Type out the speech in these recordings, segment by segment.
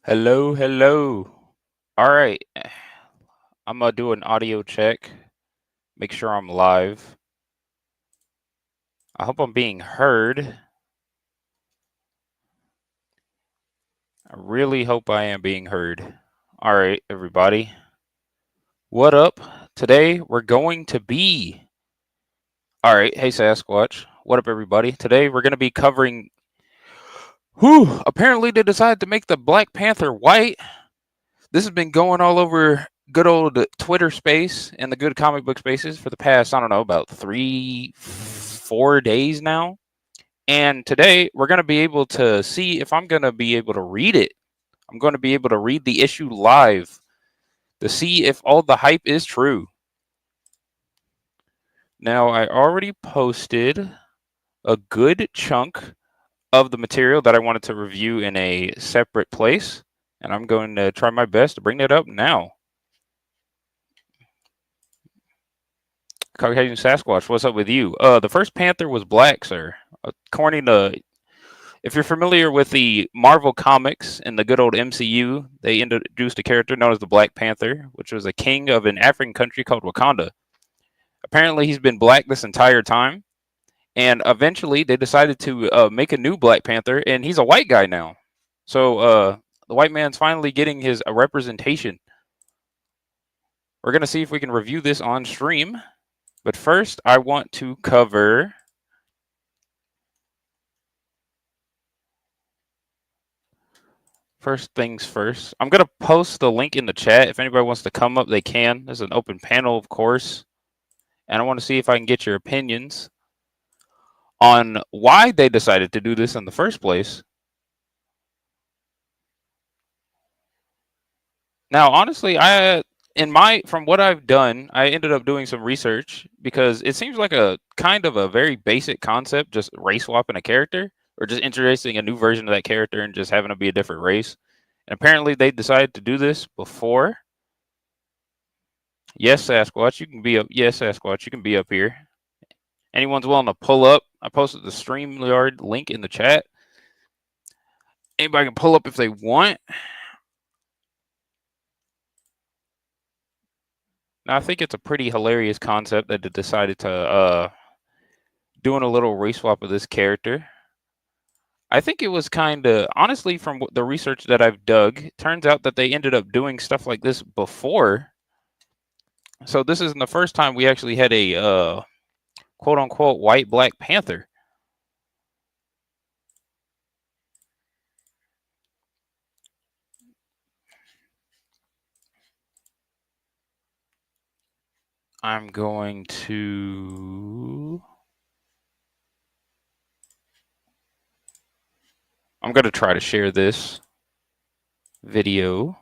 Hello, hello. All right. I'm gonna do an audio check. Make sure I'm live. I hope I'm being heard. I really hope I am being heard. All right, everybody. What up? Today we're going to be. All right. Hey, Sasquatch. What up, everybody? Today we're going to be covering. Whew. Apparently, they decided to make the Black Panther white. This has been going all over good old Twitter space and the good comic book spaces for the past, I don't know, about 3, 4 days now. And today we're going to be able to see if I'm going to be able to read it. I'm going to be able to read the issue live to see if all the hype is true. Now, I already posted a good chunk of the material that I wanted to review in a separate place, and I'm going to try my best to bring that up now. Caucasian Sasquatch, what's up with you? The first Panther was black, sir. According to, if you're familiar with the Marvel comics and the good old MCU, they introduced a character known as the Black Panther, which was a king of an African country called Wakanda. Apparently, he's been black this entire time, and eventually they decided to make a new Black Panther, and he's a white guy now. So the white man's finally getting his representation. We're gonna see if we can review this on stream. But first, I want to cover first things first. I'm going to post the link in the chat. If anybody wants to come up, they can. There's an open panel, of course. And I want to see if I can get your opinions on why they decided to do this in the first place. Now, honestly, from what I've done, I ended up doing some research because it seems like a kind of a very basic concept, just race swapping a character or just introducing a new version of that character and just having to be a different race. And apparently they decided to do this before. Yes, Sasquatch, you can be up. Yes, Sasquatch, you can be up here. Anyone's willing to pull up? I posted the StreamYard link in the chat. Anybody can pull up if they want. Now, I think it's a pretty hilarious concept that they decided to doing a little race swap of this character. I think it was kind of, honestly, from the research that I've dug, turns out that they ended up doing stuff like this before. So this isn't the first time we actually had a quote unquote white Black Panther. I'm going to try to share this video.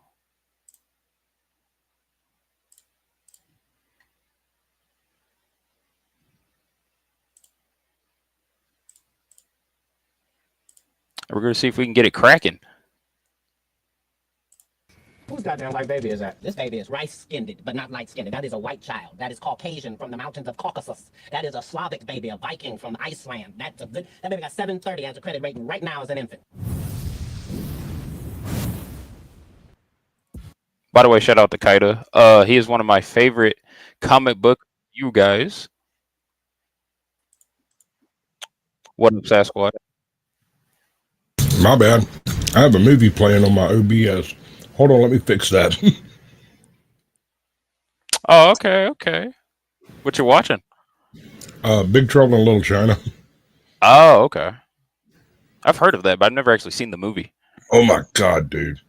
We're going to see if we can get it cracking. Whose goddamn white baby is that? This baby is rice-skinned, but not light-skinned. That is a white child. That is Caucasian from the mountains of Caucasus. That is a Slavic baby, a Viking from Iceland. That's a good. That baby got 730 as a credit rating right now as an infant. By the way, shout out to Kaida. He is one of my favorite comic book you guys. What up, Sasquatch? My bad. I have a movie playing on my OBS. Hold on, let me fix that. Oh, okay. What you watching? Big Trouble in Little China. Oh, okay. I've heard of that, but I've never actually seen the movie. Oh my God, dude.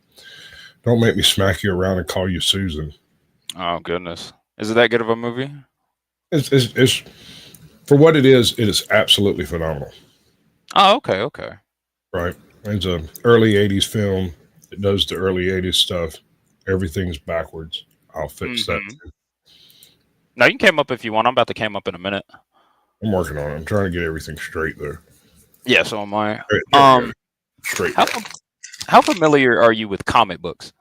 Don't make me smack you around and call you Susan. Oh, goodness. Is it that good of a movie? It's for what it is absolutely phenomenal. Oh, okay. Right. It's an early 80s film. It does the early 80s stuff. Everything's backwards. I'll fix that too. No, you can cam up if you want. I'm about to cam up in a minute. I'm working on it. I'm trying to get everything straight there. Yeah, so am I. Straight. How familiar are you with comic books?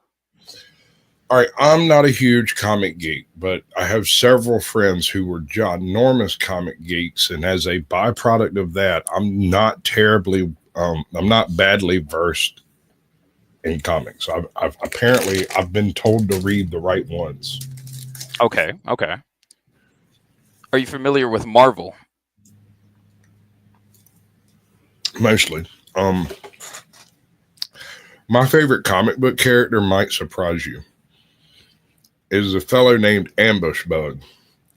All right, I'm not a huge comic geek, but I have several friends who were ginormous comic geeks, and as a byproduct of that, I'm not badly versed in comics. I've apparently I've been told to read the right ones. Okay, okay. Are you familiar with Marvel? Mostly. My favorite comic book character might surprise you. Is a fellow named Ambush Bug,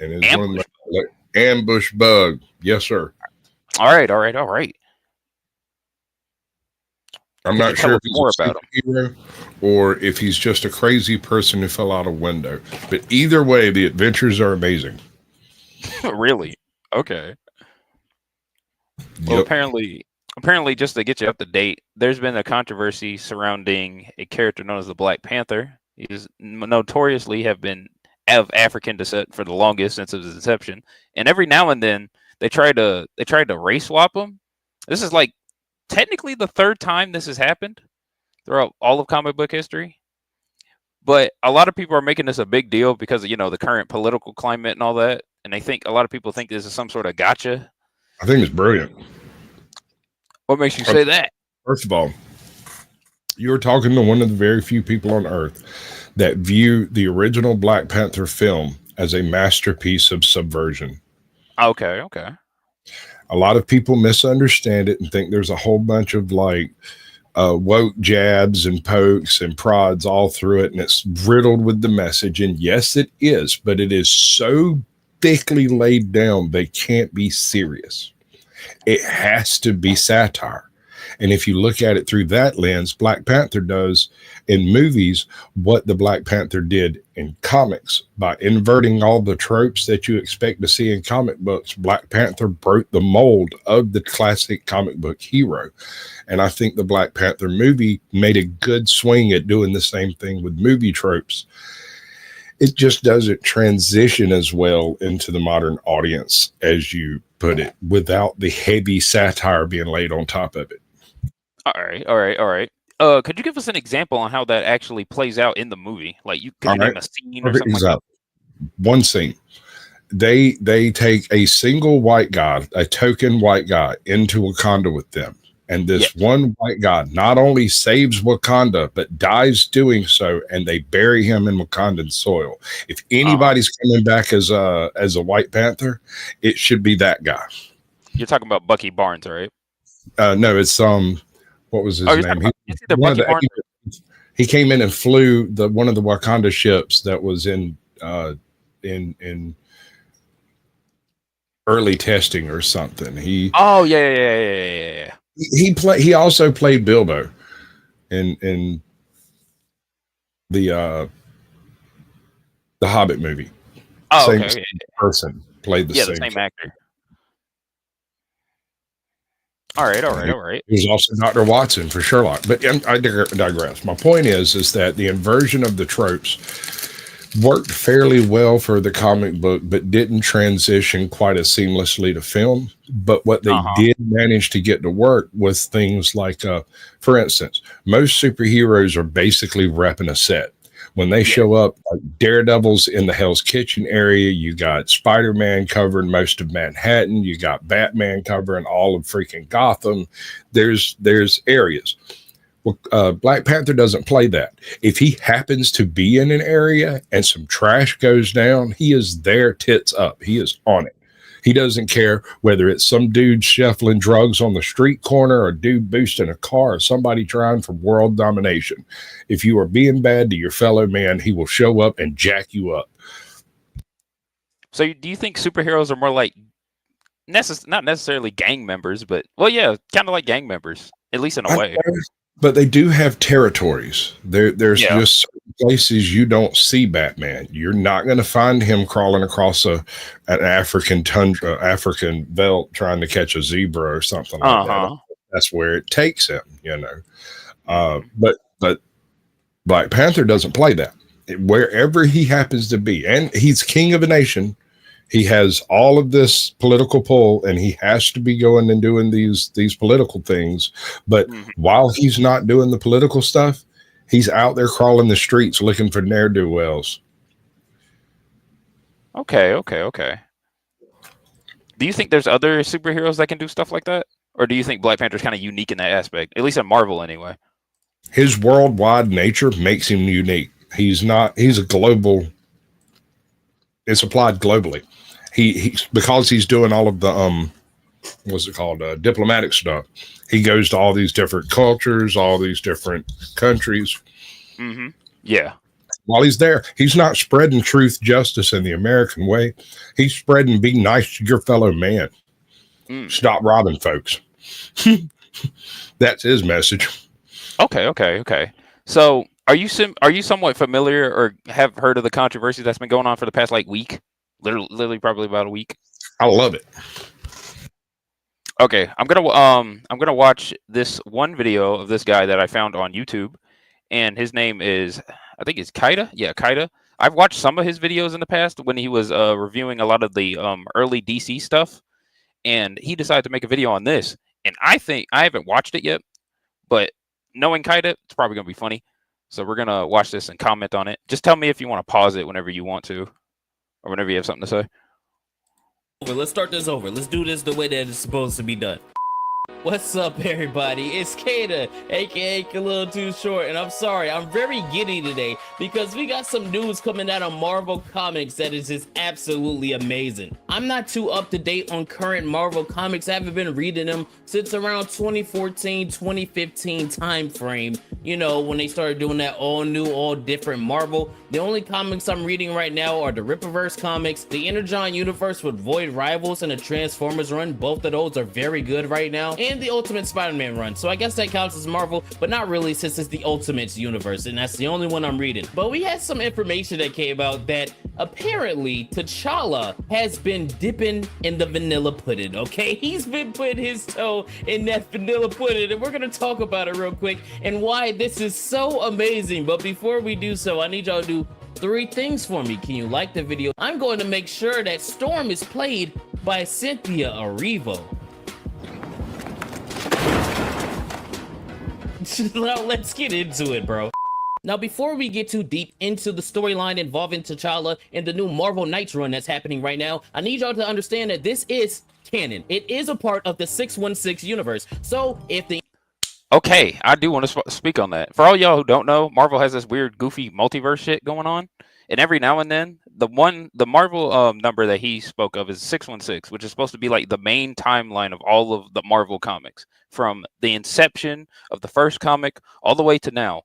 and is one of Ambush. the Ambush Bug. Yes, sir. All right, all right, all right. I'm Could you not tell sure us if he's more a about him? superhero or if he's just a crazy person who fell out a window. But either way, the adventures are amazing. Really? Okay. Well, Yep. apparently, just to get you up to date, there's been a controversy surrounding a character known as the Black Panther. He's notoriously have been of African descent for the longest since his inception, and every now and then they tried to race swap him. This is like technically the third time this has happened throughout all of comic book history. But a lot of people are making this a big deal because of, the current political climate and all that, and they think a lot of people think this is some sort of gotcha. I think it's brilliant. What makes you say that? First of all, you're talking to one of the very few people on earth that view the original Black Panther film as a masterpiece of subversion. Okay, okay. A lot of people misunderstand it and think there's a whole bunch of like woke jabs and pokes and prods all through it, and it's riddled with the message. And yes, it is, but it is so thickly laid down they can't be serious. It has to be satire. And if you look at it through that lens, Black Panther does in movies what the Black Panther did in comics. By inverting all the tropes that you expect to see in comic books, Black Panther broke the mold of the classic comic book hero. And I think the Black Panther movie made a good swing at doing the same thing with movie tropes. It just doesn't transition as well into the modern audience as you put it, without the heavy satire being laid on top of it. All right, all right, all right. Could you give us an example on how that actually plays out in the movie? Like, could All you right. name a scene or Perfect something like that? example. One scene. They take a single white guy, a token white guy, into Wakanda with them. And Yes. this one white guy not only saves Wakanda, but dies doing so, and they bury him in Wakandan soil. If anybody's coming back as a White Panther, it should be that guy. You're talking about Bucky Barnes, right? No, it's what was his Oh, you're name? talking about, it's either One of Bucky Barnes. he came in and flew one of the Wakanda ships that was in early testing or something. Oh, yeah. He also played Bilbo in the Hobbit movie. Oh, Same okay. person played the Yeah, same. the same actor. All right. He was also Dr. Watson for Sherlock. But I digress. My point is that the inversion of the tropes worked fairly well for the comic book, but didn't transition quite as seamlessly to film. But what they did manage to get to work was things like, for instance, most superheroes are basically repping a set. When they show up, like Daredevil's in the Hell's Kitchen area, you got Spider-Man covering most of Manhattan, you got Batman covering all of freaking Gotham. There's areas. Well, Black Panther doesn't play that. If he happens to be in an area and some trash goes down, he is there tits up. He is on it. He doesn't care whether it's some dude shuffling drugs on the street corner or a dude boosting a car or somebody trying for world domination. If you are being bad to your fellow man, he will show up and jack you up. So do you think superheroes are more like not necessarily gang members, but kind of like gang members, at least in a way. But they do have territories. There's Yeah. just certain places you don't see Batman. You're not going to find him crawling across an African tundra, African veldt trying to catch a zebra or something like that. That's where it takes him, you know. But Black Panther doesn't play that. Wherever he happens to be, and he's king of a nation, he has all of this political pull, and he has to be going and doing these political things. But while he's not doing the political stuff, he's out there crawling the streets looking for ne'er-do-wells. Okay. Do you think there's other superheroes that can do stuff like that? Or do you think Black Panther's kind of unique in that aspect? At least in Marvel, anyway. His worldwide nature makes him unique. He's a global, it's applied globally. He's because he's doing all of the what's it called, diplomatic stuff. He goes to all these different cultures, all these different countries. Mm-hmm. Yeah. While he's there, he's not spreading truth, justice in the American way. He's spreading be nice to your fellow man. Mm. Stop robbing folks. That's his message. Okay. So, are you somewhat familiar or have heard of the controversy that's been going on for the past like week? Literally probably about a week. I love it. Okay, I'm gonna watch this one video of this guy that I found on YouTube, and his name is, I think it's Kaida. Yeah, Kaida. I've watched some of his videos in the past when he was reviewing a lot of the early DC stuff, and he decided to make a video on this. And I think I haven't watched it yet, but knowing Kaida, it's probably gonna be funny. So we're gonna watch this and comment on it. Just tell me if you want to pause it whenever you want to, or whenever you have something to say. Let's start this over. Let's do this the way that it's supposed to be done. What's up, everybody? It's Kata, aka A Little Too Short, and I'm sorry, I'm very giddy today because we got some news coming out of Marvel Comics that is just absolutely amazing. I'm not too up to date on current Marvel Comics. I haven't been reading them since around 2014, 2015 time frame. You know, when they started doing that all new, all different Marvel. The only comics I'm reading right now are the Rippaverse comics, the Energon universe with Void Rivals, and the Transformers run. Both of those are very good right now. And the Ultimate Spider-Man run. So I guess that counts as Marvel, but not really since it's the Ultimates universe, and that's the only one I'm reading. But we had some information that came out that apparently T'Challa has been dipping in the vanilla pudding, okay? He's been putting his toe in that vanilla pudding, and we're gonna talk about it real quick and why this is so amazing. But before we do so, I need y'all to do 3 things for me. Can you like the video? I'm going to make sure that Storm is played by Cynthia Erivo. Now let's get into it, bro. Now, before we get too deep into the storyline involving T'Challa and the new Marvel Knights run that's happening right now, I need y'all to understand that this is canon. It is a part of the 616 universe. So if the Okay, I do want to speak on that. For all y'all who don't know, Marvel has this weird, goofy multiverse shit going on, and every now and then, the Marvel number that he spoke of is 616, which is supposed to be like the main timeline of all of the Marvel comics, from the inception of the first comic all the way to now.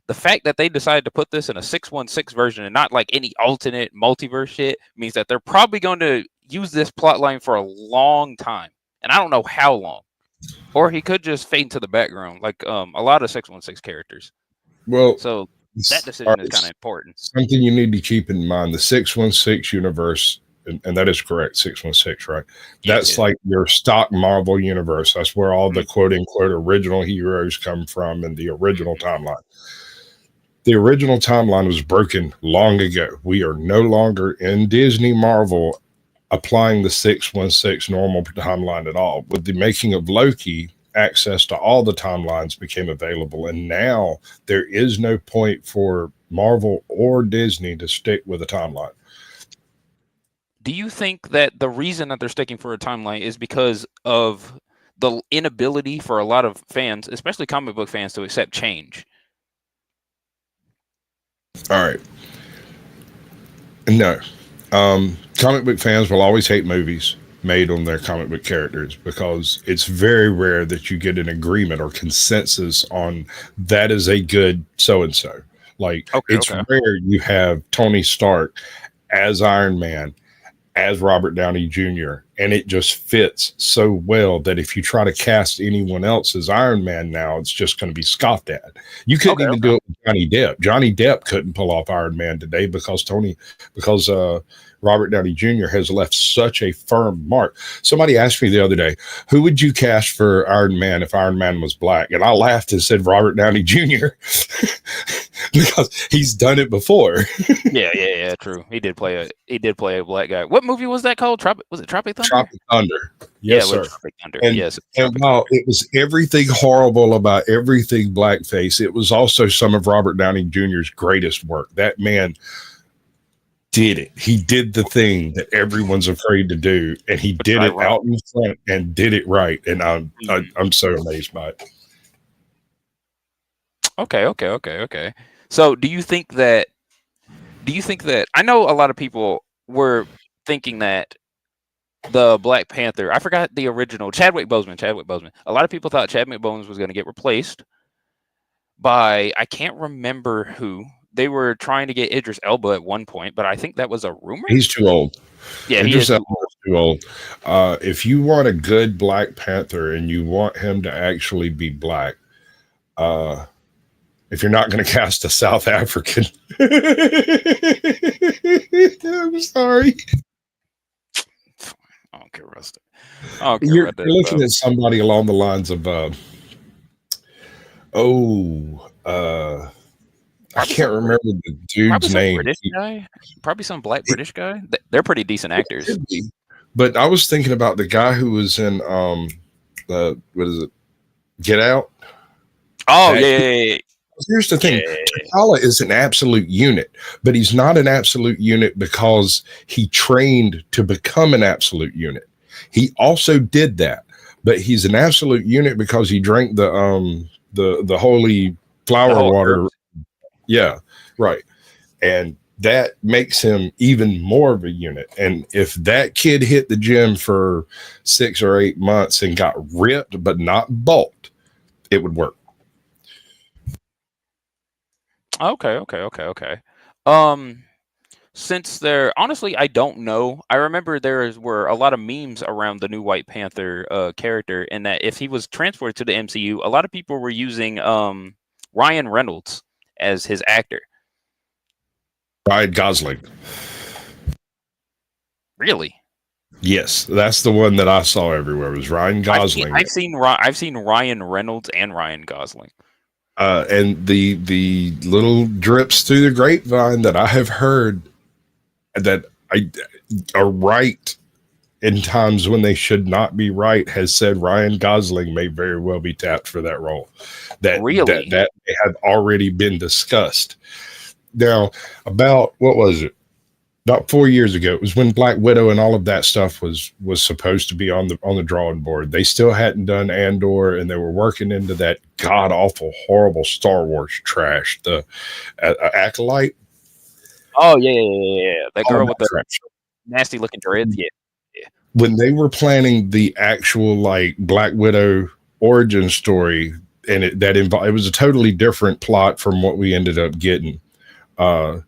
The fact that they decided to put this in a 616 version and not like any alternate multiverse shit means that they're probably going to use this plot line for a long time, and I don't know how long. Or he could just fade into the background, like a lot of 616 characters. Well, So that decision is kind of important. Something you need to keep in mind: the 616 universe, and that is correct, 616, right? That's like your stock Marvel universe. That's where all the quote unquote original heroes come from in the original timeline. The original timeline was broken long ago. We are no longer in Disney Marvel applying the 616 normal timeline at all. With the making of Loki, access to all the timelines became available, and now there is no point for Marvel or Disney to stick with a timeline. Do you think that the reason that they're sticking for a timeline is because of the inability for a lot of fans, especially comic book fans, to accept change? All right. No. Comic book fans will always hate movies made on their comic book characters because it's very rare that you get an agreement or consensus on that is a good so-and-so. Like, it's rare you have Tony Stark as Iron Man, as Robert Downey Jr., and it just fits so well that if you try to cast anyone else as Iron Man now, it's just going to be scoffed at. You couldn't even do it with Johnny Depp. Johnny Depp couldn't pull off Iron Man today because Robert Downey Jr. has left such a firm mark. Somebody asked me the other day, who would you cast for Iron Man if Iron Man was black? And I laughed and said Robert Downey Jr. because he's done it before. Yeah, true. He did play a black guy. What movie was that called? Was it Tropic Thunder? Tropic Thunder. Yes, sir. Tropic Thunder. And while it was everything horrible about everything blackface, it was also some of Robert Downey Jr.'s greatest work. That man did it. He did the thing that everyone's afraid to do, and he did it out in front and did it right. And I'm so amazed by it. Okay. So do you think that I know a lot of people were thinking that the Black Panther, I forgot the original, Chadwick Boseman. A lot of people thought Chadwick Boseman was going to get replaced by, I can't remember who. They were trying to get Idris Elba at one point, but I think that was a rumor. He's too old. Yeah, he Idris is Elba too old. is too old. If you want a good Black Panther and you want him to actually be black, uh, if you're not going to cast a South African, I'm sorry. I don't care about that. I don't care You're, about that you're looking stuff. at somebody along the lines of, oh, I Probably can't some remember the probably dude's some name. British guy. Probably some black British guy. They're pretty decent It actors. could be, but I was thinking about the guy who was in what is it? Get Out. Oh That yeah, kid. yeah, Here's the yeah, thing: yeah. T'Challa is an absolute unit, but he's not an absolute unit because he trained to become an absolute unit. He also did that, but he's an absolute unit because he drank the holy The flower whole water. herbs. Yeah, right. And that makes him even more of a unit. And if that kid hit the gym for 6 or 8 months and got ripped but not bulked, it would work. Okay. Um, since there, honestly, I don't know. I remember were a lot of memes around the new White Panther character, and that if he was transported to the MCU, a lot of people were using Ryan Reynolds as his actor. Ryan Gosling. Really? Yes, that's the one that I saw everywhere was Ryan I've seen Gosling. I've seen Ryan Reynolds and Ryan Gosling. And the little drips through the grapevine that I have heard that I are right in times when they should not be right has said Ryan Gosling may very well be tapped for that role. Really? That had already been discussed. Now, about what was it? About 4 years ago, it was when Black Widow and all of that stuff was supposed to be on the drawing board. They still hadn't done Andor, and they were working into that god awful, horrible Star Wars trash, the Acolyte, Oh yeah. That all of girl that with the trash. nasty looking dreads. Yeah. Yeah. When they were planning the actual like Black Widow origin story, and it was a totally different plot from what we ended up getting. Uh,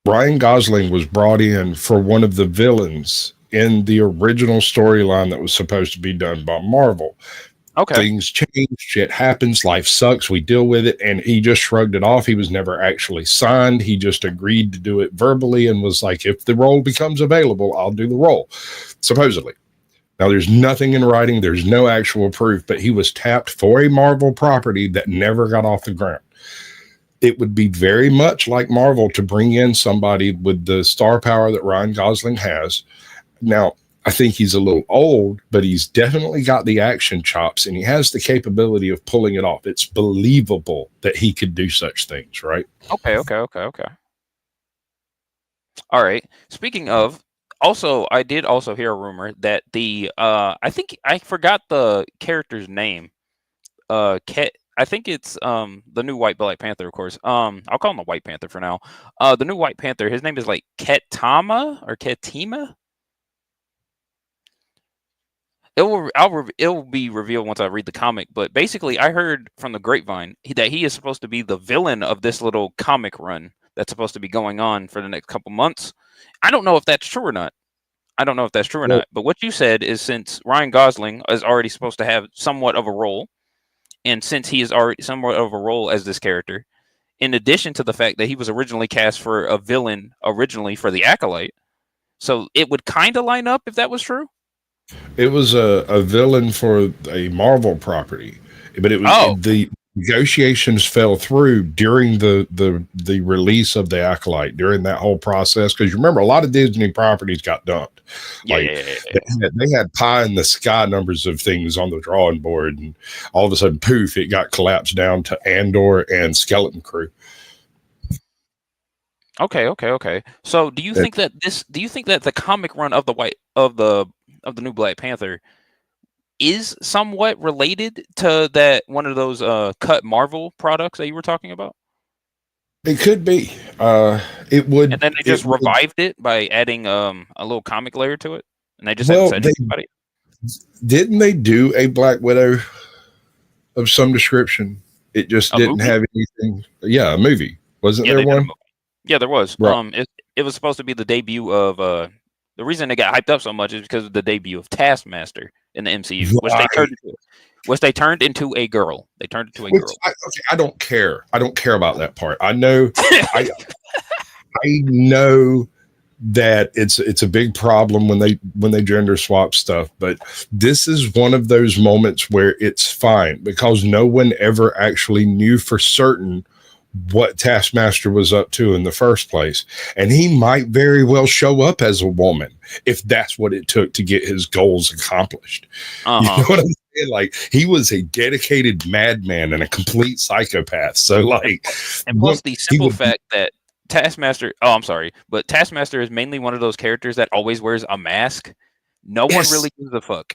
Ryan Gosling was brought in for one of the villains in the original storyline that was supposed to be done by Marvel. Okay. Things change, shit happens, life sucks, we deal with it, and he just shrugged it off. He was never actually signed. He just agreed to do it verbally and was like, if the role becomes available, I'll do the role, supposedly. Now, there's nothing in writing, there's no actual proof, but he was tapped for a Marvel property that never got off the ground. It would be very much like Marvel to bring in somebody with the star power that Ryan Gosling has. Now, I think he's a little old, but he's definitely got the action chops and he has the capability of pulling it off. It's believable that he could do such things, right? Okay. All right. Speaking of, also, I did also hear a rumor that I think I forgot the character's name. I think it's the new Black Panther, of course. I'll call him the White Panther for now. The new White Panther, his name is like Ketama or Ketima. It will be revealed once I read the comic. But basically, I heard from the grapevine that he is supposed to be the villain of this little comic run that's supposed to be going on for the next couple months. I don't know if that's true or not. Well, But what you said is since Ryan Gosling is already supposed to have somewhat of a role, and since he is already somewhat of a role as this character, in addition to the fact that he was originally cast for a villain originally for the Acolyte, so it would kind of line up if that was true. it was a villain for a Marvel property, but Oh, the negotiations fell through during the release of the Acolyte during that whole process. Because you remember, a lot of Disney properties got dumped. Like yeah. they had pie in the sky numbers of things on the drawing board, and all of a sudden, poof, it got collapsed down to Andor and Skeleton Crew. Okay. So, And do you think that the comic run of the new Black Panther is somewhat related to that one of those cut Marvel products that you were talking about. It could be. It And would. then they It just would. revived it by adding a little comic layer to it, and they just haven't Well, said they anything about it. didn't they do a Black Widow of some description. It just A didn't movie? have anything. Yeah, a movie. Wasn't Yeah, there they did a one? movie. Yeah, there was. Right. It was supposed to be the debut of the reason they got hyped up so much is because of the debut of Taskmaster in the MCU, Right. which they turned into a girl. They turned into a Which girl. okay, I don't care. I don't care about that part. I know. I I know that it's a big problem when they gender swap stuff, but this is one of those moments where it's fine because no one ever actually knew for certain what Taskmaster was up to in the first place, and he might very well show up as a woman if that's what it took to get his goals accomplished. You know what I'm saying? Like, he was a dedicated madman and a complete psychopath, so like, And plus the he simple would fact that Taskmaster, oh, I'm sorry, but Taskmaster is mainly one of those characters that always wears a mask. No one yes. really gives a fuck.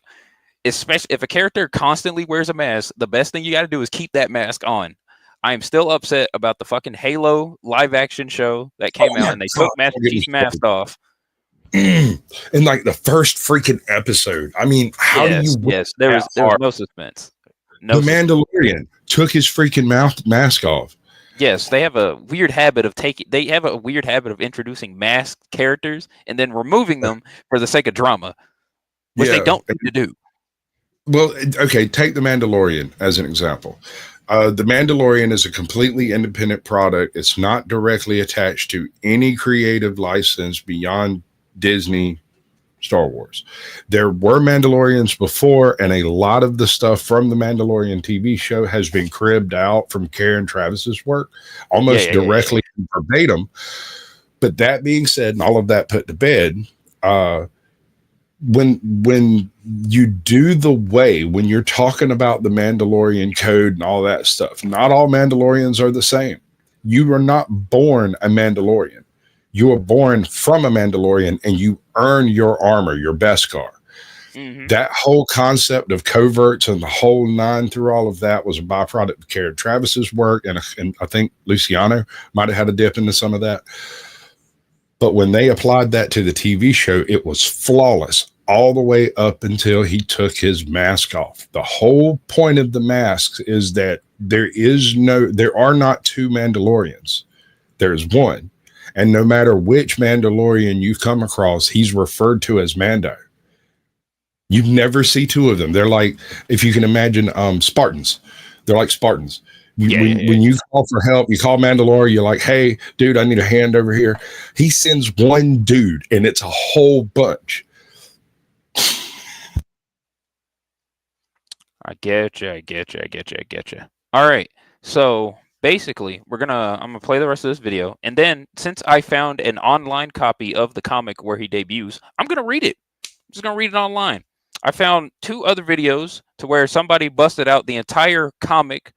Especially if a character constantly wears a mask, the best thing you got to do is keep that mask on. I am still upset about the fucking Halo live action show that came out and they took Master Chief's mask off. In like the first freaking episode. I mean, how do you Yes, there was no suspense. The Mandalorian took his freaking mask off. Yes, they have a weird habit of introducing masked characters and then removing them for the sake of drama, which they don't need to do. Well, okay, take The Mandalorian as an example. The Mandalorian is a completely independent product. It's not directly attached to any creative license beyond Disney, Star Wars. There were Mandalorians before, and a lot of the stuff from the Mandalorian TV show has been cribbed out from Karen Travis's work, almost directly verbatim. But that being said, and all of that put to bed, when you do when you're talking about the Mandalorian code and all that stuff, not all Mandalorians are the same. You are not born a Mandalorian. You are born from a Mandalorian and you earn your armor, your Beskar. Mm-hmm. That whole concept of coverts and the whole nine through all of that was a byproduct of Karen Travis's work. And I think Luciano might have had a dip into some of that. But when they applied that to the TV show, it was flawless all the way up until he took his mask off. The whole point of the masks is that there are not two Mandalorians. There's one. And no matter which Mandalorian you come across, he's referred to as Mando. You never see two of them. They're like, if you can imagine, Spartans. They're like Spartans. When you call for help, you call Mandalore, you're like, hey, dude, I need a hand over here. He sends one dude, and it's a whole bunch. I get you. All right. So basically, I'm gonna play the rest of this video, and then since I found an online copy of the comic where he debuts, I'm gonna read it. I'm just gonna read it online. I found 2 other videos to where somebody busted out the entire comic,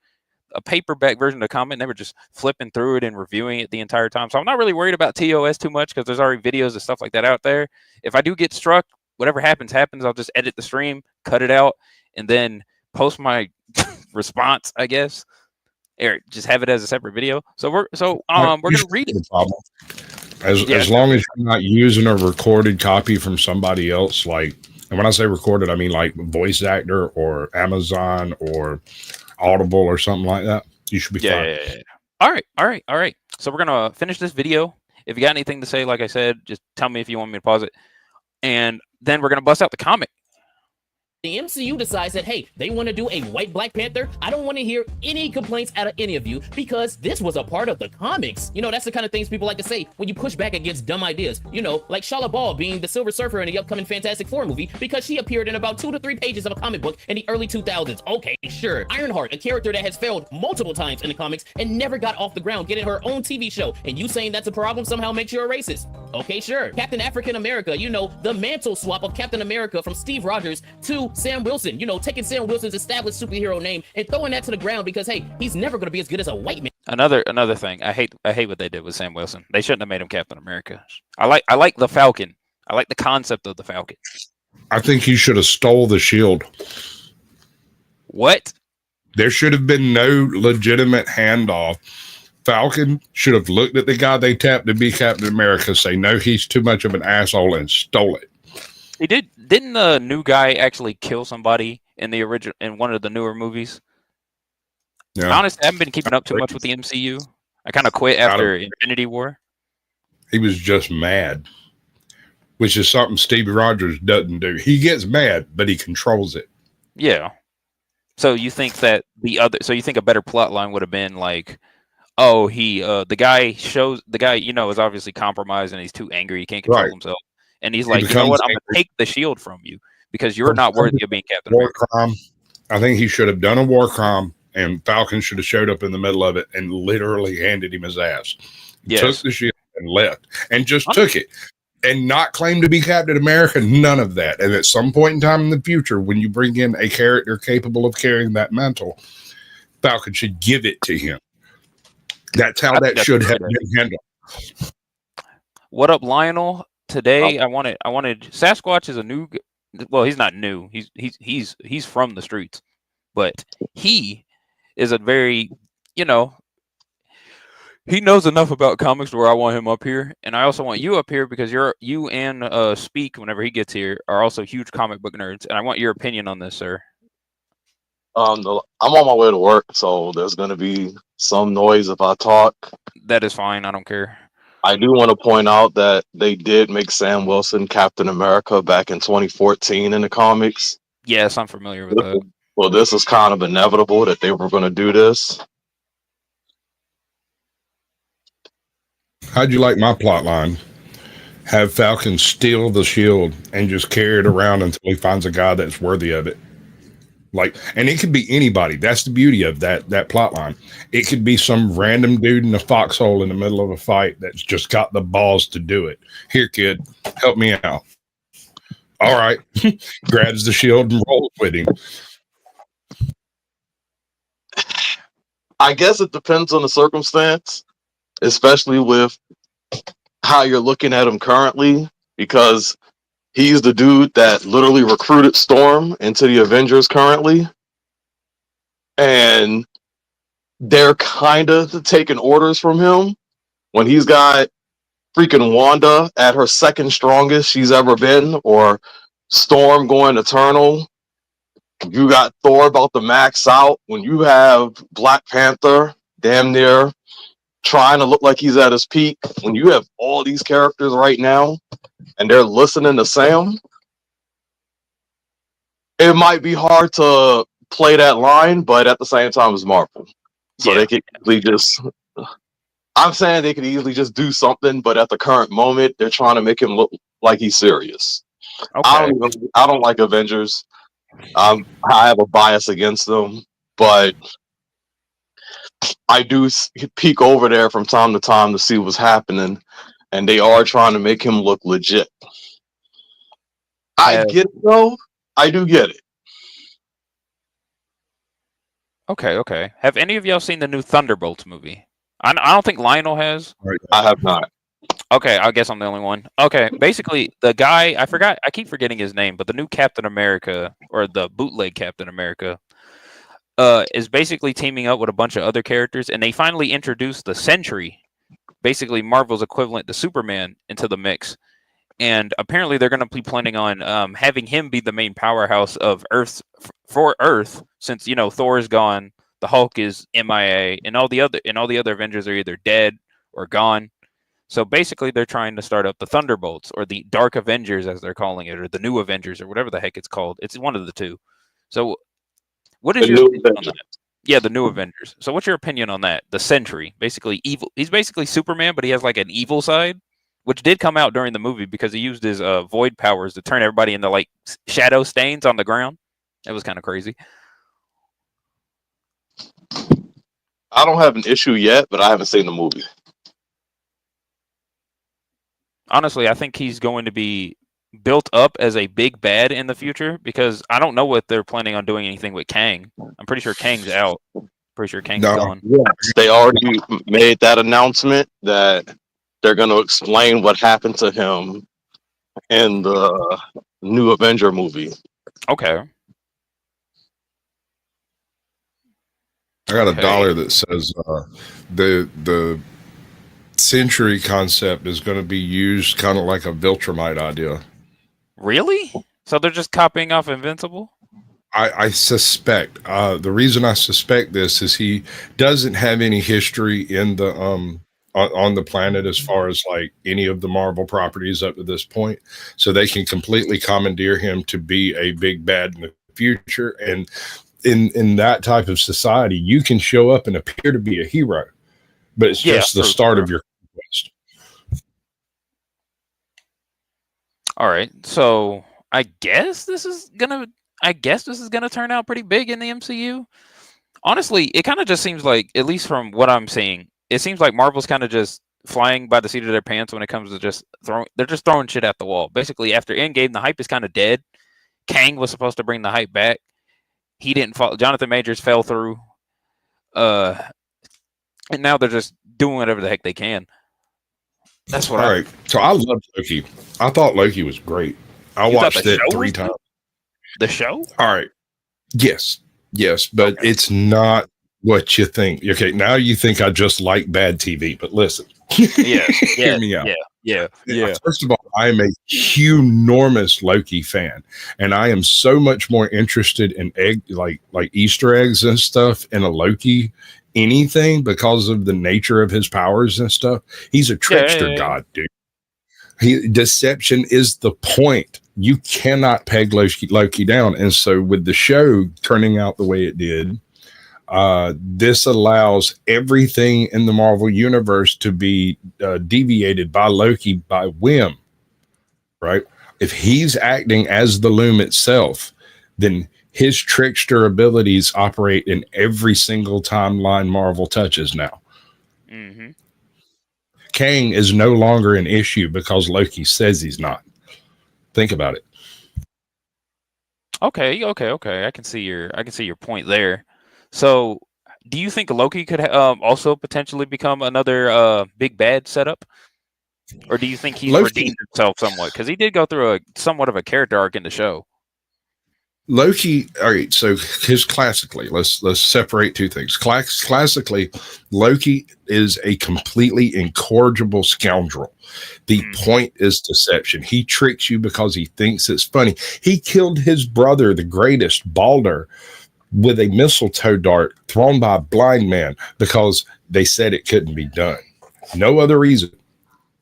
a paperback version of the comic, and they were just flipping through it and reviewing it the entire time. So I'm not really worried about TOS too much because there's already videos and stuff like that out there. If I do get struck, whatever happens. I'll just edit the stream, cut it out, and then post my response, I guess. Or just have it as a separate video. So we're gonna read it. As long as you're not using a recorded copy from somebody else, like, and when I say recorded, I mean like voice actor or Amazon or Audible or something like that, you should be fine. Yeah. All right. So we're gonna finish this video. If you got anything to say, like I said, just tell me if you want me to pause it, and then we're gonna bust out the comic. The MCU decides that, hey, they want to do a white Black Panther. I don't want to hear any complaints out of any of you because this was a part of the comics. You know, that's the kind of things people like to say when you push back against dumb ideas. You know, like Shala Ball being the Silver Surfer in the upcoming Fantastic Four movie because she appeared in about 2 to 3 pages of a comic book in the early 2000s. Okay, sure. Ironheart, a character that has failed multiple times in the comics and never got off the ground, getting her own TV show. And you saying that's a problem somehow makes you a racist. Okay, sure. Captain African America, you know, the mantle swap of Captain America from Steve Rogers to Sam Wilson, you know, taking Sam Wilson's established superhero name and throwing that to the ground because, hey, he's never going to be as good as a white man. Another thing, I hate what they did with Sam Wilson. They shouldn't have made him Captain America. I like the Falcon. I like the concept of the Falcon. I think he should have stole the shield. What? There should have been no legitimate handoff. Falcon should have looked at the guy they tapped to be Captain America, say, no, he's too much of an asshole, and stole it. He did. Didn't the new guy actually kill somebody in the original in one of the newer movies? Yeah. Honestly, I haven't been keeping up too much with the MCU. I kind of quit after Infinity War. He was just mad, which is something Stevie Rogers doesn't do. He gets mad, but he controls it. Yeah. So you think that so you think a better plot line would have been like, oh, the guy, is obviously compromised and he's too angry, he can't control himself. And he's like, you know what, I'm going to take the shield from you because you're not worthy of being Captain America. Crime. I think he should have done a war crime, and Falcon should have showed up in the middle of it and literally handed him his ass. Yes. Took the shield and left, and just took it. And not claim to be Captain America, none of that. And at some point in time in the future, when you bring in a character capable of carrying that mantle, Falcon should give it to him. That's how that should have been handled. What up, Lionel? Today, I wanted Sasquatch is a new. Well, he's not new. He's from the streets, but he is a very, he knows enough about comics to where I want him up here, and I also want you up here because you and Speak, whenever he gets here, are also huge comic book nerds, and I want your opinion on this, sir. I'm on my way to work, so there's going to be some noise if I talk. That is fine. I don't care. I do want to point out that they did make Sam Wilson Captain America back in 2014 in the comics. Yes, I'm familiar with that. Well, this is kind of inevitable that they were going to do this. How'd you like my plot line? Have Falcon steal the shield and just carry it around until he finds a guy that's worthy of it. And it could be anybody. That's the beauty of that plot line. It could be some random dude in a foxhole in the middle of a fight that's just got the balls to do it. Here, kid, help me out. All right. Grabs the shield and rolls with him. I guess it depends on the circumstance, especially with how you're looking at him currently, because he's the dude that literally recruited Storm into the Avengers currently. And they're kind of taking orders from him when he's got freaking Wanda at her second strongest she's ever been, or Storm going eternal. You got Thor about to max out. When you have Black Panther damn near trying to look like he's at his peak, when you have all these characters right now and they're listening to Sam, it might be hard to play that line, but at the same time, it's Marvel. So they could easily I'm saying they could easily just do something, but at the current moment, they're trying to make him look like he's serious. Okay. I don't like Avengers. I have a bias against them, but I do peek over there from time to time to see what's happening, and they are trying to make him look legit. I get it, though. I do get it. Okay. Have any of y'all seen the new Thunderbolts movie? I don't think Lionel has. I have not. Okay, I guess I'm the only one. Okay, basically, the guy, I keep forgetting his name, but the new Captain America, or the bootleg Captain America, is basically teaming up with a bunch of other characters, and they finally introduced the Sentry, basically Marvel's equivalent to Superman, into the mix. And apparently they're going to be planning on having him be the main powerhouse of for Earth, since, Thor is gone, the Hulk is MIA, and all the other Avengers are either dead or gone. So basically, they're trying to start up the Thunderbolts, or the Dark Avengers, as they're calling it, or the New Avengers, or whatever the heck it's called. It's one of the two. So, what is your opinion on that? Yeah, the New Avengers. So, what's your opinion on that? The Sentry, basically evil. He's basically Superman, but he has like an evil side, which did come out during the movie because he used his void powers to turn everybody into like shadow stains on the ground. It was kind of crazy. I don't have an issue yet, but I haven't seen the movie. Honestly, I think he's going to be built up as a big bad in the future, because I don't know what they're planning on doing anything with Kang. I'm pretty sure Kang's out. Pretty sure Kang's gone. Yeah. They already made that announcement that they're going to explain what happened to him in the new Avenger movie. Okay. I got a Okay. dollar that says the Century concept is going to be used kind of like a Viltrumite idea. Really? So they're just copying off Invincible? I suspect. The reason I suspect this is he doesn't have any history in the on the planet as far as like any of the Marvel properties up to this point, so they can completely commandeer him to be a big bad in the future. And in that type of society, you can show up and appear to be a hero, but it's Yeah, just the true, start true. of your quest. All right. So I guess this is gonna turn out pretty big in the MCU. Honestly, it kind of just seems like, at least from what I'm seeing, it seems like Marvel's kind of just flying by the seat of their pants when it comes to just throwing. They're just throwing shit at the wall. Basically, after Endgame, the hype is kind of dead. Kang was supposed to bring the hype back. He didn't fall. Jonathan Majors fell through. Uh, and now they're just doing whatever the heck they can. That's what All I. right, so I loved Loki. I thought Loki was great. I You thought watched the it show 3 was times. good? The show? All right. Yes, but Okay. it's not what you think. Okay, now you think I just like bad TV, but listen, Yes. hear me out. Yeah. First of all, I am a enormous Loki fan, and I am so much more interested in like Easter eggs and stuff in a Loki anything because of the nature of his powers and stuff. He's a trickster Yeah. god, dude. Deception is the point. You cannot peg Loki down. And so with the show turning out the way it did, this allows everything in the Marvel universe to be deviated by Loki by whim, right? If he's acting as the loom itself, then his trickster abilities operate in every single timeline Marvel touches now. Mm-hmm. Kang is no longer an issue because Loki says he's not. Think about it. Okay. I can see your point there. So, do you think Loki could also potentially become another big bad setup, or do you think he's Loki, redeemed himself somewhat? Because he did go through a somewhat of a character arc in the show. all right. So, his classically, let's separate two things. Classically, Loki is a completely incorrigible scoundrel. The point is deception. He tricks you because he thinks it's funny. He killed his brother, the greatest, Balder, with a mistletoe dart thrown by a blind man because they said it couldn't be done. No other reason.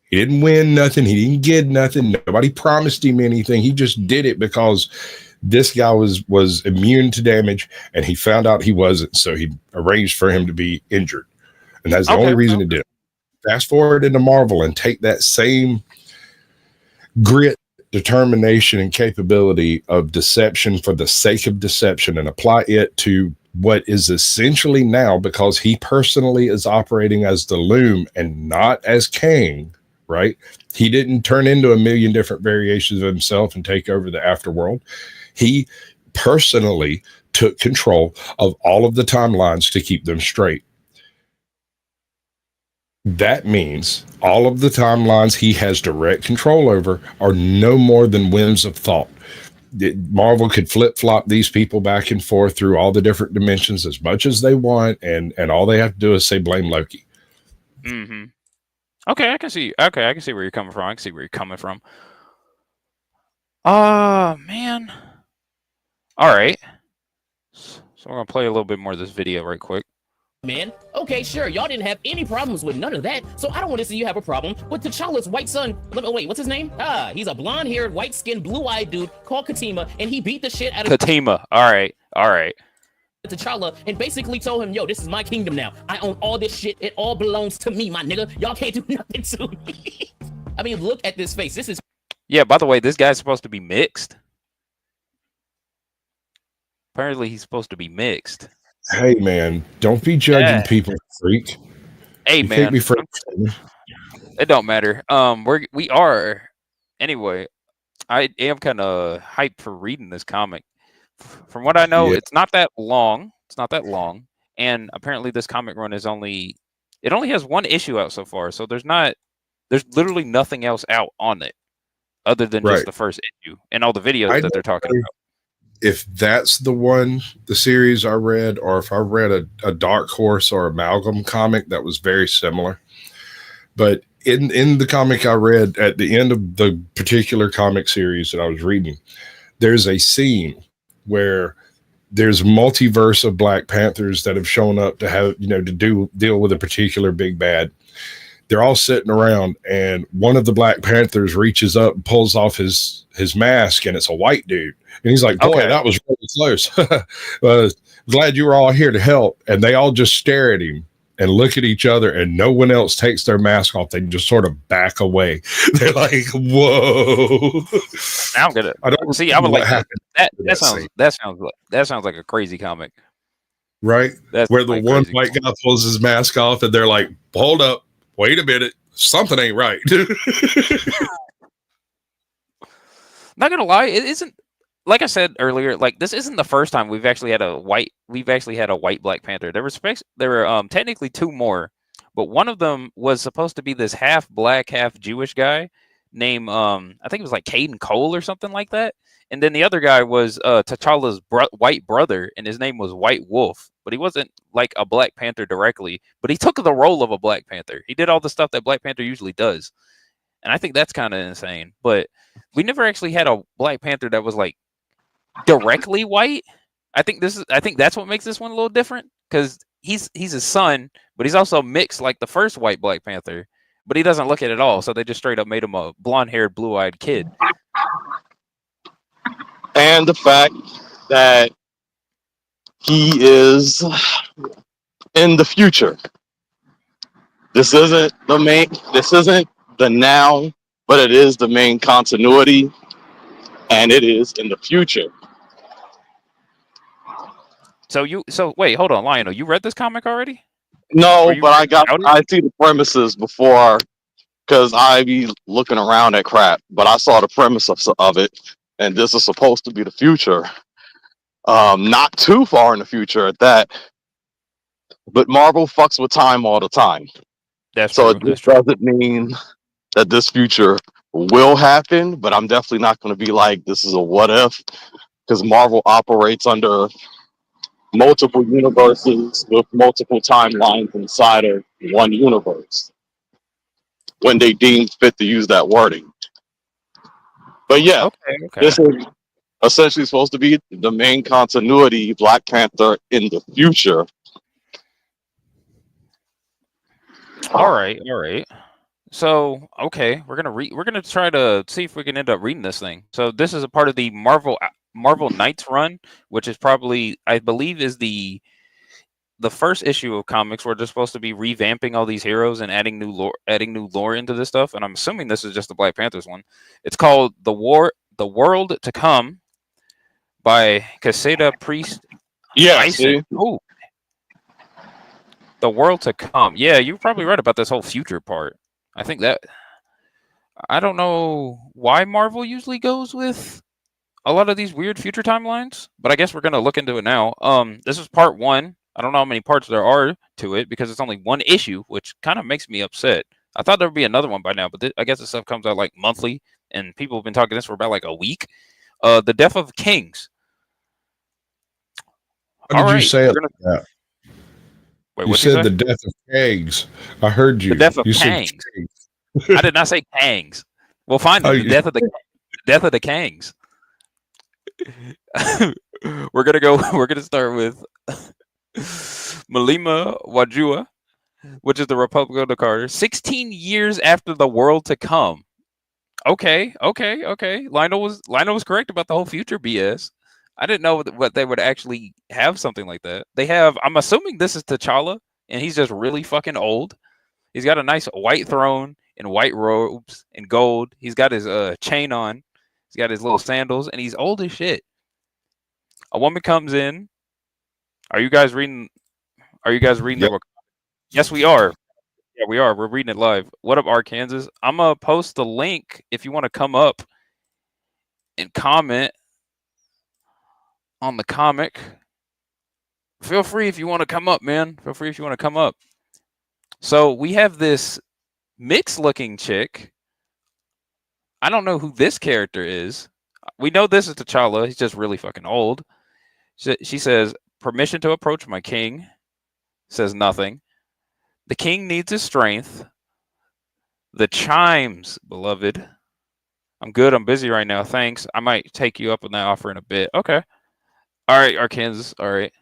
He didn't win nothing. He didn't get nothing. Nobody promised him anything. He just did it because this guy was immune to damage, and he found out he wasn't. So he arranged for him to be injured, and that's the only reason he did it. Fast forward into Marvel and take that same grit, determination, and capability of deception for the sake of deception and apply it to what is essentially now, because he personally is operating as the loom and not as Kang, right? He didn't turn into a million different variations of himself and take over the afterworld. He personally took control of all of the timelines to keep them straight. That means all of the timelines he has direct control over are no more than whims of thought. Marvel could flip-flop these people back and forth through all the different dimensions as much as they want, and all they have to do is say blame Loki. Mm-hmm. Okay, I can see. Okay, I can see where you're coming from. I can see where you're coming from. Man. All right. So we're gonna play a little bit more of this video right quick. Man, okay, sure, y'all didn't have any problems with none of that, so I don't want to see you have a problem with T'Challa's white son. Wait, what's his name? He's a blonde-haired, white-skinned, blue-eyed dude called Katima, and he beat the shit out of Katima. All right. T'Challa and basically told him, yo, this is my kingdom now. I own all this shit. It all belongs to me, my nigga. Y'all can't do nothing to me. I mean, look at this face. This is... Yeah, by the way, this guy's supposed to be mixed. Apparently, he's supposed to be mixed. Hey, man, don't be judging people, freak. Hey, you man. Can't be freak. It don't matter. We are... Anyway, I am kind of hyped for reading this comic. From what I know, it's not that long. And apparently this comic run is only has one issue out so far. So there's literally nothing else out on it. other than just Right. the first issue and all the videos I that they're don't talking know about. if that's the series I read, or if I read a Dark Horse or Amalgam comic that was very similar. But in the comic I read, at the end of the particular comic series that I was reading, there's a scene where there's a multiverse of Black Panthers that have shown up to have, to deal with a particular big bad. They're all sitting around, and one of the Black Panthers reaches up and pulls off his mask, and it's a white dude. And he's like, boy, Okay. that was really close. Glad you were all here to help. And they all just stare at him and look at each other, and no one else takes their mask off. They just sort of back away. They're like, whoa. Now I'm gonna I don't see. I would what like happened that. to That sounds. scene, That sounds like a crazy comic. right? That's Where the like one crazy. white guy pulls his mask off, and they're like, hold up, wait a minute. Something ain't right. Not gonna lie, it isn't. Like I said earlier, like this isn't the first time we've actually had a white. We've actually had a white Black Panther. There were technically two more, but one of them was supposed to be this half black, half Jewish guy named I think it was like Caden Cole or something like that. And then the other guy was T'Challa's white brother, and his name was White Wolf. But he wasn't like a Black Panther directly, but he took the role of a Black Panther. He did all the stuff that Black Panther usually does, and I think that's kind of insane. But we never actually had a Black Panther that was like directly white. I think that's what makes this one a little different, because he's his son, but he's also mixed like the first white Black Panther, but he doesn't look it at all. So they just straight up made him a blonde-haired, blue-eyed kid. And the fact that he is in the future. This isn't the now, but it is the main continuity, and it is in the future. So wait, hold on, Lionel, you read this comic already? No, Or you but out it? I see the premises before, because I be looking around at crap, but I saw the premise of it, and this is supposed to be the future. Not too far in the future at that, but Marvel fucks with time all the time. That's So true. it That's just true. doesn't mean that this future will happen, but I'm definitely not going to be like, this is a what if, because Marvel operates under multiple universes with multiple timelines inside of one universe when they deem fit to use that wording. But yeah, Okay. this is essentially supposed to be the main continuity Black Panther in the future. All right. So, okay, we're gonna try to see if we can end up reading this thing. So this is a part of the Marvel Knights run, which is probably, I believe, is the first issue of comics where they're supposed to be revamping all these heroes and adding new lore into this stuff. And I'm assuming this is just the Black Panthers one. It's called The World to Come by Caseta Priest. Yeah, Ison. see? Oh, The World to Come. Yeah, you're probably right about this whole future part. I think that I don't know why Marvel usually goes with a lot of these weird future timelines, but I guess we're gonna look into it now. This is part one. I don't know how many parts there are to it because it's only one issue, which kind of makes me upset. I thought there would be another one by now, but I guess this stuff comes out like monthly, and people have been talking this for about like a week. The Death of Kings. How did you say it We're like that? wait, You what'd you said say? the death of Kegs. I heard you. The Death of You said Kangs. I did not say Kangs. We'll find them. Oh, The Death of the Kangs. We're gonna start with Malima Wajua, which is the Republic of the Carter, 16 years after the world to come. Okay. Lionel was correct about the whole future BS. I didn't know what they would actually have something like that. They have, I'm assuming this is T'Challa, and he's just really fucking old. He's got a nice white throne and white robes and gold. He's got his chain on. He's got his little sandals, and he's old as shit. A woman comes in. Are you guys reading? Yep. the? Yes, we are. Yeah, we are. We're reading it live. What up, Arkansas? I'm gonna post the link if you want to come up and comment on the comic. Feel free if you want to come up, man. Feel free if you want to come up. So we have this mixed-looking chick. I don't know who this character is. We know this is T'Challa. He's just really fucking old. She says, "Permission to approach my king." Says nothing. The king needs his strength. The chimes, beloved. I'm good. I'm busy right now. Thanks. I might take you up on that offer in a bit. Okay. All right, Arkansas. All right.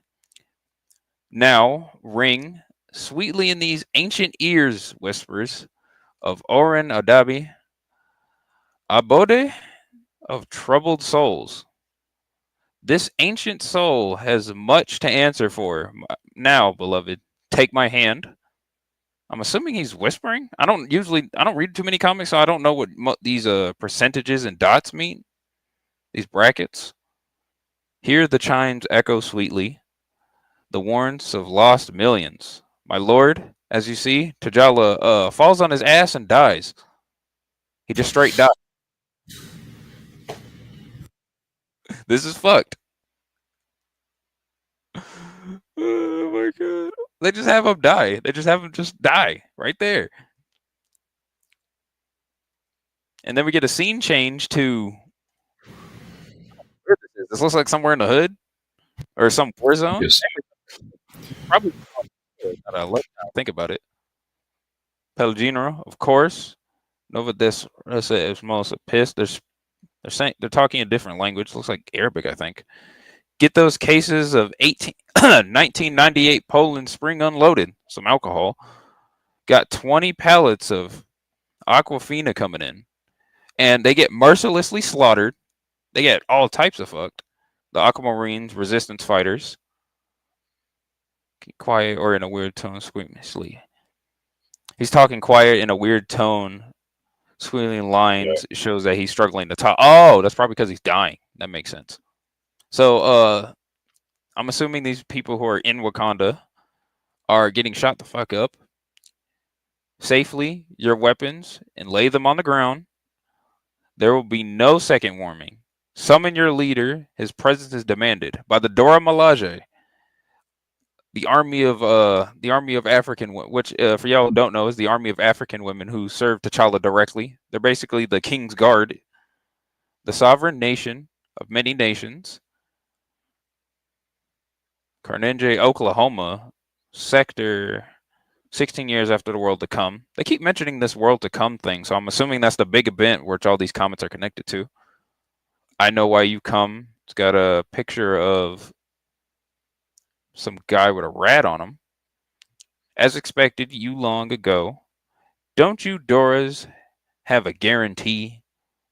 Now ring sweetly in these ancient ears, whispers of Oren Adabi, Abode of troubled souls. This ancient soul has much to answer for. Now, beloved, take my hand. I'm assuming he's whispering. I don't read too many comics, so I don't know what these percentages and dots mean. These brackets. Hear the chimes echo sweetly. The warrants of lost millions. My lord, as you see, T'Challa falls on his ass and dies. He just straight died. This is fucked. Oh my god. They just have him die. They just have him just die right there. And then we get a scene change to where this is. This looks like somewhere in the hood or some war zone. Yes. Probably now I think about it. Pellegrino, of course. Nova des is most pissed. They're talking a different language. Looks like Arabic, I think. Get those cases of 1998 Poland Spring unloaded. Some alcohol. Got 20 pallets of Aquafina coming in. And they get mercilessly slaughtered. They get all types of fucked. The Aquamarines, resistance fighters. Keep quiet or in a weird tone, squeamishly. He's talking quiet in a weird tone. Squealing lines shows that he's struggling to talk. Oh, that's probably because he's dying. That makes sense. So, I'm assuming these people who are in Wakanda are getting shot the fuck up. Safely your weapons and lay them on the ground. There will be no second warning. Summon your leader. His presence is demanded by the Dora Milaje. The army of African, which for y'all who don't know, is the army of African women who serve T'Challa directly. They're basically the King's Guard, the sovereign nation of many nations. Carnegie, Oklahoma, sector 16 years after the world to come. They keep mentioning this world to come thing, so I'm assuming that's the big event which all these comments are connected to. I know why you come. It's got a picture of some guy with a rat on him. As expected, you long ago. Don't you Doras have a guarantee?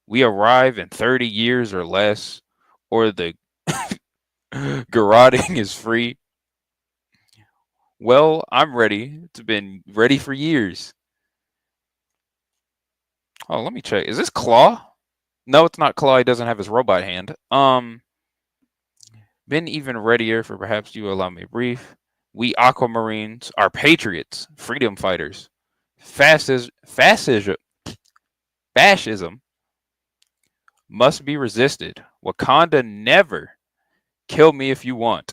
We arrive in 30 years or less, or the garroting is free. Well, I'm ready. It's been ready for years. Oh, let me check. Is this Claw? No, it's not Claw. He doesn't have his robot hand. Been even readier for perhaps you allow me brief. We Aquamarines are patriots, freedom fighters. Fascism must be resisted. Wakanda never. Kill me if you want.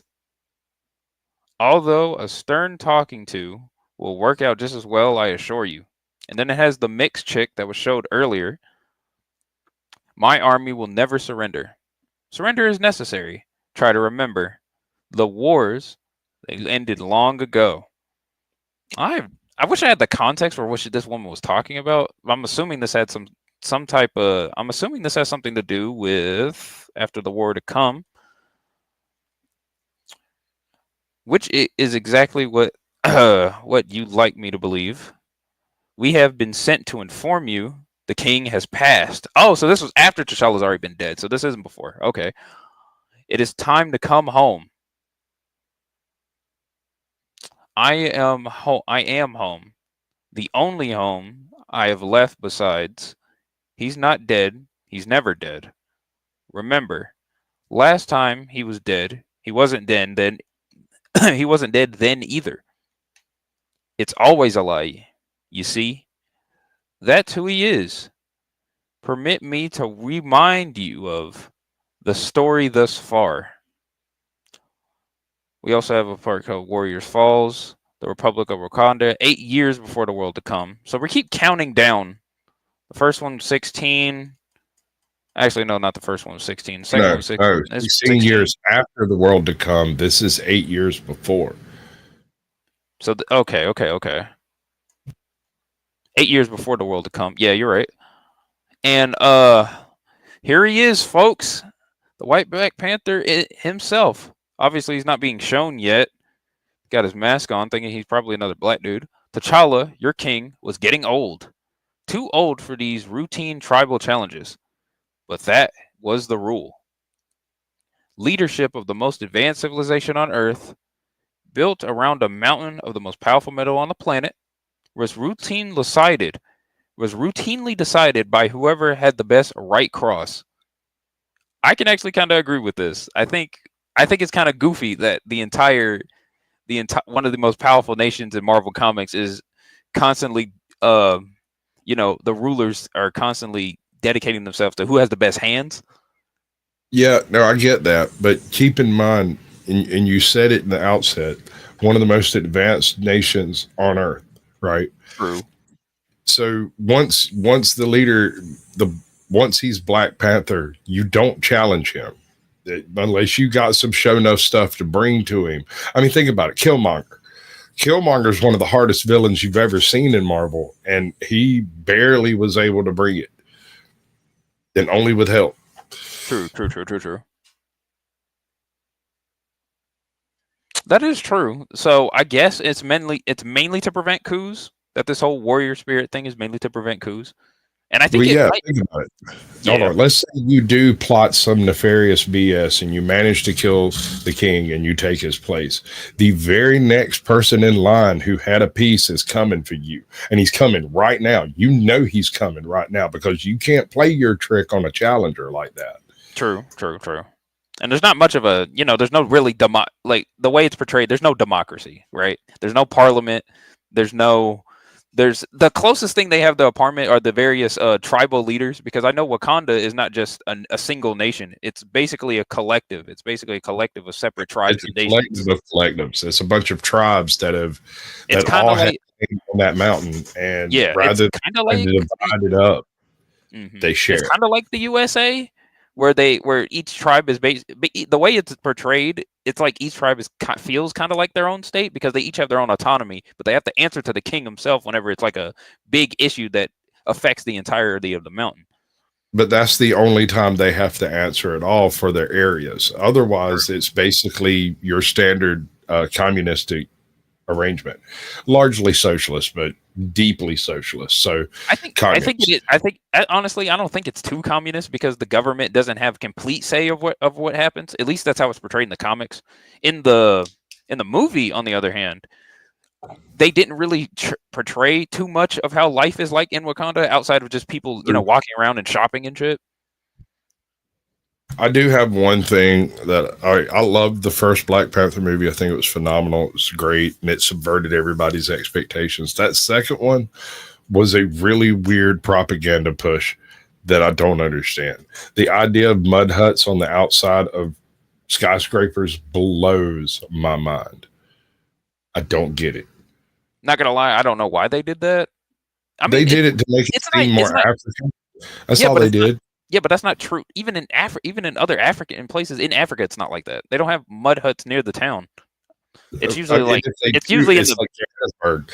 Although a stern talking to will work out just as well, I assure you. And then it has the mixed chick that was showed earlier. My army will never surrender. Surrender is necessary. Try to remember. The wars, they ended long ago. I wish I had the context for what this woman was talking about. I'm assuming this had some type of. I'm assuming this has something to do with after the war to come, which is exactly what you'd like me to believe. We have been sent to inform you the king has passed. Oh, so this was after T'Challa's already been dead. So this isn't before. Okay. It is time to come home. I am home. The only home I have left besides. He's not dead. He's never dead. Remember, last time he was dead, he wasn't dead then. He wasn't dead then either. It's always a lie. You see? That's who he is. Permit me to remind you of the story thus far. We also have a part called Warriors Falls, the Republic of Wakanda, 8 years before the world to come. So we keep counting down. The first one, 16. Actually, no, not the first one was 16. The second one No, was 16. no, It's 16 years after the world to come. This is 8 years before. So okay. 8 years before the world to come. Yeah, you're right. And here he is, folks. The White Black Panther himself. Obviously, he's not being shown yet. Got his mask on, thinking he's probably another black dude. T'Challa, your king, was getting old. Too old for these routine tribal challenges. But that was the rule. Leadership of the most advanced civilization on Earth, built around a mountain of the most powerful metal on the planet, was routinely decided by whoever had the best right cross. I can actually kind of agree with this. I think it's kind of goofy that the entire one of the most powerful nations in Marvel Comics is constantly the rulers are constantly dedicating themselves to who has the best hands. Yeah, no, I get that, but keep in mind, and you said it in the outset, one of the most advanced nations on Earth, right? True. So once the leader, once he's Black Panther, you don't challenge him unless you got some show enough stuff to bring to him. I mean, think about it. Killmonger. Killmonger is one of the hardest villains you've ever seen in Marvel, and he barely was able to bring it, and only with help. True. That is true. So I guess it's mainly to prevent coups. That this whole warrior spirit thing is mainly to prevent coups. And I think think about it. Hold on. Let's say you do plot some nefarious BS and you manage to kill the king and you take his place. The very next person in line who had a piece is coming for you. And he's coming right now. You know he's coming right now because you can't play your trick on a challenger like that. True. And there's not much of a, there's no really like the way it's portrayed, there's no democracy, right? There's no parliament. There's the closest thing they have to a parliament are the various tribal leaders, because I know Wakanda is not just a single nation. It's basically a collective. It's basically a collective of separate tribes and nations. Collective of collectives. It's a bunch of tribes that all have on that mountain, and rather than divide it up, they share. It's kind of like the USA, where each tribe is based. The way it's portrayed, it's like each tribe feels kind of like their own state because they each have their own autonomy, but they have to answer to the king himself whenever it's like a big issue that affects the entirety of the mountain. But that's the only time they have to answer at all for their areas. Otherwise, it's basically your standard communistic arrangement, largely socialist, but deeply socialist. So honestly, I don't think it's too communist because the government doesn't have complete say of what happens. At least that's how it's portrayed in the comics. In the movie, on the other hand, they didn't really portray too much of how life is like in Wakanda outside of just people, walking around and shopping and shit. I do have one thing that I loved the first Black Panther movie. I think it was phenomenal. It was great, and it subverted everybody's expectations. That second one was a really weird propaganda push that I don't understand. The idea of mud huts on the outside of skyscrapers blows my mind. I don't get it. Not gonna lie, I don't know why they did that. I mean, they did it to make it seem more African. That's all they did. Yeah, but that's not true. Even in other African places in Africa, it's not like that. They don't have mud huts near the town. It's usually like Johannesburg.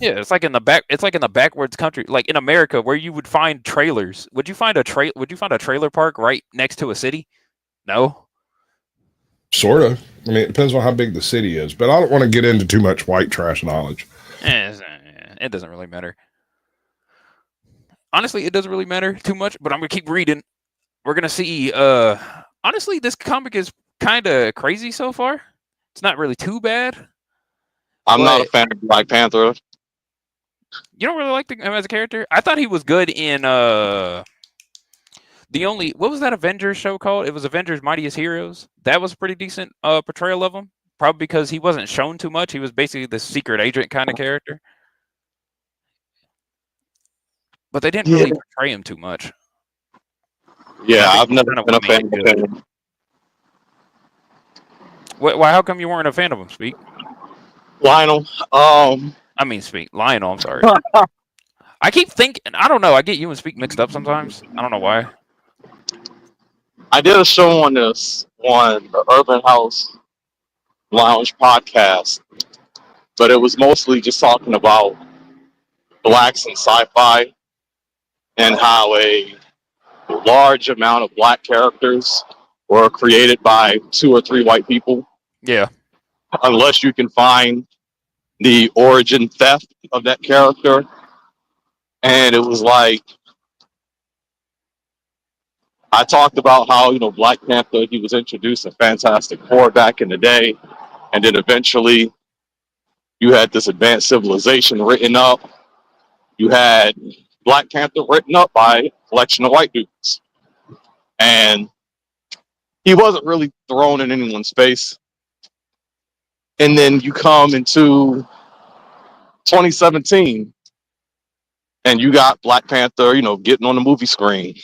Yeah, it's like in the back. It's like in the backwards country, like in America, where you would find trailers. Would you find a trailer park right next to a city? No. Sort of. I mean, it depends on how big the city is, but I don't want to get into too much white trash knowledge. It doesn't really matter. Honestly, it doesn't really matter too much, but I'm going to keep reading. We're going to see, honestly, this comic is kind of crazy so far. It's not really too bad. I'm not a fan of Black Panther. You don't really like him as a character? I thought he was good in, what was that Avengers show called? It was Avengers Mightiest Heroes. That was a pretty decent portrayal of him. Probably because he wasn't shown too much. He was basically the secret agent kind of character. But they didn't really portray him too much. Yeah, I've never been a fan of him. Why? How come you weren't a fan of him? Speak. Lionel. Speak. Lionel. I'm sorry. I keep thinking. I don't know. I get you and Speak mixed up sometimes. I don't know why. I did a show on this on the Urban House Lounge podcast, but it was mostly just talking about blacks in sci-fi and how a large amount of black characters were created by 2 or 3 white people, Yeah. unless you can find the origin theft of that character. And it was like, I talked about how, Black Panther, he was introduced in Fantastic Four back in the day. And then eventually you had this advanced civilization written up. You had Black Panther written up by a collection of white dudes. And he wasn't really thrown in anyone's face. And then you come into 2017 and you got Black Panther, getting on the movie screen.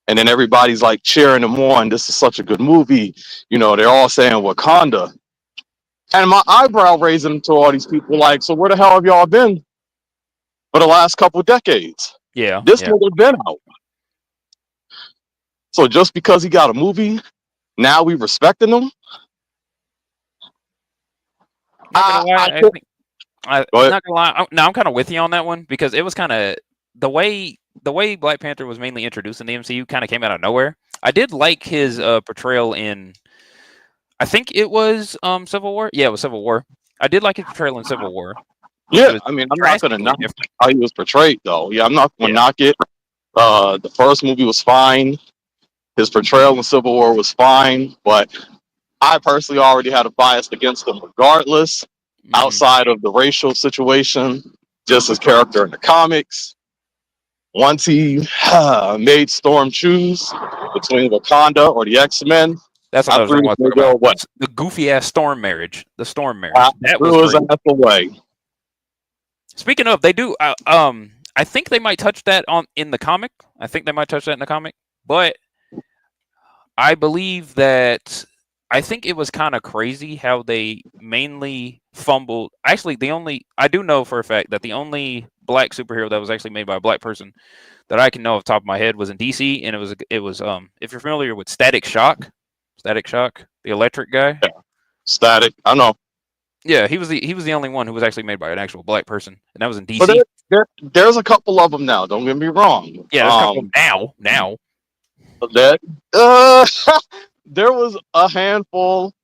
And then everybody's like cheering him on. This is such a good movie. They're all saying Wakanda. And my eyebrow raising to all these people like, so where the hell have y'all been for the last couple of decades? Yeah. This Yeah. would have been out. So just because he got a movie, now we respecting him? Not gonna lie, I Go think ahead. not gonna lie. No, I'm kind of with you on that one because it was kind of the way Black Panther was mainly introduced in the MCU kind of came out of nowhere. I did like his portrayal in, I think it was Civil War. Yeah, it was Civil War. I did like his portrayal in Civil War. It Yeah, was I mean, I'm not going to drastically knock different. how he was portrayed, though. Yeah, I'm not going to Yeah. knock it. The first movie was fine. His portrayal in Civil War was fine, but I personally already had a bias against him regardless, Mhm. outside of the racial situation, just his character in the comics. Once he made Storm choose between Wakanda or the X-Men, That's I another threw thing I his want to talk nigga about. away. The goofy ass storm marriage. The storm marriage. I That was threw his great. ass away. Speaking of, they do. I think they might touch that in the comic. I think they might touch that in the comic, but I believe that I think it was kind of crazy how they mainly fumbled. Actually, I do know for a fact that the only black superhero that was actually made by a black person that I can know off the top of my head was in DC, and it was if you're familiar with Static Shock, the electric guy. Static, I know. Yeah, he was the only one who was actually made by an actual black person, and that was in But DC. there's a couple of them now. Don't get me wrong. Yeah, there's a couple now. That there was a handful,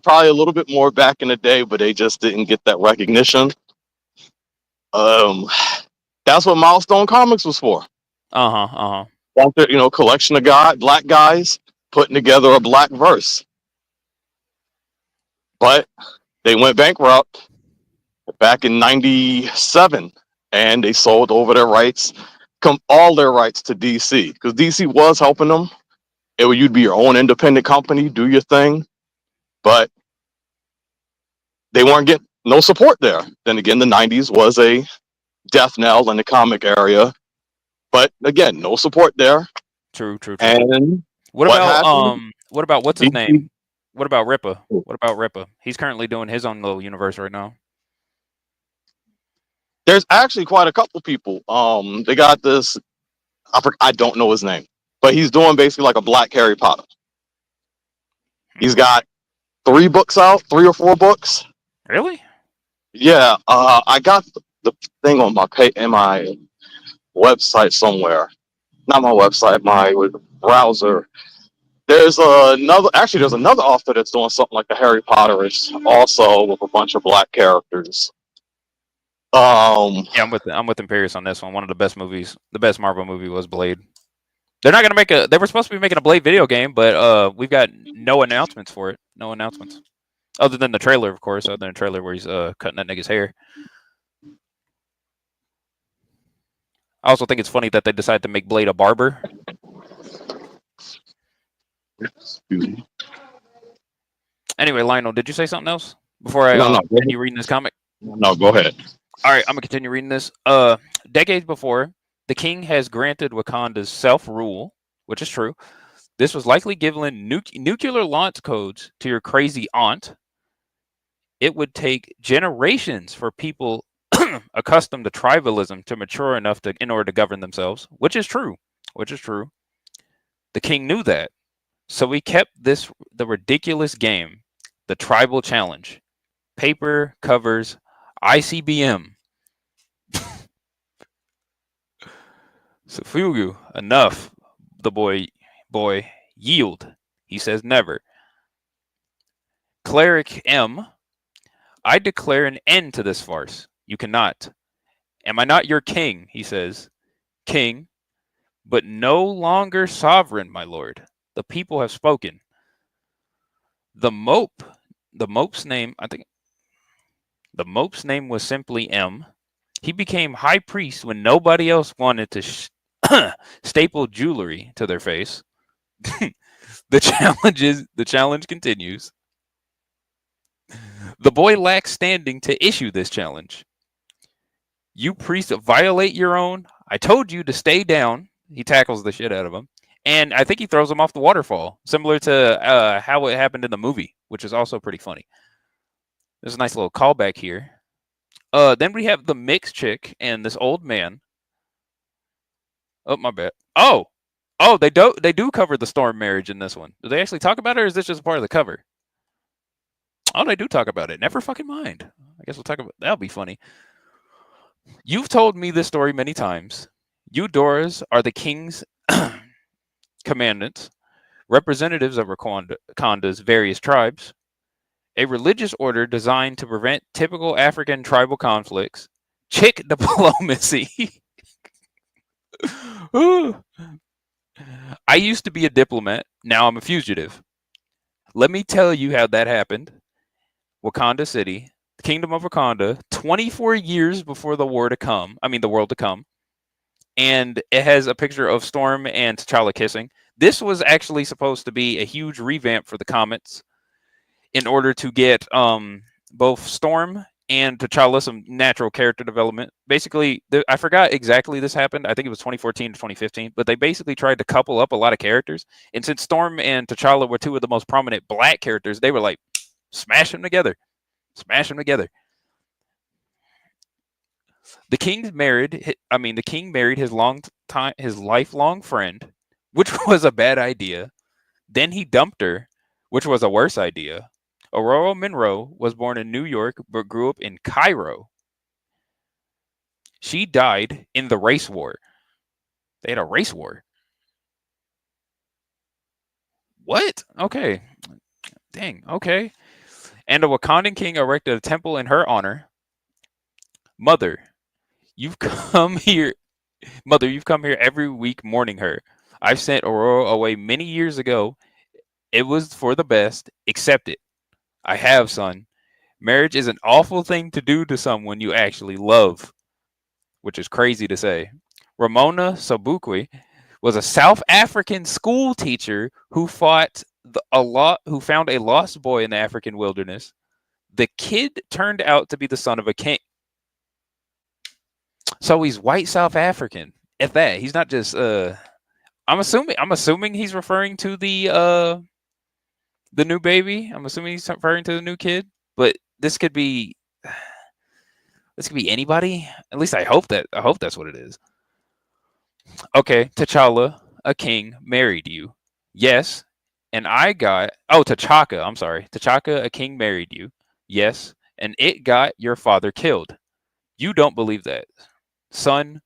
probably a little bit more back in the day, but they just didn't get that recognition. That's what Milestone Comics was for. Collection of black guys putting together a black verse. But they went bankrupt back in '97, and they sold over their rights, all their rights to DC, because DC was helping them. You'd be your own independent company, do your thing, but they weren't getting no support there. Then again, the '90s was a death knell in the comic area, but again, no support there. True. And What about what's his DC name? What about Rippa? He's currently doing his own little universe right now. There's actually quite a couple people. They got this. I don't know his name, but he's doing basically like a Black Harry Potter. He's got 3 books out, 3 or 4 books. Really? Yeah. I got the thing on my website somewhere. Not my website, my browser. There's another author that's doing something like the Harry Potterish, also with a bunch of black characters. Yeah, I'm with Imperius on this one. One of the best movies, the best Marvel movie was Blade. They're not gonna they were supposed to be making a Blade video game, but we've got no announcements for it. No announcements. Other than the trailer, of course, other than the trailer where he's cutting that nigga's hair. I also think it's funny that they decided to make Blade a barber. Anyway, Lionel, did you say something else before I continue reading this comic? No, go ahead. All right, I'm gonna continue reading this. Decades before, the king has granted Wakanda's self-rule, which is true. This was likely given nuclear launch codes to your crazy aunt. It would take generations for people accustomed to tribalism to mature enough in order to govern themselves, which is true. The king knew that. So we kept the ridiculous game, the tribal challenge. Paper, covers, ICBM. So Fugu, enough. The boy, yield. He says never. Cleric M, I declare an end to this farce. You cannot. Am I not your king? He says. King, but no longer sovereign, my lord. The people have spoken. The mope's name, I think the mope's name was simply M. He became high priest when nobody else wanted to staple jewelry to their face. The challenge continues. The boy lacks standing to issue this challenge. You priests violate your own. I told you to stay down. He tackles the shit out of him. And I think he throws him off the waterfall, similar to how it happened in the movie, which is also pretty funny. There's a nice little callback here. Then we have the mixed chick and this old man. Oh, my bad. Oh, they do cover the storm marriage in this one. Do they actually talk about it, or is this just part of the cover? Oh, they do talk about it. Never fucking mind. I guess we'll talk about that'll be funny. You've told me this story many times. You Doras are the king's commandants, representatives of Wakanda's various tribes, a religious order designed to prevent typical African tribal conflicts, chick diplomacy. I used to be a diplomat. Now I'm a fugitive. Let me tell you how that happened. Wakanda City, the Kingdom of Wakanda, 24 years before the world to come. And it has a picture of Storm and T'Challa kissing. This was actually supposed to be a huge revamp for the comics in order to get both Storm and T'Challa some natural character development. Basically, I forgot exactly this happened. I think it was 2014 to 2015, but they basically tried to couple up a lot of characters. And since Storm and T'Challa were two of the most prominent black characters, they were like, smash them together. Smash them together. The king married his lifelong friend, which was a bad idea. Then he dumped her, which was a worse idea. Aurora Monroe was born in New York but grew up in Cairo. She died in the race war. They had a race war. What? Okay. Dang, okay. And a Wakandan king erected a temple in her honor. Mother, you've come here every week mourning her. I've sent Aurora away many years ago. It was for the best. Accept it. I have, son. Marriage is an awful thing to do to someone you actually love, which is crazy to say. Ramona Sobukwe was a South African school teacher who found a lost boy in the African wilderness. The kid turned out to be the son of a king. So he's white South African. At that, he's not just I'm assuming he's referring to the new baby. I'm assuming he's referring to the new kid, but this could be anybody. At least I hope that's what it is. Okay, T'Challa, a king, married you. Yes. And I got T'Chaka, I'm sorry. T'Chaka, a king, married you. Yes. And it got your father killed. You don't believe that. Son,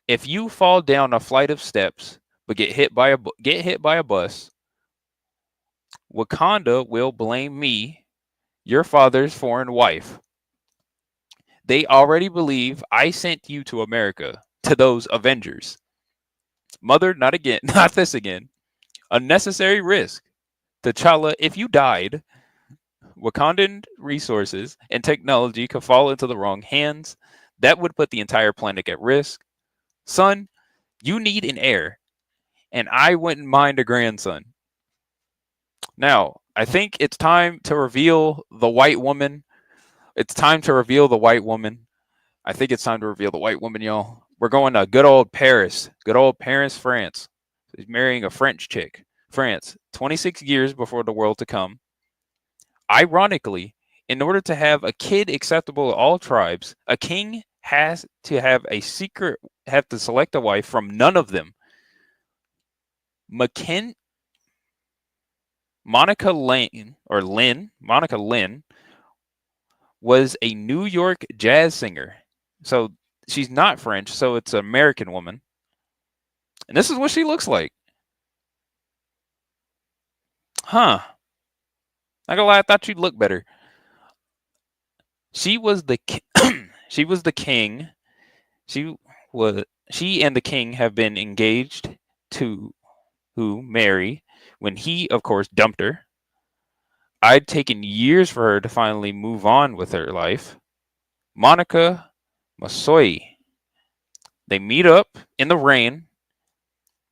if you fall down a flight of steps but get hit by a bus, Wakanda will blame me, your father's foreign wife. They already believe I sent you to America, to those Avengers. Mother, not again, not this again. Unnecessary risk. T'Challa, if you died, Wakandan resources and technology could fall into the wrong hands. That would put the entire planet at risk. Son, you need an heir, and I wouldn't mind a grandson. Now, I think it's time to reveal the white woman. I think it's time to reveal the white woman, y'all. We're going to good old Paris, France. He's marrying a French chick. France, 26 years before the world to come. Ironically, in order to have a kid acceptable to all tribes, a king has to have to select a wife from none of them. Monica Lynn was a New York jazz singer. So she's not French, so it's an American woman. And this is what she looks like. Huh. Not gonna lie, I thought you'd look better. She was the she was the king. She she and the king have been engaged to Mary when he, of course, dumped her. I'd taken years for her to finally move on with her life. Monica Masoi. They meet up in the rain,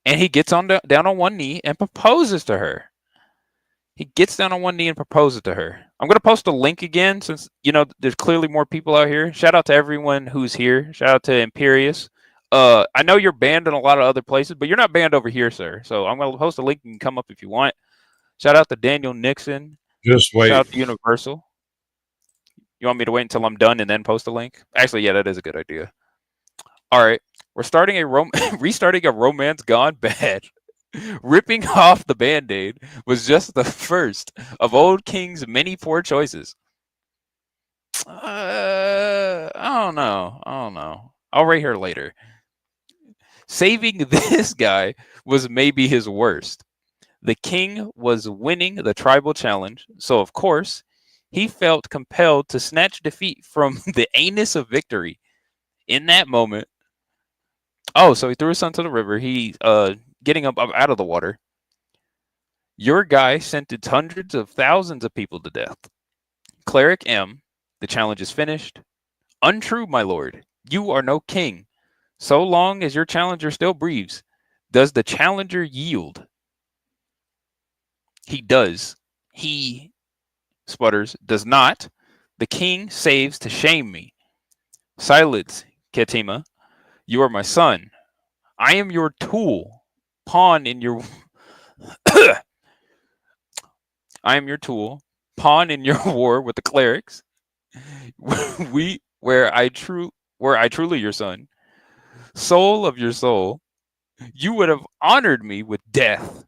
and he gets down on one knee and proposes to her. He gets down on one knee and proposes to her. I'm going to post a link again since, there's clearly more people out here. Shout out to everyone who's here. Shout out to Imperius. I know you're banned in a lot of other places, but you're not banned over here, sir. So I'm going to post a link. You can come up if you want. Shout out to Daniel Nixon. Just wait. Shout out to Universal. You want me to wait until I'm done and then post a link? Actually, yeah, that is a good idea. All right. We're starting restarting a romance gone bad. Ripping off the Band-Aid was just the first of Old King's many poor choices. I don't know. I'll rate her later. Saving this guy was maybe his worst. The king was winning the tribal challenge, so of course, he felt compelled to snatch defeat from the anus of victory. In that moment, so he threw his son to the river. He getting up out of the water. Your guy sentenced hundreds of thousands of people to death. Cleric M, the challenge is finished. Untrue, my lord. You are no king. So long as your challenger still breathes, does the challenger yield? He does. He sputters, does not. The king saves to shame me. Silence, Ketima. You are my son. I am your tool, pawn in your I am your tool, pawn in your war with the clerics. Where I truly your son, soul of your soul, you would have honored me with death.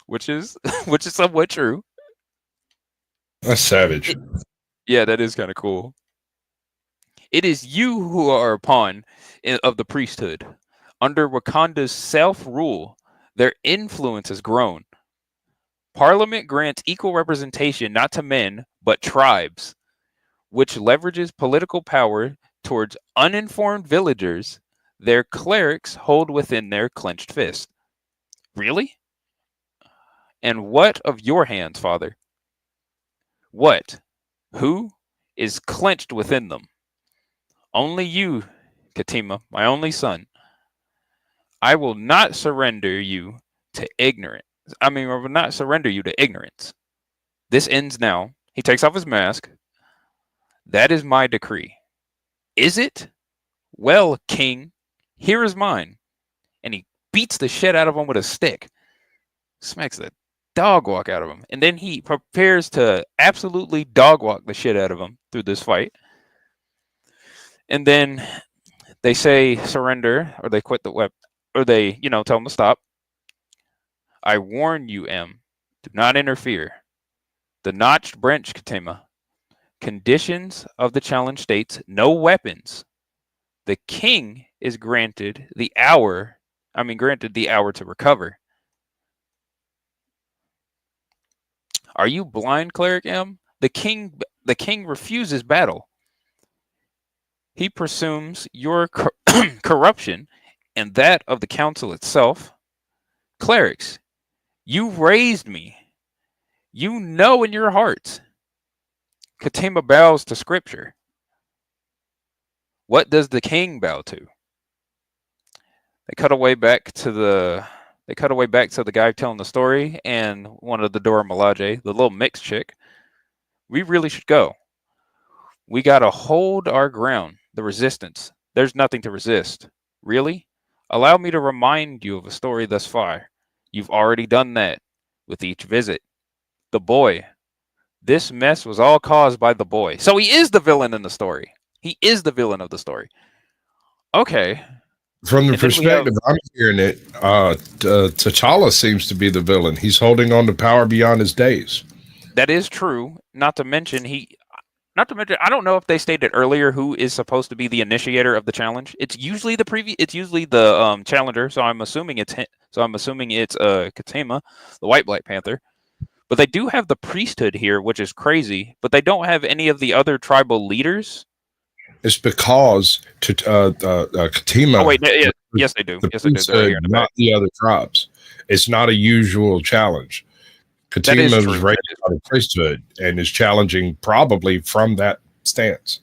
Which is somewhat true. That's savage. Yeah, that is kind of cool. It is you who are a pawn of the priesthood. Under Wakanda's self-rule, their influence has grown. Parliament grants equal representation not to men, but tribes, which leverages political power towards uninformed villagers their clerics hold within their clenched fist. Really? And what of your hands, father? What? Who is clenched within them? Only you, Ketima, my only son. I will not surrender you to ignorance. I will not surrender you to ignorance. This ends now. He takes off his mask. That is my decree. Is it? Well, king, here is mine. And he beats the shit out of him with a stick. Smacks the dog walk out of him. And then he prepares to absolutely dog walk the shit out of him through this fight. And then they say surrender, or they quit the weapon, or they, tell him to stop. I warn you, M, do not interfere. The notched branch, Ketima. Conditions of the challenge states no weapons. The king is granted the hour to recover. Are you blind, Cleric M? The king refuses battle. He presumes your corruption and that of the council itself. Clerics, you raised me. You know in your hearts. Ketima bows to scripture. What does the king bow to? They cut away back to the guy telling the story and one of the Dora Milaje, the little mixed chick. We really should go. We gotta hold our ground. The resistance. There's nothing to resist. Really? Allow me to remind you of a story thus far. You've already done that with each visit. The boy. This mess was all caused by the boy. So he is the villain in the story. He is the villain of the story. Okay. From the And then we have perspective I'm hearing it, T'Challa seems to be the villain. He's holding on to power beyond his days. that is true. Not to mention, I don't know if they stated earlier who is supposed to be the initiator of the challenge. It's usually It's usually the challenger. So I'm assuming it's Katema, the White Black Panther. But they do have the priesthood here, which is crazy. But they don't have any of the other tribal leaders. It's because Katema. Oh wait, yes they do. Yes they do. They're right here in the not back. the other tribes. It's not a usual challenge. That is Katema true. was raised by the priesthood and is challenging probably from that stance.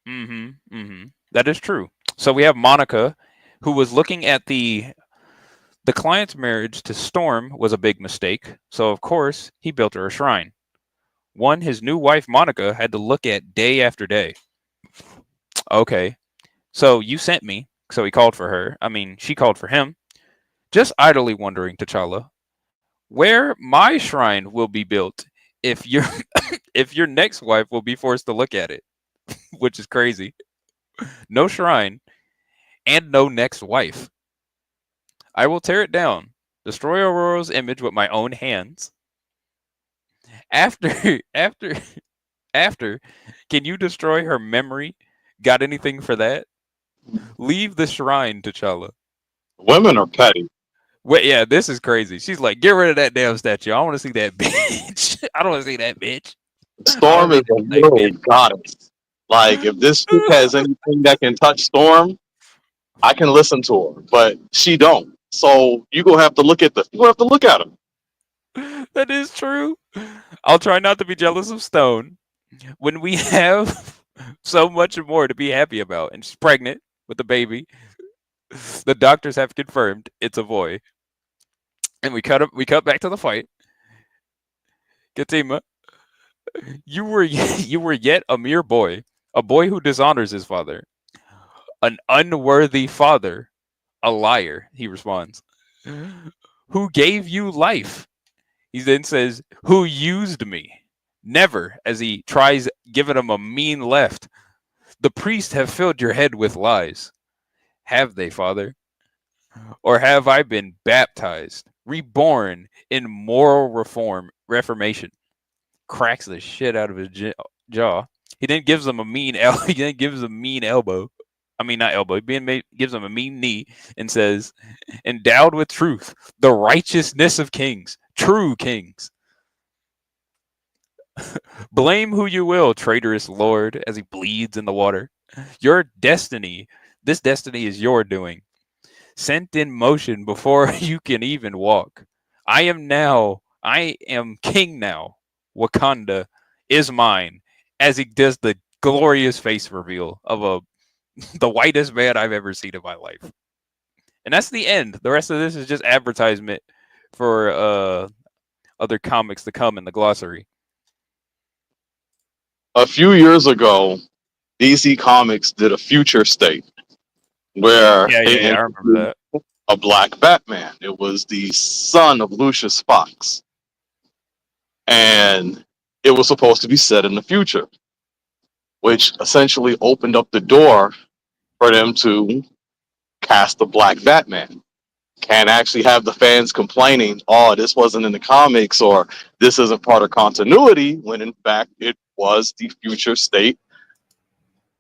That is true. So we have Monica, who was looking at the client's marriage to Storm was a big mistake. So of course he built her a shrine. One his new wife Monica had to look at day after day. Okay, so you sent me. So he called for her. I mean, she called for him. Just idly wondering, T'Challa, where my shrine will be built if your if your next wife will be forced to look at it, which is crazy. No shrine and no next wife. I will tear it down, destroy Aurora's image with my own hands. After after, can you destroy her memory? Got anything for that? Leave the shrine, T'Challa. Women are petty. Wait, yeah, this is crazy. She's like, get rid of that damn statue. I want to see that bitch. I don't want to see that bitch. Storm is a real goddess. Like, if this chick has anything that can touch Storm, I can listen to her, but she don't. So you gonna have to look at her. That is true. I'll try not to be jealous of Stone when we have so much more to be happy about. And she's pregnant with a baby. The doctors have confirmed it's a boy. And we cut back to the fight. Katima, you were yet a mere boy, a boy who dishonors his father, an unworthy father, a liar. He responds, who gave you life? He then says, who used me? Never, as he tries giving him a mean left. The priests have filled your head with lies. Have they, father? Or have I been baptized, reborn in moral reformation? Cracks the shit out of his jaw. He then gives him a mean elbow. I mean, not elbow. Gives him a mean knee and says, endowed with truth, the righteousness of kings, true kings. Blame who you will, traitorous lord, as he bleeds in the water. Your destiny, this destiny is your doing. Sent in motion before you can even walk. I am king now. Wakanda is mine. As he does the glorious face reveal of the whitest man I've ever seen in my life. And that's the end. The rest of this is just advertisement for other comics to come in the glossary. A few years ago, DC Comics did a future state where I remember that. a black Batman. It was the son of Lucius Fox. And it was supposed to be set in the future, which essentially opened up the door for them to cast the black Batman. Can't actually have the fans complaining, oh, this wasn't in the comics or this isn't part of continuity, when in fact it was the future state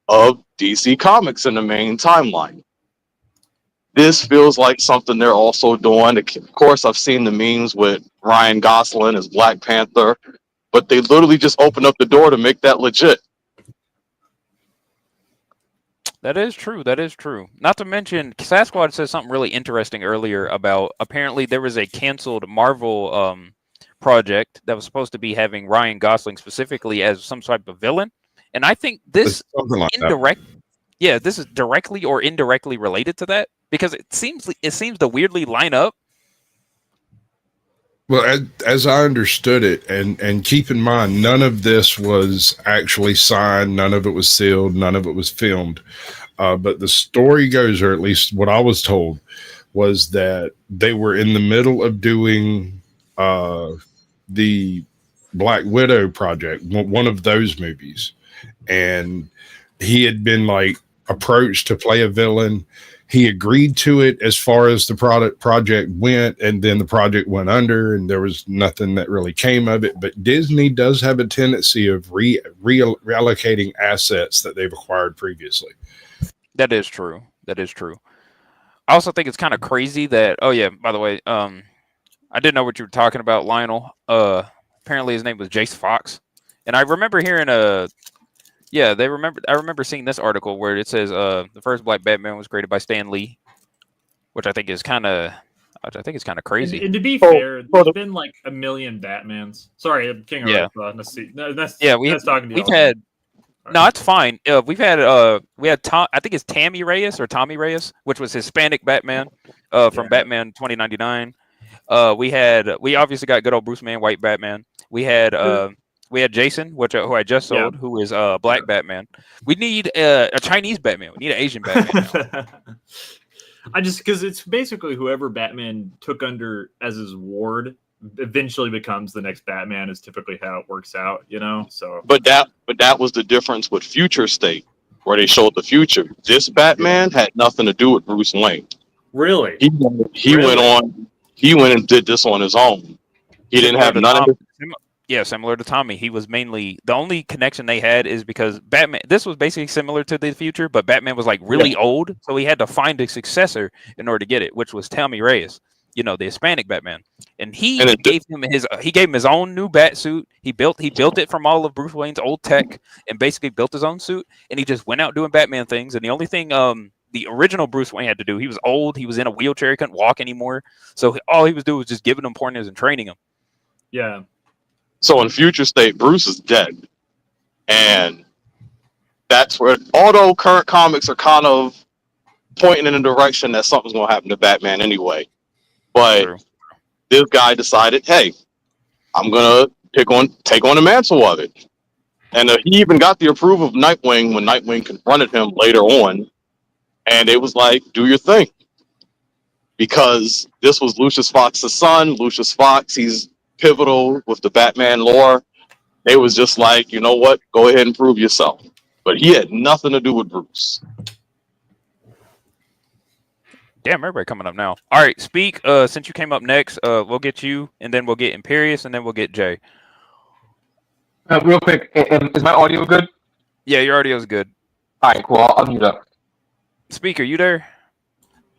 of DC Comics in the main timeline. This feels like something they're also doing. Of course, I've seen the memes with Ryan Gosling as Black Panther, but they literally just opened up the door to make that legit. That is true. That is true. Not to mention, Sasquatch said something really interesting earlier about apparently there was a canceled Marvel project that was supposed to be having Ryan Gosling specifically as some type of villain, and I think this this is directly or indirectly related to that because it seems to weirdly line up. Well, as I understood it, and keep in mind, none of this was actually signed, none of it was sealed, none of it was filmed. But the story goes, or at least what I was told, was that they were in the middle of doing the Black Widow project, one of those movies, and he had been like approached to play a villain. he agreed to it as far as the project went, and then the project went under, and there was nothing that really came of it. But Disney does have a tendency of reallocating assets that they've acquired previously. That is true. That is true. I also think it's kind of crazy that. Oh yeah, by the way, I didn't know what you were talking about, Lionel. Apparently his name was Jace Fox, and I remember hearing a. Yeah, I remember seeing this article where it says the first Black Batman was created by Stan Lee, which I think is kind of. I think it's kind of crazy. And to be fair, there's been like a million Batmans. Sorry, King Yeah. That's talking to we've y'all. had. No, it's fine. We had Tom. I think it's Tammy Reyes or Tommy Reyes, which was Hispanic Batman, from Batman 2099. We obviously got good old Bruce Wayne, white Batman. We had Jason, who I just sold, who is Black Batman. We need a Chinese Batman. We need an Asian Batman now. Because it's basically whoever Batman took under as his ward eventually becomes the next Batman is typically how it works out, you know. So, but that was the difference with Future State, where they showed the future. This Batman had nothing to do with Bruce Wayne. Really, he went on. He went and did this on his own. He didn't have none of it. Yeah, similar to Tommy. He was mainly the only connection they had is because Batman. This was basically similar to the future, but Batman was like really old, so he had to find a successor in order to get it, which was Tommy Reyes, the Hispanic Batman, and he gave him his own new bat suit. He built it from all of Bruce Wayne's old tech and basically built his own suit, and he just went out doing Batman things. And the only thing the original Bruce Wayne had to do, he was old, he was in a wheelchair, he couldn't walk anymore, so all he was doing was just giving him pointers and training him. Yeah. So in Future State, Bruce is dead. And that's where, although current comics are kind of pointing in a direction that something's going to happen to Batman anyway. But this guy decided, hey, I'm going to take on the mantle of it. And he even got the approval of Nightwing when Nightwing confronted him later on. And it was like, do your thing. Because this was Lucius Fox's son. Lucius Fox, he's pivotal with the Batman lore. They was just like, you know what, go ahead and prove yourself. But he had nothing to do with Bruce. Damn, everybody coming up now. All right, Speak, since you came up next, we'll get you, and then we'll get Imperious, and then we'll get Jay. Real quick, is my audio good? Yeah, your audio is good. All right, cool. I'll mute up. Speak, are you there?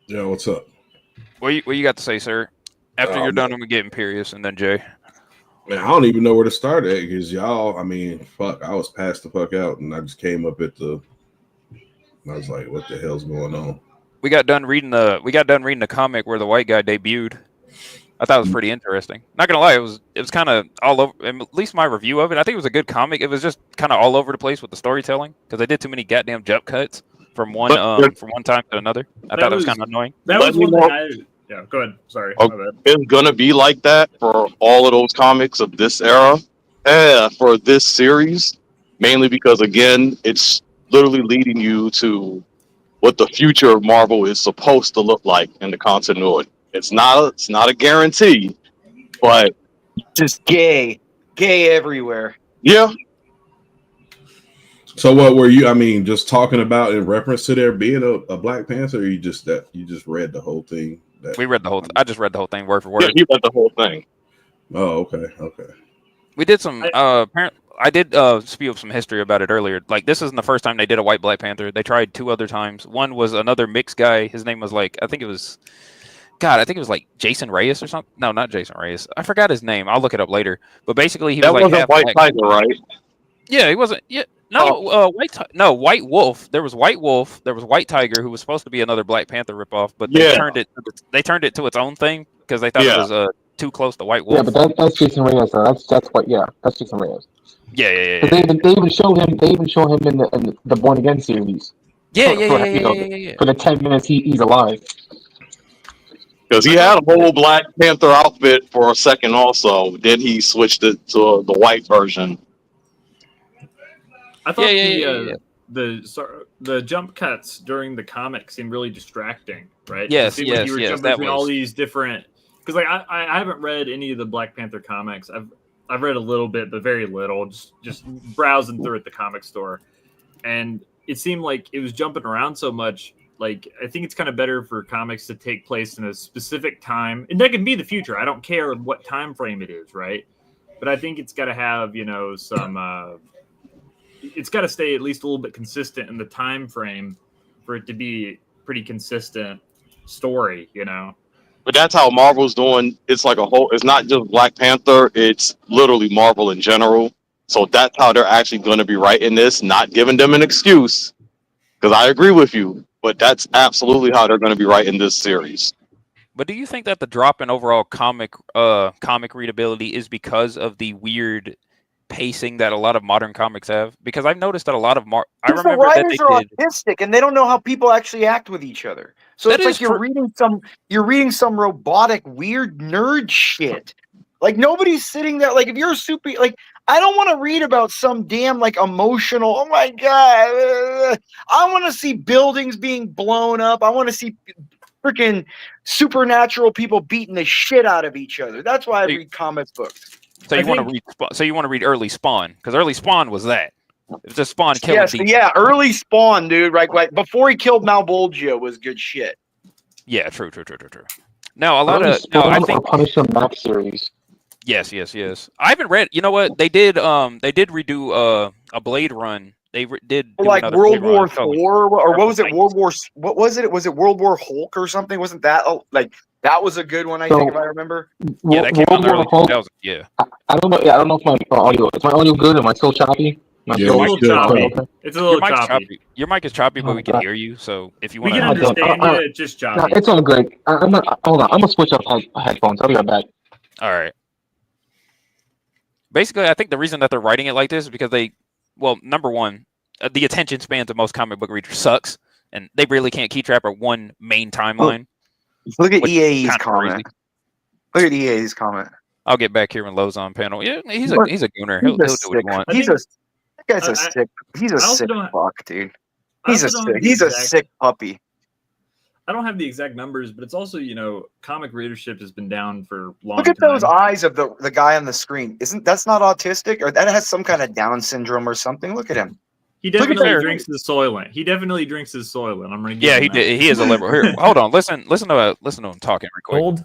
Yeah, what's up? What you got to say, sir? After you're done, I'm gonna get Imperious and then Jay. Man, I don't even know where to start at because y'all. I mean, fuck, I was passed the fuck out, and I just came up at the. I was like, "What the hell's going on?" We got done reading the comic where the white guy debuted. I thought it was pretty interesting. Not gonna lie, it was kind of all over. At least my review of it, I think it was a good comic. It was just kind of all over the place with the storytelling because they did too many goddamn jump cuts from one time to another. I thought it was kind of annoying. That was one thing Yeah, go ahead. Sorry. It's gonna be like that for all of those comics of this era. For this series, mainly because again, it's literally leading you to what the future of Marvel is supposed to look like in the continuity. It's not a guarantee, but just gay everywhere. Yeah. So what were you? I mean, just talking about in reference to there being a Black Panther, or you just read the whole thing? We read the whole. I just read the whole thing word for word. Yeah, he read the whole thing. Oh, okay. We did some. I did spew up some history about it earlier. Like, this isn't the first time they did a white Black Panther. They tried 2 other times. One was another mixed guy. His name was like, I think it was like Jason Reyes or something. No, not Jason Reyes. I forgot his name. I'll look it up later. But basically, he was like wasn't White Tiger, right? Yeah, he wasn't. Yeah. No, White Wolf. There was White Wolf. There was White Tiger, who was supposed to be another Black Panther ripoff, but they turned it to its own thing because they thought it was too close to White Wolf. Yeah, but that's Jason Reyes. That's what. Yeah, that's Jason Reyes. Yeah. They even show him. They even show him in the Born Again series. Yeah. For the 10 minutes he's alive. Because he had a whole Black Panther outfit for a second also. Then he switched it to the white version. I thought the jump cuts during the comic seemed really distracting, right? Yes. You were jumping between all these different. Because I haven't read any of the Black Panther comics. I've read a little bit, but very little. Just browsing through at the comic store, and it seemed like it was jumping around so much. Like, I think it's kind of better for comics to take place in a specific time, and that can be the future. I don't care what time frame it is, right? But I think it's got to have, some. It's got to stay at least a little bit consistent in the time frame for it to be pretty consistent story, But that's how Marvel's doing. It's like a whole. It's not just Black Panther. It's literally Marvel in general. So that's how they're actually going to be writing this, not giving them an excuse. Because I agree with you, but that's absolutely how they're going to be writing this series. But do you think that the drop in overall comic readability is because of the weird pacing that a lot of modern comics have? Because I've noticed that a lot of I Because the remember that writers they are did. autistic and they don't know how people actually act with each other. So That it's like is you're reading some robotic weird nerd shit. Like nobody's sitting there. Like if you're a super, like I don't want to read about some damn like emotional. Oh my god! I want to see buildings being blown up. I want to see freaking supernatural people beating the shit out of each other. That's why I read comic books. So you want to read? So you want to read early Spawn? Because early Spawn was that. It was just Spawn killing people. Yeah, early Spawn, dude. Right, before he killed Malbolgia was good shit. Yeah, true. No, a lot of I think Punisher map series. Yes. I haven't read. You know what they did? They did redo a Blade run. They did do like World War IV, or what was it? What was it? Was it World War Hulk or something? Wasn't that like that was a good one? I think if I remember. Yeah, that came out in the early 2000s. Yeah. I don't know. Yeah, I don't know if my audio is my audio good. Am I still choppy? It's a little choppy. It's a little choppy. Your mic is choppy, but we can hear you. So if you want, we can understand you. It's just choppy. No, it's all good. I'm not. Hold on. I'm gonna switch up headphones. I'll be right back. All right. Basically, I think the reason that they're writing it like this is because number one, the attention spans of most comic book readers sucks, and they really can't keep track of one main timeline. Look at EA's comment. Look at EA's comment. I'll get back here when Lowe's on panel. Yeah, he's a gooner. He'll do what he wants. That guy's a sick. He's a sick fuck, dude. He's a sick puppy. I don't have the exact numbers, but it's also, comic readership has been down for long. Look at those eyes of the guy on the screen. That's not autistic, or that has some kind of Down syndrome or something? Look at him. He definitely drinks his Soylent. I'm gonna. Yeah, he did. He is a liberal. Here, hold on. Listen to him talking real quick. Old,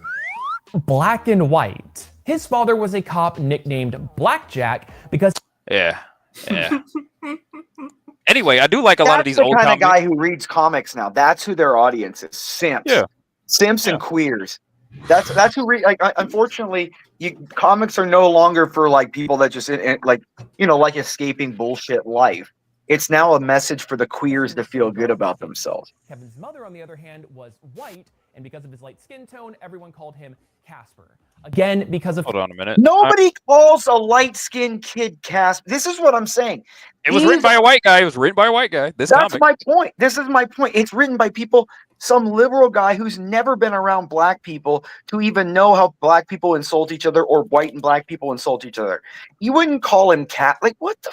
black and white. His father was a cop nicknamed Blackjack because. Yeah. Anyway, I do like a lot of these old kind of guy who reads comics now. That's who their audience is. Simps. Yeah. Simps and queers. That's who read. Like, unfortunately, comics are no longer for like people that just like escaping bullshit life. It's now a message for the queers to feel good about themselves. Kevin's mother, on the other hand, was white, and because of his light skin tone, everyone called him Casper. Again, because of... Hold on a minute. Nobody calls a light-skinned kid Casper. This is what I'm saying. It was written by a white guy. That's my point. This is my point. It's written by people, some liberal guy who's never been around black people to even know how black people insult each other or white and black people insult each other. You wouldn't call him cat. Like, what the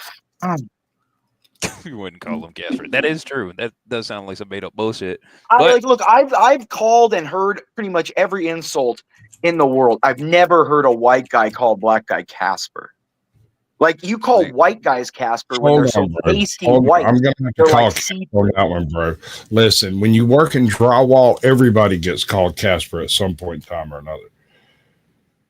You wouldn't call him Casper. That is true. That does sound like some made-up bullshit. Look, I've called and heard pretty much every insult in the world. I've never heard a white guy call a black guy Casper. Like, you call white guys Casper when they're so pasty white. I'm going to have to call Casper on that one, bro. Listen, when you work in drywall, everybody gets called Casper at some point in time or another.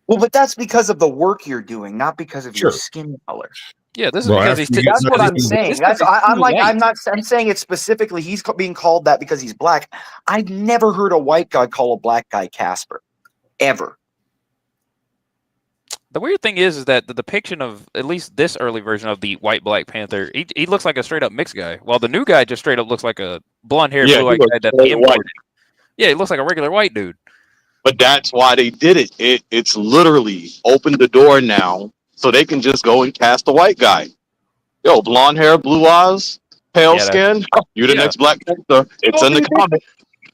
Well, but that's because of the work you're doing, not because of your skin color. Yeah, this is because he's. That's what I'm saying. I'm saying it specifically. He's being called that because he's black. I've never heard a white guy call a black guy Casper, ever. The weird thing is that the depiction of at least this early version of the white Black Panther, he looks like a straight up mixed guy, while the new guy just straight up looks like a blonde haired blue-eyed guy that they imported. Yeah, he looks like a regular white dude. But that's why they did it. It's literally opened the door now, so they can just go and cast a white guy. Yo, blonde hair, blue eyes, pale skin. You're the next Black Panther. It's in the comic.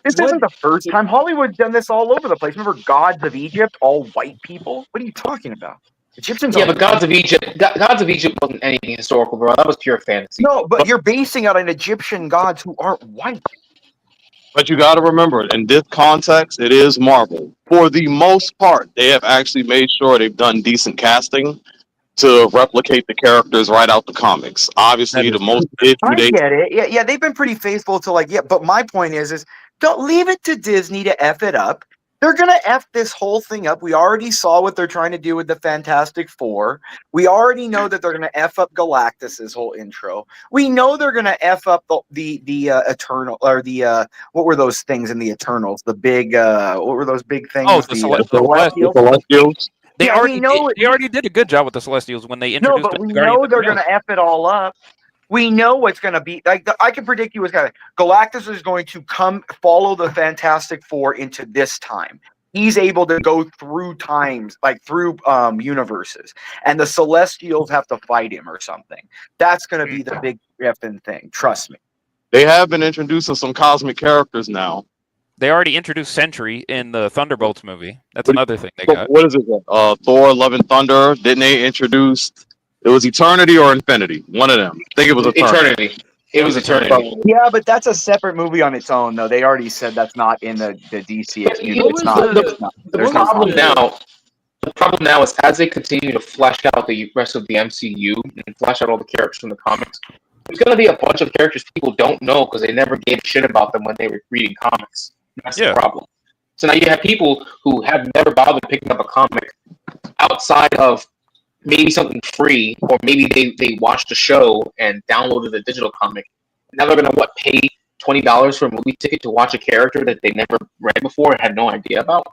This isn't the first time. Hollywood's done this all over the place. Remember Gods of Egypt, all white people? What are you talking about? Egyptians. Yeah, but Gods of Egypt wasn't anything historical, bro. That was pure fantasy. No, but you're basing it on Egyptian gods who aren't white. But you got to remember, in this context, it is Marvel. For the most part, they have actually made sure they've done decent casting. to replicate the characters right out the comics. Obviously, the most issue I they get it. Yeah, they've been pretty faithful to like, yeah, but my point is don't leave it to Disney to F it up. They're gonna F this whole thing up. We already saw what they're trying to do with the Fantastic Four. We already know that they're gonna F up Galactus's whole intro. We know they're gonna F up the Eternal or the what were those things in the Eternals? The big what were those big things? Oh, the Celestials. They Yeah, already we know did, they already did a good job with the Celestials when they No, introduced but them we to Guardians know of the they're going Galaxy. to F it all up. We know what's going to be like. I can predict you what's going to. Galactus is going to follow the Fantastic Four into this time. He's able to go through times, like through universes, and the Celestials have to fight him or something. That's going to be the big effing thing. Trust me. They have been introducing some cosmic characters now. They already introduced Sentry in the Thunderbolts movie. That's another thing they got. What is it? Thor: Love and Thunder. Didn't they introduce? It was Eternity or Infinity. One of them. I think it was Eternity. It was Eternity. Yeah, but that's a separate movie on its own, though. They already said that's not in the DCXU. It's not. There's no problem now. The problem now is as they continue to flesh out the rest of the MCU and flesh out all the characters from the comics, there's going to be a bunch of characters people don't know because they never gave a shit about them when they were reading comics. That's the problem. So now you have people who have never bothered picking up a comic outside of maybe something free, or maybe they watched a show and downloaded a digital comic. Now they're going to pay $20 for a movie ticket to watch a character that they never read before and had no idea about.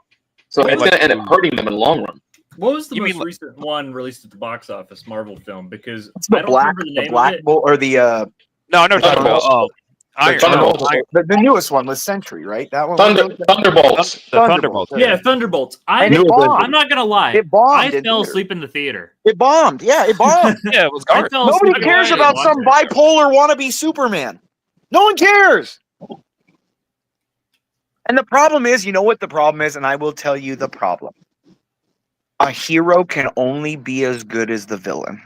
So it's going to end up hurting them in the long run. What was the most recent one released at the box office Marvel film? Because the I don't Black, remember the name the Black of it. Bolt or the No, no, the newest one was Sentry, right? That one. Thunderbolts. Thunderbolts. Yeah, Thunderbolts. And it bombed. I'm not gonna lie. It bombed. I fell asleep in the theater. It bombed. Yeah, it bombed. Yeah, it was I garbage. fell asleep Nobody in cares the about theater some watching it. bipolar wannabe Superman. No one cares. And the problem is, you know what the problem is, and I will tell you the problem. A hero can only be as good as the villain.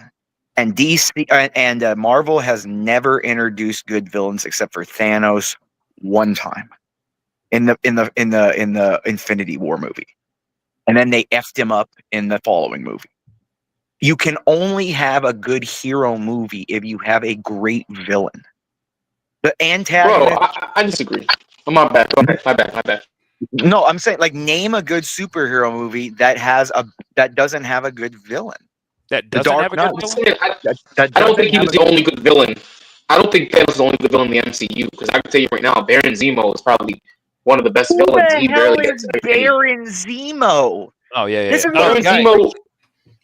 And DC and Marvel has never introduced good villains except for Thanos one time in the Infinity War movie, and then they effed him up in the following movie. You can only have a good hero movie if you have a great villain. The antagonist. Bro, I disagree. Oh, my bad. My bad. No, I'm saying like name a good superhero movie that doesn't have a good villain. That doesn't have a good villain? I don't think he was the only good villain. I don't think Thanos was the only good villain in the MCU, because I can tell you right now, Baron Zemo is probably one of the best villains. He barely gets Baron Zemo. Oh yeah. This is Baron Zemo.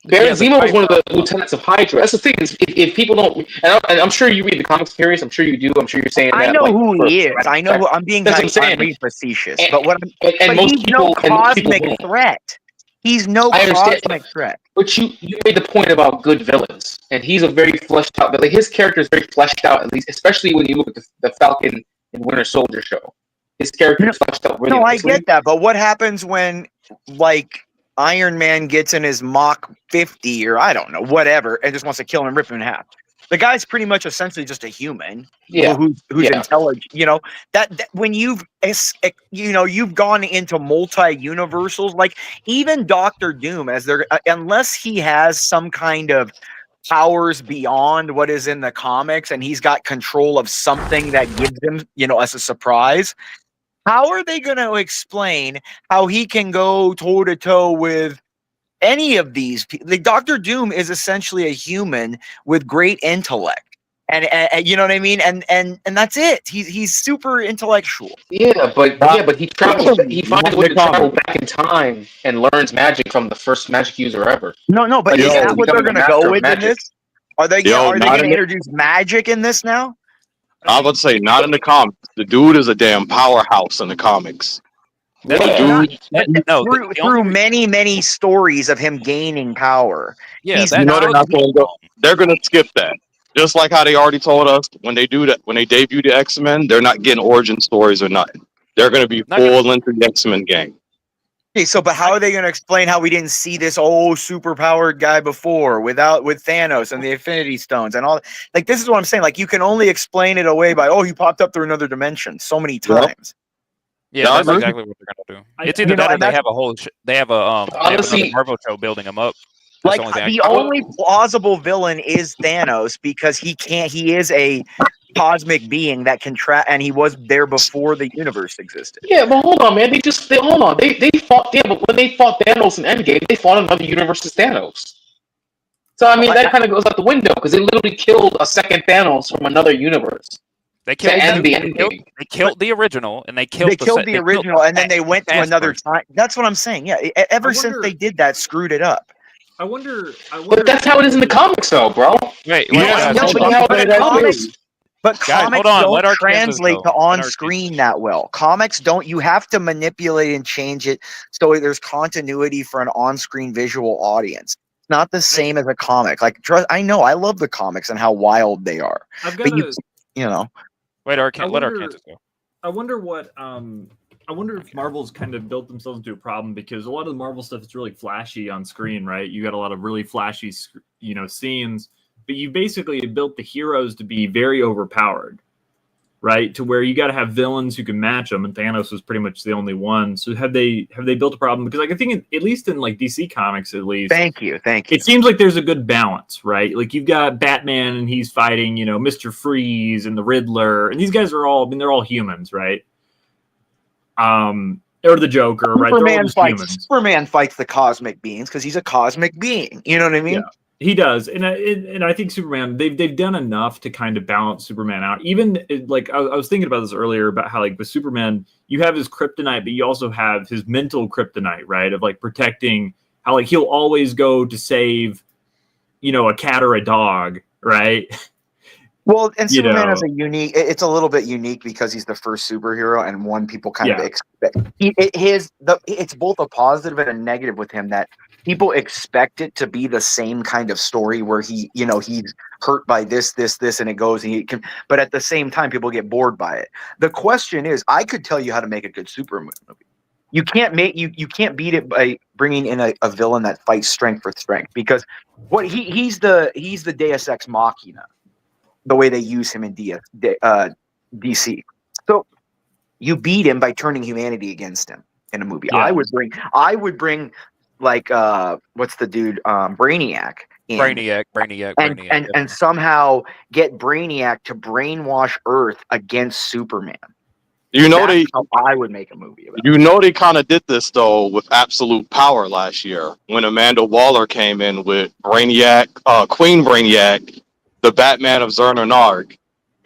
Baron Zemo was one of the lieutenants of Hydra. That's the thing. Is if people don't, and I'm sure you read the comics, Curious. I'm sure you do. I'm sure you're saying that. I know who he is. I know. I'm being facetious, but most he's people, no cosmic threat. He's no cosmic threat. But you made the point about good villains, and he's a very fleshed out. Like his character is very fleshed out, at least, especially when you look at the Falcon and Winter Soldier show. His character is fleshed out really nicely. I get that, but what happens when like Iron Man gets in his Mach 50 or I don't know, whatever, and just wants to kill him and rip him in half? The guy's pretty much essentially just a human, who's intelligent. You know that when you've gone into multi-universals, like even Doctor Doom, unless he has some kind of powers beyond what is in the comics, and he's got control of something that gives him, as a surprise. How are they going to explain how he can go toe to toe with any of these people? Like Doctor Doom is essentially a human with great intellect, and you know what I mean. And that's it. He's super intellectual. Yeah, but he travels. He finds a way to travel back in time and learns magic from the first magic user ever. No, but is that what they're going to go with in this? Are they going to introduce magic in this now? I would say not in the comics. The dude is a damn powerhouse in the comics. Through many stories of him gaining power. Yeah, they're not going to go. They're going to skip that. Just like how they already told us when they do that, when they debut the X-Men, they're not getting origin stories or nothing. They're going to be full into the X-Men gang. Okay, but how are they going to explain how we didn't see this super powered guy before with Thanos and the Infinity Stones and all? Like, this is what I'm saying. Like, you can only explain it away by, he popped up through another dimension so many times. Yeah, that's exactly what they're going to do. It's either that or they have a whole, they have a Marvel show building him up. That's Like the only thing. the only plausible villain is Thanos because he is a cosmic being that can track, and he was there before the universe existed. Yeah, but hold on, man. Hold on. They fought. Yeah, but when they fought Thanos in Endgame, they fought another universe's Thanos. So I mean, that kind of goes out the window because they literally killed a second Thanos from another universe. They killed to end the they killed, Endgame. they killed the original, and they killed the original, and then they went to another time. That's what I'm saying. Yeah, ever since they did that, screwed it up. I wonder. But that's how it is in the comics, though, bro. Wait, Yeah, guys, but comics hold on. don't Let our translate go. to on screen that well. Comics don't. You have to manipulate and change it so there's continuity for an on screen visual audience. It's not the same as a comic. Like, I know I love the comics and how wild they are. But you know. Wait, let Arkansas go. I wonder what I wonder if Marvel's kind of built themselves into a problem because a lot of the Marvel stuff is really flashy on screen, right? You got a lot of really flashy, scenes, but you basically built the heroes to be very overpowered, right? To where you got to have villains who can match them, and Thanos was pretty much the only one. So have they built a problem? Because I think at least in like DC Comics, at least. Thank you. It seems like there's a good balance, right? Like you've got Batman and he's fighting, Mr. Freeze and the Riddler, and these guys are all, they're all humans, right? Or the Joker, right? Superman fights the cosmic beings because he's a cosmic being. You know what I mean? Yeah, he does, and I think Superman they've done enough to kind of balance Superman out. Even like I was thinking about this earlier about how like with Superman you have his kryptonite, but you also have his mental kryptonite, right? Of like protecting how like he'll always go to save, a cat or a dog, right? Well, and Superman has a unique. It's a little bit unique because he's the first superhero, and one people kind of expect. It's both a positive and a negative with him that people expect it to be the same kind of story where he's hurt by this, and it goes, and he can. But at the same time, people get bored by it. The question is, I could tell you how to make a good Superman movie. You can't can't beat it by bringing in a villain that fights strength for strength because he's the Deus Ex Machina. The way they use him in DC. So you beat him by turning humanity against him in a movie. Yeah. I would bring like what's the dude Brainiac in. Brainiac. And somehow get Brainiac to brainwash Earth against Superman. That's how I would make a movie about. They kind of did this though with Absolute Power last year when Amanda Waller came in with Brainiac, Queen Brainiac, the Batman of Zerner-Narg,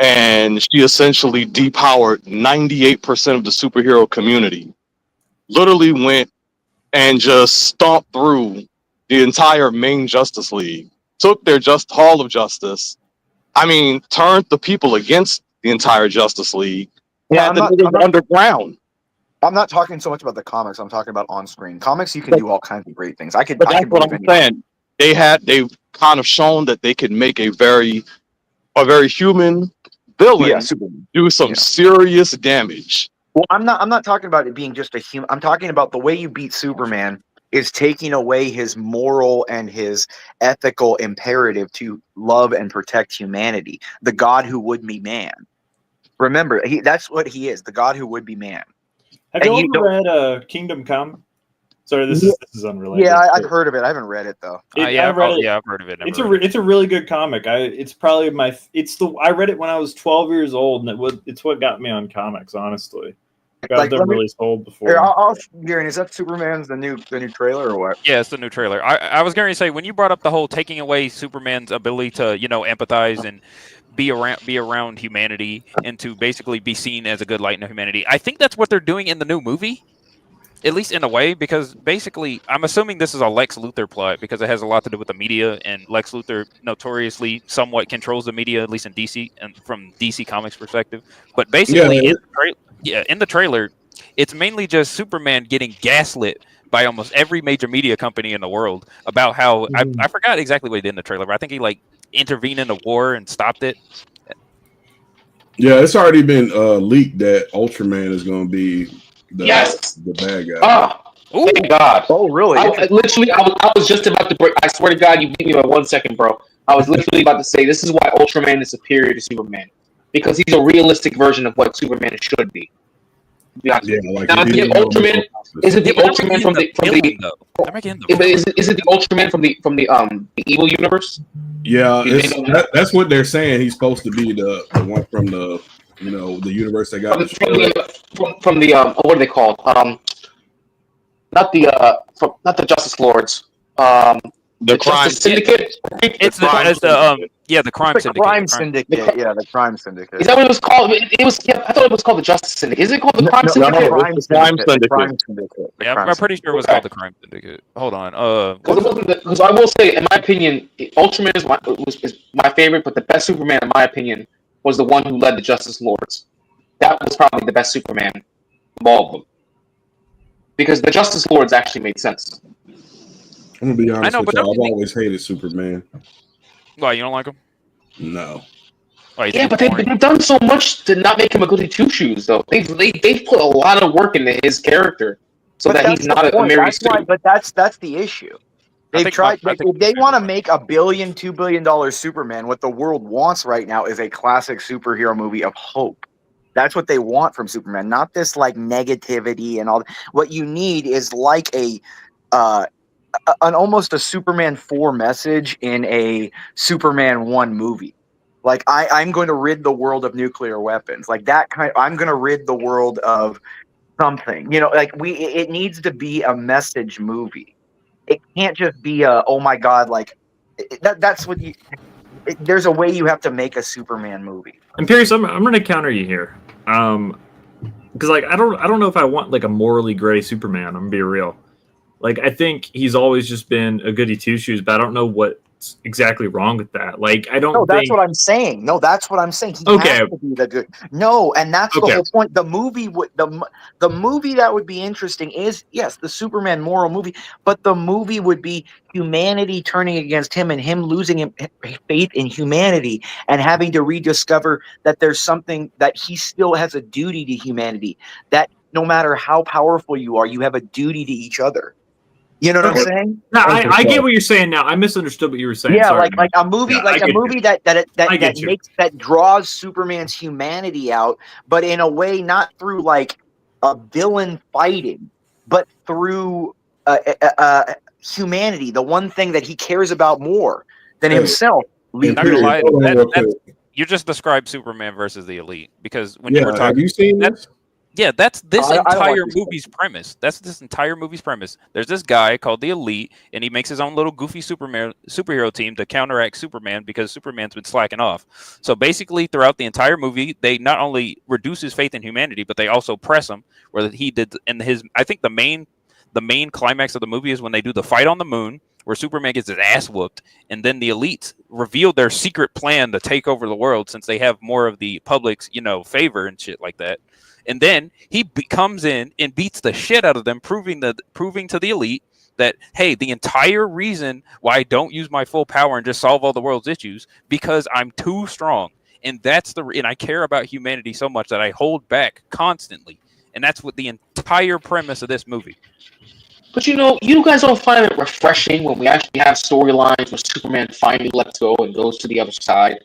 and she essentially depowered 98% of the superhero community. Literally went and just stomped through the entire main Justice League, took their Hall of Justice, turned the people against the entire Justice League, had the underground. I'm not talking so much about the comics, I'm talking about on-screen. Comics, you can do all kinds of great things. But that's what I'm saying. They've kind of shown that they could make a very human villain do some serious damage. Well, I'm not talking about it being just a human. I'm talking about the way you beat Superman is taking away his moral and his ethical imperative to love and protect humanity. The God who would be man. Remember, that's what he is, the God who would be man. Have you ever read Kingdom Come? Sorry, this is unrelated. Yeah, I've heard of it. I haven't read it though. I've heard of it. It's a really good comic. It's probably I read it when I was 12 years old, and it's what got me on comics. Honestly, I've been really sold before. Here, Garen, is that Superman's the new trailer or what? Yeah, it's the new trailer. I was going to say when you brought up the whole taking away Superman's ability to empathize and be around humanity and to basically be seen as a good light in humanity. I think that's what they're doing in the new movie. At least in a way, because basically, I'm assuming this is a Lex Luthor plot because it has a lot to do with the media, and Lex Luthor notoriously somewhat controls the media, at least in DC and from DC Comics perspective. But basically, in the trailer, it's mainly just Superman getting gaslit by almost every major media company in the world about how I forgot exactly what he did in the trailer, but I think he intervened in the war and stopped it. Yeah, it's already been leaked that Ultraman is going to be the bad guy. Oh, thank God. Oh, really? I was just about to break. I swear to God, you beat me by 1 second, bro. I was literally about to say this is why Ultraman is superior to Superman because he's a realistic version of what Superman should be. To be honest. Yeah, like Now, if is he the didn't know Ultraman? Is it the Yeah, but they're Ultraman making the from villain, the? though. They're making the Is villain. it the Ultraman from the evil universe? Yeah, Do they know that? that's what they're saying. He's supposed to be the one from the the universe that got destroyed. From the what are they called? Not the Justice Lords. The The Justice Syndicate. It's the crime it's the syndicate. yeah, the crime The syndicate. crime The crime. syndicate. Yeah, the crime syndicate. Is that what it was called? It was. Yeah, I thought it was called the Justice Syndicate. Is it called the No, Crime no, Syndicate? No, it's the crime The syndicate. crime syndicate. The Yeah, crime I'm pretty sure it was Okay. called the crime syndicate. Hold on. Because it wasn't. Because I will say, in my opinion, Ultraman is my favorite, but the best Superman, in my opinion, was the one who led the Justice Lords. That was probably the best Superman of all of them, because the Justice Lords actually made sense. I'm gonna be honest know, with but y'all. don't I've you think- always hated Superman. Why you don't like him? No. Why you Yeah, think but he's boring? they've done so much to not make him a goody two shoes, though. They've put a lot of work into his character so But that that's he's the not a point. Mary That's why. Sue. But that's the issue. I They've think tried. I think If they Superman's want to better. make $1 billion, $2 billion Superman, what the world wants right now is a classic superhero movie of hope. That's what they want from Superman, not this like negativity and all. What you need is like an almost a Superman 4 message in a Superman 1 movie. Like I'm going to rid the world of nuclear weapons. Like that kind. I'm going to rid the world of something. Like it needs to be a message movie. It can't just be a oh my god like that's what you. There's a way you have to make a Superman movie. And Pierce, I'm going to counter you here, because like I don't know if I want like a morally gray Superman. I'm gonna be real. Like I think he's always just been a goody two shoes, but I don't know what's exactly wrong with that. Like I don't. No, that's think... what I'm saying. No, that's what I'm saying. He Okay. has to be the good. No, and that's the Okay. whole point. The movie would the movie that would be interesting is yes, the Superman moral movie, but the movie would be humanity turning against him and him losing faith in humanity and having to rediscover that there's something that he still has a duty to humanity. That no matter how powerful you are, you have a duty to each other. You know what I'm saying? No, I get what you're saying now. I misunderstood what you were saying. Yeah, Sorry, like a movie, Yeah, I like a get movie you. that get you. makes that draws Superman's humanity out, but in a way not through like a villain fighting, but through humanity, the one thing that he cares about more than Hey, himself. And Not gonna Pierce, lie, hold on real quick. you just described Superman versus the Elite because when you Yeah, were have talking, you seen this? yeah, that's this I don't entire like this movie's premise. That's this entire movie's premise. There's this guy called the Elite, and he makes his own little goofy superhero team to counteract Superman because Superman's been slacking off. So basically, throughout the entire movie, they not only reduce his faith in humanity, but they also press him. Where he did, and I think the main climax of the movie is when they do the fight on the moon, where Superman gets his ass whooped, and then the elites reveal their secret plan to take over the world since they have more of the public's, favor and shit like that. And then he comes in and beats the shit out of them, proving to the elite that, hey, the entire reason why I don't use my full power and just solve all the world's issues because I'm too strong. And and I care about humanity so much that I hold back constantly. And that's what the entire premise of this movie. But you guys don't find it refreshing when we actually have storylines where Superman finally lets go and goes to the other side?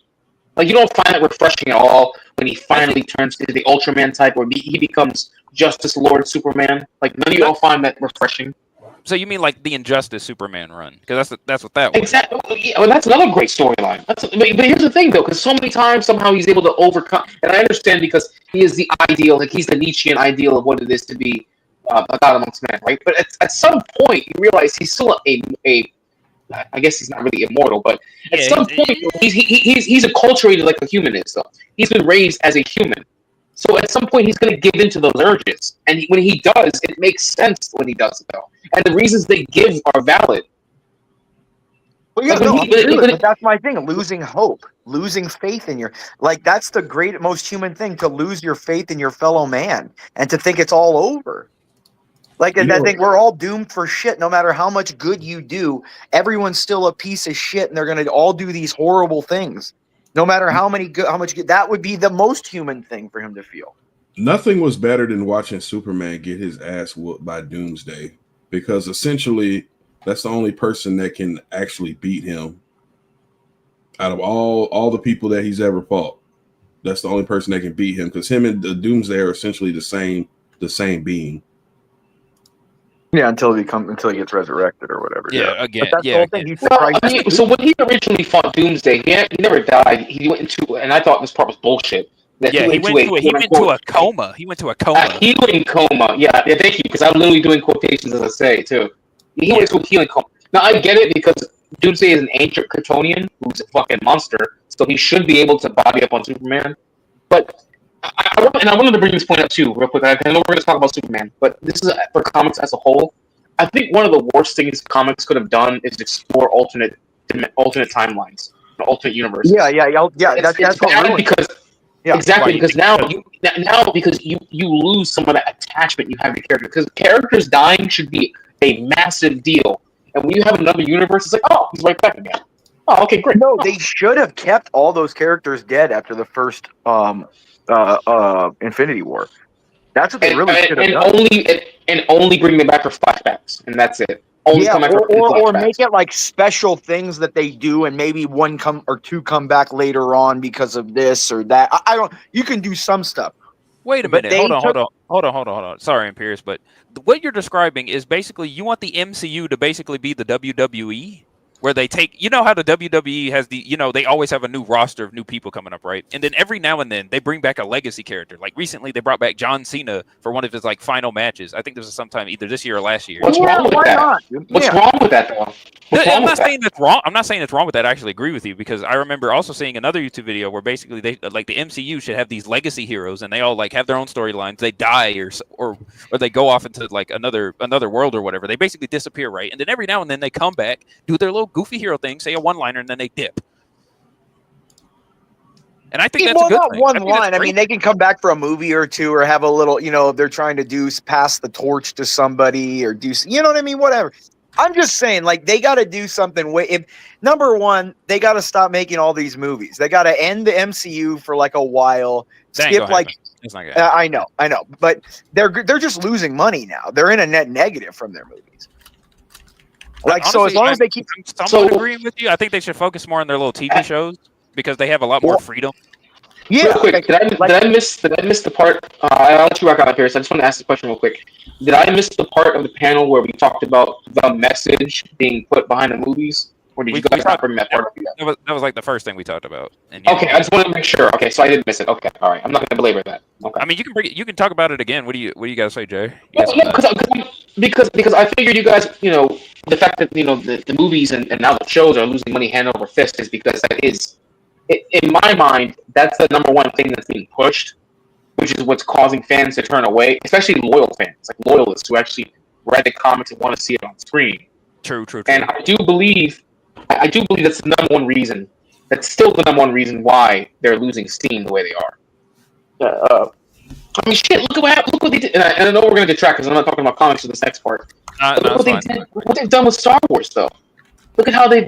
Like, you don't find it refreshing at all when he finally turns into the Ultraman type, or he becomes Justice Lord Superman? Like, none of you all find that refreshing? So you mean like the Injustice Superman run? Because that's what that was. Exactly. Yeah, well, that's another great storyline. But here's the thing, though, because so many times somehow he's able to overcome. And I understand because he is the ideal, like he's the Nietzschean ideal of what it is to be a god amongst men, right? But at some point, you realize he's still I guess he's not really immortal, but at some point, he's acculturated like a human is, though. He's been raised as a human. So at some point, he's going to give in to those urges. And when he does, it makes sense when he does it, though. And the reasons they give are valid. Well, yeah, but that's my thing. Losing hope, losing faith in that's the most human thing, to lose your faith in your fellow man and to think it's all over. Like, I think we're all doomed for shit. No matter how much good you do, everyone's still a piece of shit, and they're going to all do these horrible things. No matter how much good, that would be the most human thing for him to feel. Nothing was better than watching Superman get his ass whooped by Doomsday, because essentially that's the only person that can actually beat him out of all the people that he's ever fought. That's the only person that can beat him, because him and the Doomsday are essentially the same the same being. Yeah, until he gets resurrected or whatever. Yeah, again. But that's the Yeah, whole thing. again. He's surprised. I mean, so when he originally fought Doomsday, he never died. He went into, and I thought this part was bullshit. That Yeah, he went to a coma. He went to a coma. A healing coma. Yeah, thank you, because I'm literally doing quotations as I say too. He went to a healing coma. Now I get it because Doomsday is an ancient Kryptonian who's a fucking monster, so he should be able to body up on Superman. But I wanted to bring this point up too, real quick. I know we're going to talk about Superman, but this is for comics as a whole. I think one of the worst things comics could have done is explore alternate timelines, alternate universes. Yeah. That's bad because exactly Right. because now because you lose some of that attachment you have to characters, because characters dying should be a massive deal, and when you have another universe, it's like, oh, he's right back again. Oh, okay, great. No, they should have kept all those characters dead after the first Infinity War. That's what they really should have done. Only bring them back for flashbacks, and that's it. Only Yeah, come back for or flashbacks. make it like special things that they do, and maybe one or two come back later on because of this or that. I don't. You can do some stuff. Wait a But minute. they Hold on. Sorry, Imperius, but what you're describing is basically you want the MCU to basically be the WWE, where they take, you know how the WWE has they always have a new roster of new people coming up, right? And then every now and then they bring back a legacy character. Like recently they brought back John Cena for one of his like final matches. I think this was sometime either this year or last year. What's wrong with that? What's wrong with that, though? I'm not saying that's wrong. I'm not saying it's wrong with that. I actually agree with you, because I remember also seeing another YouTube video where basically they like the MCU should have these legacy heroes and they all like have their own storylines. They die or they go off into like another world or whatever. They basically disappear, right? And then every now and then they come back, do their little goofy hero thing, say a one-liner, and then they dip. And I think that's a good not thing. one I think that's line. I great. mean, they can come back for a movie or two, or have a little, if they're trying to pass the torch to somebody, or do, you know what I mean? Whatever. I'm just saying, like, they got to do something. If number one, they got to stop making all these movies. They got to end the MCU for like a while. Skip like, it's not gonna I know, but they're just losing money now. They're in a net negative from their movies. Like, honestly, so as long as they keep, I'm somewhat agreeing with you. I think they should focus more on their little TV shows because they have a lot more freedom. Yeah. Real quick, did I miss the part? I'll let you rock out, Pierce. I just want to ask the question real quick. Did I miss the part of the panel where we talked about the message being put behind the movies, or did you guys not bring that part up yet? That was like the first thing we talked about. And Okay, I just wanted to make sure. Okay, so I didn't miss it. Okay, all right. I'm not going to belabor that. Okay. I mean, you can talk about it again. What do you guys say, Jay? Because I figured you guys, the fact that the movies and now the shows are losing money hand over fist is because that is, in my mind, that's the number one thing that's being pushed, which is what's causing fans to turn away, especially loyal fans, like loyalists who actually read the comics and want to see it on screen. True. And I do believe that's the number one reason. That's still the number one reason why they're losing steam the way they are. I mean, shit. Look what they did. And I know we're gonna get tracked because I'm not talking about comics in this next part. Look what they've done with Star Wars, though. Look at how they've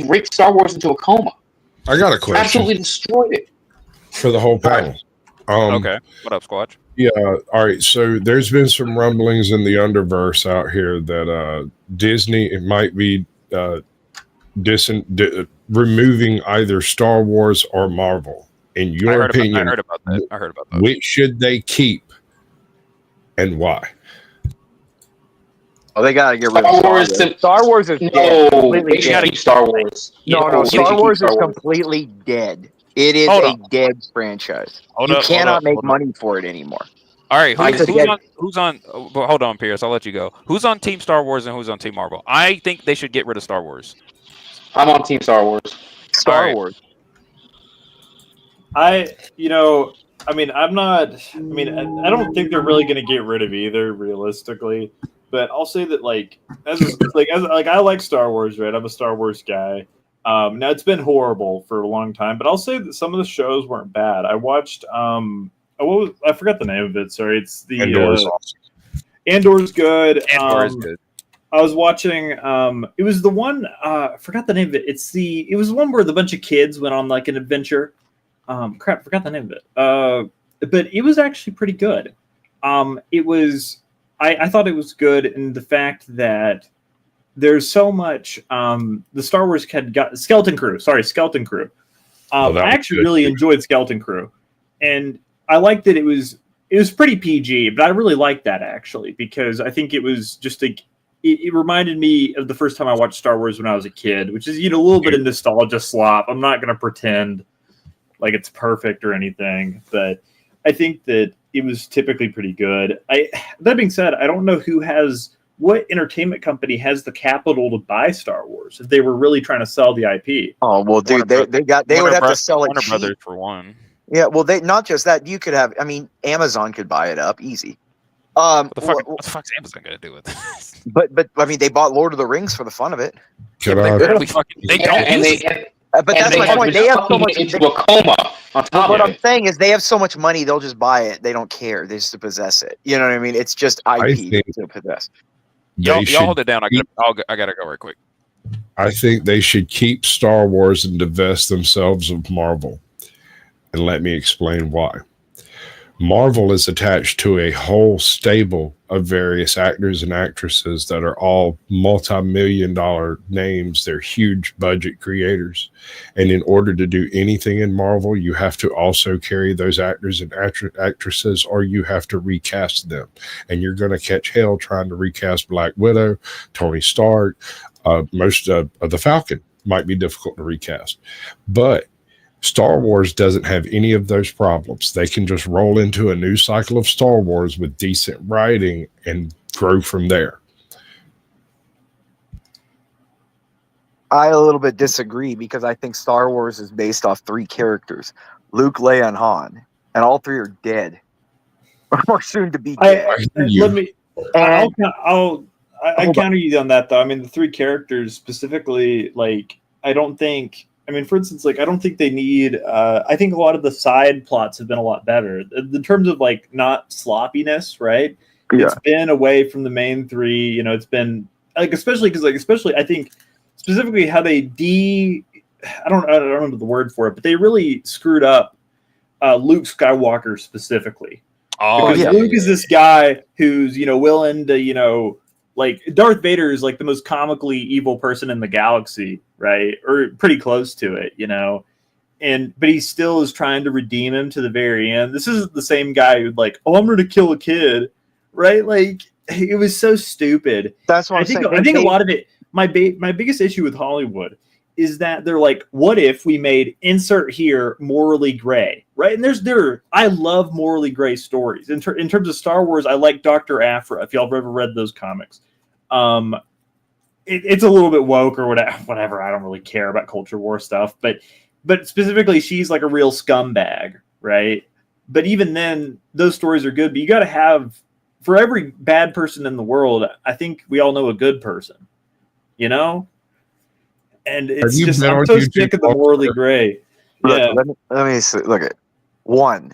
raped Star Wars into a coma. I got a question. Absolutely destroyed it For the whole panel. Okay. What up, Squatch? Yeah. All right. So there's been some rumblings in the underverse out here that Disney might be removing either Star Wars or Marvel. In your opinion, I heard about that. Which should they keep and why? Oh, they gotta get rid of Star Wars. Star Wars is dead. They should keep Star Wars. No, Star Wars is completely dead. It is a dead franchise. You cannot make money for it anymore. All right, who's on? Hold on, Pierce. I'll let you go. Who's on Team Star Wars and who's on Team Marvel? I think they should get rid of Star Wars. I'm on Team Star Wars. Star Wars. I don't think they're really going to get rid of either, realistically. But I'll say that, I like Star Wars, right? I'm a Star Wars guy. Now it's been horrible for a long time, but I'll say that some of the shows weren't bad. I watched, I forgot the name of it. Sorry, it's the Andor's awesome. Andor's good. Andor is good. I was watching. It was the one. I forgot the name of it. It was the one where the bunch of kids went on like an adventure. Forgot the name of it. But it was actually pretty good. It was. I thought it was good in the fact that there's so much. The Star Wars had got Skeleton Crew. Sorry, Skeleton Crew. I actually really enjoyed Skeleton Crew, and I liked that it was it was pretty PG, but I really liked that actually because I think it was just it reminded me of the first time I watched Star Wars when I was a kid, which is, you know, a little bit of nostalgia slop. I'm not going to pretend like it's perfect or anything, but I think that it was typically pretty good. That being said, I don't know what entertainment company has the capital to buy Star Wars if they were really trying to sell the IP. Oh well, dude, they would have to sell it Warner cheap. Brothers for one. Yeah, well, they not just that. You could have. I mean, Amazon could buy it up easy. What the fuck's Amazon gonna do with this? But I mean, they bought Lord of the Rings for the fun of it. Could They I- barely fucking. They don't and use they it. and, But and that's they my have point. been They have so sucking much. it into a coma on top What of I'm it. saying is, they have so much money, they'll just buy it. They don't care. They just possess it. You know what I mean? It's just IP think to possess. Y'all They hold should it down. I gotta go right quick. I think they should keep Star Wars and divest themselves of Marvel. And let me explain why. Marvel is attached to a whole stable of various actors and actresses that are all multi-million-dollar names. They're huge budget creators. And in order to do anything in Marvel, you have to also carry those actors and actresses, or you have to recast them. And you're going to catch hell trying to recast Black Widow, Tony Stark, most of the Falcon might be difficult to recast. But Star Wars doesn't have any of those problems. They can just roll into a new cycle of Star Wars with decent writing and grow from there. I a little bit disagree because I think Star Wars is based off 3 characters: Luke, Leia, and Han, and all 3 are dead, or soon to be dead. I counter you on that though. I mean, the 3 characters specifically, like, I don't think. I mean, for instance, like, I don't think they need. I think a lot of the side plots have been a lot better in terms of, like, not sloppiness, right? Yeah. It's been away from the main 3. You know, it's been like, especially I think specifically how they I don't know the word for it, but they really screwed up Luke Skywalker specifically. Oh, Because yeah. Luke is this guy who's, you know, willing to, you know, like, Darth Vader is like the most comically evil person in the galaxy, right? Or pretty close to it, you know. But he still is trying to redeem him to the very end. This is the same guy who'd like, oh, I'm going to kill a kid, right? Like, it was so stupid. That's what I think a lot of it. My biggest issue with Hollywood is that they're like, what if we made insert here morally gray, right? And I love morally gray stories. In terms of Star Wars, I like Dr. Aphra, if y'all have ever read those comics. It's a little bit woke or whatever. I don't really care about culture war stuff, but specifically, she's like a real scumbag, right? But even then, those stories are good. But you got to have, for every bad person in the world, I think we all know a good person, you know? And it's just, I'm so sick of the morally gray. Yeah. Let me see, look at one.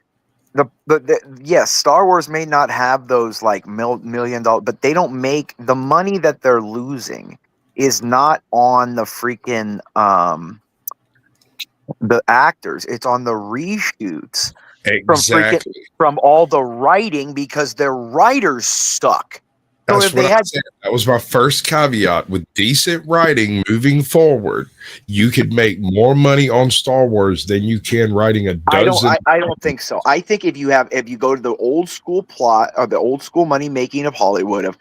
Yes, Star Wars may not have those like $1 million, but they don't make the money that they're losing is not on the freaking the actors. It's on the reshoots Exactly. from all the writing because their writers suck. So That's if what they I had, said. That was my first caveat. With decent writing moving forward, you could make more money on Star Wars than you can writing a dozen. I don't think so. I think if you go to the old school plot or the old school money making of Hollywood of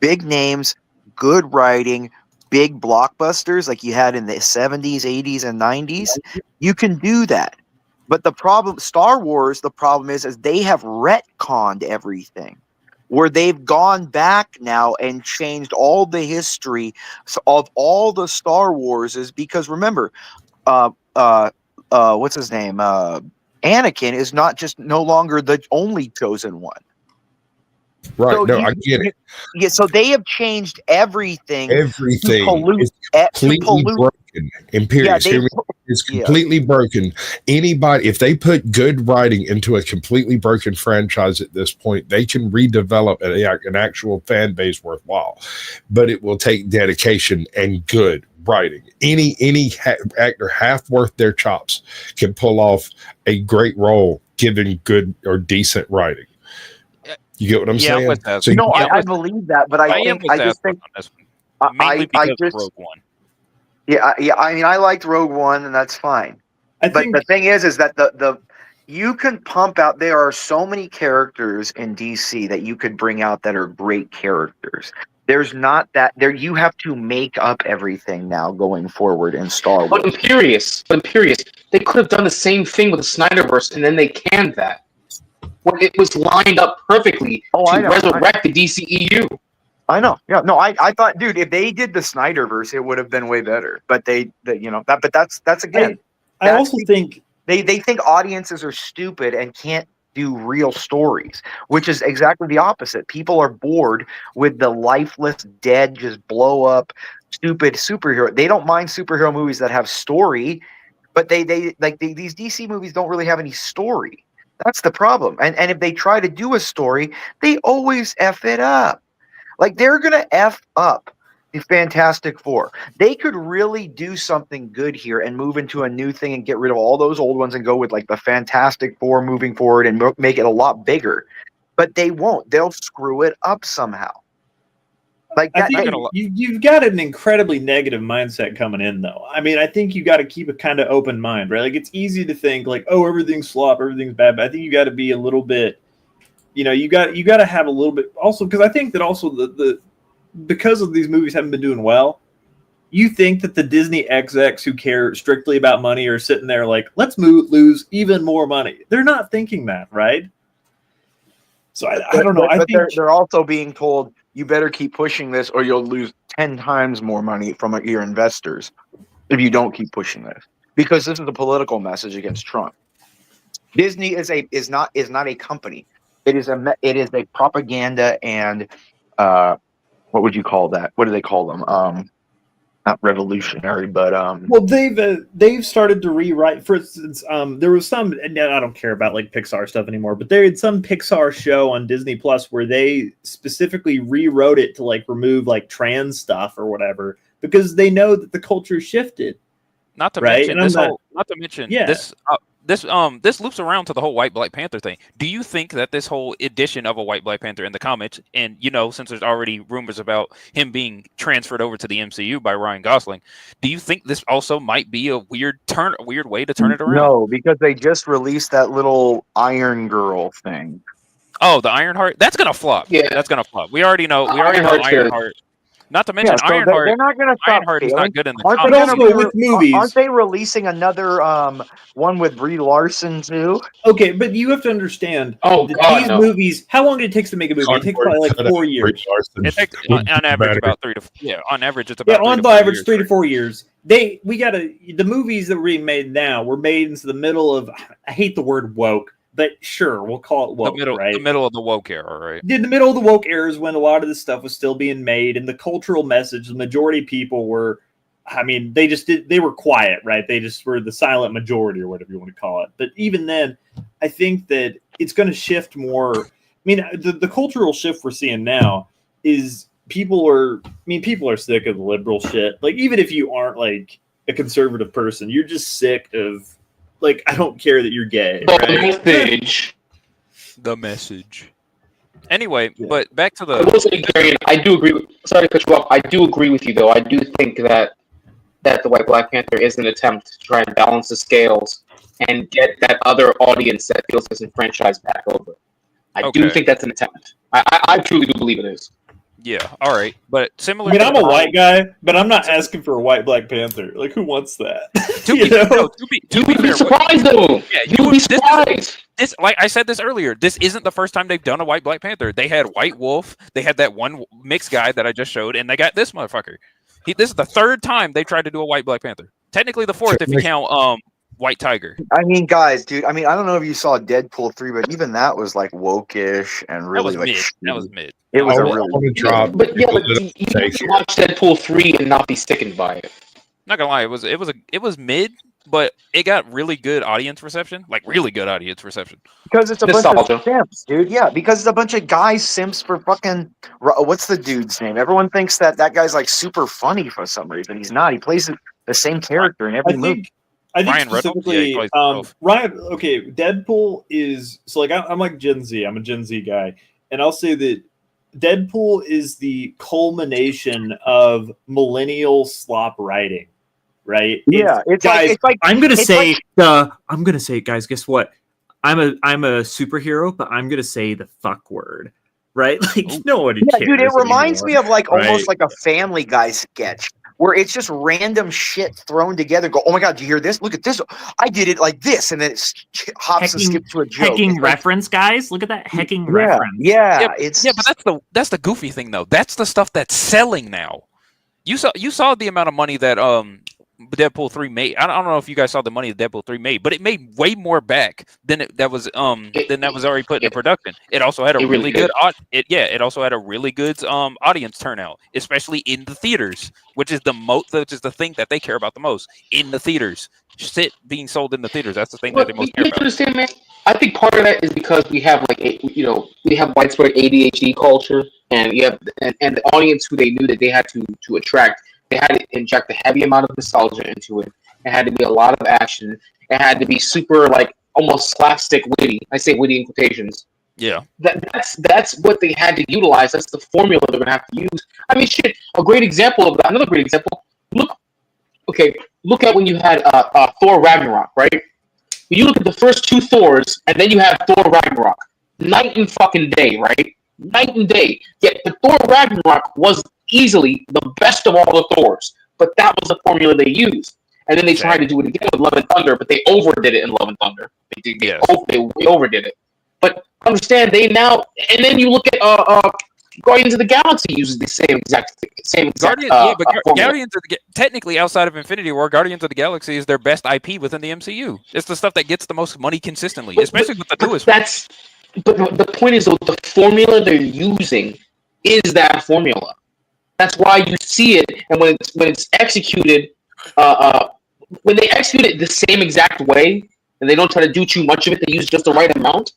big names, good writing, big blockbusters like you had in the 70s, 80s, and 90s, you can do that. But the problem, Star Wars, the problem is they have retconned everything, where they've gone back now and changed all the history of all the Star Wars. Is because remember, what's his name? Anakin is no longer the only chosen one. Right. So I get it. Yeah, so they have changed everything. Everything is completely broken. Imperius, it's completely broken. Anybody, if they put good writing into a completely broken franchise at this point, they can redevelop an actual fan base worthwhile. But it will take dedication and good writing. Any actor half worth their chops can pull off a great role given good or decent writing. You get what I'm saying? So I believe that, but I just think mainly because of Rogue One. Yeah. I mean, I liked Rogue One, and that's fine. But the thing is that you can pump out. There are so many characters in DC that you could bring out that are great characters. There's not that there. You have to make up everything now going forward in Star But Wars. Imperious, they could have done the same thing with the Snyderverse, and then they canned that. When it was lined up perfectly I to know, resurrect the DCEU. I know. Yeah. No, I thought, dude, if they did the Snyderverse, it would have been way better. But but that's again. I also think they think audiences are stupid and can't do real stories, which is exactly the opposite. People are bored with the lifeless, dead, just blow up, stupid superhero. They don't mind superhero movies that have story, but these DC movies don't really have any story. That's the problem. And if they try to do a story, they always F it up. Like, they're going to F up the Fantastic Four. They could really do something good here and move into a new thing and get rid of all those old ones and go with, like, the Fantastic Four moving forward and make it a lot bigger. But they won't. They'll screw it up somehow. Like, I think you've got an incredibly negative mindset coming in, though. I mean, I think you got to keep a kind of open mind, right? Like, it's easy to think, like, oh, everything's slop, everything's bad. But I think you got to be a little bit... you got to have a little bit also, because I think that also because of these movies haven't been doing well, you think that the Disney execs who care strictly about money are sitting there like, let's lose even more money. They're not thinking that, right? So I don't know. I think they're also being told, you better keep pushing this or you'll lose 10 times more money from your investors if you don't keep pushing this, because this is a political message against Trump. Disney is not a company. It is a propaganda and what would you call that? What do they call them? Not revolutionary, but well, they've started to rewrite. For instance, there was some, and I don't care about like Pixar stuff anymore, but there had some Pixar show on Disney Plus where they specifically rewrote it to like remove like trans stuff or whatever because they know that the culture shifted. Not to right? mention this loops around to the whole white Black Panther thing. Do you think that this whole edition of a white Black Panther in the comics, and since there's already rumors about him being transferred over to the MCU by Ryan Gosling, do you think this also might be a weird way to turn it around? No, because they just released that little Iron Girl thing. Oh, the Ironheart? That's gonna flop. Yeah, that's gonna flop. We already know. Ironheart. Not to mention Ironheart. They're not going to stop. Ironheart is not good in the comics. But also with movies, aren't they releasing another one with Brie Larson too? Okay, but you have to understand. These movies. How long did it take to make a movie? It takes probably like 4 years. It takes on average about 3 to on average it's about on average 3 to 4 years. The movies that are being made now were made into the middle of. I hate the word woke. But sure, we'll call it woke, right? The middle of the woke era, right? In the middle of the woke era is when a lot of this stuff was still being made, and the cultural message, the majority of people were, they were quiet, right? They just were the silent majority or whatever you want to call it. But even then, I think that it's going to shift more. I mean, the cultural shift we're seeing now is people are sick of the liberal shit. Like, even if you aren't like a conservative person, you're just sick of, like, I don't care that you're gay. The message. Anyway, but back to the. I will say, Gary, I do agree. Sorry to cut you off. I do agree with you, though. I do think that the White Black Panther is an attempt to try and balance the scales and get that other audience that feels disenfranchised back over. I do think that's an attempt. I truly do believe it is. Yeah, all right. But similar. I mean, I'm a white guy, but I'm not asking for a white Black Panther. Like, who wants that? To be surprised, though. Yeah, you would be surprised. This, like I said this earlier, this isn't the first time they've done a white Black Panther. They had White Wolf. They had that one mixed guy that I just showed, and they got this motherfucker. This is the third time they tried to do a white Black Panther. Technically the fourth if you count White Tiger. I mean, guys, dude. I mean, I don't know if you saw Deadpool 3, but even that was like woke-ish and really that was mid. It was a really drop. But you can watch Deadpool 3 and not be sickened by it. Not gonna lie, it was mid, but it got really good audience reception. Like, really good audience reception. Because it's a bunch of simps, dude. Yeah, because it's a bunch of guys simps for fucking. What's the dude's name? Everyone thinks that guy's like super funny for some reason. He's not. He plays the same character in every movie. I think Ryan specifically, Deadpool is so like I'm like Gen Z. I'm a Gen Z guy, and I'll say that Deadpool is the culmination of millennial slop writing, right? Yeah, I'm gonna say, guys. Guess what? I'm a superhero, but I'm gonna say the fuck word, right? Like nobody Yeah, cares. dude, it reminds anymore, me of like right? almost like a Family Guy sketch where it's just random shit thrown together. Go, oh my god, do you hear this? Look at this. I did it like this, and then it hops and skips to a joke. Hecking It's like, reference, guys. Look at that hecking yeah, reference. yeah, but that's the goofy thing though. That's the stuff that's selling now. You saw the amount of money that Deadpool 3 made. I don't know if you guys saw the money that Deadpool 3 made, but it made way more back than that was already put into production. It also had a really good it also had a really good audience turnout, especially in the theaters, which is the thing that they care about the most. In the theaters. Shit being sold in the theaters. That's the thing that they most care about. Understand, man. I think part of that is because we have we have widespread ADHD culture, and you have and the audience who they knew that they had to attract. They had to inject a heavy amount of nostalgia into it. It had to be a lot of action. It had to be super, like, almost slapstick witty. I say witty in quotations. Yeah. That's what they had to utilize. That's the formula they're going to have to use. I mean, shit, a great example of that, another great example, look at when you had Thor Ragnarok, right? You look at the first two Thors, and then you have Thor Ragnarok. Night and fucking day, right? Night and day. Yet the Thor Ragnarok was easily the best of all the Thors, but that was the formula they used. And then they tried to do it again with Love and Thunder, but they overdid it in Love and Thunder. They overdid it. But understand, they now, and then you look at Guardians of the Galaxy uses the same exact Guardians of the technically outside of Infinity War, Guardians of the Galaxy is their best IP within the MCU. It's the stuff that gets the most money consistently, especially with the newest. But the point is, though, the formula they're using is that formula. That's why you see it, and when it's executed, when they execute it the same exact way, and they don't try to do too much of it, they use just the right amount,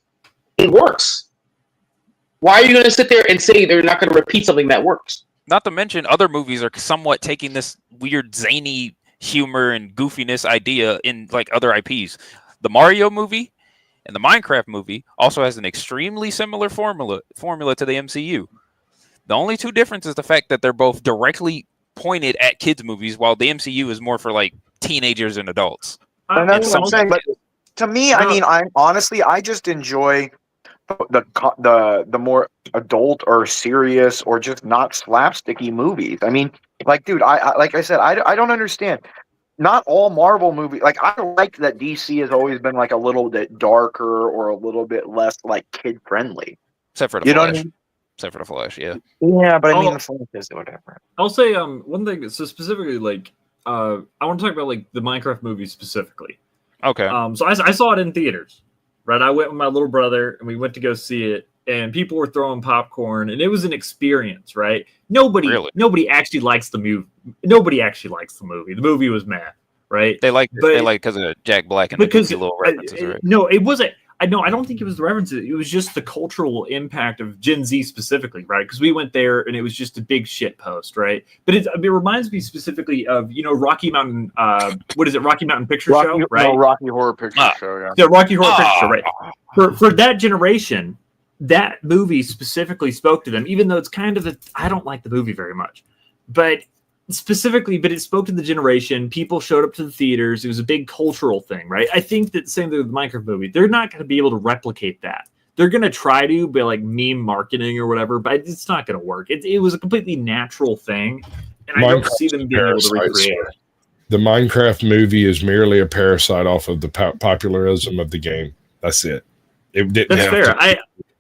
it works. Why are you going to sit there and say they're not going to repeat something that works? Not to mention, other movies are somewhat taking this weird zany humor and goofiness idea in like other IPs. The Mario movie and the Minecraft movie also has an extremely similar formula to the MCU. The only two differences is the fact that they're both directly pointed at kids' movies, while the MCU is more for like teenagers and adults. And that's what I'm saying. But to me, I mean, I just enjoy the more adult or serious or just not slapsticky movies. I mean, like, dude, I like I said, I don't understand. Not all Marvel movies. Like, I like that DC has always been like a little bit darker or a little bit less like kid friendly. Except for the Flash. Know what I mean? Except for the Flash, yeah. Yeah, but I mean, the Flash is whatever. I'll say one thing. So specifically, like, I want to talk about like the Minecraft movie specifically. Okay. So I saw it in theaters, right? I went with my little brother, and we went to go see it. And people were throwing popcorn, and it was an experience, right? Nobody actually likes the movie. Nobody actually likes the movie. The movie was meh, right? They like because of Jack Black and the little references, right? No, it wasn't. I don't think it was the references. It was just the cultural impact of Gen Z specifically, right? Because we went there and it was just a big shit post, right? But it reminds me specifically of Rocky Mountain. What is it? Rocky Mountain Picture Show, right? No, Rocky Horror Picture Show. Yeah. The Rocky Horror Picture Show, right? For that generation, that movie specifically spoke to them. Even though it's kind of I don't like the movie very much, but it spoke to the generation. People showed up to the theaters. It was a big cultural thing, right? I think that the same thing with the Minecraft movie. They're not going to be able to replicate that. They're going to try to by like meme marketing or whatever, but it's not going to work. It was a completely natural thing, and I don't see them being able to recreate it. The Minecraft movie is merely a parasite off of the popularism of the game. That's it. It didn't. That's fair.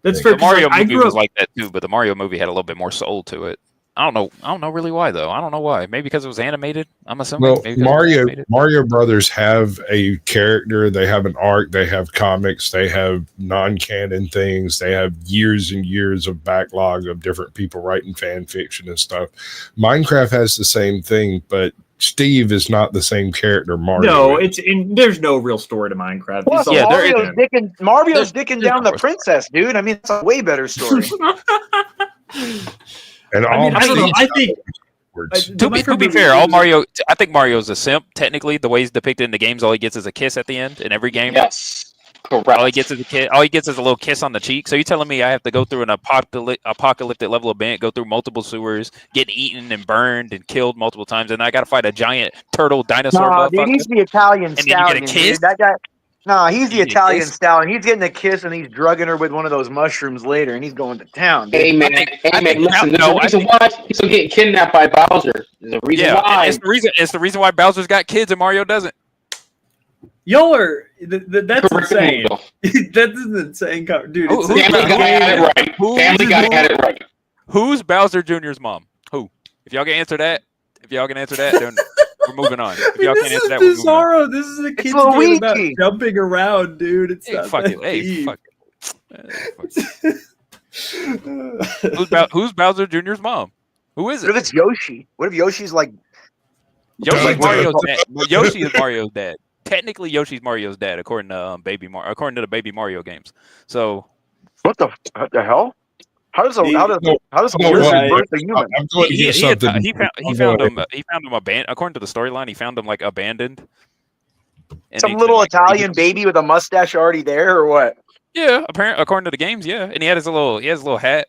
That's fair. The Mario movie was like that too, but the Mario movie had a little bit more soul to it. I don't know really why though. I don't know why. Maybe because it was animated. I'm assuming. Well, Mario Brothers have a character. They have an arc. They have comics. They have non-canon things. They have years and years of backlog of different people writing fan fiction and stuff. Minecraft has the same thing, but Steve is not the same character Mario. No, there's no real story to Minecraft. Plus, Mario's dicking down the princess, dude. I mean, it's a way better story. And I don't know. I think to be fair, I think Mario's a simp. Technically, the way he's depicted in the games, all he gets is a kiss at the end in every game. Yes, correct. All he gets is a kiss. All he gets is a little kiss on the cheek. So you're telling me I have to go through an apocalyptic level event, go through multiple sewers, get eaten and burned and killed multiple times, and I got to fight a giant turtle dinosaur? Nah, dude, he's the Italian stallion, dude. That guy. Nah, he's the He Italian exists. style, and he's getting a kiss, and he's drugging her with one of those mushrooms later, and he's going to town. Dude. Hey man, listen. There's a reason why he's still getting kidnapped by Bowser. There's a reason why. It's the reason why Bowser's got kids and Mario doesn't. Y'all are that's insane. That's an insane cover, dude. Family Guy had it right. Family Guy had it right. Who's Bowser Jr.'s mom? Who? If y'all can answer that, then we're moving on. If y'all can't answer that, we're moving on. Bizarro. This is a kid's game about jumping around, dude. It's not fuck that it. Hey, deep. fuck it. Who's Bowser Jr.'s mom? Who is it? What if it's Yoshi? What if Yoshi's like Yoshi's Mario's dad. Well, Yoshi is Mario's dad. Technically, Yoshi's Mario's dad, according to according to the Baby Mario games. So, what the hell? How does a Yoshi birth a human? He found him abandoned. According to the storyline, he found him like abandoned. Some little Italian baby with a mustache already there, or what? Yeah, apparently, according to the games, yeah. And he had his little hat.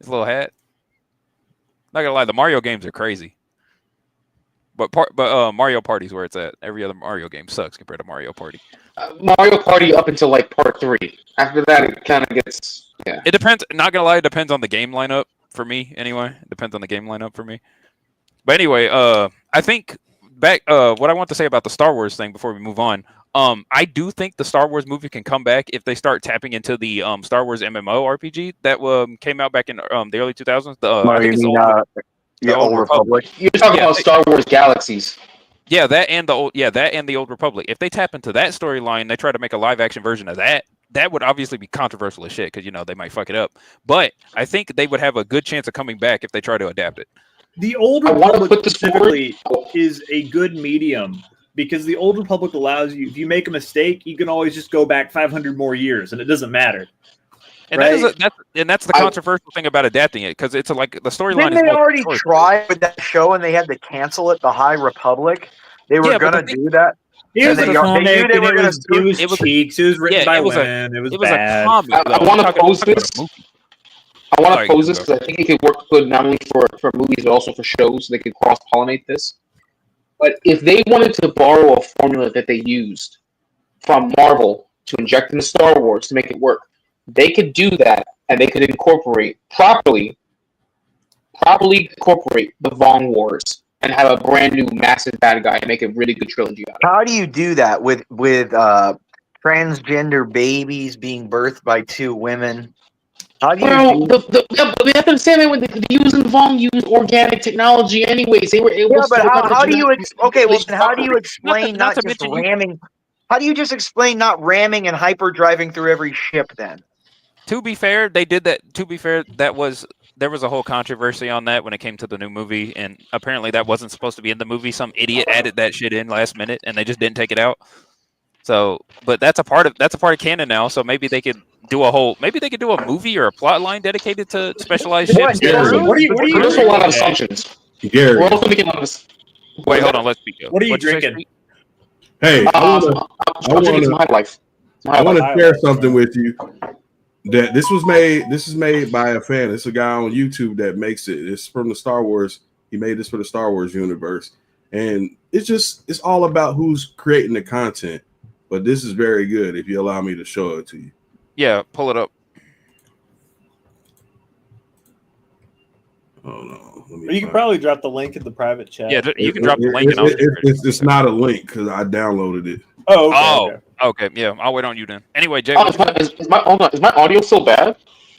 Not gonna lie, the Mario games are crazy. But Mario Party's where it's at. Every other Mario game sucks compared to Mario Party. Mario Party up until like part 3. After that, it kind of gets It depends. Not gonna lie, it depends on the game lineup for me. Anyway, it depends on the game lineup for me. But anyway, I think back. What I want to say about the Star Wars thing before we move on. I do think the Star Wars movie can come back if they start tapping into the Star Wars MMO RPG that came out back in the early 2000s. I think it's the Old Republic. You're talking about Star Wars Galaxies. Yeah, that and the Old Republic. If they tap into that storyline, they try to make a live action version of that. That would obviously be controversial as shit because they might fuck it up. But I think they would have a good chance of coming back if they try to adapt it. The Old Republic specifically is a good medium because the Old Republic allows you, if you make a mistake, you can always just go back 500 more years and it doesn't matter. And that's the controversial thing about adapting it because it's like the storyline. Didn't they already try with that show and they had to cancel it? The High Republic. They were gonna do that. It was a comic. It was cheeks. It was written by women. It was bad. I want to pose this. I want to pose this because I think it could work good not only for movies but also for shows. They could cross pollinate this. But if they wanted to borrow a formula that they used from Marvel to inject into Star Wars to make it work, they could do that, and they could properly incorporate the Vong Wars and have a brand new massive bad guy and make a really good trilogy out of it. How do you do that with transgender babies being birthed by 2 women? How do you? They have to understand that when they using Vong used organic technology, anyways. They were able. Yeah, but how do you? Okay, well, then how do you explain not just ramming? How do you just explain not ramming and hyper driving through every ship then? To be fair, they did that. To be fair, there was a whole controversy on that when it came to the new movie, and apparently that wasn't supposed to be in the movie. Some idiot added that shit in last minute, and they just didn't take it out. So, but that's a part of canon now. So maybe they could do a movie or a plot line dedicated to specialized ships. What are you? There's a lot of assumptions. Gary. We're also making a lot of. Wait, hold on. Let's speak. What are you drinking? Hey, I want to share something with you. That this is made by a fan. It's a guy on YouTube that makes it. It's from the Star Wars. He made this for the Star Wars universe, and it's all about who's creating the content. But this is very good. If you allow me to show it to you. Yeah, pull it up. Oh no! You can probably drop the link in the private chat. Yeah, you can drop the link. It's not a link because I downloaded it. Oh, okay. Yeah, I'll wait on you then. Anyway, Jay. Is my audio still bad?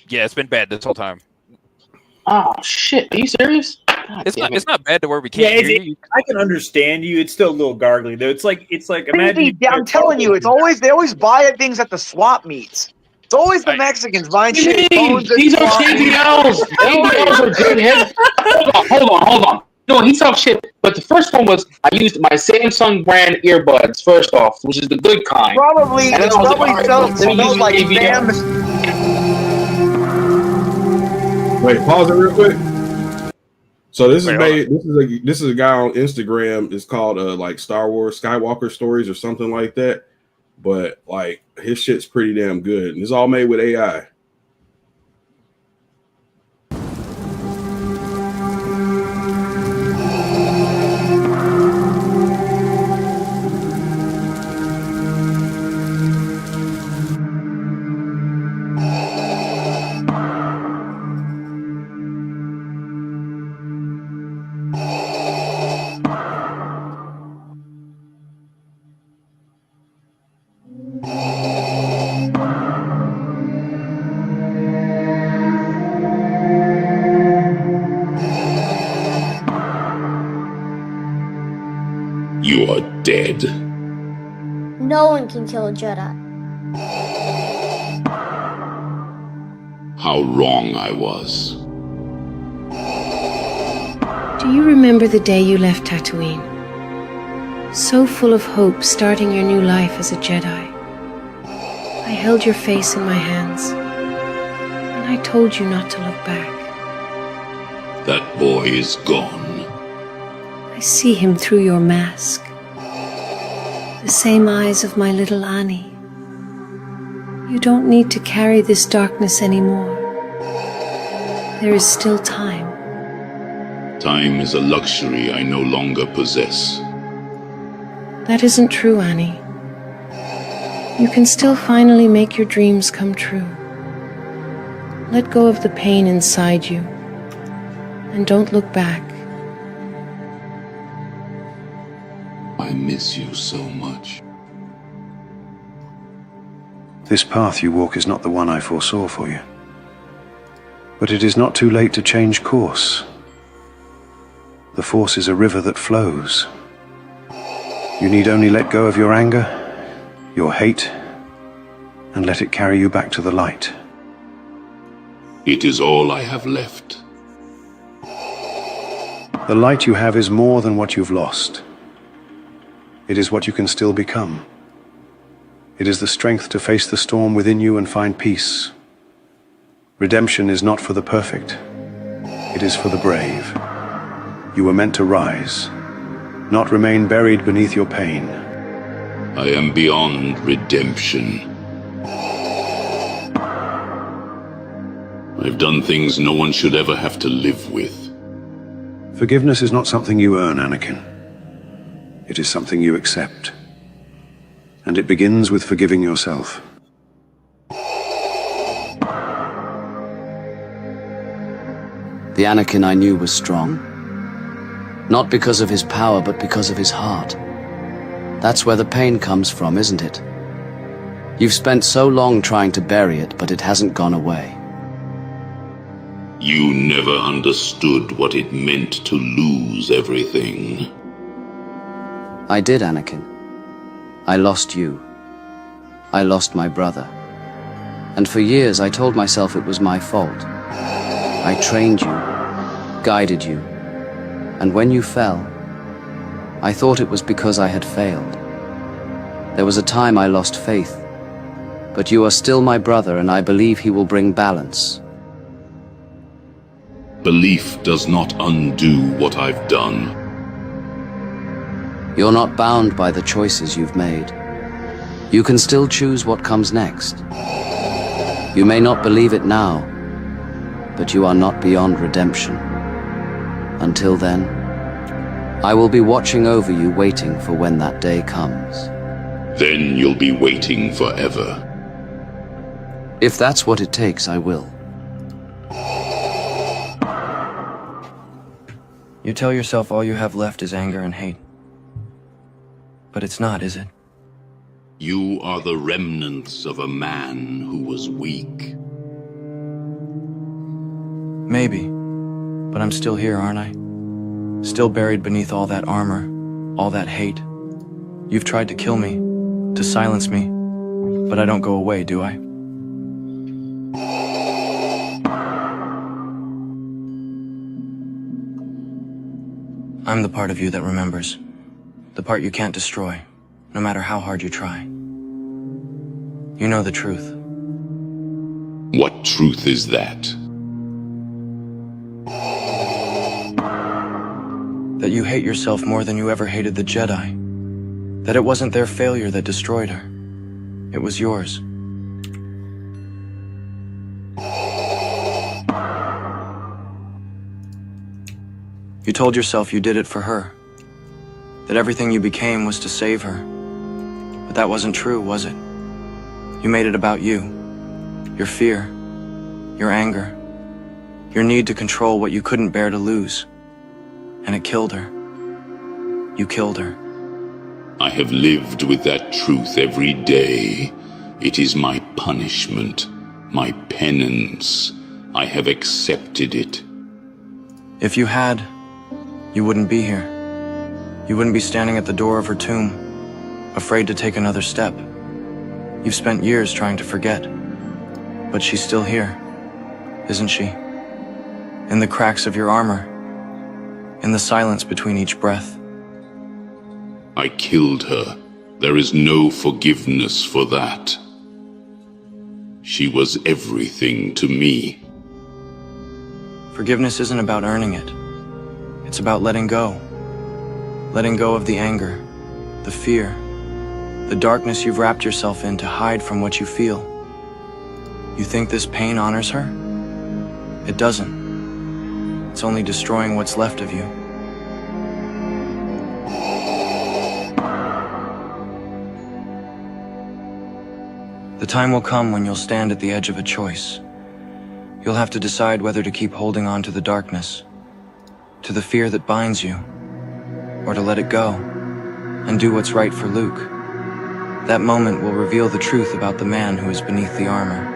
Yeah, it's been bad this whole time. Oh shit! Are you serious? It's not bad to where we can't hear you. I can understand you. It's still a little gargly though. It's like imagine. I'm telling you, they always buy things at the swap meets. It's always the Mexicans buying shit. These are JBLs. JBLs are good heads. Hold on. No, he talks shit. But the first one was I used my Samsung brand earbuds. First off, which is the good kind. Probably smells like Sam's. Wait, pause it real quick. So this is a guy on Instagram. It's called like Star Wars Skywalker Stories or something like that. But like his shit's pretty damn good, and it's all made with AI. You are dead. No one can kill a Jedi. How wrong I was. Do you remember the day you left Tatooine? So full of hope, starting your new life as a Jedi. I held your face in my hands, and I told you not to look back. That boy is gone. I see him through your mask. The same eyes of my little Annie. You don't need to carry this darkness anymore. There is still time. Time is a luxury I no longer possess. That isn't true, Annie. You can still finally make your dreams come true. Let go of the pain inside you, and don't look back. I miss you so much. This path you walk is not the one I foresaw for you. But it is not too late to change course. The Force is a river that flows. You need only let go of your anger, your hate, and let it carry you back to the light. It is all I have left. The light you have is more than what you've lost. It is what you can still become. It is the strength to face the storm within you and find peace. Redemption is not for the perfect. It is for the brave. You were meant to rise, not remain buried beneath your pain. I am beyond redemption. I've done things no one should ever have to live with. Forgiveness is not something you earn, Anakin. It is something you accept. And it begins with forgiving yourself. The Anakin I knew was strong. Not because of his power, but because of his heart. That's where the pain comes from, isn't it? You've spent so long trying to bury it, but it hasn't gone away. You never understood what it meant to lose everything. I did, Anakin. I lost you. I lost my brother. And for years I told myself it was my fault. I trained you, guided you, and when you fell, I thought it was because I had failed. There was a time I lost faith, but you are still my brother, and I believe he will bring balance. Belief does not undo what I've done. You're not bound by the choices you've made. You can still choose what comes next. You may not believe it now, but you are not beyond redemption. Until then, I will be watching over you, waiting for when that day comes. Then you'll be waiting forever. If that's what it takes, I will. You tell yourself all you have left is anger and hate. But it's not, is it? You are the remnants of a man who was weak. Maybe. But I'm still here, aren't I? Still buried beneath all that armor, all that hate. You've tried to kill me, to silence me, but I don't go away, do I? I'm the part of you that remembers. The part you can't destroy, no matter how hard you try. You know the truth. What truth is that? That you hate yourself more than you ever hated the Jedi. That it wasn't their failure that destroyed her. It was yours. You told yourself you did it for her. That everything you became was to save her. But that wasn't true, was it? You made it about you. Your fear. Your anger. Your need to control what you couldn't bear to lose. And it killed her. You killed her. I have lived with that truth every day. It is my punishment, my penance. I have accepted it. If you had, you wouldn't be here. You wouldn't be standing at the door of her tomb, afraid to take another step. You've spent years trying to forget, but she's still here, isn't she? In the cracks of your armor, in the silence between each breath. I killed her. There is no forgiveness for that. She was everything to me. Forgiveness isn't about earning it. It's about letting go. Letting go of the anger, the fear, the darkness you've wrapped yourself in to hide from what you feel. You think this pain honors her? It doesn't. It's only destroying what's left of you. The time will come when you'll stand at the edge of a choice. You'll have to decide whether to keep holding on to the darkness, to the fear that binds you, or to let it go and do what's right for Luke. That moment will reveal the truth about the man who is beneath the armor.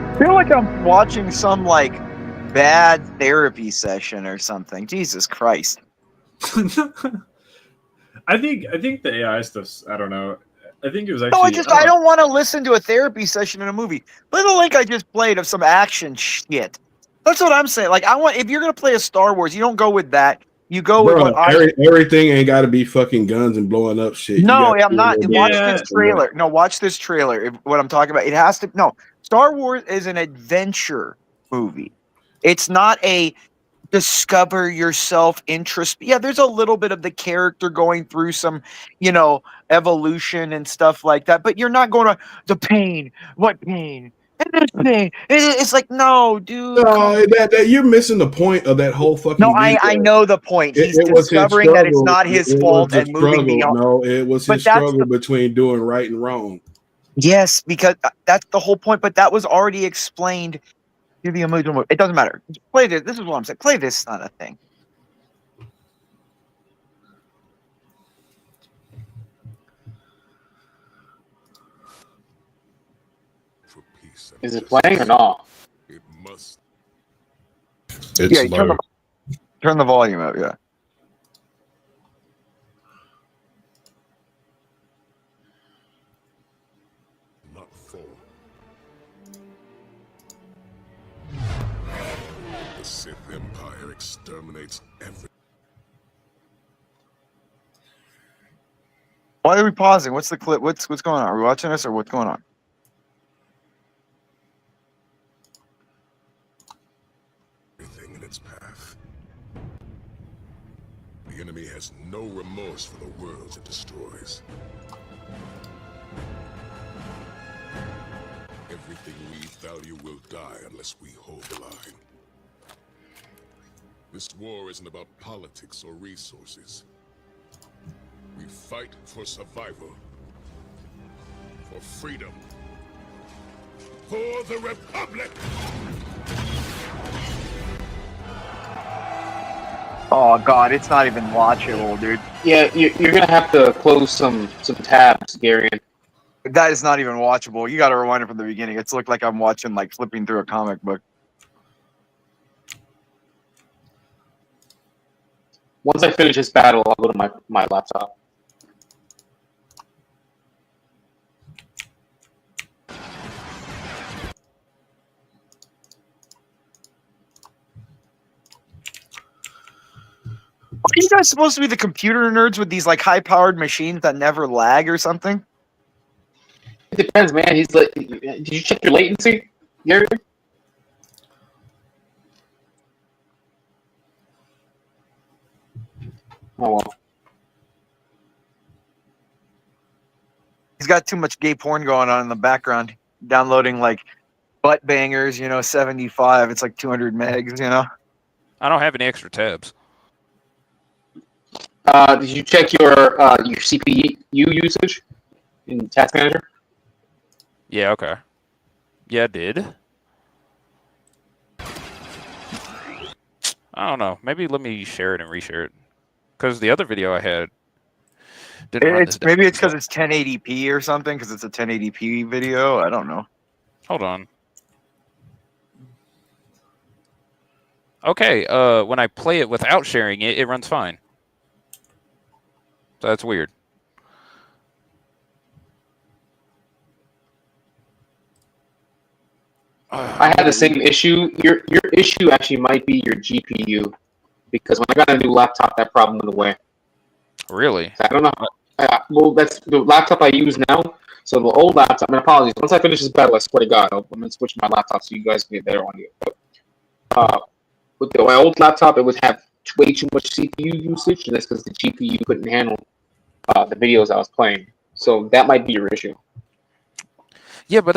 I feel like I'm watching some like bad therapy session or something. Jesus Christ. I think the AI stuff. I don't know. I think it was No, actually. I don't want to listen to a therapy session in a movie. Play the link I just played of some action shit. That's what I'm saying. Like, I want, if you're gonna play a Star Wars, you don't go with that. You go with Bro, what I. everything ain't got to be fucking guns and blowing up shit. You No, got I'm not. Watch yeah. this trailer. No, watch this trailer. What I'm talking about. It has to. No, Star Wars is an adventure movie. It's not a discover yourself interest. Yeah, there's a little bit of the character going through some, evolution and stuff like that. But you're not going to the pain. What pain? And this pain. It's like, no, dude. No, that you're missing the point of that whole fucking No, video. I know the point. He's It was his discovering that it's struggle. not his It fault was the and moving struggle. beyond. No, it was But his that's struggle between doing right and wrong. Yes, because that's the whole point. But that was already explained to the emotional. It doesn't matter. Play this. This is what I'm saying. Play this. Not a thing. Is it playing or not? It's Yeah, low. turn the volume up. Yeah. The Sith Empire exterminates every. Why are we pausing? What's the clip? What's going on? Are we watching this or what's going on? Everything in its path. The enemy has no remorse for the worlds it destroys. Everything we value will die unless we hold the line. This war isn't about politics or resources. We fight for survival. For freedom. For the Republic! Oh God, it's not even watchable, dude. Yeah, you're gonna have to close some tabs, Gary. That is not even watchable. You got to rewind it from the beginning. It's looked like I'm watching, like flipping through a comic book. Once I finish this battle, I'll go to my laptop. Are you guys supposed to be the computer nerds with these like high-powered machines that never lag or something? It depends, man. He's like, did you check your latency, Gary? Oh well. He's got too much gay porn going on in the background. Downloading like butt bangers, 75. It's like 200 megs. I don't have any extra tabs. Did you check your CPU usage in Task Manager? Yeah, okay. Yeah, I did. I don't know. Maybe let me share it and reshare it. Because the other video I had didn't run this down. Maybe it's because it's 1080p or something, because it's a 1080p video. I don't know. Hold on. Okay, when I play it without sharing it, it runs fine. So that's weird. I had the same issue. Your issue actually might be your GPU, because when I got a new laptop, that problem went away. Really? I don't know. Well, that's the laptop I use now. So the old laptop. I mean, apologies. Once I finish this battle, I swear to God, I'm gonna switch my laptop so you guys can get better on it. But with my old laptop, it would have way too much CPU usage, and that's because the GPU couldn't handle the videos I was playing. So that might be your issue. Yeah, but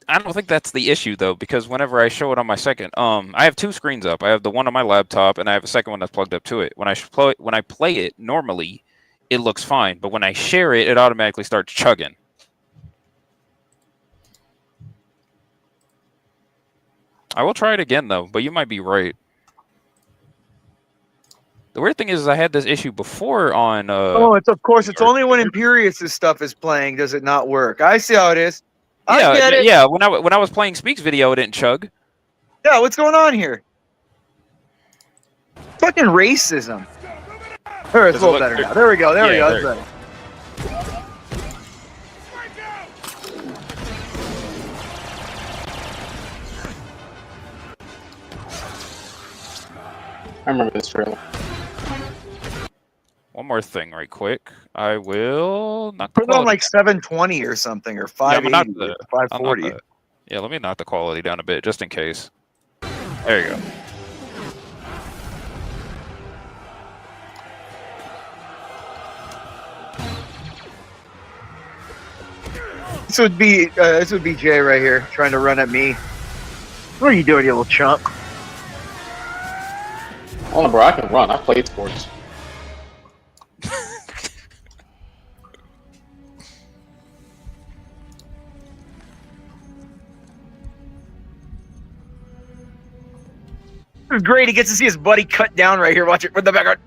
I don't think that's the issue though, because whenever I show it on my second, I have two screens up. I have the one on my laptop, and I have a second one that's plugged up to it. When I play it normally, it looks fine, but when I share it, it automatically starts chugging. I will try it again though, but you might be right. The weird thing is I had this issue before on. It's only when Imperius' stuff is playing does it not work. I see how it is. I get it. Yeah. When I was playing Speak's video, it didn't chug. Yeah, what's going on here? Fucking racism. There, it's a little better now. There we go. There we go. That's better. I remember this trailer. One more thing, right quick. I will knock Put it on like 720 or something, or 580, or 540. Yeah, let me knock the quality down a bit, just in case. There you go. This would be Jay right here trying to run at me. What are you doing, you little chump? Oh, bro, I can run. I played sports. This is great. He gets to see his buddy cut down right here. Watch it with the background.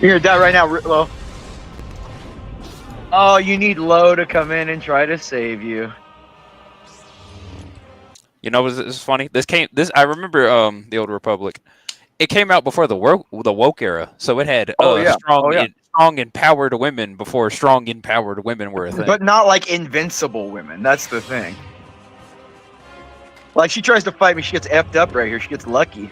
You're gonna die right now, Lo. Oh, you need Lo to come in and try to save you. You know, it's funny. I remember the Old Republic. It came out before the woke era, so it had strong empowered women before strong empowered women were a thing. But not like invincible women. That's the thing. Like, she tries to fight me, she gets effed up right here. She gets lucky.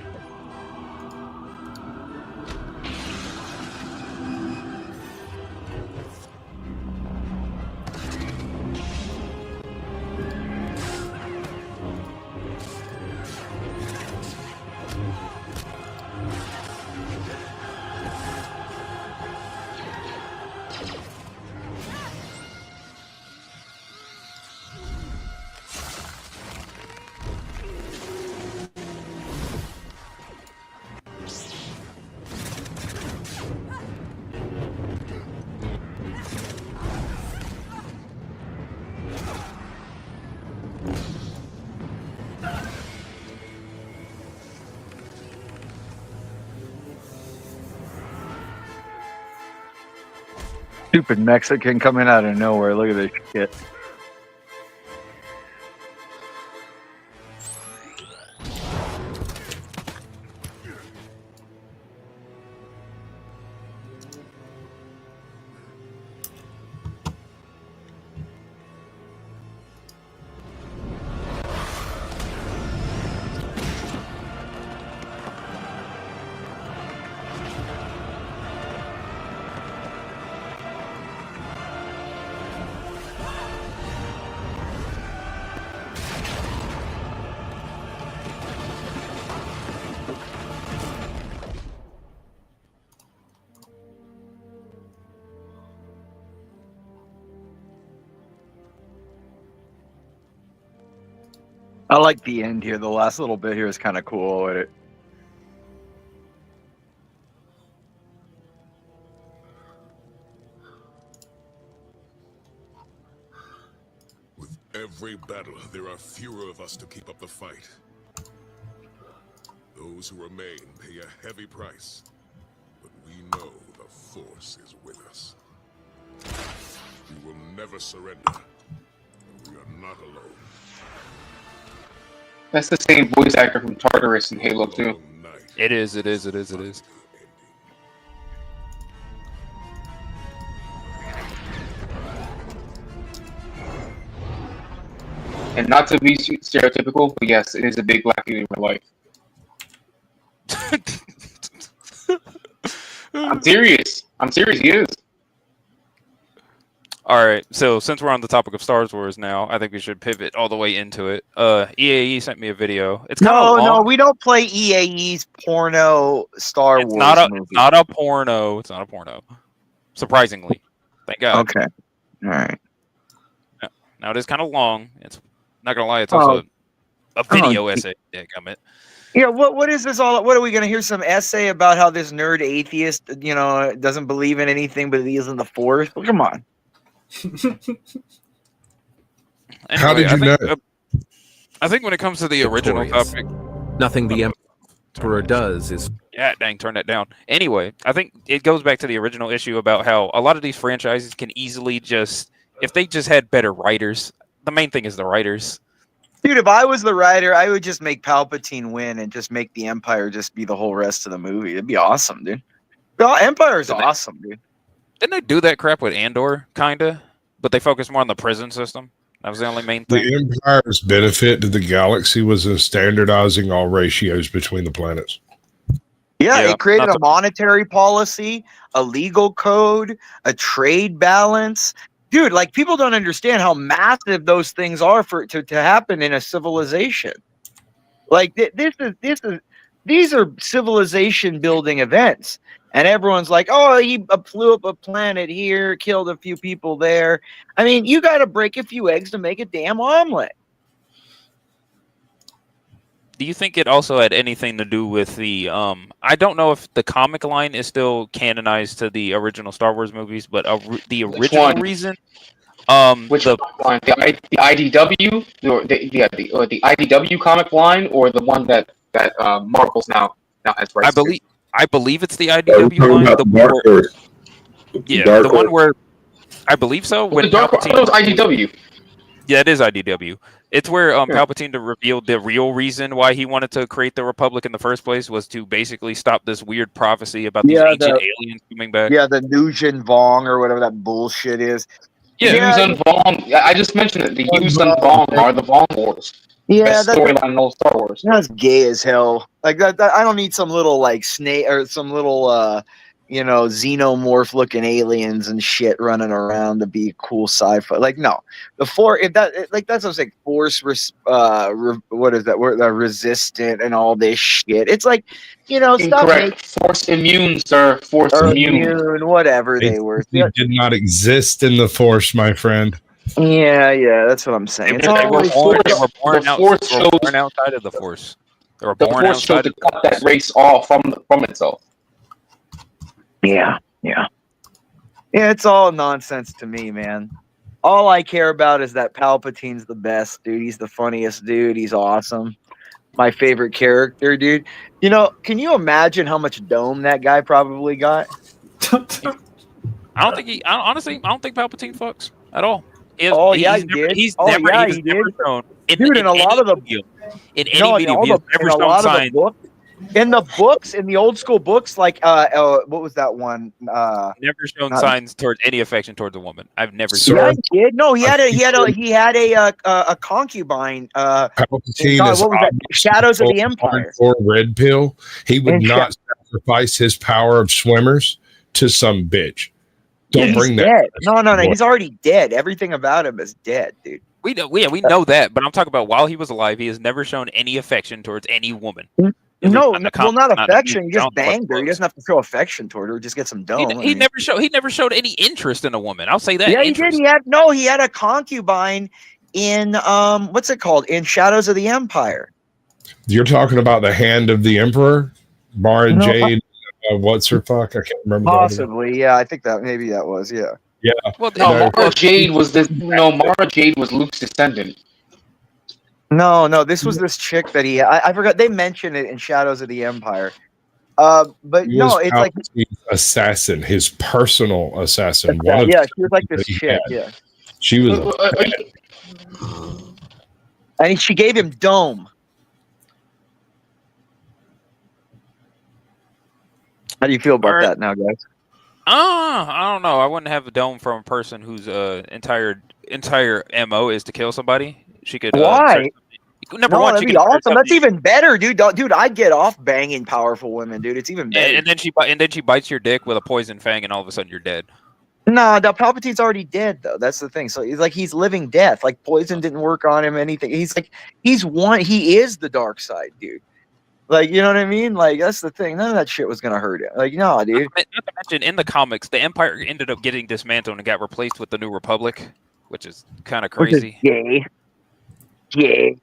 Stupid Mexican coming out of nowhere. Look at this shit. I like the end here. The last little bit here is kind of cool. With every battle, there are fewer of us to keep up the fight. Those who remain pay a heavy price, but we know the Force is with us. We will never surrender, and we are not alone. That's the same voice actor from Tartarus in Halo 2. It is. And not to be stereotypical, but yes, it is a big black dude in real life. I'm serious. He is. All right, so since we're on the topic of Star Wars now, I think we should pivot all the way into it. EAE sent me a video. It's kind of long. No, we don't play EAE's porno Star Wars movie. It's not a porno. It's not a porno. Surprisingly, thank God. Okay, all right. Now it is kind of long. It's not gonna lie. It's also a video essay. Dadgummit. Yeah, what is this all? What are we gonna hear? Some essay about how this nerd atheist, doesn't believe in anything, but he is in the Force? Well, come on. How did you know? I think when it comes to the original topic, nothing the Emperor does is. Yeah, dang, turn that down. Anyway, I think it goes back to the original issue about how a lot of these franchises can easily just, if they just had better writers. The main thing is the writers. Dude, if I was the writer, I would just make Palpatine win and just make the Empire just be the whole rest of the movie. It'd be awesome, dude. The Empire is awesome, dude. Didn't they do that crap with Andor, kinda? But they focused more on the prison system. That was the only main thing. The Empire's benefit to the galaxy was in standardizing all ratios between the planets. Yeah, it created a monetary policy, a legal code, a trade balance. Dude, like, people don't understand how massive those things are for to happen in a civilization. Like, these are civilization building events. And everyone's like, oh, he blew up a planet here, killed a few people there. I mean, you got to break a few eggs to make a damn omelet. Do you think it also had anything to do with the I don't know if the comic line is still canonized to the original Star Wars movies, but the original reason Which line? The IDW, or the IDW comic line, or the one that Marvel's now has rights to? I believe it's the IDW line. The one where I believe so. When I thought it was IDW. Yeah, it is IDW. It's where Palpatine revealed the real reason why he wanted to create the Republic in the first place was to basically stop this weird prophecy about these ancient aliens coming back. Yeah, the Nugent Vong or whatever that bullshit is. Yeah, Yuzan Vong. I just mentioned it. The Yuzan Vong are the Vong Wars. Yeah, best storyline in all Star Wars. That's gay as hell. Like that, I don't need some little like snake or some little xenomorph looking aliens and shit running around to be cool sci-fi. Like, no, that's what I'm saying. Force, what is that? We're resistant and all this shit. It's like, Incorrect. Force immune, sir. Force immune. Whatever they were. They did not exist in the Force, my friend. Yeah, that's what I'm saying. They were born outside of the Force. They were born outside to cut that race off from itself. Yeah. It's all nonsense to me, man. All I care about is that Palpatine's the best, dude. He's the funniest dude. He's awesome. My favorite character, dude. Can you imagine how much dome that guy probably got? I don't think Palpatine fucks at all. He did. He's never shown in a lot of the signs. In the books, in the old school books, like what was that one? Never shown signs towards any affection towards a woman. I've never seen. Yeah, he did. No, he had a concubine. Palpatine what was that? Shadows of the Empire. Or red pill. He would not sacrifice his power of swimmers to some bitch. Don't bring that. Dead. No. He's already dead. Everything about him is dead, dude. We know that, but I'm talking about while he was alive, he has never shown any affection towards any woman. Not affection. He just banged her. He doesn't have to show affection toward her. Just get some dome. He never showed any interest in a woman. I'll say that. Yeah, he did. He had a concubine in what's it called? In Shadows of the Empire. You're talking about the Hand of the Emperor, Mara No, Jade. What's her fuck? I can't remember the other one. possibly, yeah. I think that maybe that was, yeah. Yeah. Well, No, No, Mara Jade was Mara Jade was Luke's descendant. No, this was this chick that I forgot. They mentioned it in Shadows of the Empire. But he no, was it's like Palpatine's assassin, his personal assassin. One of yeah, the she was like this that he chick, had. yeah. She was And she gave him Dome. How do you feel about that now, guys? I don't know. I wouldn't have a dome from a person whose entire MO is to kill somebody. She could. Why? Number No, one, that'd she be could awesome. That's even better, dude. Dude, I'd get off banging powerful women, dude. It's even better. and then she bites your dick with a poison fang, and all of a sudden you're dead. No, the Palpatine's already dead though. That's the thing. So he's living death. Like poison didn't work on him. Anything. He is the dark side, dude. Like, you know what I mean? Like, that's the thing. None of that shit was gonna hurt him. Like, no, dude. Not to mention, in the comics, the Empire ended up getting dismantled and got replaced with the New Republic, which is kind of crazy. Gay. Gay.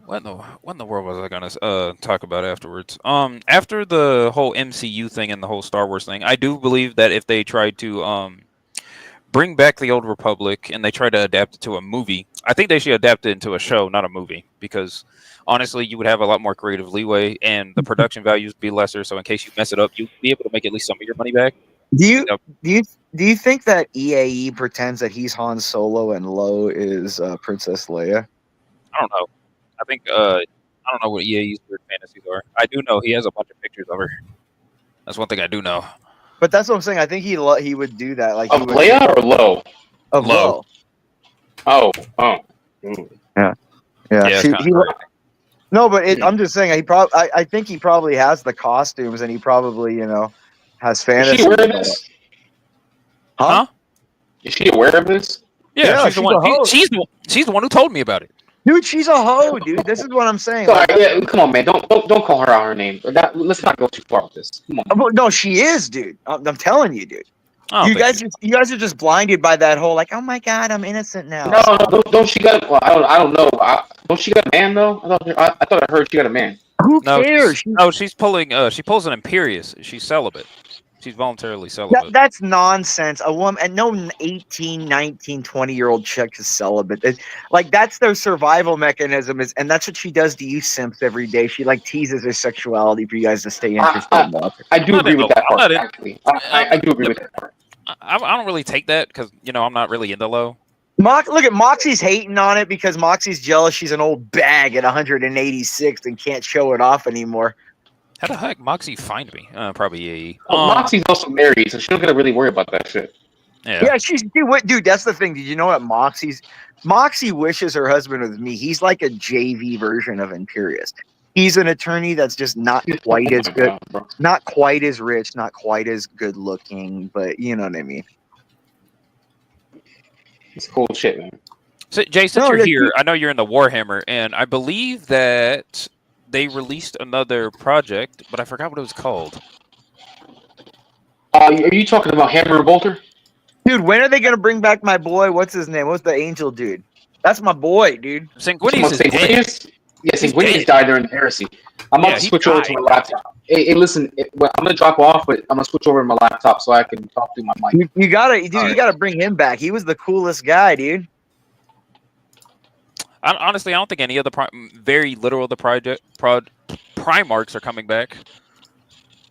What in the world was I gonna talk about afterwards? After the whole MCU thing and the whole Star Wars thing, I do believe that if they tried to bring back the Old Republic and they try to adapt it to a movie, I think they should adapt it into a show, not a movie, because honestly, you would have a lot more creative leeway and the production values would be lesser. So in case you mess it up, you'd be able to make at least some of your money back. Do you think that EAE pretends that he's Han Solo and Lo is Princess Leia? I don't know. I think I don't know what EAE's weird fantasies are. I do know he has a bunch of pictures of her. That's one thing I do know. But that's what I'm saying. I think he would do that. Like Of Leia or Lo? Of Lo. Oh. Yeah. Yeah, No, but I'm just saying. I think he probably has the costumes, and he probably has Is fantasies. she aware of this? Huh? Is she aware of this? Yeah, she's the one. a hoe. She's the one who told me about it. Dude, she's a hoe, dude. This is what I'm saying. Sorry, yeah, come on, man. Don't call her out her name. Let's not go too far with this. Come on. No, she is, dude. I'm telling you, dude. Oh, You guys are just blinded by that whole like, oh my god, I'm innocent now. No, don't she got? Well, I don't know. Don't she got a man though? I thought I heard she got a man. Who No, cares? she's pulling. She pulls an Imperious. She's celibate. She's voluntarily celibate. That's nonsense. A woman, and no 18, 19, 20-year-old chick is celibate. Like, that's their survival mechanism, and that's what she does to you simps every day. She like teases her sexuality for you guys to stay interested. I do agree with that part. Actually, I do agree with that part. I don't really take that because I'm not really into low. Look at Moxie's hating on it because Moxie's jealous. She's an old bag at 186 and can't show it off anymore. How the heck Moxie find me? Probably EAE. Moxie's also married, so she don't gotta really worry about that shit. Yeah, she's dude. That's the thing. Did you know what Moxie wishes her husband was me? He's like a JV version of Imperious. He's an attorney that's just not quite as good, not quite as rich, not quite as good looking, but you know what I mean. It's cool shit, man. So, Jay, since you're here, I know you're in the Warhammer, and I believe that they released another project, but I forgot what it was called. Are you talking about Hammer and Bolter? Dude, when are they gonna bring back my boy? What's his name? What's the angel dude? That's my boy, dude. Sanguinius is dead. Yeah, Sanguinius died during the heresy. I'm about to switch over to my laptop. Hey, listen, I'm gonna drop off, but I'm gonna switch over to my laptop so I can talk through my mic. You gotta bring him back. He was the coolest guy, dude. Honestly, I don't think any of the very little of the Primarchs are coming back.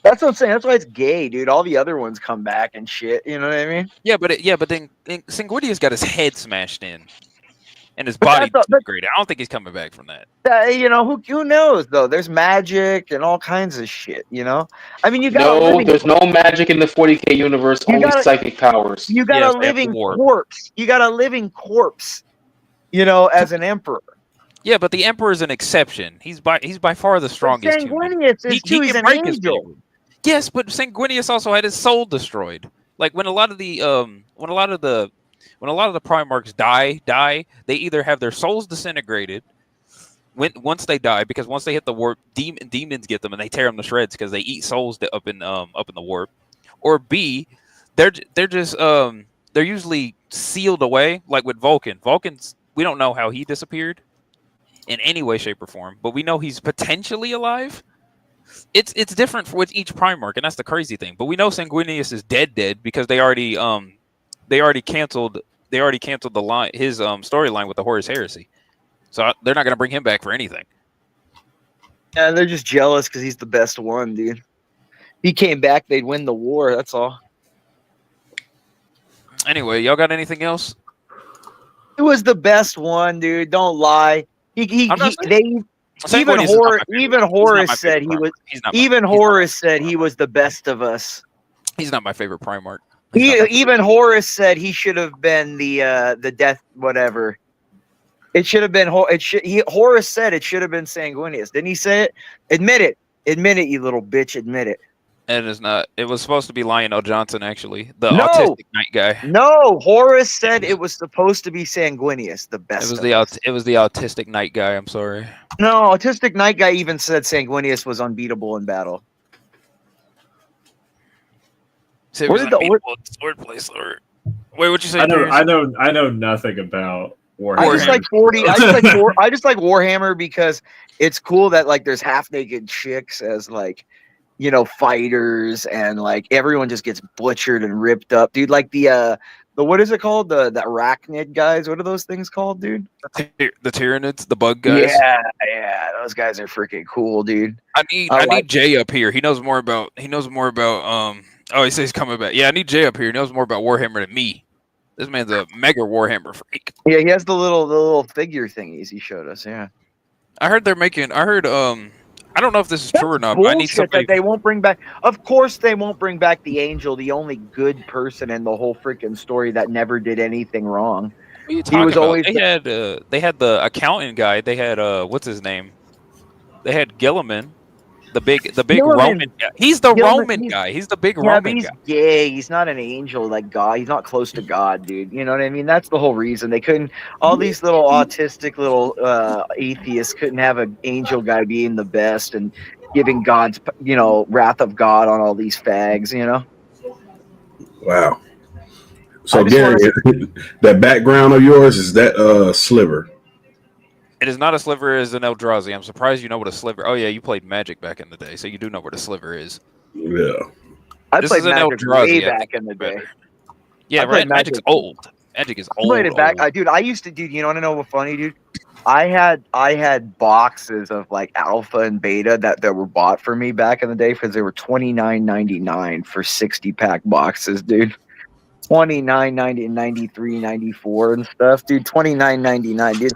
That's what I'm saying. That's why it's gay, dude. All the other ones come back and shit. You know what I mean? Yeah, but then Sanguinius got his head smashed in, and his body disintegrated. I don't think he's coming back from that. Who knows though? There's magic and all kinds of shit. I mean, you got there's no magic in the 40K universe. Only psychic powers. You got a living corpse. You got a living corpse. As an emperor. Yeah, but the emperor is an exception. He's by far the strongest. Sanguinius is too. He's an angel. Yes, but Sanguinius also had his soul destroyed. Like when a lot of the Primarchs die, they either have their souls disintegrated once they die, because once they hit the warp, demons get them and they tear them to shreds because they eat souls up in the warp, or B, they're just they're usually sealed away, like with Vulcan. Vulcan's we don't know how he disappeared in any way, shape, or form, but we know he's potentially alive. It's different with each Primarch, and that's the crazy thing. But we know Sanguinius is dead because they already canceled the line his storyline with the Horus Heresy, so they're not gonna bring him back for anything. Yeah, they're just jealous because he's the best one, dude. He came back, they'd win the war. That's all. Anyway, y'all got anything else? He was the best one, dude. Don't lie. Even Horus said he was. Even Horus said he was the best of us. He's not my favorite Primarch. Even Horus said he should have been the death whatever. It should have been Horus said it should have been Sanguinius. Didn't he say it? Admit it. Admit it, you little bitch. Admit it. And it's not. It was supposed to be Lionel Johnson, actually, the autistic knight guy. No, Horus said it was supposed to be Sanguinius, the best. It was the autistic knight guy. I'm sorry. No, autistic knight guy even said Sanguinius was unbeatable in battle. So swordplay sword. Wait, what you say? I know nothing about Warhammer. I just like 40. I just like Warhammer because it's cool that like there's half naked chicks as like, you know, fighters, and like everyone just gets butchered and ripped up, dude. Like the what is it called? The arachnid guys. What are those things called, dude? The Tyranids, the bug guys. Yeah, those guys are freaking cool, dude. I need Jay up here. He knows more about. Oh, he says he's coming back. Yeah, I need Jay up here. He knows more about Warhammer than me. This man's a mega Warhammer freak. Yeah, he has the little figure thingies he showed us. Yeah, I heard they're making. I don't know if this is true or not, but I need somebody. That they won't bring back. Of course, they won't bring back the Angel, the only good person in the whole freaking story that never did anything wrong. What are you talking about? They had the accountant guy. They had what's his name? They had Gilliman, the big Gilliman. Roman guy. He's the Roman guy. He's the big Roman guy. Yeah, he's not an angel like God. He's not close to God, dude. You know what I mean? That's the whole reason they couldn't. All these little autistic little atheists couldn't have an angel guy being the best and giving God's, wrath of God on all these fags. You know? Wow. So Gary, that background of yours, is that Sliver? It is not a sliver, it is an Eldrazi. I'm surprised you know what a sliver. Oh yeah, you played Magic back in the day, so you do know what a sliver is. Yeah. I played Magic way back in the day. Yeah, right. Magic's old. Magic is old. I played it back, dude. I used to, dude. You want to know what funny, dude? I had boxes of like alpha and beta that were bought for me back in the day because they were $29.99 for 60-pack boxes, dude. $29.90 and 93, 94 and stuff, dude. $29.99, dude.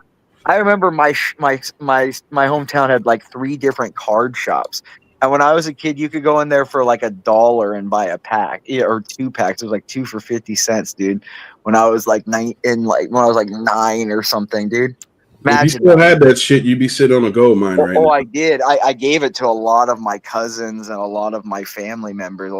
I remember my hometown had like 3 different card shops, and when I was a kid, you could go in there for like $1 and buy a pack, or 2 packs. It was like 2 for 50 cents, dude. When I was like 9 or something, dude. If you still had that shit, you'd be sitting on a gold mine right now. Oh, I did. I gave it to a lot of my cousins and a lot of my family members. You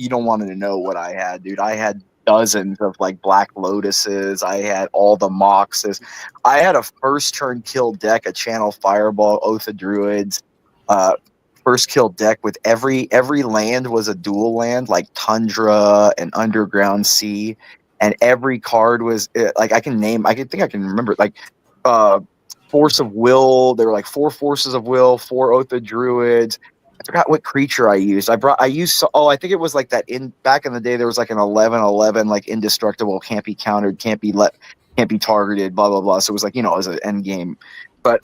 don't want to know what I had, dude. I had dozens of like Black Lotuses. I had all the Moxes. I had a first turn kill deck, a Channel Fireball, Oath of Druids, first kill deck with every land was a dual land, like Tundra and Underground Sea, and every card was like I can remember like Force of Will. There were like 4 Forces of Will, 4 Oath of Druids. I forgot what creature I used. I think it was like that back in the day there was like an 11/11 like indestructible, can't be countered, can't be targeted, blah blah blah. So it was like, as an end game. But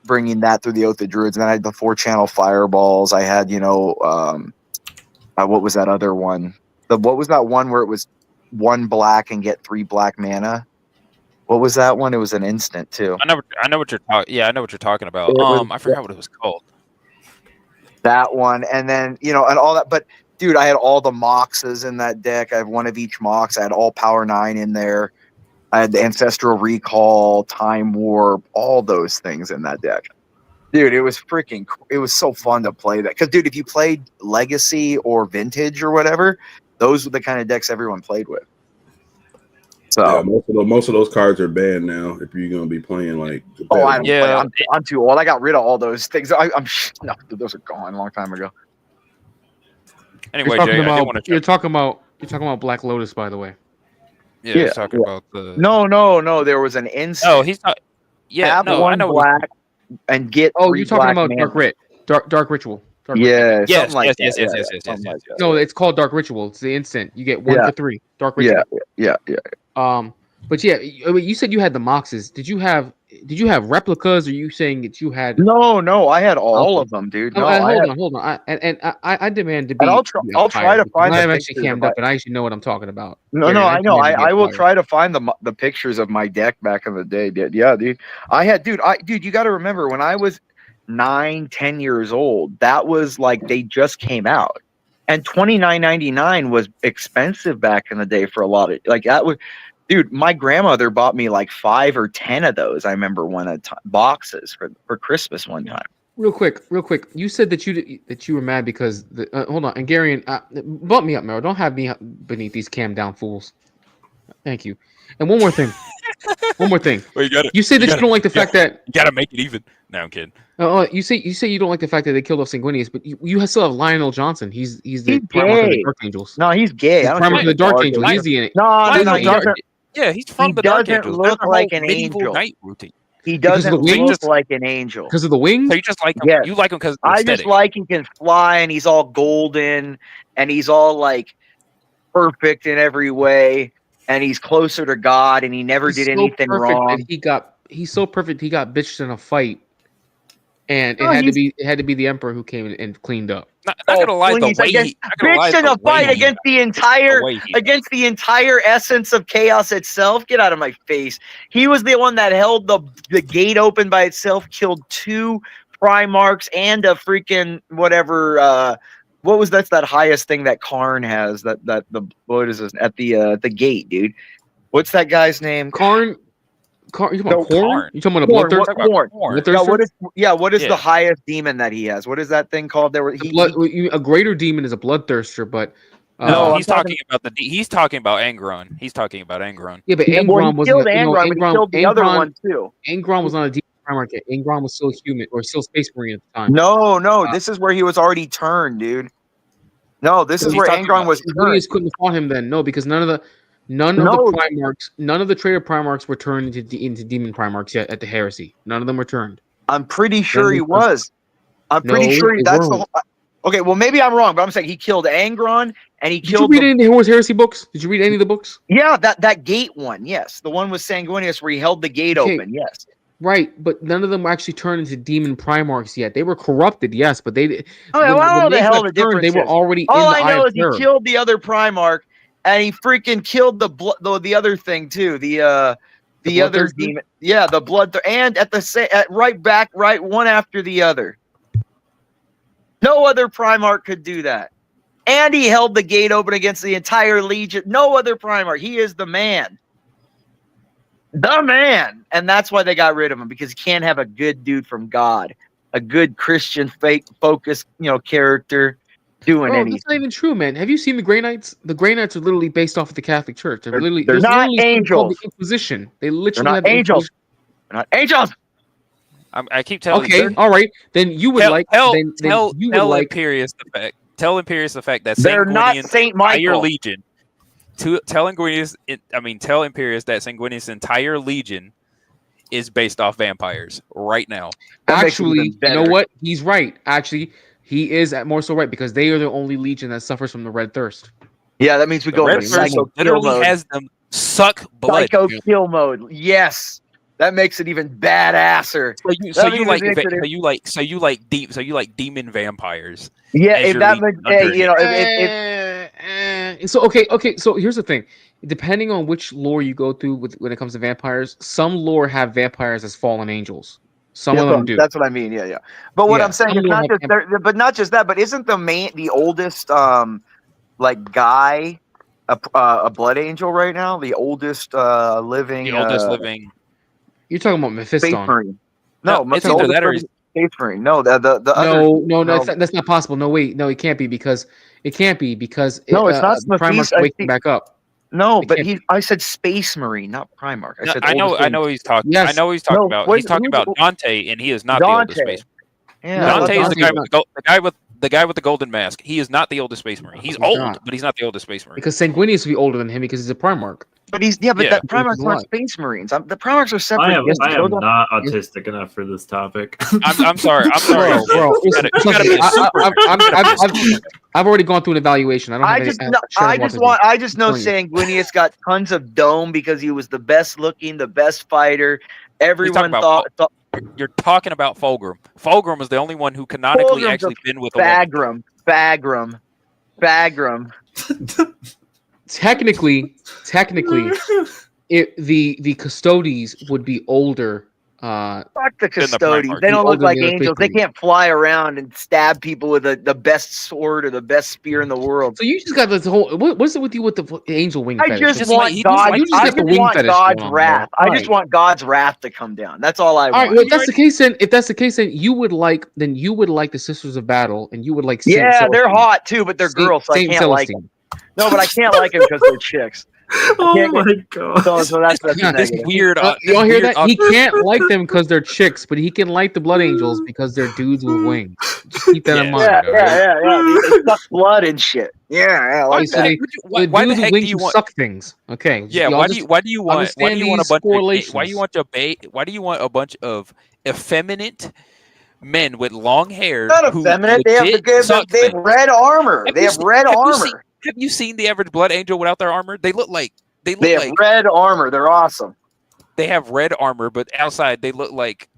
bringing that through the Oath of Druids, and then I had the 4 Channel Fireballs. I had, what was that other one? What was that one where it was 1 black and get 3 black mana? What was that one? It was an instant too. I know what you're talking. Yeah, I know what you're talking about. I forgot what it was called. That one, and then and all that. But dude, I had all the Moxes in that deck. I have 1 of each Mox. I had all Power 9 in there. I had the Ancestral Recall, Time Warp, all those things in that deck. Dude, it was so fun to play that. Because dude, if you played Legacy or Vintage or whatever, those were the kind of decks everyone played with. So yeah, most of those cards are banned now. If you're gonna be playing like, I don't play. I'm too old. I got rid of all those things. No, those are gone a long time ago. Anyway, you're talking about Black Lotus, by the way. Yeah, he's talking about the. No. There was an instant. No, he's not. Yeah, Have no, I one know. black and get Oh, 3 you're talking black about mana. Dark Ritual. Dark Ritual. Yeah, Yes, something like yes, that. yes, yes. Something like that. No, it's called Dark Ritual. It's the instant. You get 1 Yeah. for 3. Dark Ritual. Yeah. But yeah, you said you had the Moxes. Did you have replicas, or you saying that you had? No, I had all of them, dude. No, hold on. I demand to be. And I'll try to find I the have actually pictures cammed up, and I actually know what I'm talking about. No, Gary, I know. demand to be I will acquired. try to find the pictures of my deck back in the day. Yeah, dude. Dude, you got to remember when I was 9-10 years old, that was like they just came out, and $29.99 was expensive back in the day for a lot of like that was. Dude, my grandmother bought me like 5 or 10 of those. I remember boxes for Christmas one time. Real quick. You said that you were mad because hold on, and Gary, bump me up, Mero. Don't have me beneath these cam down fools. Thank you. And one more thing. Well, you said that you don't like the fact that you gotta make it even. No, I'm kidding. You say you don't like the fact that they killed off Sanguinius, but you still have Lionel Johnson. He's the He's primarch of gay. the Dark Angels. No, he's gay. He's I don't primarch give of the a Dark fuck. Angels. He's the No, he's he the- doesn't. Yeah, he's from the Dark doesn't Angels. look Their like whole an medieval angel. night routine. He Because of doesn't the wings? look like an angel. because of the wings. So you just like him. Yes. You like him because I just like he can fly and he's all golden and he's all like perfect in every way and he's closer to God and he never He's did so anything perfect wrong. that he's so perfect he got bitched in a fight, and No, it had to be the Emperor who came and cleaned up. Not gonna lie, the Please, way against, he, not gonna lie, bitched in the a way fight he- against the entire essence of chaos itself. Get out of my face. He was the one that held the gate open by itself, killed 2 Primarchs and a freaking whatever what was that highest thing that Karn has that the what is this at the gate, dude? What's that guy's name? Karn. You talking about Korn? You talking about a Korn, bloodthirster? Korn. Bloodthirster? What is the highest demon that he has? What is that thing called? A greater demon is a bloodthirster, but No, he's talking about Angron. He's talking about Angron. Yeah, but he Angron wasn't. killed Angron, but he killed the other one too. Angron was not a demon Primarch yet. Angron was still human or still Space Marine at the time. No, this is where he was already turned, dude. No, this is where Angron was turned. Sanguinius couldn't have fought him then. No, because none of the Primarchs, none of the traitor Primarchs were turned into demon Primarchs yet at the Heresy. None of them were turned. I'm pretty sure he was. I'm pretty sure that's the whole. Okay, well maybe I'm wrong, but I'm saying he killed Angron and he killed. Did you read any of the Horus Heresy books? Did you read any of the books? Yeah, that gate one, yes, the one with Sanguinius where he held the gate open, yes. Right, but none of them were actually turned into demon Primarchs yet. They were corrupted, yes, but they. Okay, well, I don't know the hell the difference they were is. already. All in the I know Eye is of he Terror. killed the other Primarch, and he freaking killed the other thing too. The other Bloodthirster? demon. Yeah, the blood. And at right one after the other. No other Primarch could do that. And he held the gate open against the entire Legion. No other Primarch. He is the man. The man. And that's why they got rid of him, because you can't have a good dude from God, a good Christian focused, character doing anything. That's not even true, man. Have you seen the Grey Knights? The Grey Knights are literally based off of the Catholic Church. They're not literally something angels. called the Inquisition. They literally They're have not the angels. Inquisition. They're not angels. I keep telling you. Okay, all right. Then you would Tell Imperius the fact that They're not Sanguinius' Saint entire Michael. legion. Tell Imperius that Sanguinius' entire legion is based off vampires right now. Actually, you know what? He's right. Actually, he is more so right, because they are the only legion that suffers from the red thirst. Yeah, that means we go into psycho kill literally mode. has them suck blood. Psycho kill mode. Yes. That makes it even badasser. So you like demon vampires. Yeah, as if your that lead makes, underneath. So okay. So here's the thing. Depending on which lore you go through when it comes to vampires, some lore have vampires as fallen angels. Some of them do. That's what I mean. Yeah. But what I'm saying is not just but not just that, but isn't the oldest guy a blood angel right now? The oldest living. You're talking about Mephiston. Space Marine. No, it's either that or Space Marine. No, the other. That's not possible. No, wait, no, it can't be because no, it's not Primarch's waking back up. No, but I said Space Marine, not Primarch. I know what he's talking. Yes. I know what he's talking about. He's talking about Dante, and he is not the oldest Space Marine. Yeah, Dante is the guy with the golden mask. He is not the oldest Space Marine. He's old, but he's not the oldest Space Marine. Because Sanguinius would be older than him because he's a Primarch. But he's but Yeah. the Primarchs aren't Space Marines. The Primarchs are separate. I am Yes, I those am are- not autistic enough for this topic. I'm sorry. I'm sorry. Bro, You gotta be a super. I've already gone through an evaluation. I don't have any. I just know Sanguinius got tons of dome because he was the best looking, the best fighter. Everyone thought. You're talking about Fulgrim. Fulgrim was the only one who canonically Fulgrim's actually been with a woman. Bagram. Technically, the Custodes would be older. Fuck the Custodes. They don't look like angels. They can't fly around and stab people with the best sword or the best spear in the world. So you just got this whole. What's it with you with the angel wing? I fetish? just want God. You just I got the just wing want fetish God's going on, wrath. bro. I just want God's wrath to come down. That's all I All want. right, well, if that's the case, then you would like the Sisters of Battle, and you would like. Saint Yeah, they're Celestine. hot too, but they're girls, so I Saint can't like Celestine. them. No, but I can't like them because they're chicks. Oh my god! So that's Yeah, negative. Y'all hear that? He can't like them because they're chicks, but he can like the Blood Angels because they're dudes with wings. Just keep that in mind. Yeah, all right? They suck blood and shit. Yeah, I like So that. the why the dudes with heck do wings you who want- suck things? Okay. Yeah. y'all Why just do you want a understand bunch these of correlations. why do you want a bunch of effeminate men with long hair? Not who effeminate. They have legit suck they have things? red armor. They have red armor. Have you seen the average Blood Angel without their armor? They look like They have red armor. They're awesome. they have red armor, but outside they look like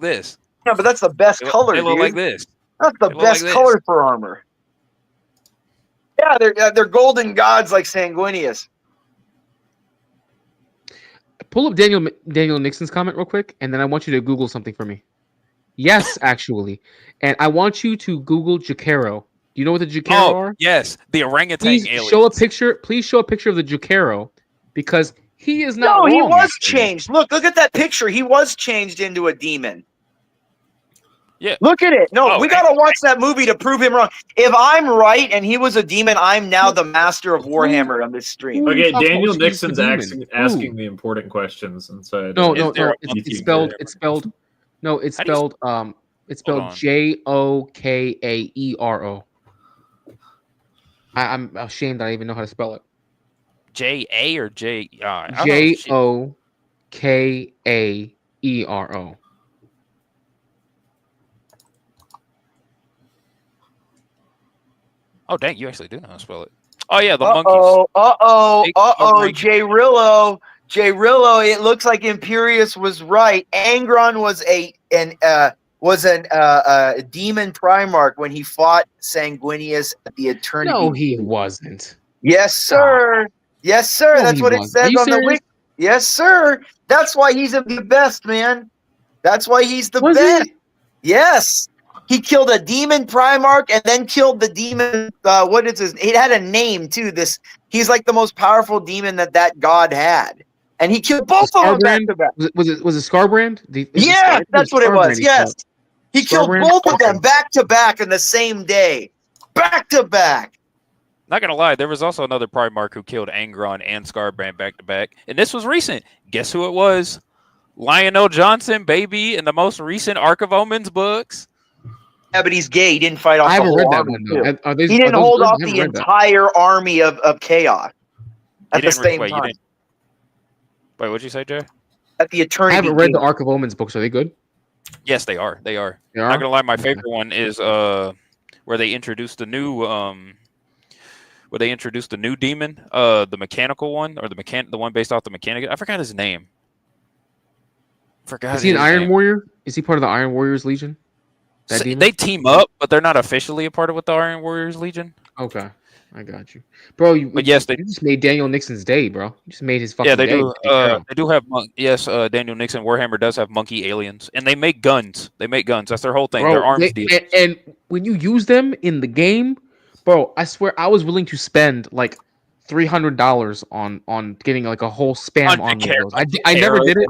this. Yeah, but that's the best color, They look dude. like this. That's the They look best like this. color for armor. Yeah, they're golden gods like Sanguinius. Pull up Daniel Nixon's comment real quick, and then I want you to Google something for me. Yes, actually, and I want you to Google Jacaro. Do you know what the Jacaro are? Yes, the orangutan Please alien. show a picture. Please show a picture of the Jacaro, because he is not. No, he wrong, was actually. changed. Look at that picture. He was changed into a demon. Yeah. Look at it. No, Oh, we gotta watch that movie to prove him wrong. If I'm right and he was a demon, I'm now the master of Warhammer on this stream. Okay, talking Daniel about Nixon's the asking, demon? asking the important questions inside. No. YouTube It's spelled. It's spelled. No, it's How do you spelled. It's Hold spelled on. Jokaero. I'm ashamed that I even know how to spell it. J-A or J? I don't know if she- Jokaero. Oh dang, you actually do know how to spell it. Oh yeah, the monkeys. Jay Rillo. It looks like Imperius was right. Angron was a demon Primarch when he fought Sanguinius at the Eternity. No, he wasn't. Yes, sir. Yes, sir. No, That's he what it wasn't. says Are you on the serious? wiki. Yes, sir. That's why he's the best, man. That's why he's the Was best. he? Yes. He killed a demon Primarch and then killed the demon. What is his? It had a name too. He's like the most powerful demon that god had, and he killed both of them back to back. Was it Scarbrand? Yeah, that's what it was. Scarbrand Yes, he killed Scarbrand? both of them back to back in the same day, back to back. Not gonna lie, there was also another Primarch who killed Angron and Scarbrand back to back, and this was recent. Guess who it was? Lionel Johnson, baby, in the most recent Ark of Omens books. Yeah, but he's gay. He didn't fight off. I haven't the read whole that army, one too. though. Are these- He are didn't those hold good? I off haven't the read that. entire army of chaos at the same Wait, time. Wait, what'd you say, Jay? At the Eternity. I haven't read the Gate. Ark of Omens books. Are they good? Yes, they are. They are. They are? Not gonna lie, my favorite one is where they introduced the new demon, the mechanical one, or the one based off the mechanic. I forgot his name. Is he an Iron Warrior? Is he part of the Iron Warriors Legion? That So demon? they team up, but they're not officially a part of the Iron Warriors Legion. Okay, I got you, bro. But yes, they you just made Daniel Nixon's day, bro. You just made his fucking yeah, they day. do. They do have Daniel Nixon Warhammer does have monkey aliens, and they make guns. They make guns. That's their whole thing. Bro, Their arms deal. and when you use them in the game, bro, I swear I was willing to spend like $300 on getting like a whole spam on those. I never did it.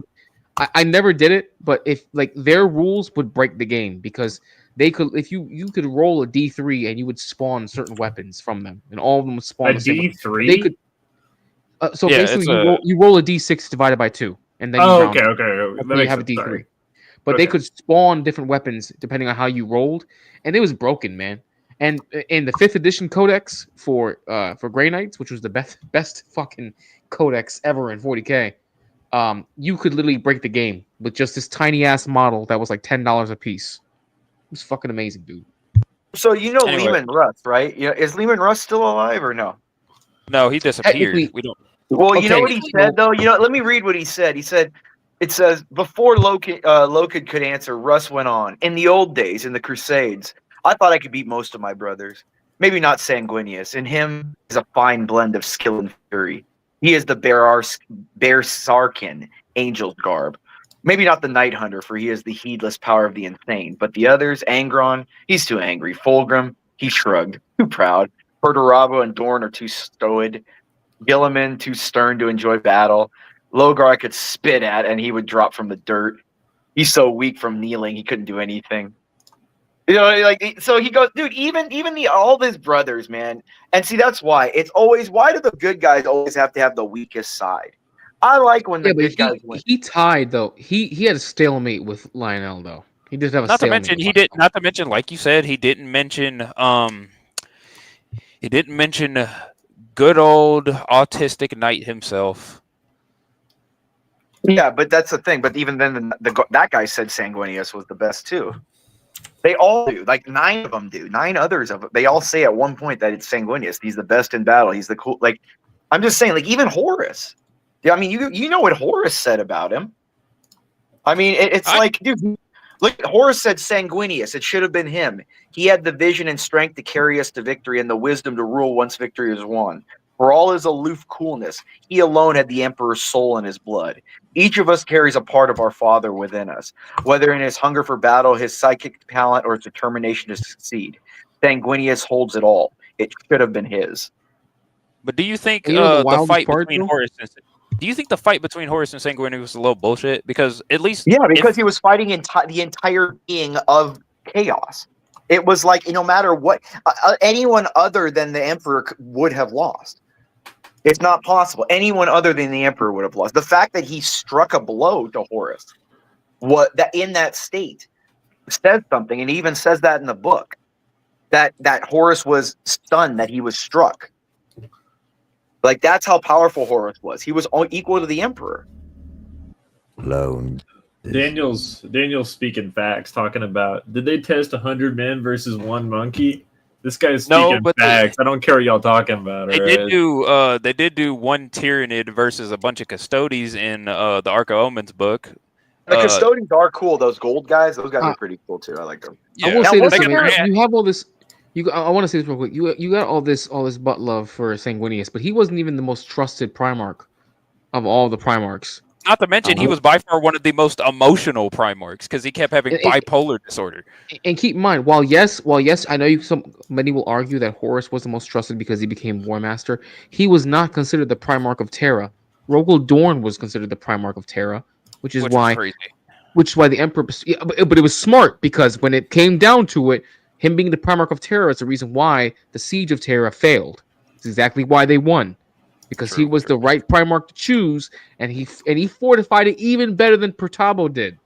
I never did it, but if like their rules would break the game because they could, if you could roll a D3 and you would spawn certain weapons from them, and all of them would spawn A the same weapon. D3? They could. So Yeah, basically, it's you roll a D6 divided by 2, and then you round it. okay. And That then you makes have a sense. D3. Sorry. But they Okay. could spawn different weapons depending on how you rolled, and it was broken, man. And in the 5th edition codex for Grey Knights, which was the best fucking codex ever in 40k, you could literally break the game with just this tiny ass model that was like $10 a piece. It was fucking amazing, dude. So you know Anyway. Lehman Russ, right? Yeah, is Lehman Russ still alive or no? No, he disappeared. Technically- We don't. Well, you know what he Okay, said though. You know, let me read what he said. He said, "It says before Loken could answer, Russ went on. In the old days, in the Crusades, I thought I could beat most of my brothers. Maybe not Sanguinius. In him is a fine blend of skill and fury. He is the Bearsarkin, angel's garb. Maybe not the Night Hunter, for he is the heedless power of the insane. But the others, Angron, he's too angry. Fulgrim, he shrugged, too proud. Perturabo and Dorn are too stoic. Gilliman, too stern to enjoy battle. Logar I could spit at, and he would drop from the dirt. He's so weak from kneeling, he couldn't do anything." You know, like, so he goes, dude. Even all of his brothers, man. And see, that's why it's always, why do the good guys always have to have the weakest side? I like when the good guys win. He tied though. He had a stalemate with Lionel though. He did have a Not to stalemate. mention he did. Not to mention, like you said, he didn't mention. He didn't mention good old autistic knight himself. Yeah, but that's the thing. But even then, that guy said Sanguinius was the best too. They all do. Like 9 of them do. 9 others of them. They all say at one point that it's Sanguinius. He's the best in battle. He's the cool. Like, I'm just saying. Like, even Horus. Yeah, I mean, you know what Horus said about him. I mean, it's like, dude. Look, Horus said Sanguinius. It should have been him. He had the vision and strength to carry us to victory and the wisdom to rule once victory is won. For all his aloof coolness, he alone had the Emperor's soul in his blood. Each of us carries a part of our father within us, whether in his hunger for battle, his psychic talent, or his determination to succeed. Sanguinius holds it all. It should have been his. But do you think You know the the wildest fight part, between though? Horus and do you think the fight between Horus and Sanguinius was a little bullshit? Because at least Yeah, because he was fighting the entire being of chaos. It was like, no matter what, anyone other than the Emperor would have lost. It's not possible. Anyone other than the Emperor would have lost. The fact that he struck a blow to Horus, what that in that state, says something, and he even says that in the book, that Horus was stunned that he was struck. Like, that's how powerful Horus was. He was equal to the Emperor. Lone. Daniel's speaking facts, talking about, did they test 100 men versus 1 monkey? This guy's speaking facts. I don't care what y'all talking about. They did do 1 Tyrannid versus a bunch of Custodes in the Arc of Omens book. The Custodians are cool. Those gold guys, those guys are pretty cool too. I like them. I will say this: you have all this. I want to say this real quick. You got all this butt love for Sanguinius, but he wasn't even the most trusted Primarch of all the Primarchs. Not to mention, he was by far one of the most emotional Primarchs because he kept having bipolar disorder. And keep in mind, while yes, I know many will argue that Horus was the most trusted because he became War Master. He was not considered the Primarch of Terra. Rogel Dorn was considered the Primarch of Terra, which is why the Emperor. But it was smart because when it came down to it, him being the Primarch of Terra is the reason why the Siege of Terra failed. It's exactly why they won. Because he was the right Primarch to choose, and he fortified it even better than Perturabo did.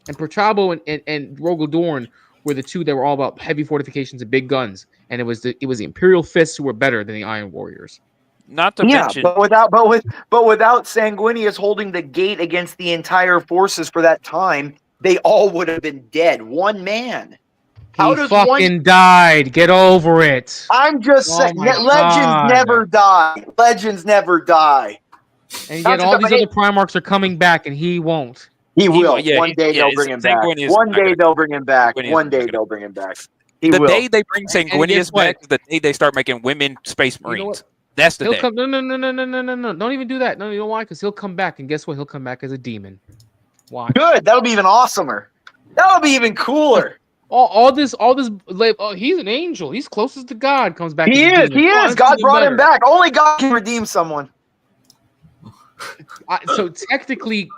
And Perturabo and Rogel Dorn were the two that were all about heavy fortifications and big guns, and it was the Imperial Fists who were better than the Iron Warriors. Not to mention, but without Sanguinius holding the gate against the entire forces for that time, they all would have been dead. 1 man. He fucking died. Get over it. I'm just saying, legends never die. Legends never die. And yet all these other Primarchs are coming back, and he won't. He will. One day they'll bring him back. One day they'll bring him back. One day they'll bring him back. The day they bring Sanguinius back is the day they start making women Space Marines. That's the day. No. Don't even do that. No, you know why? Because he'll come back, and guess what? He'll come back as a demon. Why? Good. That'll be even awesomer. That'll be even cooler. All this. He's an angel. He's closest to God. Comes back. He is. God brought him back. Only God can redeem someone. So technically,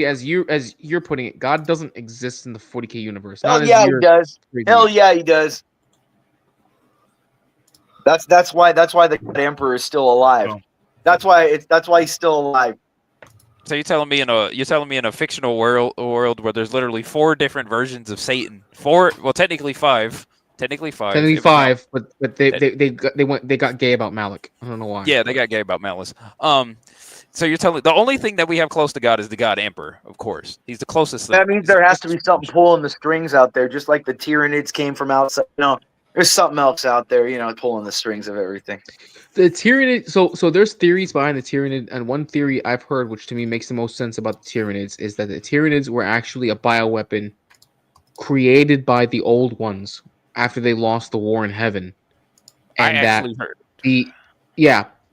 as you're putting it, God doesn't exist in the 40k universe. Hell yeah, he does. Hell yeah, he does. That's why the Emperor is still alive. That's why he's still alive. So you're telling me in a fictional world where there's literally 4 different versions of Satan. 4, well, technically 5. Technically 5. Technically It was on- 5, but they got gay about Malik. I don't know why. Yeah, they got gay about Malice. So you're telling the only thing that we have close to God is the God Emperor, of course. He's the closest thing. That means there has to be something pulling the strings out there, just like the Tyranids came from outside. No, there's something else out there, pulling the strings of everything. The Tyranid. So there's theories behind the Tyranid, and one theory I've heard, which to me makes the most sense about the Tyranids, is that the Tyranids were actually a bioweapon created by the old ones after they lost the war in heaven, and I that actually heard.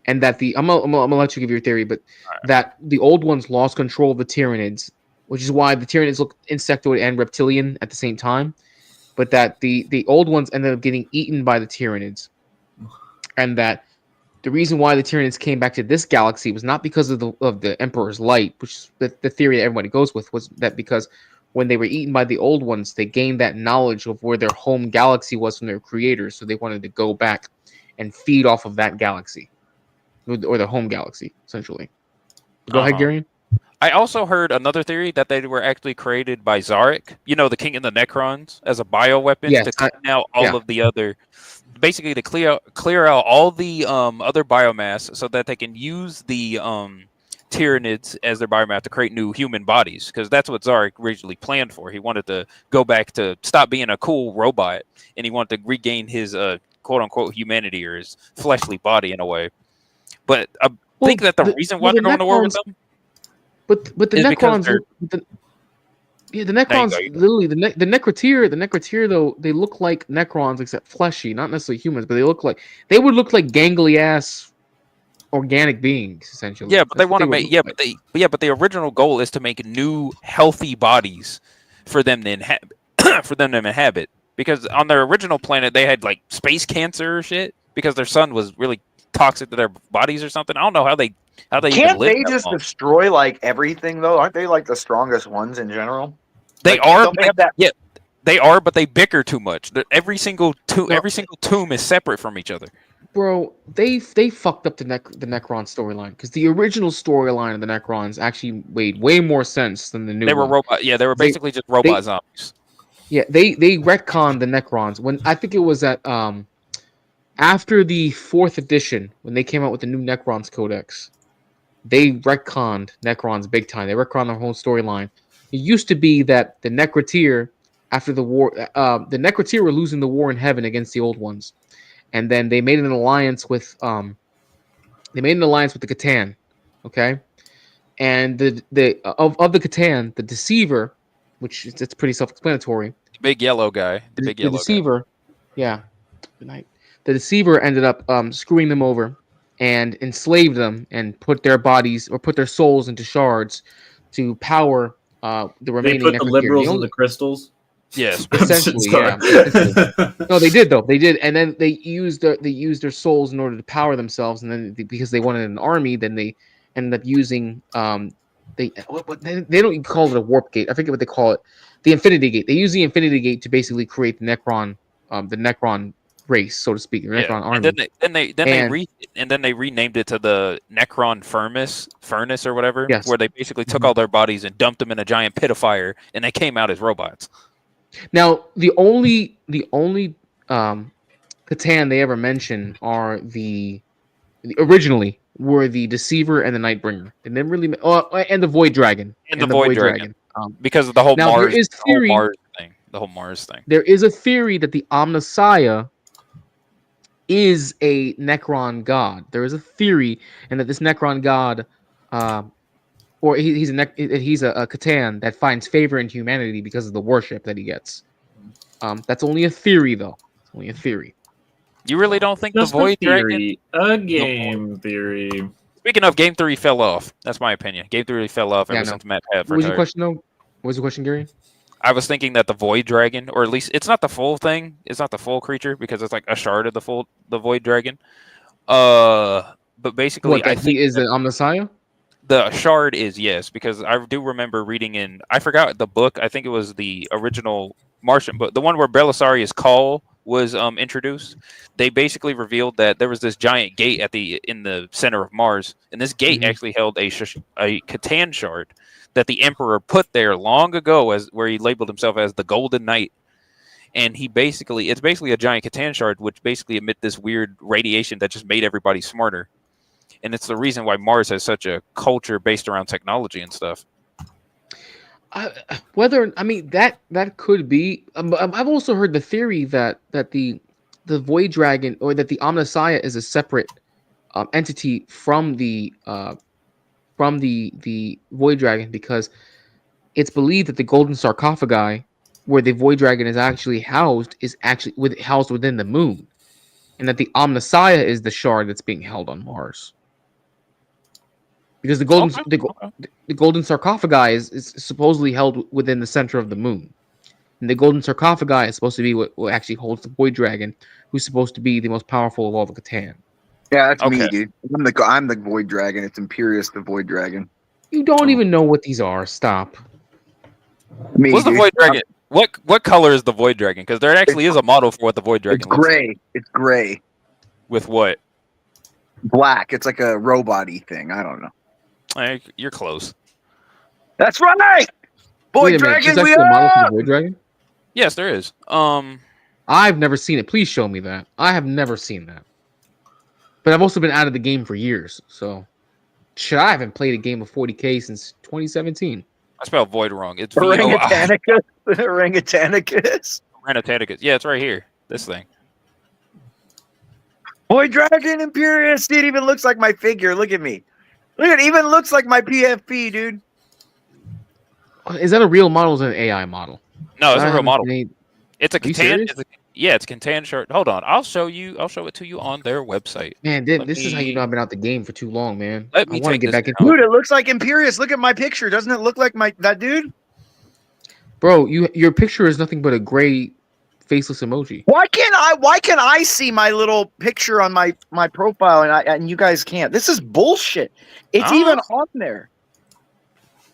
and that I'm gonna let you give your theory, but that the old ones lost control of the Tyranids, which is why the Tyranids look insectoid and reptilian at the same time, but that the old ones ended up getting eaten by the Tyranids, and that the reason why the Tyranids came back to this galaxy was not because of the Emperor's light, which is the theory that everybody goes with, was that because when they were eaten by the old ones, they gained that knowledge of where their home galaxy was from their creators, so they wanted to go back and feed off of that galaxy, or the home galaxy, essentially. Go ahead, Gary. I also heard another theory that they were actually created by Zarek, the king and the Necrons, as a bioweapon Yes, to clean out all of the other, basically to clear out all the other biomass so that they can use the Tyranids as their biomass to create new human bodies, because that's what Zarek originally planned for. He wanted to go back to stop being a cool robot, and he wanted to regain his quote unquote humanity, or his fleshly body in a way. But I think that the reason why they're going to war with them. But the Necrons, the Necrons, literally the Necrotyr though, they look like Necrons except fleshy, not necessarily humans, but they would look like gangly ass organic beings essentially. Yeah, but they want to make but the original goal is to make new healthy bodies for them to inhabit. Because on their original planet they had like space cancer or shit because their sun was really toxic to their bodies or something. I don't know how they Can't even live they that just long. destroy like everything though? Aren't they like the strongest ones in general? They Like, are. don't they have that? Yeah, they are, but they bicker too much. Every single tomb is separate from each other. Bro, they fucked up the Necron storyline, because the original storyline of the Necrons actually made way more sense than the new. They were one. robot. Yeah, they were basically just robot zombies. Yeah, they retconned the Necrons when I think it was at after the 4th edition when they came out with the new Necrons Codex. They retconned Necrons big time. They retconned their whole storyline. It used to be that the Necrotyr, after the war, the Necrotyr were losing the war in heaven against the old ones, and then they made an alliance with the Catan, okay, and the Catan, the Deceiver, which it's pretty self-explanatory. The big yellow guy. The Deceiver, yeah. Good night. The Deceiver ended up screwing them over and enslaved them and put their bodies or put their souls into shards to power the remaining. They put the liberals in the crystals. Yes, essentially, yeah. Essentially. No, they did though. They did, and then they used their souls in order to power themselves, and then because they wanted an army, then they ended up using they don't call it a warp gate. I forget what they call it. The Infinity Gate. They use the Infinity Gate to basically create the Necron race, so to speak, the Necron army. And then they renamed it to the Necron furnace or whatever. Yes. Where they basically took all their bodies and dumped them in a giant pit of fire, and they came out as robots. Now, the only Catan they ever mention are originally were the Deceiver and the Nightbringer. They never really and the Void Dragon. And the Void Dragon. Because of the whole now Mars, there is theory, the whole Mars thing. There is a theory that the Omnissiah is a Necron god. There is a theory, and that this Necron god, or he's a Catan that finds favor in humanity because of the worship that he gets. That's only a theory, though. It's only a theory. You really don't think Just the Void theory. Dragon? A game theory. Speaking of, Game 3 fell off. That's my opinion. Game 3 fell off ever no. since Matt Pav What was your retired. question, though? What was the question, Gary? I was thinking that the Void Dragon, or at least it's not the full thing. It's not the full creature because it's like a shard of the Void Dragon. But basically, I think he is the Omnissiah. The shard is, yes, because I do remember reading in, I forgot the book. I think it was the original Martian book, the one where Belisarius' call was introduced. They basically revealed that there was this giant gate in the center of Mars, and this gate actually held a Catan shard that the Emperor put there long ago, where he labeled himself as the Golden Knight. and it's basically a giant Catan shard, which basically emit this weird radiation that just made everybody smarter, and it's the reason why Mars has such a culture based around technology and stuff. That could be. I've also heard the theory that the Void Dragon or that the Omnissiah is a separate entity from the Void Dragon, because it's believed that the golden sarcophagi where the Void Dragon is actually housed housed within the moon, and that the Omnissiah is the shard that's being held on Mars. Because the golden sarcophagi is supposedly held within the center of the moon, and the golden sarcophagi is supposed to be what actually holds the Void Dragon, who's supposed to be the most powerful of all the Catan. Yeah, that's me, dude. I'm the Void Dragon. It's Imperius, the Void Dragon. You don't even know what these are. Stop. What's the Void Dragon? What color is the Void Dragon? Because there actually is a model for what the Void Dragon looks gray. like. It's gray. With what? Black. It's like a robot-y thing. I don't know. You're close. That's right. Void Dragon, we a model for the are. Void Dragon? Yes, there is. I've never seen it. Please show me that. I have never seen that. But I've also been out of the game for years, so I haven't played a game of 40K since 2017. I spelled void wrong. It's Orangutanicus. Orangutanicus. Orangutanicus. Yeah, it's right here. This thing. Void Dragon Imperius. It even looks like my figure. Look at me. Look, it even looks like my PFP, dude. Is that a real model or is it an AI model? No, it's a real model. It's a Are you Catan. serious? It's Catan shard. Hold on, I'll show it to you on their website. Man, this is how you know I've been out the game for too long, man. Let I me want to take get this back down. into Dude, it. it looks like Imperius. Look at my picture. Doesn't it look like that dude? Bro, your picture is nothing but a gray faceless emoji. Why can't I see my little picture on my profile and you guys can't? This is bullshit. It's even on there.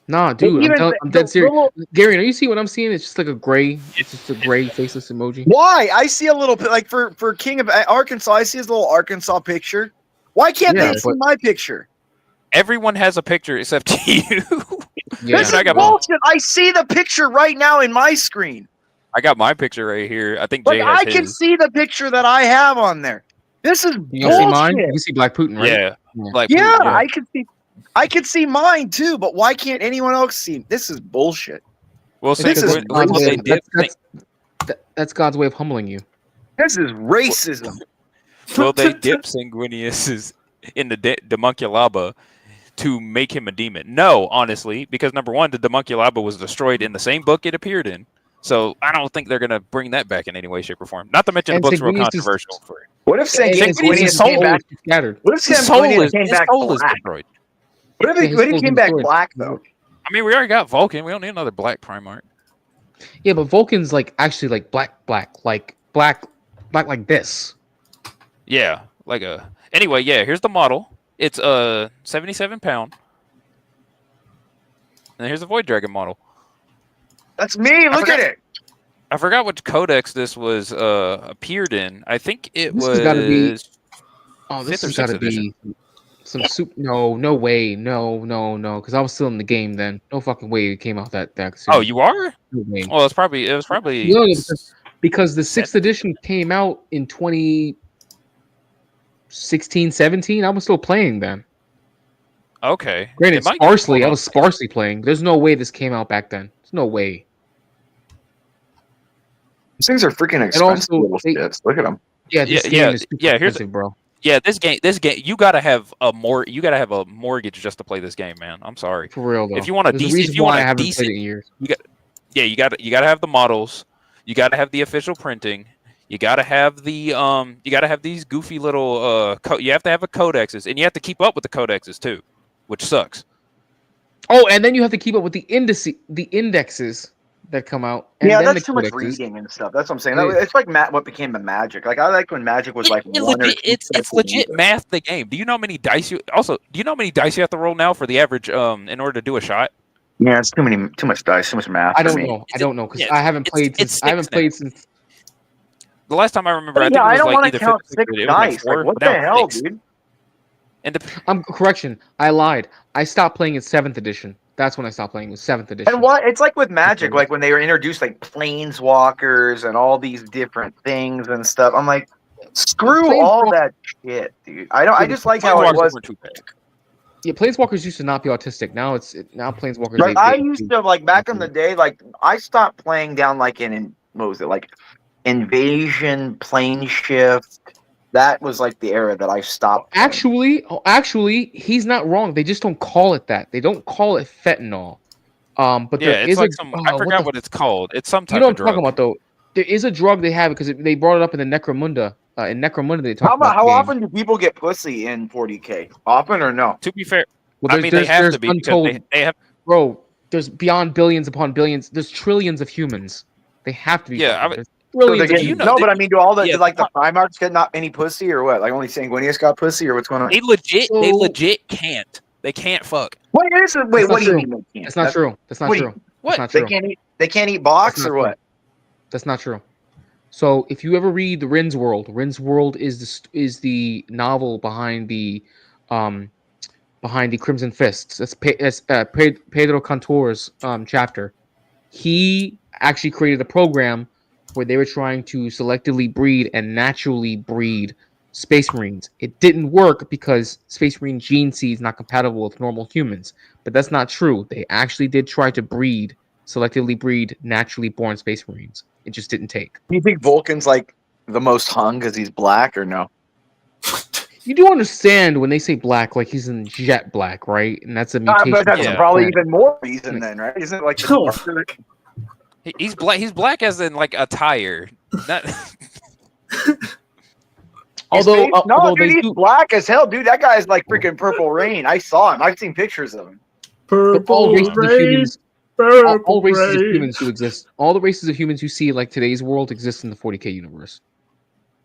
Nah, dude, I'm dead serious. Gary, are you see what I'm seeing? It's just like it's just a gray faceless emoji. Why? I see a little like for King of Arkansas, I see his little Arkansas picture. Why can't they see my picture? Everyone has a picture except you. This is bullshit. I see the picture right now in my screen. I got my picture right here. I think But Jay has I can his. see the picture that I have on there. This is You bullshit. see mine? You can see Black Putin, right? Yeah. Black Yeah, Putin, I can see mine too, but why can't anyone else see? This is bullshit. Well, That's God's way of humbling you. This is racism. Well, they dip Sanguinius in the Demunculaba to make him a demon. No, honestly, because number one, the Demunculaba was destroyed in the same book it appeared in. So I don't think they're going to bring that back in any way, shape, or form. Not to mention the book's real controversial. What if Sanguinius came back? What if Sanguinius came back black? Destroyed. What if he came back black though? I mean, we already got Vulcan. We don't need another black Primarch. Yeah, but Vulcan's actually black like this. Yeah, Anyway, yeah. Here's the model. It's 77 pound. And here's the Void Dragon model. That's me. Look at it. I forgot which codex this was appeared in. I think it This was. has gotta be. Oh, this fifth has or got to sixth be some soup. No way. No. Because I was still in the game then. No fucking way it came out that soon. Oh, you are? No way. Well, it was probably. No, because the 6th edition came out in 2016, 17. I was still playing then. Okay. Granted, sparsely. I was sparsely playing. There's no way this came out back then. There's no way. These things are freaking expensive. Little shits. Look at them. Yeah, this game is super expensive, bro. Yeah, this game, you gotta have a mortgage just to play this game, man. I'm sorry. For real though. If you want a decent, I haven't played it in years. you gotta have the models. You gotta have the official printing. You gotta have the you gotta have these goofy little you have to have a codexes, and you have to keep up with the codexes too, which sucks. Oh, and then you have to keep up with the indexes that come out. And Yeah, then that's the too much codexes. reading and stuff. That's what I'm saying. It is. It's like what became the Magic. Like I liked when Magic was like one or two It's steps legit deeper. math. The game. Do you know how many dice you also? Do you know how many dice you have to roll now for the average in order to do a shot? Yeah, it's too much dice, too much math. I for don't me. know. I don't know because Yeah, I haven't played since. I haven't played since. The last time I remember, Yeah, I I think it don't was want like to either count 56 six or it was like dice. 4, Like what but the now hell, it's 6. dude? And Correction. I lied. I stopped playing in 7th edition. That's when I stopped playing. It was 7th edition. And what it's like with Magic, like when they were introduced like planeswalkers and all these different things and stuff. I'm like, screw all that shit, dude. I just like how it was. Yeah, planeswalkers used to not be autistic. Now planeswalkers. Like I used to like back in the day, like I stopped playing down like in what was it like Invasion, Plane Shift. That was like the era that I stopped. Actually, he's not wrong. They just don't call it that. They don't call it fentanyl. But Yeah, there it's is like a, some. I forgot what it's called. It's some type you know of what I'm talking drug. about though. There is a drug they have because they brought it up in the Necromunda. In Necromunda, they talk How about how the game. often do people get pussy in 40K? Often or no? To be fair, Well, I mean they have to be untold, because they have. Bro, there's beyond billions upon billions. There's trillions of humans. They have to be. Yeah, fucking. There's So trillions they're of getting, humans. but I mean, do all the yeah, do, like the Primarchs get not any pussy or what? Like only Sanguinius got pussy or what's going on? They legit can't. They can't fuck. What is it? Wait, That's what not do you true. mean they can't? That's not true. That's not what do true. you- That's not They true. can't eat. They can't eat box That's not or what? true. That's not true. So if you ever read the Rin's World, Rin's World is the novel behind the Crimson Fists. That's Pedro Cantor's chapter. He actually created a program where they were trying to selectively breed and naturally breed Space Marines. It didn't work because Space Marine gene seed is not compatible with normal humans. But that's not true. They actually did try to selectively breed naturally born Space Marines. It just didn't take. Do you think Vulcan's like the most hung because he's black or no? You do understand when they say black, like he's in jet black, right? And that's a mutation. But that's from the probably planet. even more reason then, right? Isn't it like the darker? He's black. He's black as in like a tire. Not. Although dude, he's black as hell, dude. That guy's like freaking Purple Rain. I saw him. I've seen pictures of him. But all races of humans, all races of Rain. humans who exist, all the races of humans you see like today's world exist in the 40K universe.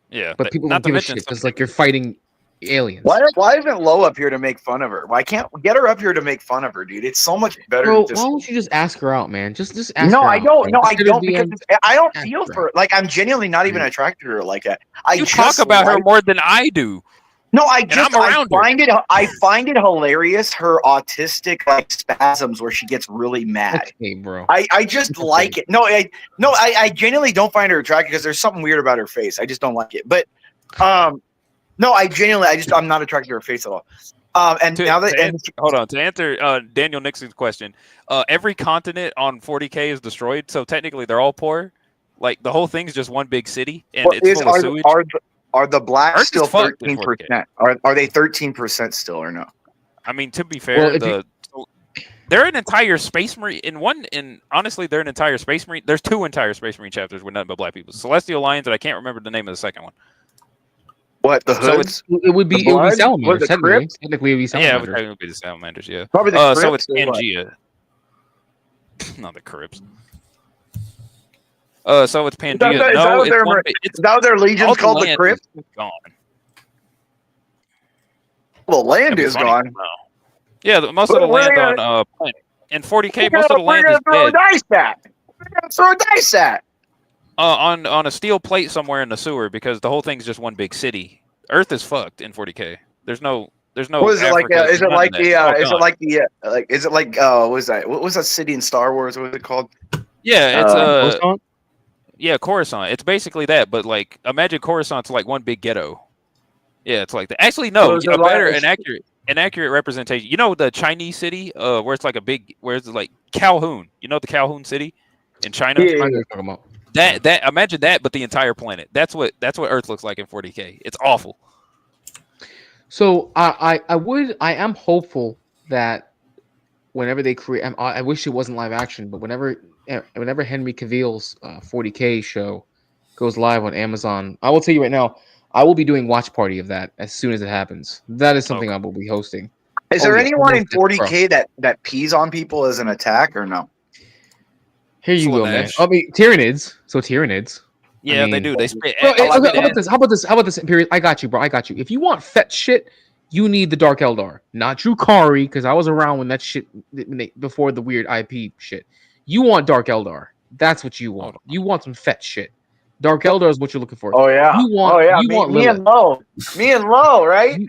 Yeah, But people not don't to give a mention shit because like you're fighting aliens. Why isn't Lo up here to make fun of her? Why can't get her up here to make fun of her, dude? It's so much better. Bro, to why just... don't you just ask her out, man? Just ask No, her I out, don't. bro. No, I Instead of don't because being- I don't feel for like I'm genuinely not even attracted to her like that. You talk about her more than I do. No, I'm around her. I find it hilarious her autistic like spasms where she gets really mad. Okay, bro. I just like it. I genuinely don't find her attractive because there's something weird about her face. I just don't like it. But no, I'm not attracted to her face at all. Hold on to answer Daniel Nixon's question. Every continent on 40K is destroyed, so technically they're all poor. Like the whole thing's just one big city, and it's full of sewage. Are the blacks Earth still is fucked in 13%? Are they 13% still or no? I mean, to be fair, Well, they're an entire Space Marine honestly, they're an entire Space Marine. There's 2 entire Space Marine chapters with nothing but black people. Celestial Alliance, and I can't remember the name of the second one. What, the So hoods? It would be salamanders. the Technically, Crips? technically, it would be Yeah, salamanders. it would be the salamanders. Yeah, Probably the so Crips it's or what? Pangea. Not the Crips. So it's Pangea. Is that what their legion's called, the Crips? Gone. The land That'd be is funny. gone. No. Yeah, most of the Where land they on planet. In 40K, most of the land is throw a dead. dice at. We're gonna throw a dice at. On a steel plate somewhere in the sewer because the whole thing's just one big city. Earth is fucked in 40K. There's no. What is it like? Africa, Is it none like of that. the? It's all Is it gone. like the? Is it like? What was that? What was that city in Star Wars? What was it called? Yeah, it's Coruscant? yeah, Coruscant. It's basically that, but like imagine Coruscant's like one big ghetto. Yeah, it's like that. Actually, no, So is it an accurate representation. You know the Chinese city, where it's like where it's like Calhoun. You know the Calhoun city in China. I know what you're talking about. That imagine that, but the entire planet. That's what Earth looks like in 40K. It's awful. So I am hopeful that whenever they create, I wish it wasn't live action, but whenever Henry Cavill's 40K show goes live on Amazon, I will tell you right now, I will be doing watch party of that as soon as it happens. That is something I will be hosting. Is there yeah, anyone in almost, 40K that pees on people as an attack or no? Here you go, man. Slanesh. I mean, Tyranids. So Tyranids. Yeah, I mean, they do. They spit. Bro, I okay, mean, how about this, Imperial? I got you, bro. I got you. If you want fet shit, you need the Dark Eldar, not Drukari, because I was around when that shit before the weird IP shit. You want Dark Eldar. That's what you want. You want some fet shit. Dark Eldar is what you're looking for. Oh yeah. You want, oh yeah. You want me Lilith. and Lo. Me and Lo, right?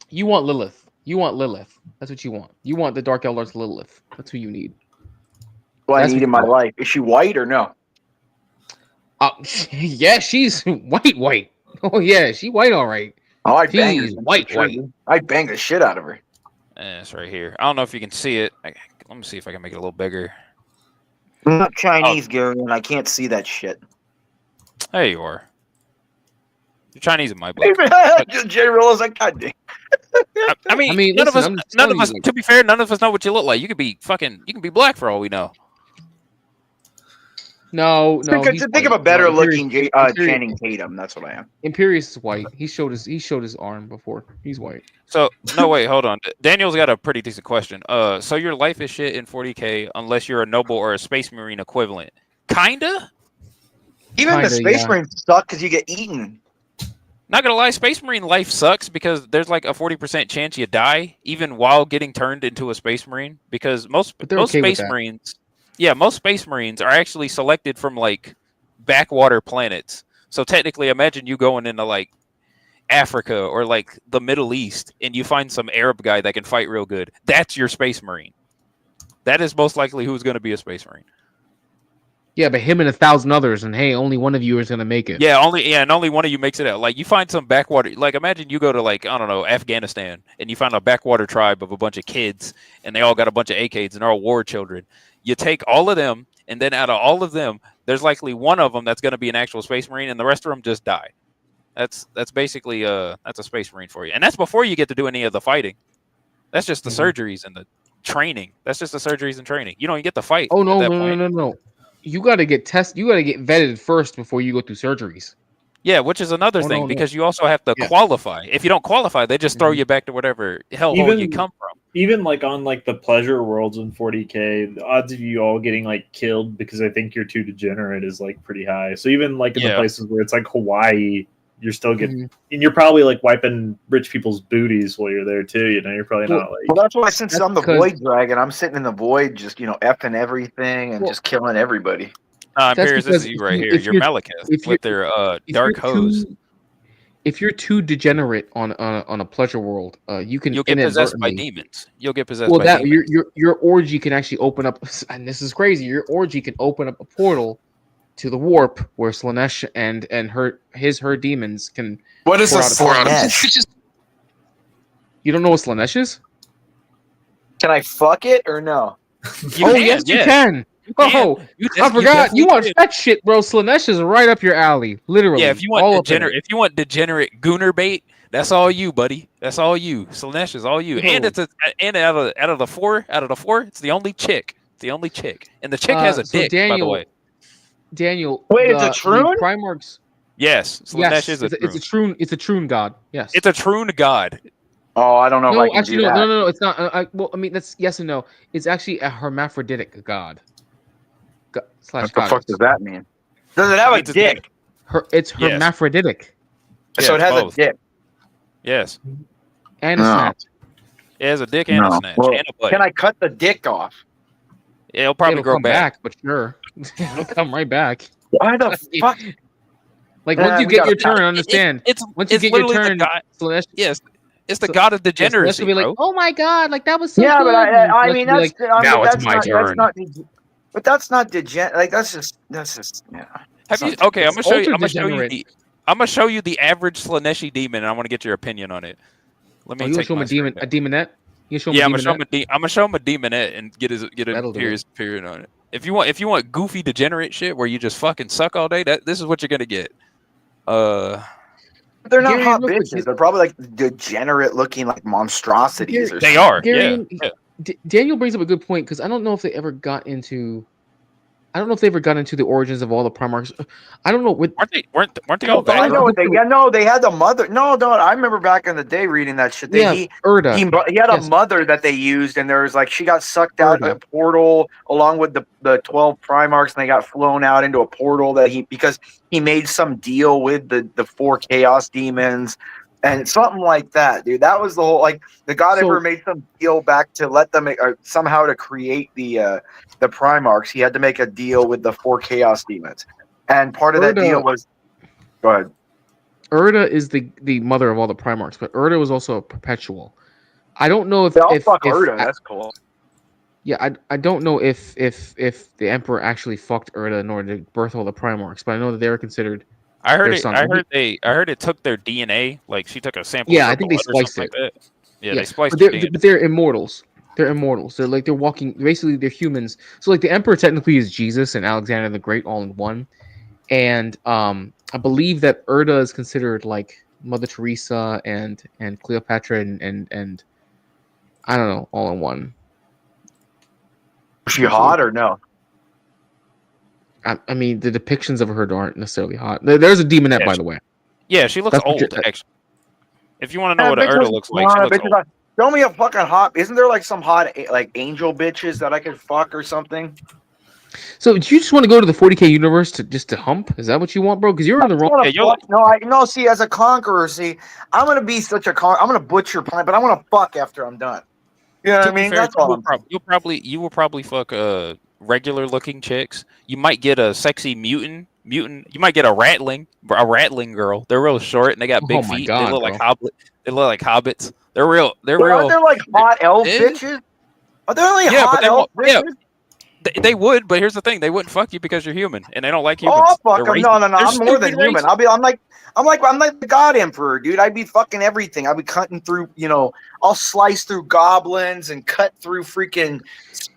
You want Lilith. You want Lilith. That's what you want. You want the Dark Eldars Lilith. That's who you need. What I That's need what in you my want. life. Is she white or no? Yeah, she's white. Oh yeah, she white all right. Oh, I'd bang her. She's white. I'd bang the shit out of her. It's right here. I don't know if you can see it. Let me see if I can make it a little bigger. I'm not Chinese, Gary, and I can't see that shit. There you are. You're Chinese in my book. General was like, God damn. I mean, none of us. To be fair, none of us know what you look like. You could be black for all we know. No. Think of a better looking Channing Tatum. That's what I am. Imperius is white. He showed his arm before. He's white. So no, wait, hold on. Daniel's got a pretty decent question. So your life is shit in 40K unless you're a noble or a space marine equivalent. Kinda. Even the space marines suck because you get eaten. Not gonna lie, space marine life sucks because there's like a 40% chance you die even while getting turned into a space marine. Because most space marines. Yeah, most space marines are actually selected from like backwater planets. So technically, imagine you going into like Africa or like the Middle East and you find some Arab guy that can fight real good. That's your space marine. That is most likely who's going to be a space marine. Yeah, but him and 1,000 others, and hey, only one of you is going to make it. And only one of you makes it out. Like you find some backwater. Like imagine you go to like I don't know Afghanistan and you find a backwater tribe of a bunch of kids and they all got a bunch of AKs and they're all war children. You take all of them, and then out of all of them, there's likely one of them that's going to be an actual space marine, and the rest of them just die. That's basically that's a space marine for you, and that's before you get to do any of the fighting. That's just the surgeries and the training. That's just the surgeries and training. You don't even get to fight. Oh no! You got to get tested. You got to get vetted first before you go through surgeries. Yeah, which is another thing because you also have to qualify. If you don't qualify, they just throw you back to whatever hellhole you come from. Even like on like the pleasure worlds in 40K, the odds of you all getting like killed because I think you're too degenerate is like pretty high. So even like in the places where it's like Hawaii, you're still getting, and you're probably like wiping rich people's booties while you're there too. You know, you're probably not like. Well, that's why since I'm the void dragon, I'm sitting in the void, just effing everything and just killing everybody. Here's this is you right here. You're Malekith with their dark hose. If you're too degenerate on a pleasure world, you'll get possessed by demons. You'll get possessed by demons. Your orgy can actually open up, and this is crazy. Your orgy can open up a portal to the warp where Slaanesh and her demons can. What is a Slaanesh? You don't know what Slaanesh is? Can I fuck it or no? Yes, you can. Oh, I forgot. You watch that shit, bro. Slaanesh is right up your alley, literally. Yeah, if you want degenerate gooner bait, that's all you, buddy. That's all you. Slaanesh is all you. And it's out of the four, it's the only chick. It's the only chick, and the chick has a dick. By the way, Daniel. Wait, it's a troon? Primarchs. Yes, Slaanesh is it's a troon. It's a troon god. Yes, it's a troon god. Oh, I don't know. No, if I can actually, do that. no. It's not. Well, I mean, that's yes and no. It's actually a hermaphroditic god. What the fuck does that mean? Does it have a dick? It's hermaphroditic. So it has a dick. Yes. And a snatch. It has a dick and a snatch and a butt. Can I cut the dick off? It'll probably grow come back, but sure. It'll come right back. Why the fuck? Like once you get your turn, understand. Once you get your turn, yes. It's the god of degeneracy. Be like, oh my god, like that was so yeah, good. but I mean that's now it's my turn. But that's not degenerate. Like that's just yeah. Have you? Okay, I'm gonna show you the average Slaaneshi demon, and I want to get your opinion on it. Let me. You show him a demonette. You show him I'm gonna show him a demonette and get a period on it. If you want goofy degenerate shit where you just fucking suck all day, this is what you're gonna get. They're not hot bitches. They're probably like degenerate looking like monstrosities. They are. Gary, Daniel brings up a good point because I don't know if they ever got into the origins of all the Primarchs. I don't know. Weren't they all I know what they. Yeah, no, they had the mother. No, I remember back in the day reading that shit. Urda. He had a mother that they used, and there was like she got sucked out of a portal along with the 12 Primarchs, and they got flown out into a portal because he made some deal with the 4 Chaos Demons. And something like that, dude. That was the whole the god ever made some deal back to let them somehow to create the Primarchs. He had to make a deal with the 4 Chaos Demons, and part of that deal was. Go ahead. Urda is the mother of all the Primarchs, but Urda was also a perpetual. I don't know if I'll if fuck if Urda. That's cool. yeah, I don't know if the Emperor actually fucked Urda in order to birth all the Primarchs, but I know that they were considered I heard their it. sons. I heard it took their DNA. Like she took a sample Yeah, of her I think they blood or spliced something it. like that. Yeah, Yeah, they spliced but her DNA. they're immortals. They're immortals. They're like they're walking. Basically, they're humans. So like the Emperor technically is Jesus and Alexander the Great all in one. And I believe that Urda is considered like Mother Teresa and Cleopatra and I don't know, all in one. Is she hot or no? I mean, the depictions of her aren't necessarily hot. There's a demonette, Yeah, by the way. Yeah, she looks That's what old. you're- Actually, if you want to know what an Urda looks like, she looks old. Show me a fucking hot. Isn't there like some hot like angel bitches that I could fuck or something? So, do you just want to go to the 40K universe to hump? Is that what you want, bro? Because you're in the wrong. No. See, as a conqueror, I'm gonna be such a I'm gonna butcher planet, but I want to fuck after I'm done. You know what I To be mean? fair, That's all I'm. you will probably fuck regular looking chicks. You might get a sexy mutant. You might get a rattling girl. They're real short and they got big Oh my feet. God, they look bro. like they look like hobbits. They're real. Aren't there like hot elf bitches? Are there only Yeah, hot but they elf won't. Yeah, bitches? they would. But here's the thing: they wouldn't fuck you because you're human, and they don't like humans. Oh fuck They're them! No, racist. no. They're I'm more than stupid human. racist. I'm like the God Emperor, dude. I'd be fucking everything. I'd be cutting through. I'll slice through goblins and cut through freaking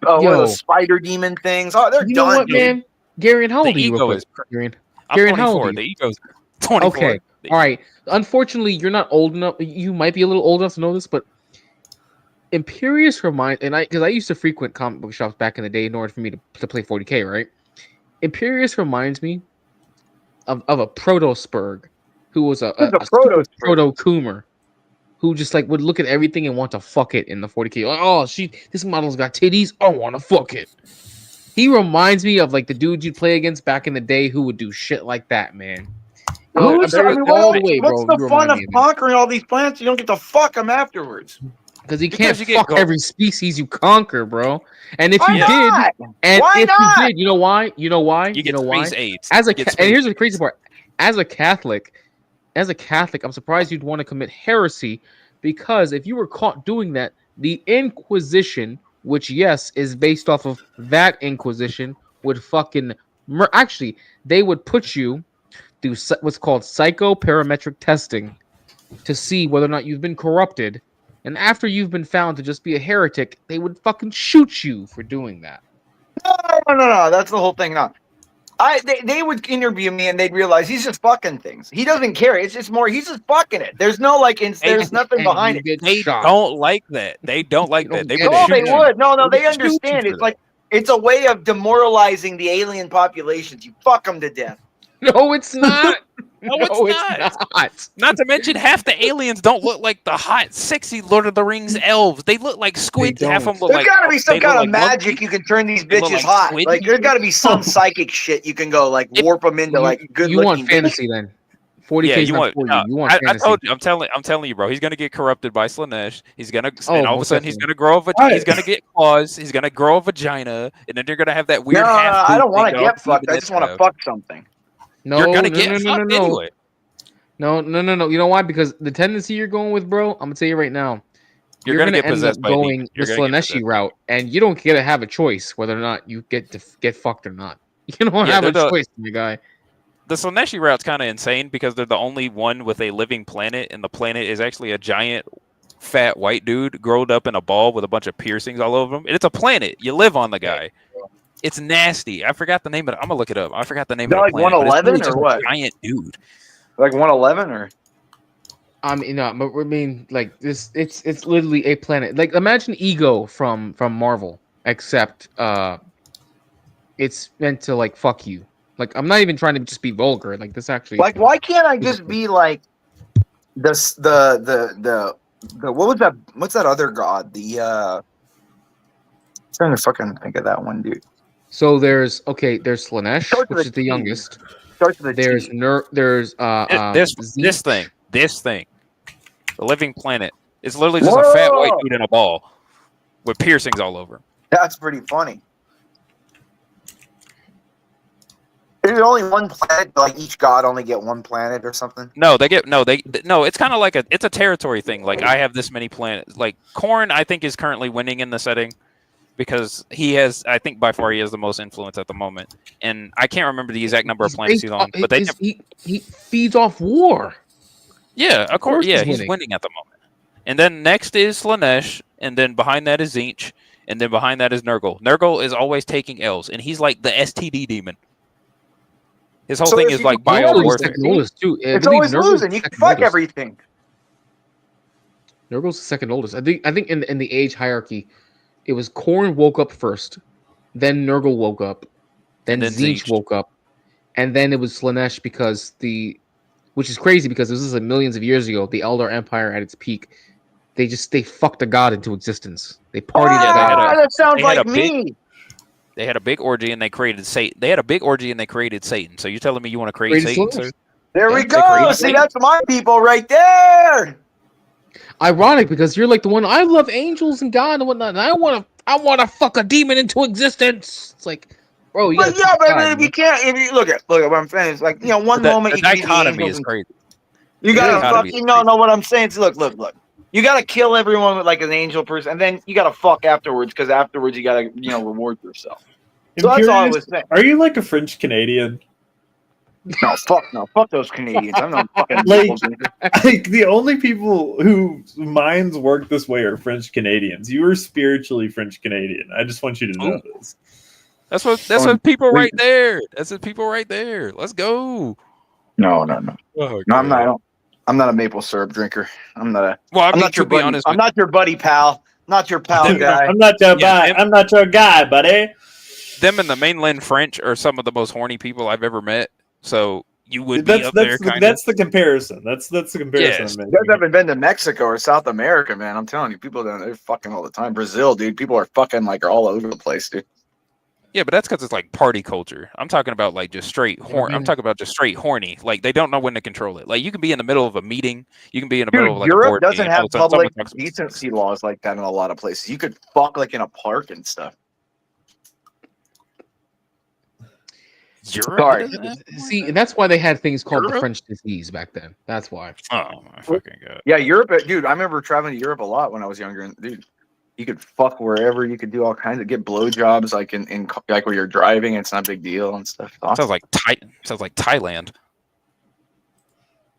what are those spider demon things? Oh, they're You know done, what, dude. man? Gary, how old The are you? ego Real is. quick? Gary, I'm Gary, how old 24. are you? The ego's 24. Okay. All right. Unfortunately, you're not old enough. You might be a little old enough to know this, but Imperius because I used to frequent comic book shops back in the day in order for me to play 40K, right? Imperius reminds me of a proto-Spurg who was a proto-Coomer who just like would look at everything and want to fuck it in the 40K. Like, oh, this model's got titties. I want to fuck it. He reminds me of like the dudes you'd play against back in the day who would do shit like that, man. What's the fun of me of it. conquering all these planets? You don't get to fuck them afterwards. Because you can't fuck every species you conquer, bro. And if you not? did, and Why if not? you did, you know why? You know why? You know why? space AIDS. As a You get and space here's the crazy part: as a Catholic, I'm surprised you'd want to commit heresy, because if you were caught doing that, the Inquisition, which yes is based off of that Inquisition, would fucking actually they would put you through what's called psychoparametric testing to see whether or not you've been corrupted. And after you've been found to just be a heretic, they would fucking shoot you for doing that. No. That's the whole thing. No, they would interview me and they'd realize he's just fucking things. He doesn't care. It's just more. He's just fucking it. There's no like. There's nothing behind it. They don't like that. They don't like that. They would No, shoot they you. would. No, They they would shoot you understand. for It's that. like it's a way of demoralizing the alien populations. You fuck them to death. No, it's not. No, it's not. Not to mention, half the aliens don't look like the hot, sexy Lord of the Rings elves. They look like squids. Half of them look There's like. got to be some they kind look of like magic monkeys. you can turn these They look bitches like hot. squid Like there's people. got to be some psychic shit you can go like warp them into like good. You want fantasy then? 40K Yeah, is you not want. for you. You want I fantasy. told you. I'm telling you, bro. He's gonna get corrupted by Slanesh. He's gonna, Oh, and all of a most sudden, he's definitely. gonna grow a. He's gonna get claws. He's gonna grow a vagina, and then they're gonna have that weird No, half. I don't want to get fucked. I just want to fuck something. No, You're gonna no, get no, no, fucked no, no. anyway. No. You know why? Because the tendency you're going with, bro, I'm gonna tell you right now. You're You're gonna gonna get end up possessed by a demon. going the You're gonna get Slaneshi possessed. route, and you don't get to have a choice whether or not you get fucked or not. You don't Yeah, have a they're the- choice, my guy. The Slaneshi route's kind of insane because they're the only one with a living planet, and the planet is actually a giant, fat white dude growed up in a ball with a bunch of piercings all over him. And it's a planet. You live on the guy. It's nasty. I forgot the name of it. I'm gonna look it up. I forgot the name Is that of the like planet. but it's 111 really or just a what? giant dude. Like 111 or. I mean, like this. It's literally a planet. Like imagine Ego from Marvel, except it's meant to like fuck you. Like I'm not even trying to just be vulgar. Like this actually. Like, why can't I just be like this? The what was that? What's that other god? Trying to fucking think of that one, dude. So there's Slanesh, Starts with which a is the T. youngest. Starts with a There's T. there's This thing, the living planet. It's literally just a fat white dude in a ball with piercings all over him. That's pretty funny. Is it only one planet? Like each god only get one planet or something? No, they get no. It's kind of like it's a territory thing. Like I have this many planets. Like Korn, I think is currently winning in the setting because he has. I think by far he has the most influence at the moment. And I can't remember the exact number of planets he's on, but he feeds off war. Yeah, of course. Yeah, he's winning. winning at the moment. And then next is Slanesh, and then behind that is Zinch, and then behind that is Nurgle. Nurgle is always taking L's, and he's like the STD demon. His whole thing is like bio warfare. It's always losing. You can fuck everything. Nurgle's the second oldest. I think in the age hierarchy, it was Korn woke up first, then Nurgle woke up, then Tzeentch woke up, and then it was Slanesh because which is crazy because this is millions of years ago. The Eldar Empire at its peak, they fucked a god into existence. They partied. That sounds like me. They had a big orgy and they created Satan. They had a big orgy and they created Satan. So you're telling me you want to create Satan, sir? There we go. See, that's my people right there. Ironic because you're like the one. I love angels and God and whatnot. And I want to fuck a demon into existence. It's like, bro, you but if you can't, if you look at what I'm saying, it's like one moment the dichotomy is crazy. You gotta fucking know what I'm saying. It's, look. You gotta kill everyone with like an angel person, and then you gotta fuck afterwards because afterwards you gotta reward yourself. So that's all I was saying. Are you like a French Canadian? No, fuck those Canadians. I'm not fucking like the only people whose minds work this way are French Canadians. You are spiritually French Canadian. I just want you to know this. That's what people right there. That's what people right there. Let's go. No. Oh, no, I'm not a maple syrup drinker. I'm not your buddy. Honest, I'm not your buddy, pal. Not your pal guy. I'm not your guy. I'm not your guy, buddy. Them and the mainland French are some of the most horny people I've ever met. So you would be up there. That's the comparison. That's the comparison. Yes. You guys haven't been to Mexico or South America, man. I'm telling you, people down there fucking all the time. Brazil, dude. People are fucking like all over the place, dude. Yeah, but that's because it's like party culture. I'm talking about like just straight horn. I'm talking about just straight horny. Like they don't know when to control it. Like you can be in the middle of a meeting. You can be in the middle of like Europe a board doesn't game. have public decency laws like that in a lot of places. You could fuck like in a park and stuff. Europe? See, that's why they had things called the French disease back then. That's why. Oh my fucking god. Yeah, Europe, dude. I remember traveling to Europe a lot when I was younger, and dude, you could fuck wherever. You could do all kinds of get blowjobs, like in like where you're driving. It's not a big deal and stuff. Awesome. Sounds like Thailand.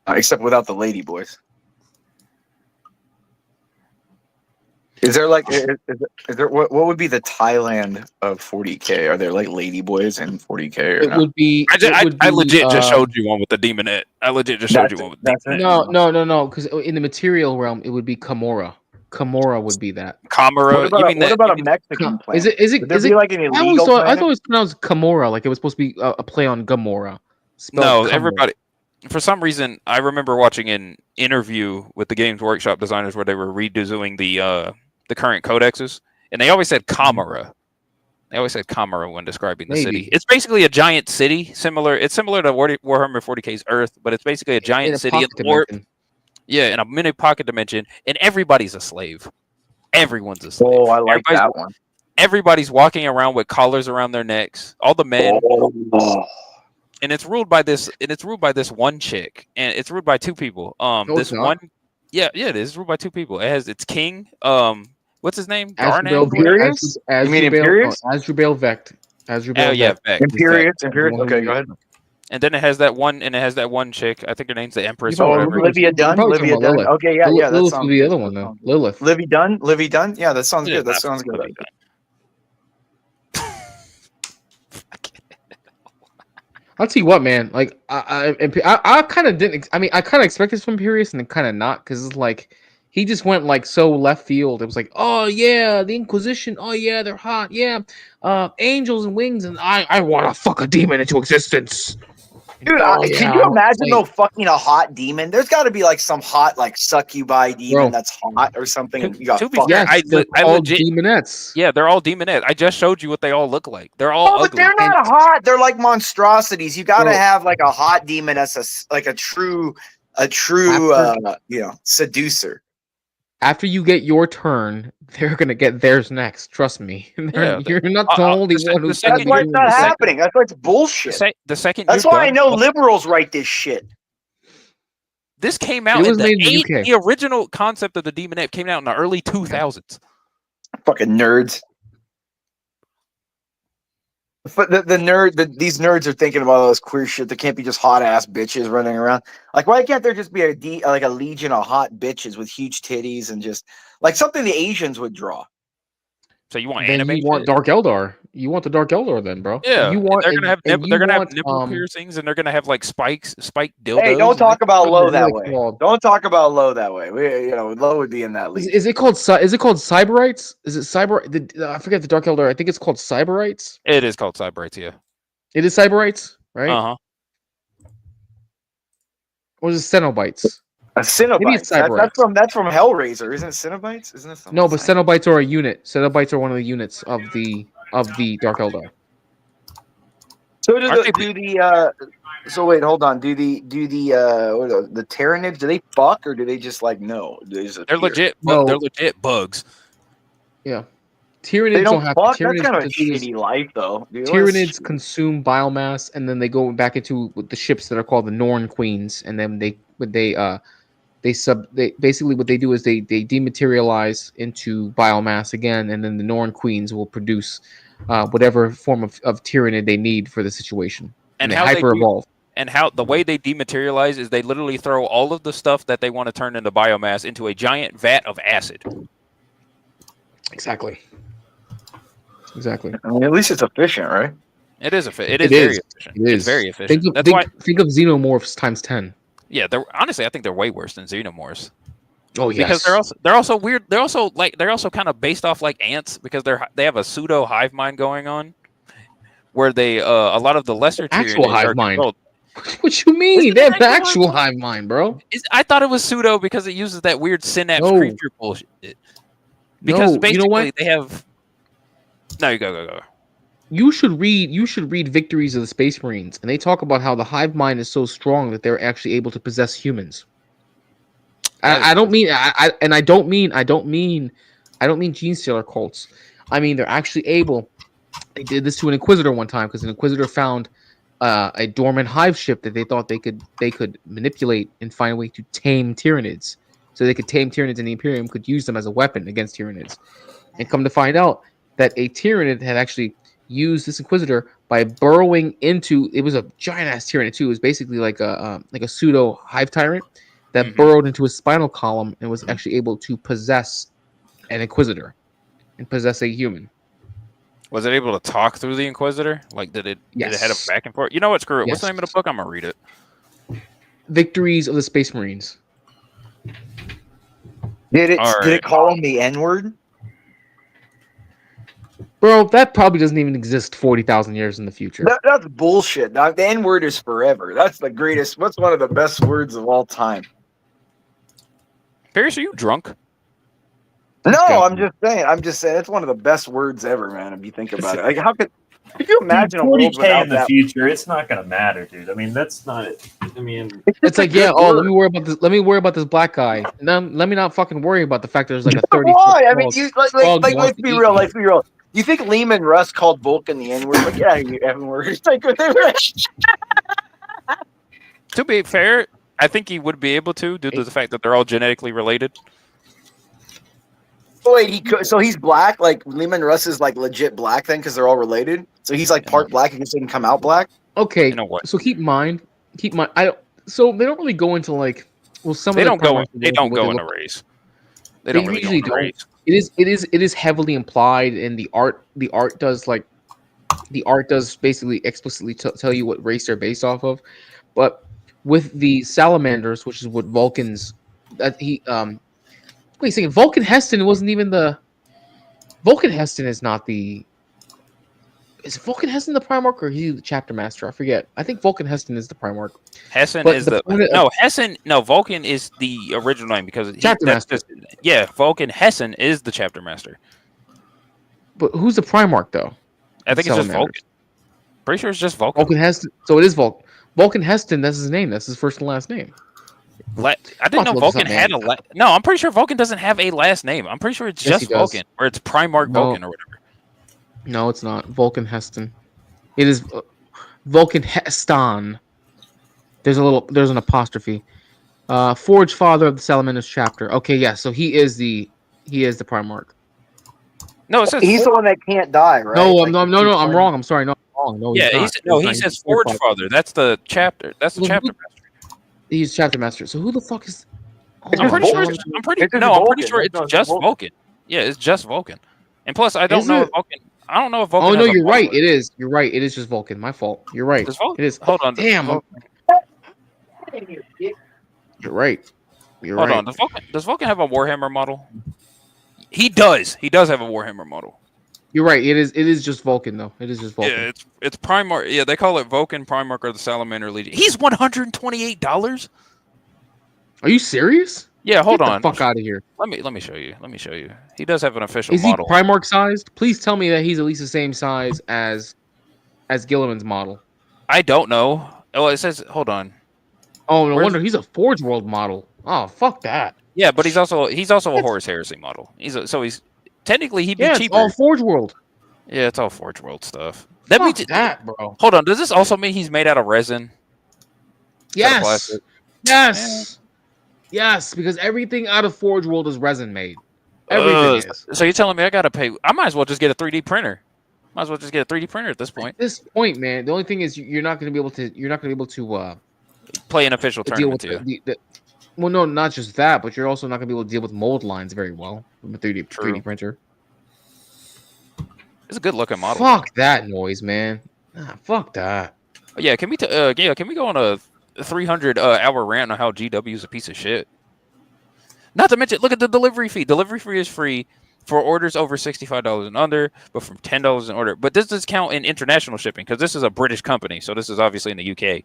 Except without the lady boys. Is there like is there what would be the Thailand of 40K? Are there like lady boys in 40K? Or it would be. I legit just showed you one with the demonette. I legit just showed you one with the demonette. No. Because in the material realm, it would be Kamora. Kamora would be that. Kamora. What about a Mexican planet? Is it like an illegal planet? I thought it was pronounced Kamora, like it was supposed to be a play on Gamora. No, everybody. For some reason, I remember watching an interview with the Games Workshop designers where they were redoing the current codexes, and they always said Kamara. They always said Kamara when describing the city. It's basically a giant city. It's similar to Warhammer 40K's Earth, but it's basically a giant city in the warp. Yeah, in a mini pocket dimension, and everybody's a slave. Everyone's a slave. Oh, I like that one. Everybody's walking around with collars around their necks. All the men. And it's ruled by this. And it's ruled by this one chick, and it's ruled by two people. This one. Yeah, it is ruled by two people. It has its king. What's his name? Imperius? You mean Imperius? Azrael Vecht. Oh yeah, Vecht. Imperius. Okay, go ahead. And then it has that one chick. I think her name's the Empress. Oh, Olivia Dunn. Olivia Dunn. Okay, yeah. Lilith would be the other one though. Lilith. Livy Dunn. Yeah, that sounds good. That sounds good. I'll tell you what, man. Like I kind of didn't. I mean, I kind of expected this from Imperius, and then kind of not, because it's like he just went like so left field. It was like, oh yeah, the Inquisition. Oh yeah, they're hot. Yeah, angels and wings, and I want to fuck a demon into existence. Dude, can you imagine though fucking a hot demon? There's got to be like some hot like succubi demon that's hot or something. And you got I legit demonettes. Yeah, they're all demonettes. I just showed you what they all look like. They're all ugly. But they're not hot. They're like monstrosities. You got to have like a hot demon as a true seducer. after you get your turn, they're gonna get theirs next. Trust me. Yeah, You're not the only one who's gonna That's be why it's doing not this. happening. That's why it's bullshit. The second That's you're why I done, know liberals write this shit. this came It out in was the made in the UK. the original concept of the Demonette came out in the early 2000s. Fucking nerds. But these nerds are thinking about all this queer shit. There can't be just hot ass bitches running around. Like, why can't there just be a legion of hot bitches with huge titties and just like something the Asians would draw? So you want Then anime? you want Dark Eldar. You want the Dark Eldar, then, bro. Yeah, You want. they're gonna have and they're you gonna have want, nipple piercings, and they're gonna have like spiked dildos. Hey, don't talk about low that way. called? Don't talk about low that way. Low would be in that league. Is it called Cyberites? Is it Cyber? I forget the Dark Eldar. I think it's called Cyberites. It is called Cyberites, yeah. It is Cyberites, right? Uh-huh. Or is it Cenobites? Maybe it's Cenobites. That's from Hellraiser, isn't it? Cenobites? Isn't it? No, but Cenobites are a unit. Cenobites are one of the units of the Dark Eldar. So so wait, hold on. Do the Tyranids, do they fuck or do they just like no? They're legit. No. They're legit bugs. Yeah. Tyranids They don't have fuck. Tyranids That's kind of a do this- shitty life, though. Dude, Tyranids consume biomass, and then they go back into the ships that are called the Norn Queens, and then they basically what they do is they dematerialize into biomass again, and then the Norn Queens will produce whatever form of Tyranid they need for the situation, and they hyper evolve. And how the way they dematerialize is they literally throw all of the stuff that they want to turn into biomass into a giant vat of acid. Exactly. I mean, at least it's efficient, right? It is efficient. It is very efficient. It is It's very efficient. Think of xenomorphs times 10. Yeah, they're honestly I think they're way worse than xenomorphs. Oh yes. Because they're also weird. They're also kind of based off like ants because they have a pseudo hive mind going on, where they a lot of the lesser Actual Tyranids hive are mind. controlled. What you mean? They have the actual hive mind, bro. I thought it was pseudo because it uses that weird synapse No. creature bullshit. Because No, basically you know what? they have. No, you go. You should read Victories of the Space Marines, and they talk about how the hive mind is so strong that they're actually able to possess humans. I don't mean gene stealer cults. I mean they're actually able. They did this to an Inquisitor one time because an Inquisitor found a dormant hive ship that they thought they could manipulate and find a way to tame Tyranids. So they could tame Tyranids, and the Imperium could use them as a weapon against Tyranids. And come to find out that a Tyranid had actually used this Inquisitor by burrowing into. It was a giant ass Tyranid too. It was basically like a pseudo hive tyrant that burrowed into his spinal column and was actually able to possess an Inquisitor and possess a human. Was it able to talk through the Inquisitor? Like, did it head up back and forth? You know what? Screw it. What's the name of the book? I'm gonna read it. Victories of the Space Marines. Did it call him the N-word? Bro, that probably doesn't even exist 40,000 years in the future. That's bullshit, dog. The N-word is forever. That's the greatest. What's one of the best words of all time? Paris, are you drunk? No, I'm just saying. It's one of the best words ever, man. If you think about it, like how could you imagine a world 40K without in the that? future, it's not gonna matter, dude. I mean, that's not it. I mean, It's like, yeah, let me worry about this black guy. And then let me not fucking worry about the fact there's like a 30. Why? I mean, let's be real. Let's be real. You think Lehman Russ called Vulcan the N-word? Like, yeah, you N-word. To be fair, I think he would be able to due to the fact that they're all genetically related. Wait, so he's black? Like Lehman Russ is like legit black then because they're all related. So he's like part black and he can come out black. Okay, so keep in mind. So they don't really go into like. Well, some They of don't go into race. They don't really usually go into race. It is heavily implied in the art. The art does basically explicitly tell you what race they're based off of, but with the salamanders, which is what Vulcans that he wait a second, Vulcan Heston wasn't even the Vulcan Heston is not the is Vulcan Heston the Primarch or is he the chapter master? I forget. I think Vulcan Heston is the Primarch. Hessen But is the planet of- Vulcan is the original name because Chapter master. Vulcan Hessen is the chapter master. But who's the Primarch though? I think it's just Salamanders. Vulcan. Pretty sure it's just Vulcan. Vulcan Heston. So it is Vulcan. Vulcan Heston. That's his name. That's his first and last name. I didn't know Vulcan had a no. I'm pretty sure Vulcan doesn't have a last name. I'm pretty sure it's Yes, just he does. Vulcan, or it's Primarch No. Vulcan or whatever. No, it's not. Vulcan Heston. It is Vulcan Heston. There's an apostrophe. Forge father of the Salamanders chapter. Okay, yeah, so he is the Primarch. No, it says He's the one that can't die, right? No, Like, no, I'm wrong. I'm sorry. No, I'm wrong. No, yeah, he's not. he says Forge father. That's the chapter. That's the chapter master. He's chapter master. So who the fuck is? I'm pretty sure. I'm pretty sure it's just Vulcan. Yeah, it's just Vulcan. And plus, I don't know if Vulcan. I don't know if Vulcan. Oh no, has a you're right. model. It is. You're right. It is just Vulcan. My fault. You're right. It is. Hold on. Damn. You're right. You're Hold right. on. Does Vulcan have a Warhammer model? He does. He does have a Warhammer model. You're right. It is just Vulcan though. It is just Vulcan. Yeah, it's Primarch. Yeah, they call it Vulcan, Primarch, or the Salamander Legion. He's $128. Are you serious? Yeah, hold Get on. the fuck out of here. Let me show you. Let me show you. He does have an official Is he model. Primarch sized? Please tell me that he's at least the same size as Gilliman's model. I don't know. Oh, it says. Hold on. Oh, no wonder he's a Forge World model. Oh, fuck that. Yeah, but he's also a Horus Heresy model. He's technically he'd be Yeah, cheaper. it's all Forge World. Yeah, it's all Forge World stuff. Fuck that, bro. Hold on. Does this also mean he's made out of resin? Instead of Yes. plastic? Yes. Yes, because everything out of Forge World is resin made. Everything is. So you're telling me I gotta pay? I might as well just get a 3D printer. Might as well just get a 3D printer at this point. At this point, man, the only thing is you're not going to be able to play an official deal tournament. with well, no, not just that, but you're also not going to be able to deal with mold lines very well with a 3D printer. It's a good looking model. Fuck that noise, man. Fuck that. Yeah, can we go on a 300 hour rant on how GW is a piece of shit? Not to mention, look at the delivery fee. Delivery fee is free for orders over $65 and under, but from $10 an order. But this does count in international shipping because this is a British company, so this is obviously in the UK.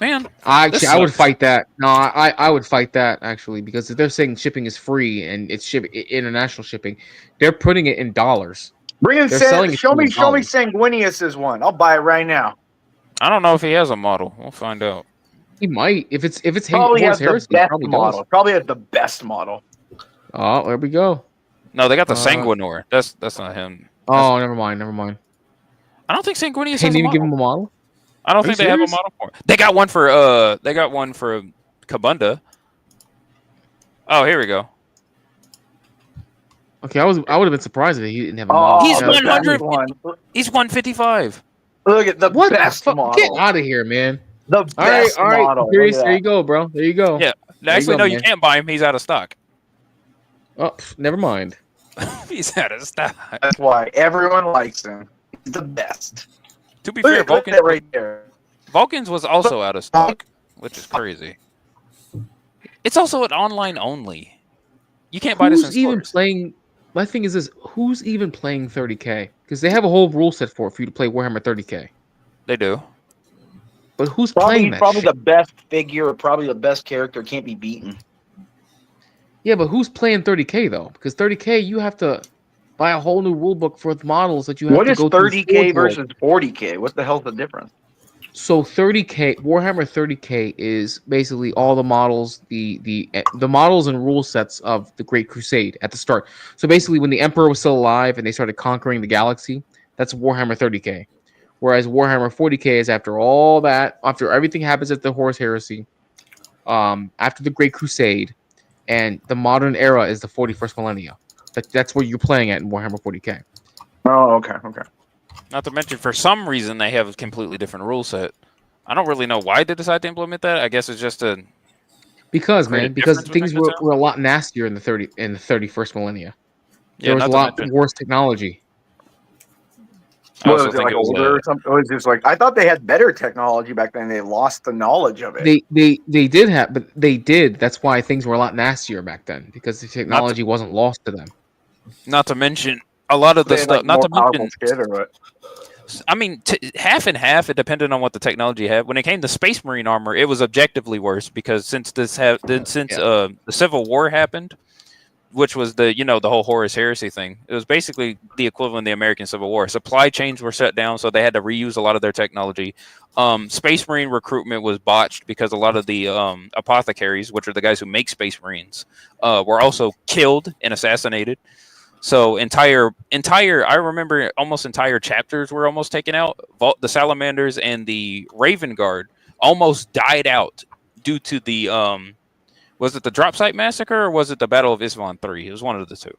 Man, I would fight that. No, I would fight that actually because if they're saying shipping is free and it's international shipping, they're putting it in dollars. Bring in selling it show me in dollars. Sanguinius's one. I'll buy it right now. I don't know if he has a model. We'll find out. He might if it's Probably has Horus the Heresy, best probably model. does. Probably has the best model. Oh, there we go. No, they got the Sanguinor. That's not him. Oh, never mind. I don't think Sanguinius Can't has a even model. give him a model. I don't Are you think they have a serious? model for it. They got one for Kabunda. Oh, here we go. Okay, I would have been surprised if he didn't have a model. He's Yeah, 100. He's 155. Look at the What best the fuck? model. Get out of here, man. The best all right. model. Curious, Look at there you that. go, bro. There you go. Yeah. There Actually, go, no, you man. can't buy him. He's out of stock. Oh, never mind. He's out of stock. That's why everyone likes him. He's the best. To be Look fair, at that right there. Vulcans was also out of stock, which is crazy. It's also an online only. You can't buy this in Who's even stores. playing? My thing is this: who's even playing 30K? Because they have a whole rule set for you to play Warhammer 30K. They do. But who's playing that? Probably shit? the best figure, or probably the best character can't be beaten. Yeah, but who's playing 30K though? Because 30K, you have to buy a whole new rule book for the models that you have What to is go through 30K Forge World. versus 40K? What the hell's the difference? So 30K Warhammer 30K is basically all the models, the models and rule sets of the Great Crusade at the start. So basically, when the Emperor was still alive and they started conquering the galaxy, that's Warhammer 30K. Whereas Warhammer 40K is after all that, after everything happens at the Horus Heresy, after the Great Crusade, and the modern era is the 41st millennia. That's where you're playing at in Warhammer 40K. Oh, okay. Not to mention, for some reason, they have a completely different rule set. I don't really know why they decided to implement that. I guess it's just a Because create a man, because difference things between the were a lot nastier in the 31st millennia. Yeah, There was not a to lot mention- worse technology. I What also was it, think like it was, older or something? It was just like I thought they had better technology back then. They lost the knowledge of it. They did have, but they did. That's why things were a lot nastier back then because the technology wasn't lost to them. Not to mention a lot of the They had, stuff. like, Not more to powerful mention, shit or what? I mean, half and half. It depended on what the technology had. When it came to Space Marine armor, it was objectively worse because since the Civil War happened, which was the the whole Horus Heresy thing. It was basically the equivalent of the American Civil War. Supply chains were shut down, so they had to reuse a lot of their technology. Space Marine recruitment was botched because a lot of the apothecaries, which are the guys who make Space Marines, were also killed and assassinated. So I remember almost entire chapters were almost taken out. The Salamanders and the Raven Guard almost died out due to the was it the Drop Site Massacre or was it the Battle of Isfahan 3? It was one of the two.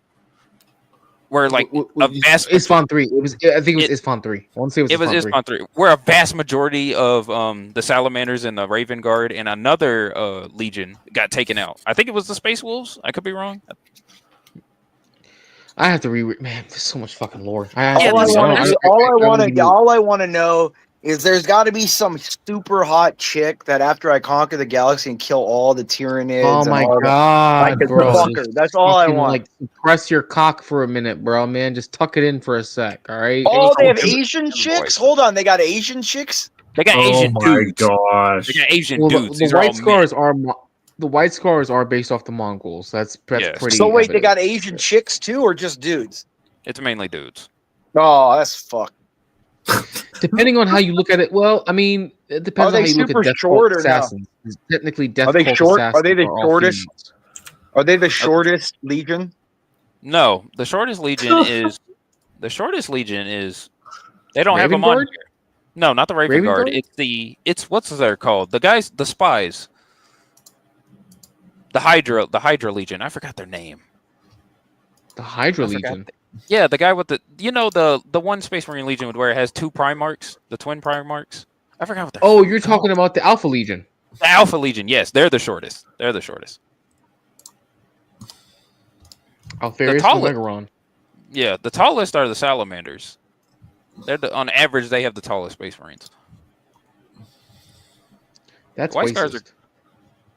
Where like a vast Isfahan 3. It was. I think it was Isfahan 3. I want to say it was Isfahan 3. Where a vast majority of the Salamanders and the Raven Guard and another legion got taken out. I think it was the Space Wolves. I could be wrong. I have to reread. Man, there's so much fucking lore. All I want to know is there's got to be some super hot chick that after I conquer the galaxy and kill all the Tyranids. Oh my god, bro! Fucker. That's all I want. Like, press your cock for a minute, bro, man. Just tuck it in for a sec, all right? Oh, they have Asian chicks. Hold on, they got Asian chicks. They got Asian dudes. Gosh. They got Asian Well, dudes. The These White Scars are the White Scars are based off the Mongols. That's pretty. So wait, evident. they got Asian chicks too, or just dudes? It's mainly dudes. Oh, that's fucked. Depending on how you look at it, well, I mean, it depends on how you look at Death Cult assassins. Technically, Death Are they Cult short? assassins Are they the all shortest? females. Are they the shortest legion? No, the shortest legion is they don't have Raven them on Guard? here. No, not the Raven Guard. Guard? It's what's they're called? The spies. The Hydra Legion. I forgot their name. The Hydra I forgot Legion. Yeah, the guy with the one Space Marine Legion where it has two Primarchs, the twin Primarchs. I forgot what they're Oh, you're talking about the Alpha Legion. The Alpha Legion. Yes, they're the shortest. Alpharius and Megaron. Yeah, the tallest are the Salamanders. On average, they have the tallest Space Marines. That's White Scars racist.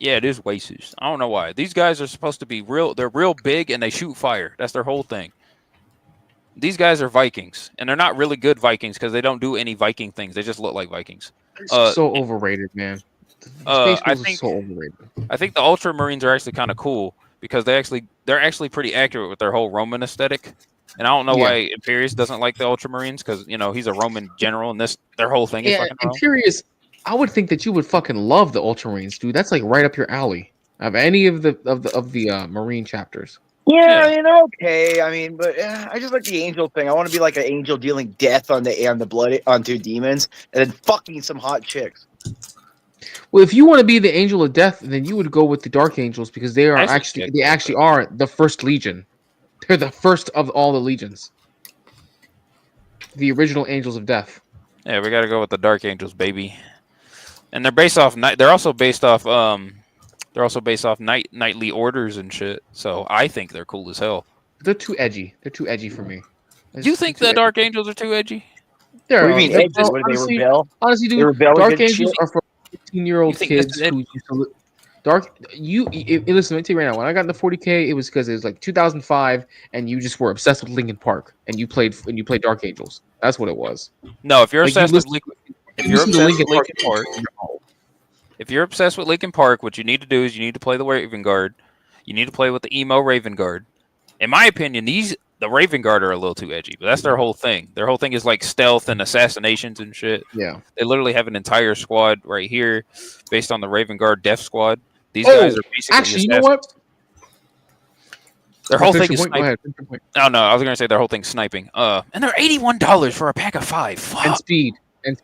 Yeah, it is racist. I don't know why. These guys are supposed to be real. They're real big and they shoot fire. That's their whole thing. These guys are Vikings, and they're not really good Vikings because they don't do any Viking things. They just look like Vikings. So overrated, man. Space I Wolves is think so overrated. I think the Ultramarines are actually kind of cool because they're actually pretty accurate with their whole Roman aesthetic. And I don't know why Imperius doesn't like the Ultramarines because he's a Roman general, and their whole thing is fucking Rome. Imperius. I would think that you would fucking love the Ultramarines, dude. That's like right up your alley of any of the Marine chapters. Yeah, I mean, they're okay. I mean, but I just like the angel thing. I want to be like an angel dealing death on the blood onto demons, and then fucking some hot chicks. Well, if you want to be the Angel of Death, then you would go with the Dark Angels because they actually are the first legion. They're the first of all the legions. The original Angels of Death. Yeah, we got to go with the Dark Angels, baby. And they're also based off nightly orders and shit. So I think they're cool as hell. They're too edgy. They're too edgy for me. You think the Dark Angels are too edgy? What do you mean edgy? What, they rebel? Honestly, dude, They rebel Dark against Angels shit? are for 15-year-old kids who used to listen, let me tell you right now. When I got into 40K, it was because it was like 2005, and you just were obsessed with Linkin Park, and you played Dark Angels. That's what it was. No, if you're Like, obsessed you with listen- if you you're listen to obsessed with Linkin Linkin Park, if you're obsessed with Linkin Park, what you need to do is you need to play the Raven Guard. You need to play with the emo Raven Guard. In my opinion, the Raven Guard are a little too edgy, but that's their whole thing. Their whole thing is like stealth and assassinations and shit. Yeah. They literally have an entire squad right here based on the Raven Guard Death Squad. These guys are basically actually, you know what? Their whole Finish thing your is point. Go ahead. sniping. Oh no, I was gonna say their whole thing's sniping. And they're $81 for a pack of 5. Fuck. And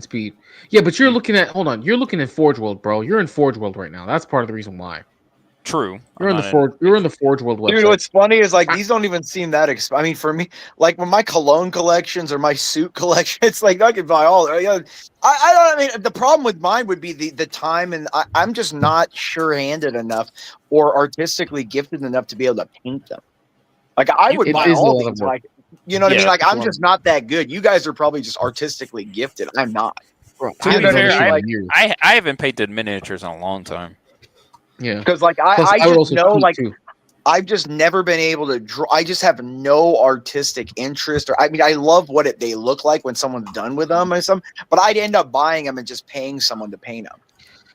speed. Yeah, but you're looking at You're looking at Forge World, bro. You're in Forge World right now. That's part of the reason why. True. You're in the Forge World website. Dude, what's funny is like these don't even seem that expensive. I mean, for me, like when my cologne collections or my suit collection, it's like I could buy all. I don't. I mean, the problem with mine would be the time, and I'm just not sure-handed enough or artistically gifted enough to be able to paint them. Like I would It buy is a all lot of these. work. Like you know what I Yeah, mean? Like it's a I'm lot just not that good. You guys are probably just artistically gifted. I'm not. Bro, To be fair, I haven't painted miniatures in a long time. Yeah, because like Plus, I would just also know cheat, like too. I've just never been able to draw. I just have no artistic interest, or I mean, I love what they look like when someone's done with them or something. But I'd end up buying them and just paying someone to paint them.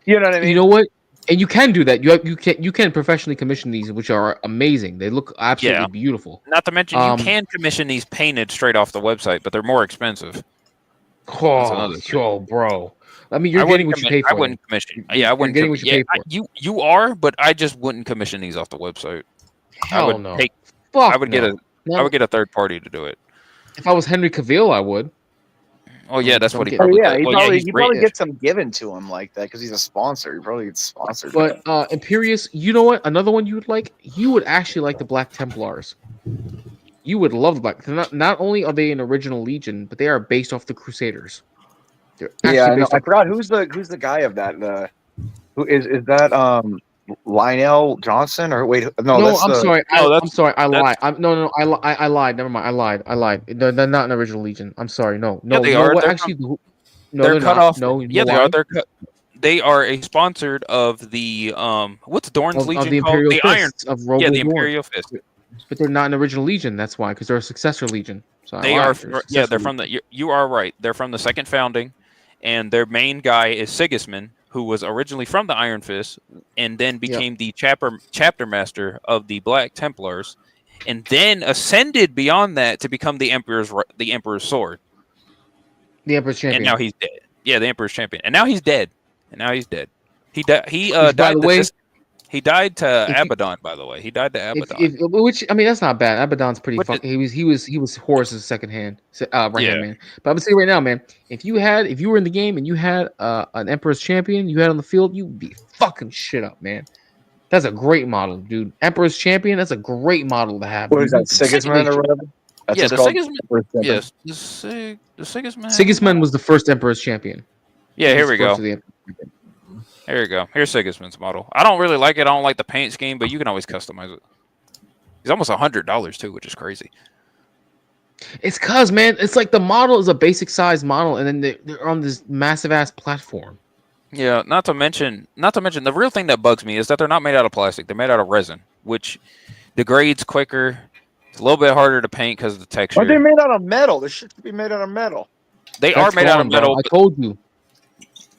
You know what I mean? You know what? And you can do that. You can professionally commission these, which are amazing. They look absolutely beautiful. Not to mention, you can commission these painted straight off the website, but they're more expensive. Oh, bro. I mean, you're getting what you pay for. I wouldn't commission. Yeah, I wouldn't. You're getting what you pay for. You are, but I just wouldn't commission these off the website. Hell no. I would get a third party to do it. If I was Henry Cavill, I would. Oh yeah, that's what he Oh probably. yeah, he does. probably gets some given to him like that because he's a sponsor. He probably gets sponsored. But Imperius, you know what? Another one you would like. You would actually like the Black Templars. You would love the Black. Not only are they an original Legion, but they are based off the Crusaders. Yeah, I know. I forgot who's the guy of that. Who is that? Lionel Johnson or wait? No, I'm sorry. I'm sorry. I lied. I lied. Never mind. I lied. They're not an original Legion. I'm sorry. No, they are. What, they're actually, no, they're cut not. off. No, yeah, they are. They are a sponsored of the what's Dorn's Legion of the called? Imperial The Fists Iron. of Robo Yeah, the Dorn. Imperial Fist. But they're not an original Legion. That's why, because they're a successor Legion. So They are. Yeah, they're from the. You are right. They're from the second founding, and their main guy is Sigismund, who was originally from the Iron Fist, and then became the chapter master of the Black Templars, and then ascended beyond that to become the Emperor's sword. The Emperor's champion. And now he's dead. Yeah, the Emperor's champion. And now he's dead. He died. By the way, he died to Abaddon. By the way, he died to Abaddon. Which I mean, that's not bad. Abaddon's pretty fucking. He was Horus's second hand, right hand man. But I'm gonna say right now, man, if you were in the game and you had an Emperor's champion, you had on the field, you'd be fucking shit up, man. That's a great model, dude. Emperor's champion. That's a great model to have. What is that, Sigismund or whatever? That's Yeah, the called? Sigismund. Yes, the Sigismund. Sigismund was the first Emperor's champion. Yeah, here we go. Here you go. Here's Sigismund's model. I don't really like it. I don't like the paint scheme, but you can always customize it. He's almost $100 too, which is crazy. It's cause, man, it's like the model is a basic size model, and then they're on this massive ass platform. Yeah, not to mention the real thing that bugs me is that they're not made out of plastic. They're made out of resin, which degrades quicker. It's a little bit harder to paint because of the texture. Aren't they made out of metal? This shit should be made out of metal. They are made out of metal. I told you.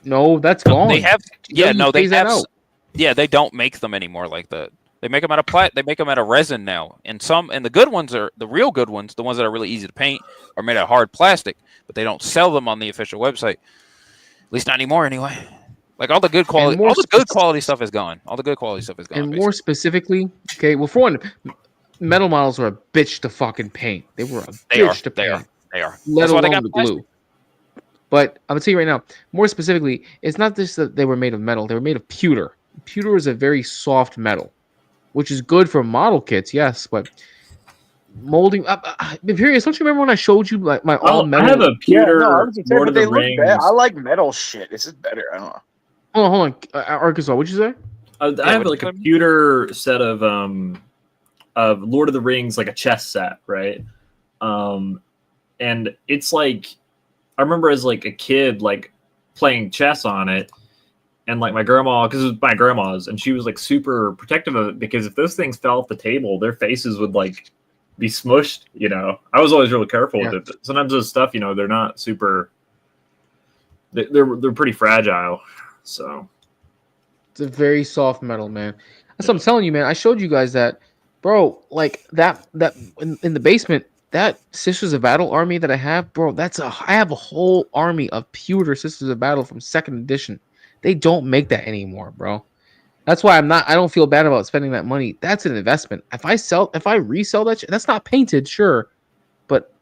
No, that's gone. They have. Yeah, no, they have. Out. Yeah, they don't make them anymore like that. They make them out of They make them out of resin now, and the good ones are the real good ones. The ones that are really easy to paint are made out of hard plastic, but they don't sell them on the official website. At least not anymore, anyway. Like all the good quality, quality stuff is gone. All the good quality stuff is gone. And more specifically, okay, well, for one, metal models are a bitch to fucking paint. They were a bitch to paint. They are. Let alone the glue. But I'm gonna tell you right now, more specifically, it's not just that they were made of metal; they were made of pewter. Pewter is a very soft metal, which is good for model kits, yes. But molding, Imperius, don't you remember when I showed you like my all metal? I have a pewter Lord of the Rings. I like metal shit. This is better. I don't know. Hold on, Arkansas. What'd you say? I have like a pewter set of Lord of the Rings, like a chess set, right? And it's like. I remember as like a kid, like playing chess on it, and like my grandma, because it was my grandma's, and she was like super protective of it because if those things fell off the table, their faces would like be smushed. You know, I was always really careful with it. But sometimes those stuff, you know, they're not super. They're pretty fragile. So it's a very soft metal, man. That's what I'm telling you, man. I showed you guys that, bro. Like that in the basement. That Sisters of Battle army that I have, bro, I have a whole army of pewter Sisters of Battle from 2nd edition. They don't make that anymore, bro. That's why I don't feel bad about spending that money. That's an investment. If I resell that shit, that's not painted, sure, but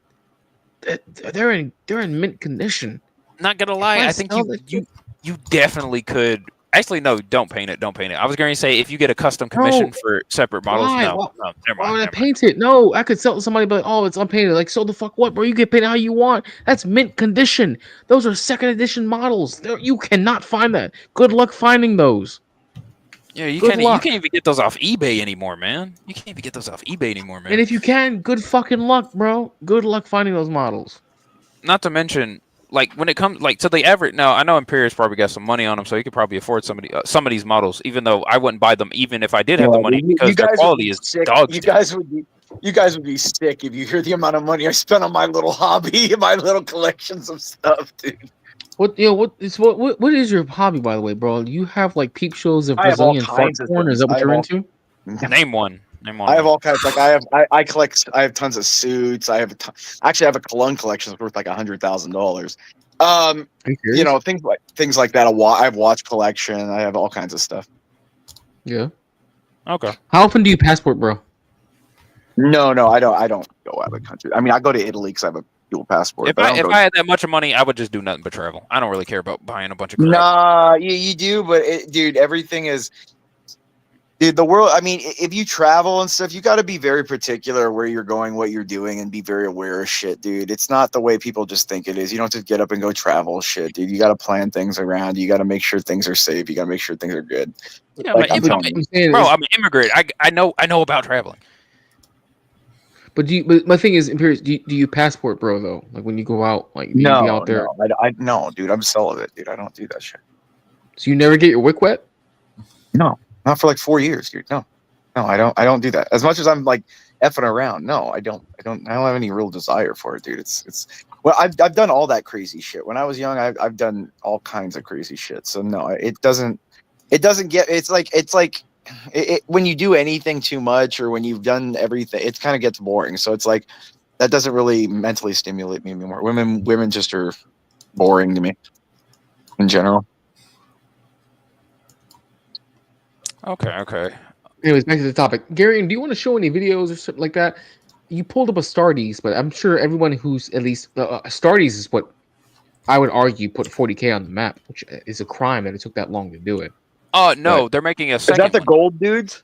they're in mint condition. Not gonna lie, I think you definitely could. Actually, no, don't paint it. Don't paint it. I was going to say if you get a custom commission for separate models. Why? No, never mind. Why would I paint it? No, I could sell to somebody, but it's unpainted. Like, so the fuck what, bro? You get painted how you want. That's mint condition. Those are 2nd edition models. You cannot find that. Good luck finding those. Yeah, you can't even get those off eBay anymore, man. You can't even get those off eBay anymore, man. And if you can, good fucking luck, bro. Good luck finding those models. Not to mention. Like when it comes like to the average, now I know Imperius probably got some money on them, so he could probably afford some of these models. Even though I wouldn't buy them, even if I did have the money, because their quality is dog shit. You guys would be sick if you hear the amount of money I spent on my little hobby, my little collections of stuff, dude. What is your hobby, by the way, bro? You have like peep shows of I have all Brazilian fart kinds of porn. Is things. that what you're into? Name one. Name one. I of have them. all kinds. Like I collect. I have tons of suits. I have actually I have a cologne collection that's worth like $100,000. You know, things like that. I have watch collection. I have all kinds of stuff. Yeah. Okay. How often do you passport, bro? No, I don't go out of the country. I mean, I go to Italy because I have a dual passport. If but I don't go. had that much money, I would just do nothing but travel. I don't really care about buying a bunch of crap. Nah, you do, but dude, everything is. Dude, the world. I mean, if you travel and stuff, you got to be very particular where you're going, what you're doing, and be very aware of shit, dude. It's not the way people just think it is. You don't just get up and go travel, shit, dude. You got to plan things around. You got to make sure things are safe. You got to make sure things are good. Yeah, Like, I'm an immigrant. I know about traveling. But But my thing is, Imperius, do you passport, bro? Though, like when you go out, like do you be out there? No, dude. I'm celibate, dude. I don't do that shit. So you never get your wick wet? No, not for like 4 years, dude. No, I don't do that. As much as I'm like effing around, no, I don't have any real desire for it, dude. It's well, I've done all that crazy shit when I was young. I've done all kinds of crazy shit. So no, it doesn't get. It's like when you do anything too much or when you've done everything, it kind of gets boring. So it's like that doesn't really mentally stimulate me anymore. Women just are boring to me in general. Okay. Anyways, back to the topic. Gary, do you want to show any videos or something like that? You pulled up a Stardies, but I'm sure everyone who's at least Stardies is what I would argue put 40K on the map, which is a crime that it took that long to do it. No, they're making a Is second. that the gold dudes?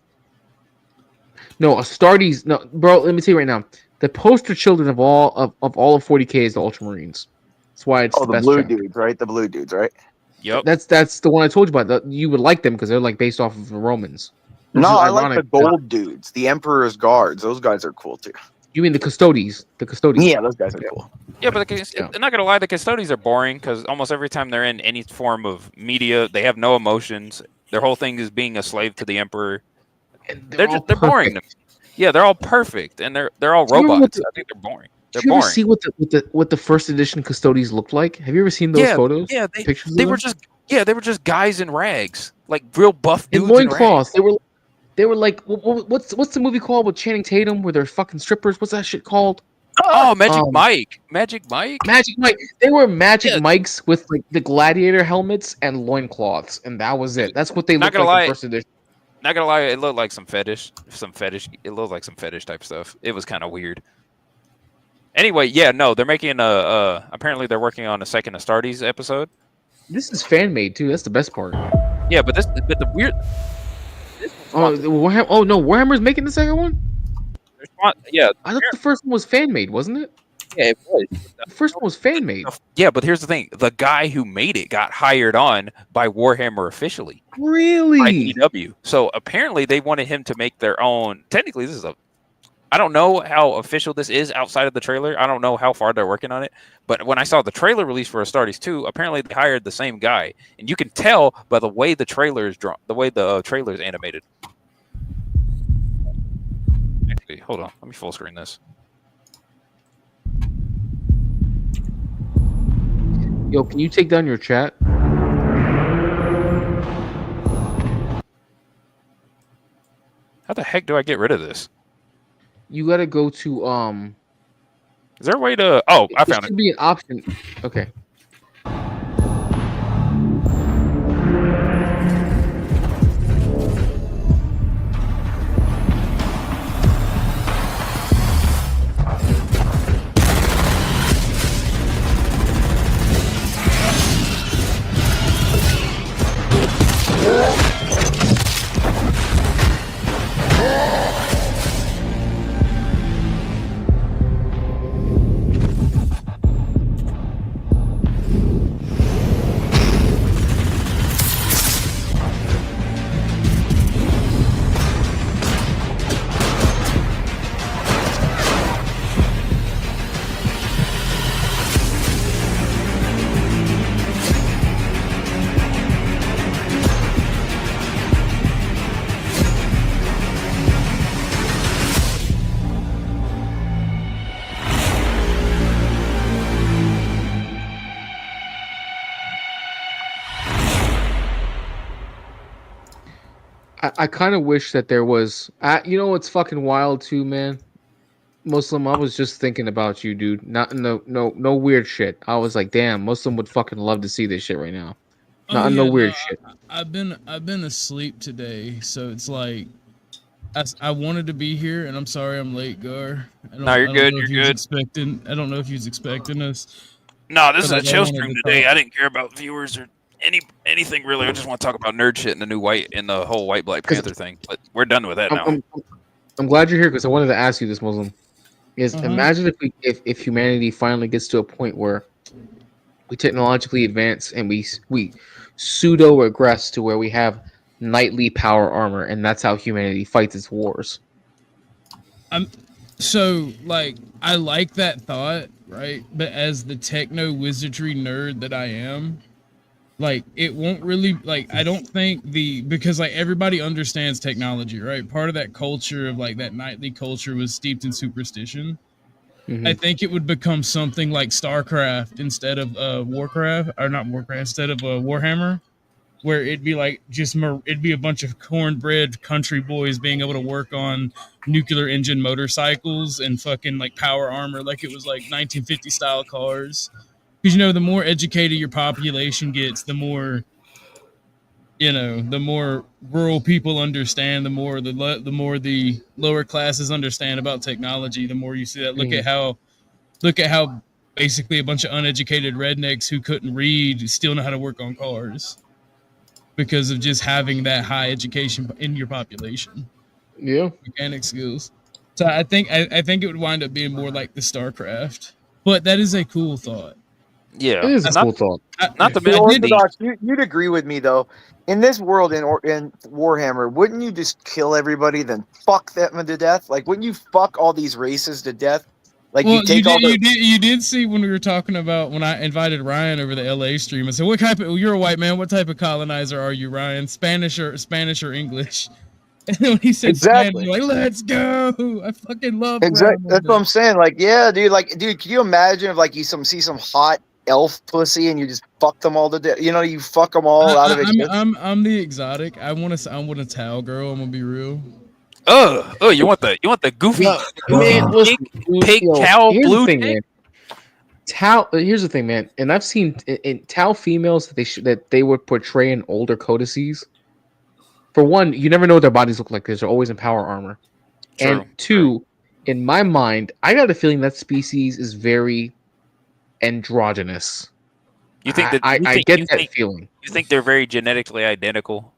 No, a Stardies. No, bro. Let me tell you right now. The poster children of all of 40K is the Ultramarines. That's why it's the the best blue chapter. dudes, right? The blue dudes, right? Yep. That's the one I told you about. You would like them because they're like based off of the Romans. Which No, is I like the ironic. gold dudes, the Emperor's Guards. Those guys are cool too. You mean the Custodes? The Custodes. Yeah, those guys are cool. Yeah, but I'm not gonna lie, the custodians are boring because almost every time they're in any form of media, they have no emotions. Their whole thing is being a slave to the Emperor. They're boring. To me. Yeah, they're all perfect and they're all robots. I think they're boring. They're Did you ever boring. see what the first edition Custodes looked like? Have you ever seen those photos? Yeah, Pictures they of were them? they were just guys in rags, like real buff in dudes in rags. loincloths. They were like what's the movie called with Channing Tatum where they're fucking strippers? What's that shit called? Oh, Magic Mike. Magic Mike. They were Magic Mikes with like the gladiator helmets and loincloths, and that was it. That's what they Not looked gonna like lie. in first edition. Not gonna lie, it looked like some fetish. It looked like some fetish type stuff. It was kind of weird. Anyway, yeah, no, they're making apparently they're working on a second Astartes episode. This is fan made too. That's the best part. Yeah, but the weird. Oh no, Warhammer's making the second one. Yeah, I thought the first one was fan made, wasn't it? Yeah, it was. The first one was fan made. Yeah, but here's the thing: the guy who made it got hired on by Warhammer officially. Really? By EW. So apparently they wanted him to make their own. Technically, this is I don't know how official this is outside of the trailer. I don't know how far they're working on it. But when I saw the trailer release for Astartes 2, apparently they hired the same guy, and you can tell by the way the trailer is drawn, the way the trailer is animated. Actually, hold on. Let me full screen this. Yo, can you take down your chat? How the heck do I get rid of this? You gotta go to Is there a way to? Oh, I found it. Should be an option. Okay. I kind of wish that there was. You know what's fucking wild too, man. Muslim, I was just thinking about you, dude. Not no weird shit. I was like, damn, Muslim would fucking love to see this shit right now. Oh Not no yeah, weird no, shit. I've been asleep today, so it's like I wanted to be here, and I'm sorry I'm late, Gar. No, you're I don't good. know if You're he was good. expecting. I don't know if he was expecting us. No, this But is a like, I chill wanted stream to today. talk. I didn't care about viewers or anything really. I just want to talk about nerd shit and the new white and the whole white Black Panther thing. But we're done with that I'm, now. I'm, I'm glad you're here because I wanted to ask you this, Muslim. Is imagine if humanity finally gets to a point where we technologically advance and we pseudo regress to where we have knightly power armor, and that's how humanity fights its wars. So like I like that thought, right? But as the techno wizardry nerd that I am, like it won't really like I don't think because like everybody understands technology, right? Part of that culture of like that knightly culture was steeped in superstition. I think it would become something like StarCraft instead of Warcraft, or not Warcraft, instead of Warhammer, where it'd be like it'd be a bunch of cornbread country boys being able to work on nuclear engine motorcycles and fucking like power armor like it was like 1950 style cars. Because you know, the more educated your population gets, the more the more rural people understand, the more the lower classes understand about technology. The more you see that. Look at how basically a bunch of uneducated rednecks who couldn't read still know how to work on cars because of just having that high education in your population. Yeah, mechanic skills. So I think it would wind up being more like the StarCraft, but that is a cool thought. Yeah, it is a cool thought. Not the The Orthodox, you'd agree with me though. In this world, in Warhammer, wouldn't you just kill everybody, then fuck them to death? Like, wouldn't you fuck all these races to death? Like, Well, you take all the. you did see when we were talking about when I invited Ryan over the LA stream. I said, "What type of? You're a white man. What type of colonizer are you, Ryan? Spanish or English?" And when he said Exactly. Spanish, I'm like, "Let's go! I fucking love Exactly. Ryan." That's what I'm saying. Like, yeah, dude. Like, dude, can you imagine if like you see some hot elf pussy and you just fuck them all to death? You know, you fuck them all out of existence. I'm the exotic. I want a towel girl. I'm gonna be real. You want the goofy, Man, listen, dude, pig yo, cow here's blue the thing, chick? man. Tau. Here's the thing, man. And I've seen in Tau females that they would portray in older codices. For one, you never know what their bodies look like because they're always in power armor. True, And two, in my mind, I got a feeling that species is very androgynous. You think that I get that feeling. You think they're very genetically identical?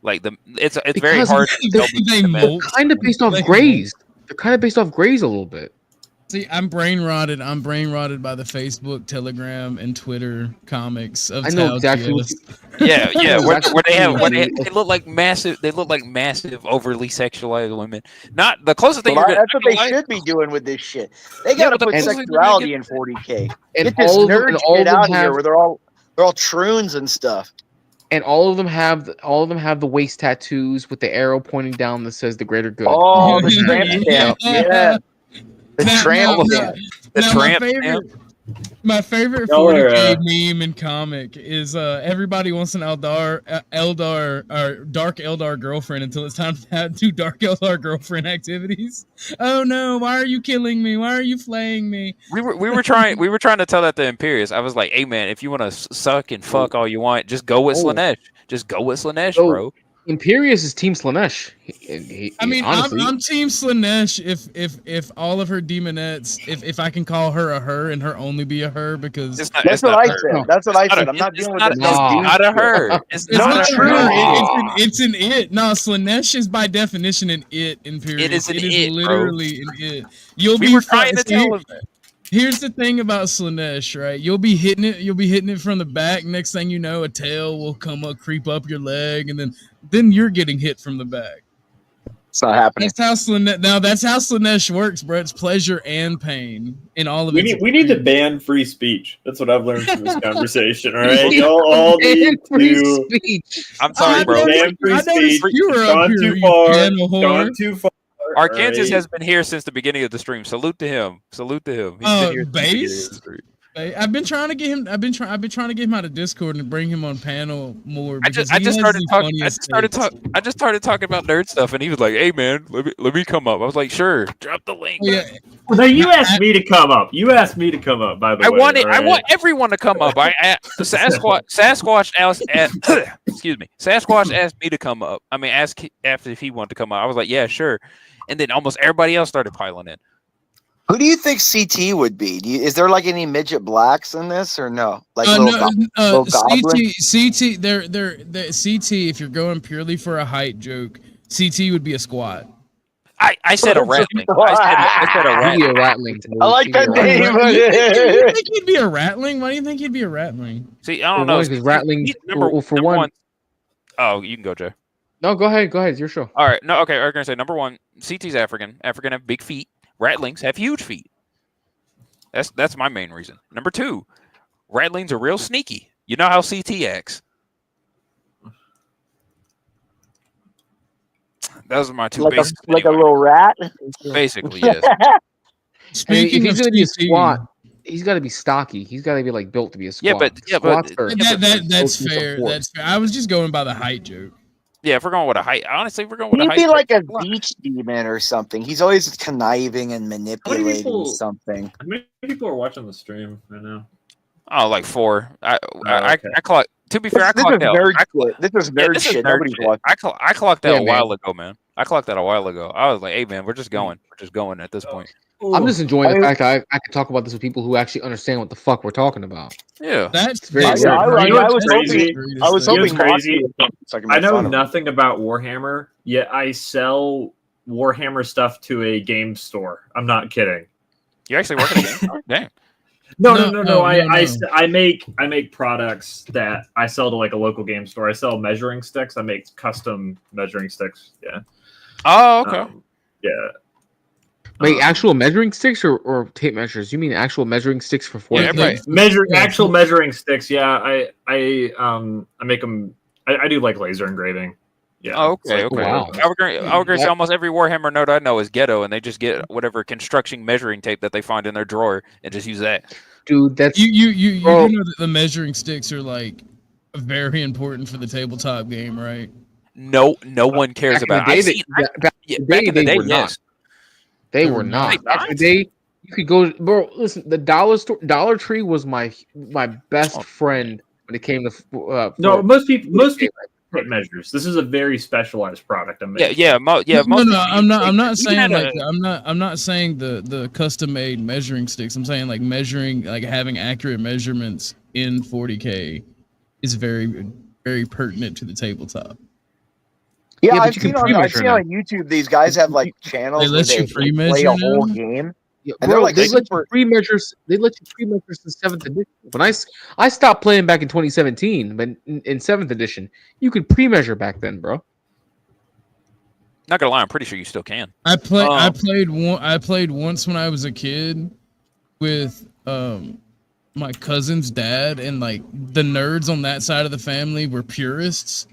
Like it's very Because hard to tell between the men. they're kind of based off grays. They're kind of based off grays a little bit. See, I'm brain rotted by the Facebook, Telegram, and Twitter comics of I know Tau exactly what GS. Yeah, where Exactly. they look like massive. They look like massive, overly sexualized women. Not the closest thing you're gonna. That's what they should be doing with this shit. They got to but the put closest thing they're gonna sexuality get- in 40K. And Get this all of them- nerd and all shit of them out of here have- where they're all troons and stuff. And all of them have the waist tattoos with the arrow pointing down that says the greater good. Oh, the tramp stamp. Yeah. The tramp stamp. My favorite Y'all are, 40K meme and comic is everybody wants an Dark Eldar girlfriend until it's time to do Dark Eldar girlfriend activities. Oh no, why are you killing me? Why are you flaying me? We were trying to tell that to Imperius. I was like, hey man, if you want to suck and fuck all you want, just go with Slanesh. Just go with Slanesh, bro. Imperius is Team Slanesh. I mean, honestly, I'm Team Slanesh if all of her demonettes, if I can call her a her and her only be a her because That's what I said. That's what I said. I'm not dealing with this. Not a her. It's not a her. her. It's an it. No, Slanesh is by definition an it in period. It is an it it, literally an it. We were trying to tell him that. Here's the thing about Slanesh, right? You'll be hitting it from the back. Next thing you know, a tail will creep up your leg, and then you're getting hit from the back. It's not happening. That's how Slanesh works, bro. It's pleasure and pain in all of We it. need to ban free speech. That's what I've learned from this conversation. All right, y'all all need to. Speech. I'm sorry, bro. Ban free speech. You were up Gone here, too you far. piano whore. Gone too far. Arkansas All right. has been here since the beginning of the stream. Salute to him. Salute to him. He's been here since the beginning of Base? the stream. I've been trying to get him. I've been trying to get him out of Discord and bring him on panel more. I Because just started talking about nerd stuff, and he was like, "Hey man, let me come up." I was like, "Sure, drop the link." Yeah. Well, no, you asked me to come up. You asked me to come up. By the way, I want everyone to come up. Sasquatch asked me to come up. I mean, asked after if he wanted to come up. I was like, "Yeah, sure," and then almost everybody else started piling in. Who do you think CT would be? Is there like any midget blacks in this or no? Like no, goblin? CT. They're CT. If you're going purely for a height joke, CT would be a squat. I said a ratling. I said a ratling. He'd be a ratling. I like that name. You think he'd be a ratling? Why do you think he'd be a ratling? See, I don't know. Because rattling. Number one. one. Oh, you can go, Joe. No, go ahead. Go ahead. It's your show. All right. No, okay. I'm gonna say number one. CT's African. African have big feet. Rattlings have huge feet. That's my main reason. Number two, rattlings are real sneaky. You know how CT acts. Those are my two like basics. a little rat. Basically, yes. Speaking if he's gonna be a squat, he's got to be stocky. He's got to be like built to be a squat. That's fair. That's fair. I was just going by the height joke. Yeah, if we're going with a height, honestly, if we're going with a height. He'd be like a beach demon or something. He's always conniving and manipulating something. How many people are watching the stream right now? Oh, like 4. I clocked. To be fair, I This clocked is out. nerd shit. This is nerd shit. Nobody's watching. I clocked out Yeah, a man. while ago, man. I clocked out a while ago. I was like, "Hey, man, we're just going. We're just going at this point." I'm just enjoying the fact that I can talk about this with people who actually understand what the fuck we're talking about. Yeah, that's very. You know what's crazy? I was hoping crazy. so I know nothing about Warhammer, yet I sell Warhammer stuff to a game store. I'm not kidding. You actually work at a game store? Dang. No. I make products that I sell to like a local game store. I sell measuring sticks. I make custom measuring sticks. Yeah. Oh, okay. Yeah. Wait, actual measuring sticks or tape measures? You mean actual measuring sticks for 40? Actual measuring sticks. Yeah, I make them. I do like laser engraving. Yeah. Oh, okay. Like, wow. I would agree. Almost every Warhammer nerd I know is ghetto, and they just get whatever construction measuring tape that they find in their drawer and just use that. Dude, that's you know that the measuring sticks are like very important for the tabletop game, right? No one cares about it. Back in the day, yes. They were not. Back in the day, you could go, bro. Listen, the Dollar Tree was my best friend when it came to. Most people tape measures. This is a very specialized product. I'm making. I'm not saying like I'm not saying the custom made measuring sticks. I'm saying like measuring, like having accurate measurements in 40K is very very pertinent to the tabletop. Yeah, I've seen on YouTube these guys have like channels where they play a whole game. Yeah, and bro, they're like they let you pre-measure. They let you pre-measure since 7th edition. When I stopped playing back in 2017, but in 7th edition, you could pre-measure back then, bro. Not gonna lie, I'm pretty sure you still can. I played once when I was a kid with my cousin's dad, and like the nerds on that side of the family were purists,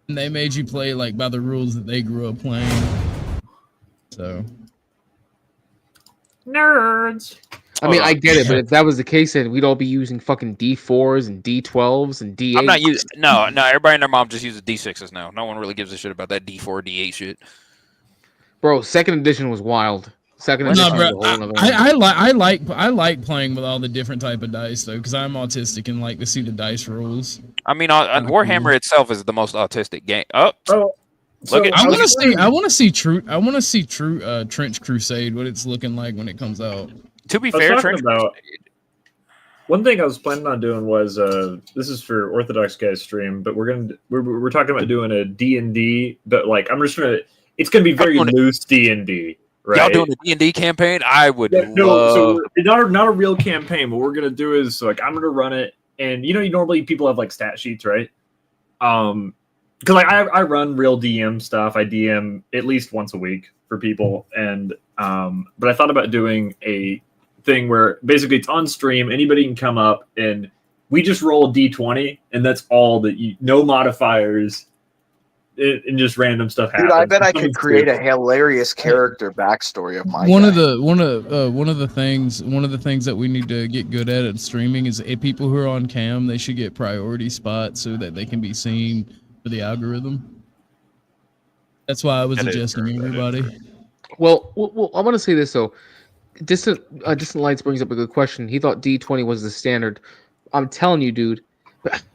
and they made you play like by the rules that they grew up playing. So. Nerds. I mean, I get it, but if that was the case, then we'd all be using fucking D4s and D12s and D8s. I'm not using. No. Everybody and their mom just uses D6s now. No one really gives a shit about that D4, D8 shit. Bro, 2nd edition was wild. Second edition was a whole nother I like playing with all the different type of dice though, because I'm autistic and like to see the dice rolls. I mean, Warhammer itself is the most autistic game. Look at. I want to see true Trench Crusade. What it's looking like when it comes out. To be fair, one thing I was planning on doing was this is for Orthodox Guys stream, but we're talking about doing a D&D, but like it's gonna be very loose D&D. Right? Y'all doing a D&D campaign? I would love. So not a real campaign. What we're gonna do is like I'm gonna run it, and you normally people have like stat sheets, right? Because like I run real DM stuff. I DM at least once a week for people, and but I thought about doing a thing where basically it's on stream. Anybody can come up and we just roll a D20, and that's all that no modifiers. and just random stuff happens. Dude, I bet I could Someone's create a cool. hilarious character backstory of my one guy. of the things that we need to get good at streaming is people who are on cam, they should get priority spots so that they can be seen for the algorithm. That's why I was adjusting everybody. Well, I want to say this though. Distant Lights brings up a good question. He thought D20 was the standard. I'm telling you, dude.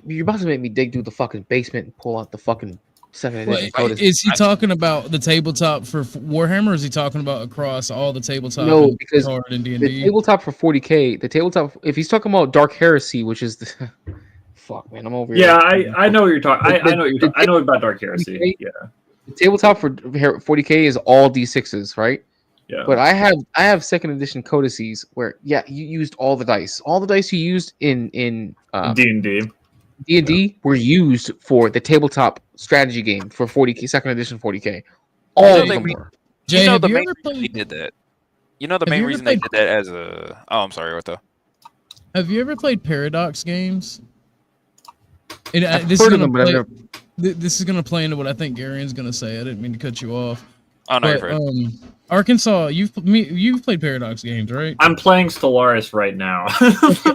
You're about to make me dig through the fucking basement and pull out the fucking second edition code. Is he talking about the tabletop for Warhammer, or is he talking about across all the tabletop? No, and because card and the D&D? tabletop for 40K, the tabletop. If he's talking about Dark Heresy, which is the fuck, man, I'm over here. Yeah, I know what you're talking. I know what you're I know about Dark Heresy. Yeah. The tabletop for 40K is all D6s, right? Yeah. But I have second edition codices where you used all the dice. All the dice you used in D&D. D&D were used for the tabletop strategy game for 40K, second edition 40K. All of them were. Jay, you know have the you main ever reason they did that. You know the Have main you ever reason they played- did that as a. Oh, I'm sorry. What the? Have you ever played Paradox games? And, I've this, heard is of gonna them, but I've play, never- this is going to play into what I think Garian's going to say. I didn't mean to cut you off. Oh, no, you're But, fine. Arkansas, you've played Paradox games, right? I'm playing Stellaris right now.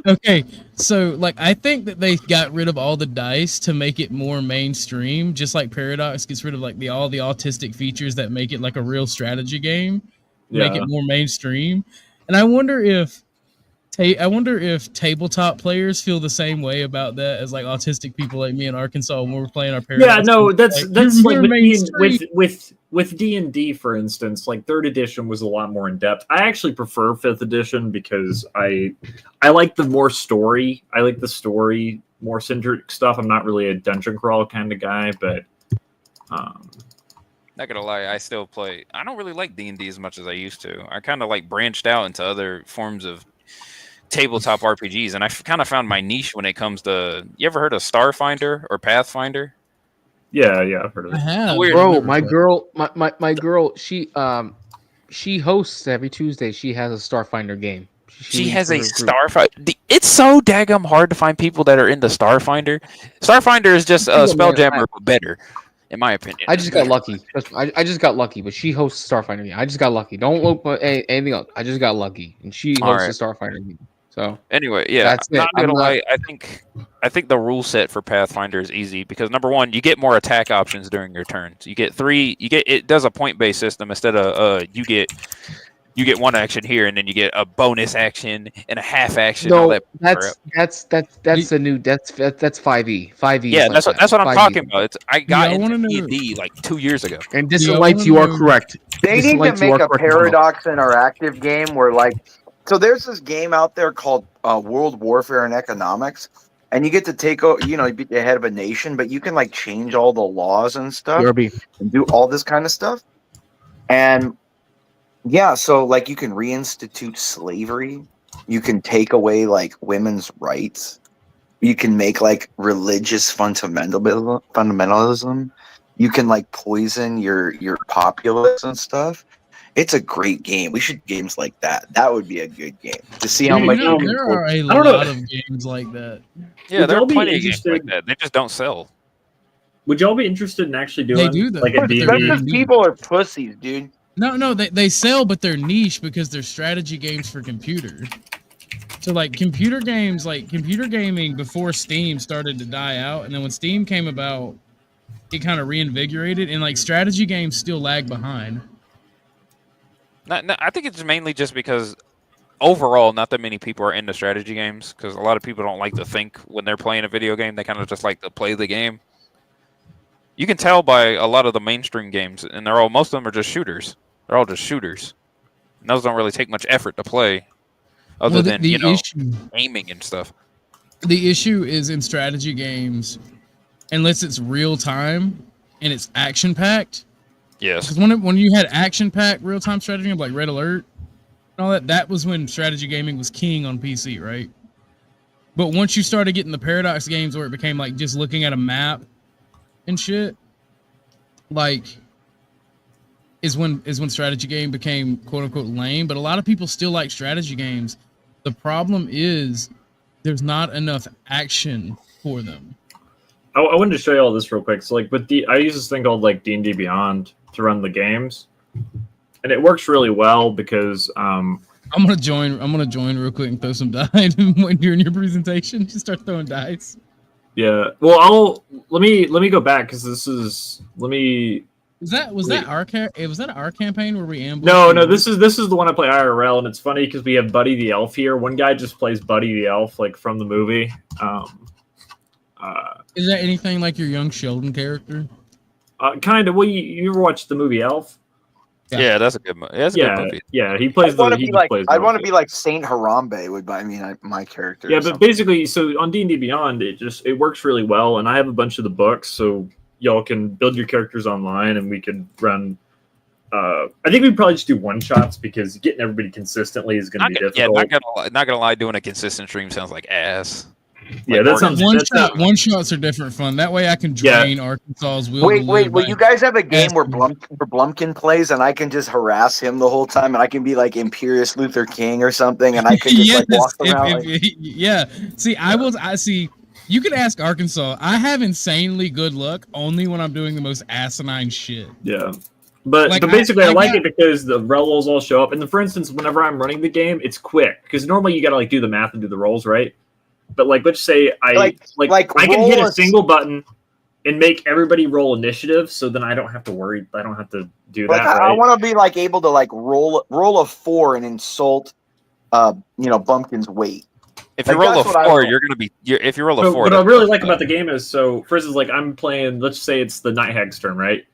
Okay, so like I think that they got rid of all the dice to make it more mainstream, just like Paradox gets rid of like all the autistic features that make it like a real strategy game, make Yeah. it more mainstream. And I wonder if tabletop players feel the same way about that as like autistic people like me in Arkansas when we're playing our Paradox. Yeah, no, games. that's like you're with mainstream. with D&D, for instance, like third edition was a lot more in depth. I actually prefer fifth edition because I like the more story. I like the story more centric stuff. I'm not really a dungeon crawl kind of guy, but Not gonna lie, I still play. I don't really like D&D as much as I used to. I kind of like branched out into other forms of tabletop RPGs, and I kind of found my niche when it comes to. You ever heard of Starfinder or Pathfinder? yeah, I've heard of I it. have. Bro, my girl, my girl, she hosts every Tuesday. She has a Starfinder game. She leads has for a her group. Starfinder. It's so daggum hard to find people that are into Starfinder. Starfinder is just a Single man, Spelljammer, but better, in my opinion. I just got lucky. I just got lucky, but she hosts Starfinder game. I just got lucky. Don't look at anything else. I just got lucky, and she All hosts a Starfinder game. So anyway, yeah, that's it. not I'm gonna not- lie. I think the rule set for Pathfinder is easy because number one, you get more attack options during your turns. You get three. It does a point based system instead of you get one action here and then you get a bonus action and a half action. all No, that crap. that's a new that's 5e. 5e. Yeah, is like that's what I'm 5e. talking about. I got I wanna into know- D&D like 2 years ago. And Yeah, I Distant Lights, wanna you are know- correct. They Distant need to Lights, you make are a correct. Paradox interactive game where, like, so there's this game out there called World Warfare and Economics, and you get to take, you know, you be the head of a nation, but you can like change all the laws and stuff BRB. and do all this kind of stuff. And yeah, so like you can reinstitute slavery, you can take away like women's rights, you can make like religious fundamentalism, you can like poison your populace and stuff. It's a great game. We should games like that. That would be a good game to see how much you can there pull. are a I don't know. lot of games like that. Yeah, Would there y'all are be plenty of games like interested- that. They just don't sell. Would y'all be interested in actually They doing do though, like a but they're That's D&D? because people are pussies, dude. No, they sell, but they're niche because they're strategy games for computer. So like computer gaming before Steam started to die out, and then when Steam came about, it kind of reinvigorated, and like strategy games still lag behind. I think it's mainly just because overall, not that many people are into strategy games because a lot of people don't like to think when they're playing a video game. They kind of just like to play the game. You can tell by a lot of the mainstream games, and most of them are just shooters. They're all just shooters. And those don't really take much effort to play, other Well, than the issue, aiming and stuff. the issue is in strategy games, unless it's real time and it's action packed. Yes. Because when you had action packed real time strategy games like Red Alert and all that was when strategy gaming was king on PC, right? But once you started getting the Paradox games where it became like just looking at a map and shit, like is when strategy game became quote unquote lame. But a lot of people still like strategy games. The problem is there's not enough action for them. I wanted to show you all this real quick. So like I use this thing called like D&D Beyond to run the games, and it works really well because I'm gonna join real quick and throw some dice when you're in your presentation. Just start throwing dice. yeah. Well, let me go back because this is Was that our campaign where we ambushed? No, this is the one I play IRL, and it's funny because we have Buddy the Elf here. One guy just plays Buddy the Elf, like from the movie. Is that anything like your young Sheldon character? Kind of. Well, you ever watched the movie Elf? Yeah, that's a good movie. That's a good movie. Yeah, he plays I want to be like Saint Harambe would buy me my character. Yeah, but basically, so on D&D Beyond, it works really well, and I have a bunch of the books, so y'all can build your characters online, and we can run. I think we'd probably just do one shots because getting everybody consistently is going to be difficult. Yeah, not gonna lie, doing a consistent stream sounds like ass. Yeah, that sounds one shots are different fun. That way I can drain Arkansas's will. Wait, will you guys have a game where Blumpkin plays and I can just harass him the whole time and I can be like Imperious Luther King or something and I can just like walk around? Yeah. See, I see. You can ask Arkansas. I have insanely good luck only when I'm doing the most asinine shit. Yeah. But basically, I like it because the rolls all show up. And for instance, whenever I'm running the game, it's quick because normally you got to like do the math and do the rolls, right? But like, let's say I can hit a single button and make everybody roll initiative, so then I don't have to worry. I don't have to do that. I want to be like able to like roll a 4 and insult, Bumpkin's weight. If you roll a 4, you're gonna be. If you roll a 4, what I really like about the game is for instance, like I'm playing. Let's say it's the Night Hag's turn, right?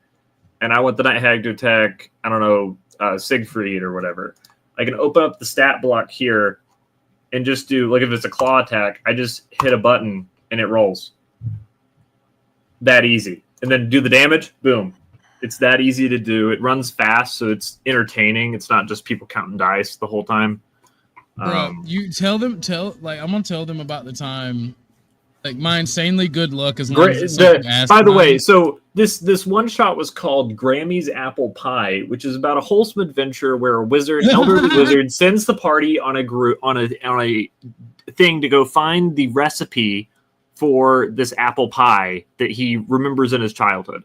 And I want the Night Hag to attack. I don't know, Siegfried or whatever. I can open up the stat block here. And just do, like, if it's a claw attack, I just hit a button and it rolls. That easy. And then do the damage, boom. It's that easy to do. It runs fast, so it's entertaining. It's not just people counting dice the whole time. Bro, you I'm gonna tell them about the time. Like, my insanely good luck as long as it's by the way, so this one shot was called Grammy's Apple Pie, which is about a wholesome adventure where a elderly wizard sends the party on a thing to go find the recipe for this apple pie that he remembers in his childhood.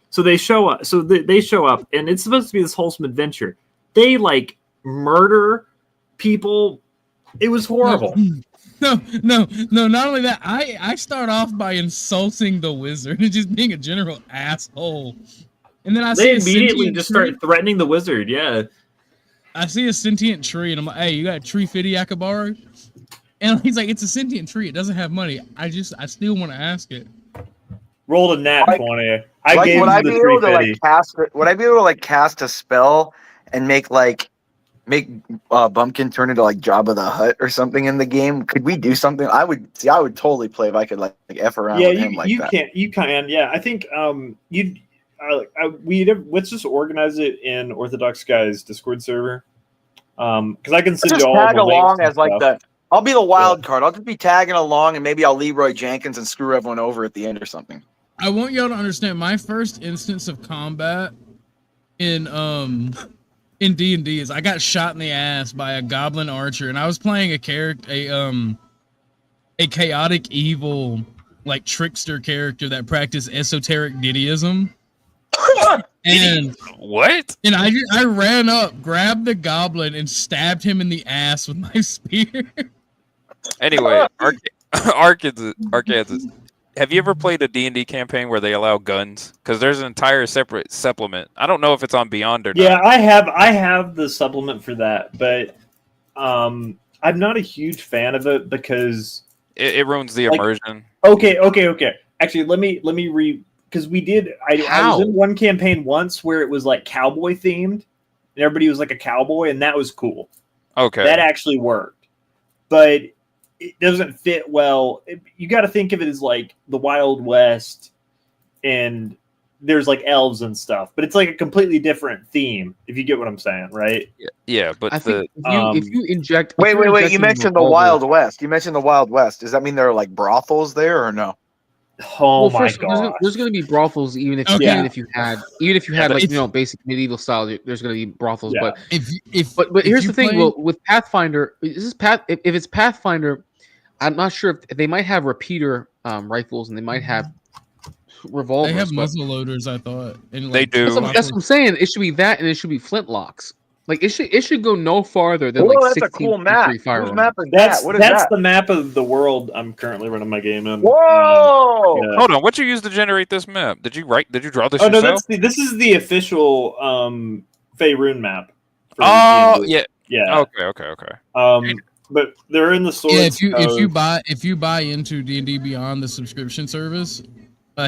So they show up. They show up, and it's supposed to be this wholesome adventure. They like murder people. It was horrible. No. Not only that, I start off by insulting the wizard and just being a general asshole, and then they immediately just start threatening the wizard. Yeah, I see a sentient tree, and I'm like, "Hey, you got a tree fitty I could borrow?" And he's like, "It's a sentient tree. It doesn't have money. I still want to ask it." Rolled a nat 20. Would I be able to cast a spell and make Bumpkin turn into like Jabba the Hutt or something in the game? Could we do something? I would totally play if I could like F around with him like that. You can. Yeah, I think let's just organize it in Orthodox Guy's Discord server. Because I can send you all tag the along links as like I'll be the wild card. I'll just be tagging along and maybe I'll Leroy Jenkins and screw everyone over at the end or something. I want y'all to understand my first instance of combat in D&D is I got shot in the ass by a goblin archer, and I was playing a character, a chaotic evil like trickster character that practiced esoteric Diddyism. And what? And I ran up, grabbed the goblin, and stabbed him in the ass with my spear. Anyway, Arkansas, have you ever played a D&D campaign where they allow guns? Because there's an entire separate supplement. I don't know if it's on Beyond or not. Yeah, I have the supplement for that, but I'm not a huge fan of it because it ruins the immersion. Okay. Actually, let me because we did. I was in one campaign once where it was like cowboy themed, and everybody was like a cowboy, and that was cool. Okay, that actually worked, but it doesn't fit well. You got to think of it as like the Wild West, and there's like elves and stuff, but it's like a completely different theme. If you get what I'm saying, right? Yeah, but if you inject. Wait. You mentioned the Wild West. Does that mean there are like brothels there or no? Oh my god! There's going to be brothels even if you had basic medieval style. There's going to be brothels, but here's the thing. Well, with Pathfinder, if it's Pathfinder, I'm not sure if they might have repeater rifles and they might have revolvers. They have but- muzzle loaders, I thought. And They like, do. That's what I'm saying. It should be that, and it should be flintlocks. Like it should go no farther than Whoa, like that's a 16 cool map. century Whose firearms. map is That's that? What is that's that? the map of the world I'm currently running my game in. Whoa! Yeah. Hold on, what you use to generate this map? Did you draw this Oh no, yourself? this is the official Faerun map. for Oh, D&D. yeah. Yeah. Okay. But they're in the source. Yeah, if you code. buy into D&D Beyond the subscription service,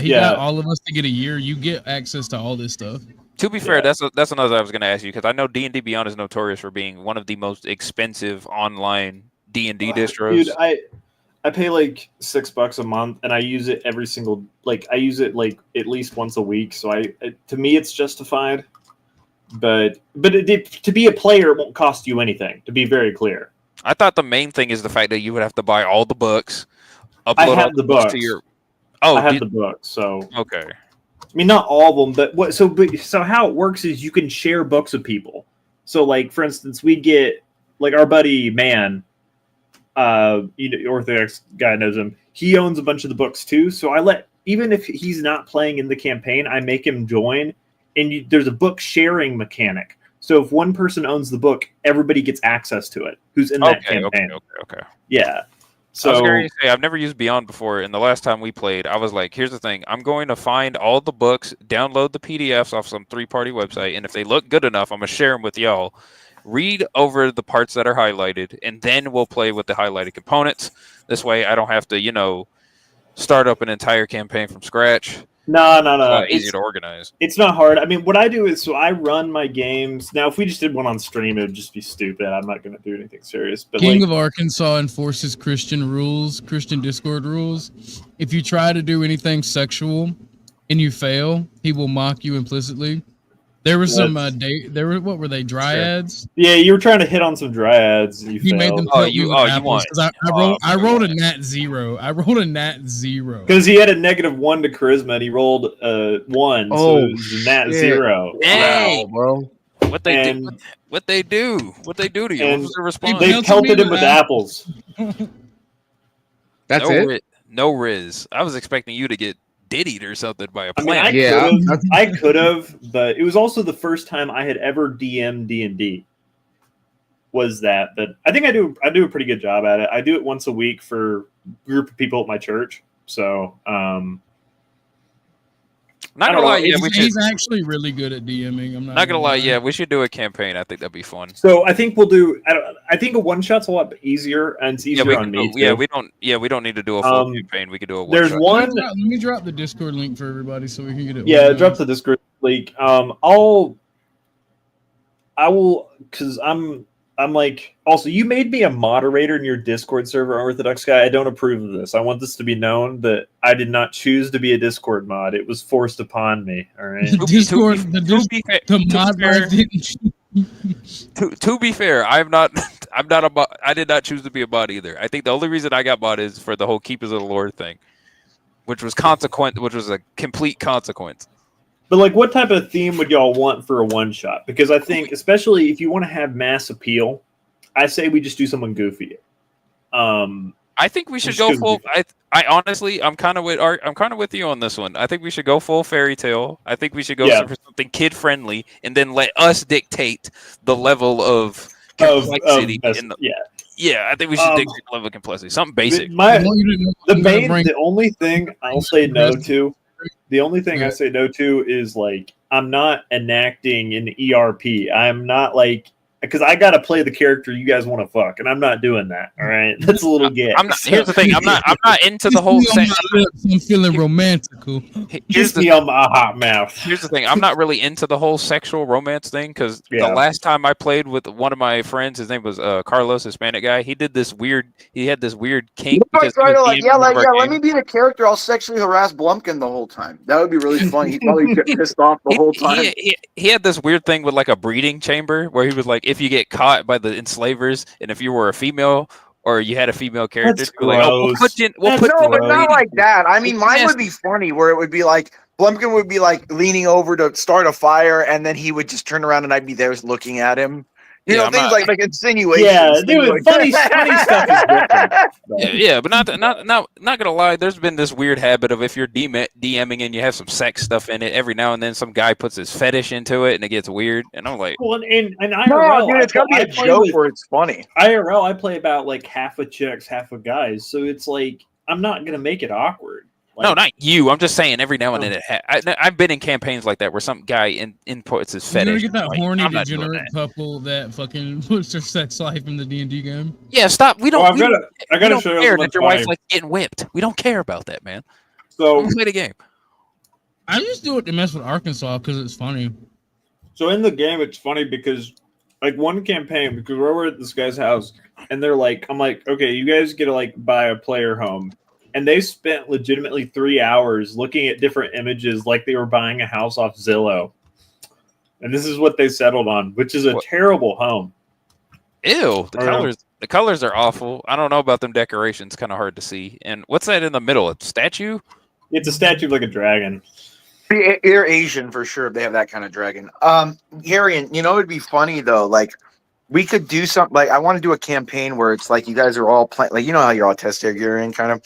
he Yeah. got all of us to get a year. You get access to all this stuff. To be fair, that's another I was going to ask you, because I know D&D Beyond is notorious for being one of the most expensive online D&D distros. Dude, I pay like $6 a month, and I use it every single I use it like at least once a week. So to me, it's justified. But to be a player, it won't cost you anything. To be very clear. I thought the main thing is the fact that you would have to buy all the books, upload I all have the books to your. I have the books, so okay. I mean, not all of them, but what? So how it works is you can share books with people. So, like for instance, we get like our buddy Man, Orthodox guy knows him. He owns a bunch of the books too. So I let even if he's not playing in the campaign, I make him join, and there's a book sharing mechanic. So if one person owns the book, everybody gets access to it. Who's in that campaign? Okay. Yeah. So I was going to say, I've never used Beyond before, and the last time we played, I was like, here's the thing. I'm going to find all the books, download the PDFs off some third-party website, and if they look good enough, I'm going to share them with y'all. Read over the parts that are highlighted, and then we'll play with the highlighted components. This way, I don't have to, start up an entire campaign from scratch. No. It's easier to organize. It's not hard. I mean, what I do is, so I run my games. Now, if we just did one on stream, it would just be stupid. I'm not going to do anything serious. But King of Arkansas enforces Christian Discord rules. If you try to do anything sexual and you fail, he will mock you implicitly. There were some what were they, dryads? Yeah, you were trying to hit on some dryads. And you made them failed. put me with apples because I rolled a nat 0. I rolled a nat 0 because he had a -1 to charisma and he rolled 1, so it was a nat 0. Dang, bro! What they do? What they do to you? What was the response? They pelted him with apples. That's it. No Riz. I was expecting you to get diddied or something by a I mean, plant. I could have, but it was also the first time I had ever DM'd D&D. Was that? But I think I do a pretty good job at it. I do it once a week for a group of people at my church. So, not gonna lie, he's actually really good at DMing. I'm not gonna lie. Yeah, we should do a campaign. I think that'd be fun. So I think we'll do. I think a one shot's a lot easier, and it's easier on me. We don't need to do a full campaign. We could do a one. There's shot. one. Let me drop the Discord link for everybody so we can get it. Yeah, organized. drop the Discord link. I will, because I'm like, also, you made me a moderator in your Discord server, Orthodox guy. I don't approve of this. I want this to be known that I did not choose to be a Discord mod. It was forced upon me. All right. The mod To be fair, I'm not a mod. I did not choose to be a mod either. I think the only reason I got mod is for the whole Keepers of the Lord thing, which was a complete consequence. But like, what type of theme would y'all want for a one shot? Because I think, especially if you want to have mass appeal, I say we just do someone goofy. I think we should go full. I honestly, I'm kind of with you on this one. I think we should go full fairy tale. I think we should go for something kid friendly, and then let us dictate the level of complexity. Yeah, I think we should dictate the level of complexity. Something basic. The only thing I'll say no to. The only thing I say no to is like, I'm not enacting an ERP. I'm not like, because I got to play the character you guys want to fuck, and I'm not doing that. All right, that's a little gay. Here's the thing. I'm not into the whole. I'm feeling romantical. Kiss me on my hot mouth. Here's the thing. I'm not really into the whole sexual romance thing because the last time I played with one of my friends, his name was Carlos, Hispanic guy. He had this weird kink. Let me be the character. I'll sexually harass Blumpkin the whole time. That would be really funny. He'd probably get pissed off the whole time. He had this weird thing with like a breeding chamber where he was like, if you get caught by the enslavers, and if you were a female or you had a female character, like, we'll put but not like that. I mean, mine would be funny where it would be like Blumpkin would be like leaning over to start a fire, and then he would just turn around and I'd be there looking at him. You know, I'm things not, like insinuations. Yeah, things dude, like- funny stuff is different. yeah, but not gonna lie. There's been this weird habit of if you're DMing and you have some sex stuff in it, every now and then some guy puts his fetish into it and it gets weird. And I'm like, Well, and IRL, No, dude, it's gotta be a joke where it's funny. IRL, I play about like half with chicks, half with guys, so it's like I'm not gonna make it awkward. no, not you. I'm just saying every now and then I've been in campaigns like that where some guy inputs his You're gonna fetish. get that Like, horny I'm not doing degenerate that. couple that fucking puts their sex life in the D&D game. Yeah, stop. We don't. Well, we don't, I we gotta don't show you care something that your wife funny. like getting whipped. We don't care about that, man. So Let's play the game. I just do it to mess with Arkansas because it's funny. So in the game, it's funny because like one campaign, because we're over at this guy's house, and they're like, I'm like, okay, you guys get to like buy a player home. And they spent legitimately 3 hours looking at different images like they were buying a house off Zillow. And this is what they settled on, which is a terrible home. Ew, the colors are awful. I don't know about them decorations, kind of hard to see. And what's that in the middle? A statue? It's a statue of like a dragon. They're Asian for sure. If they have that kind of dragon. Harry, and you know it'd be funny though. Like we could do something. Like I want to do a campaign where it's like you guys are all playing. Like you know how you're autistic, kind of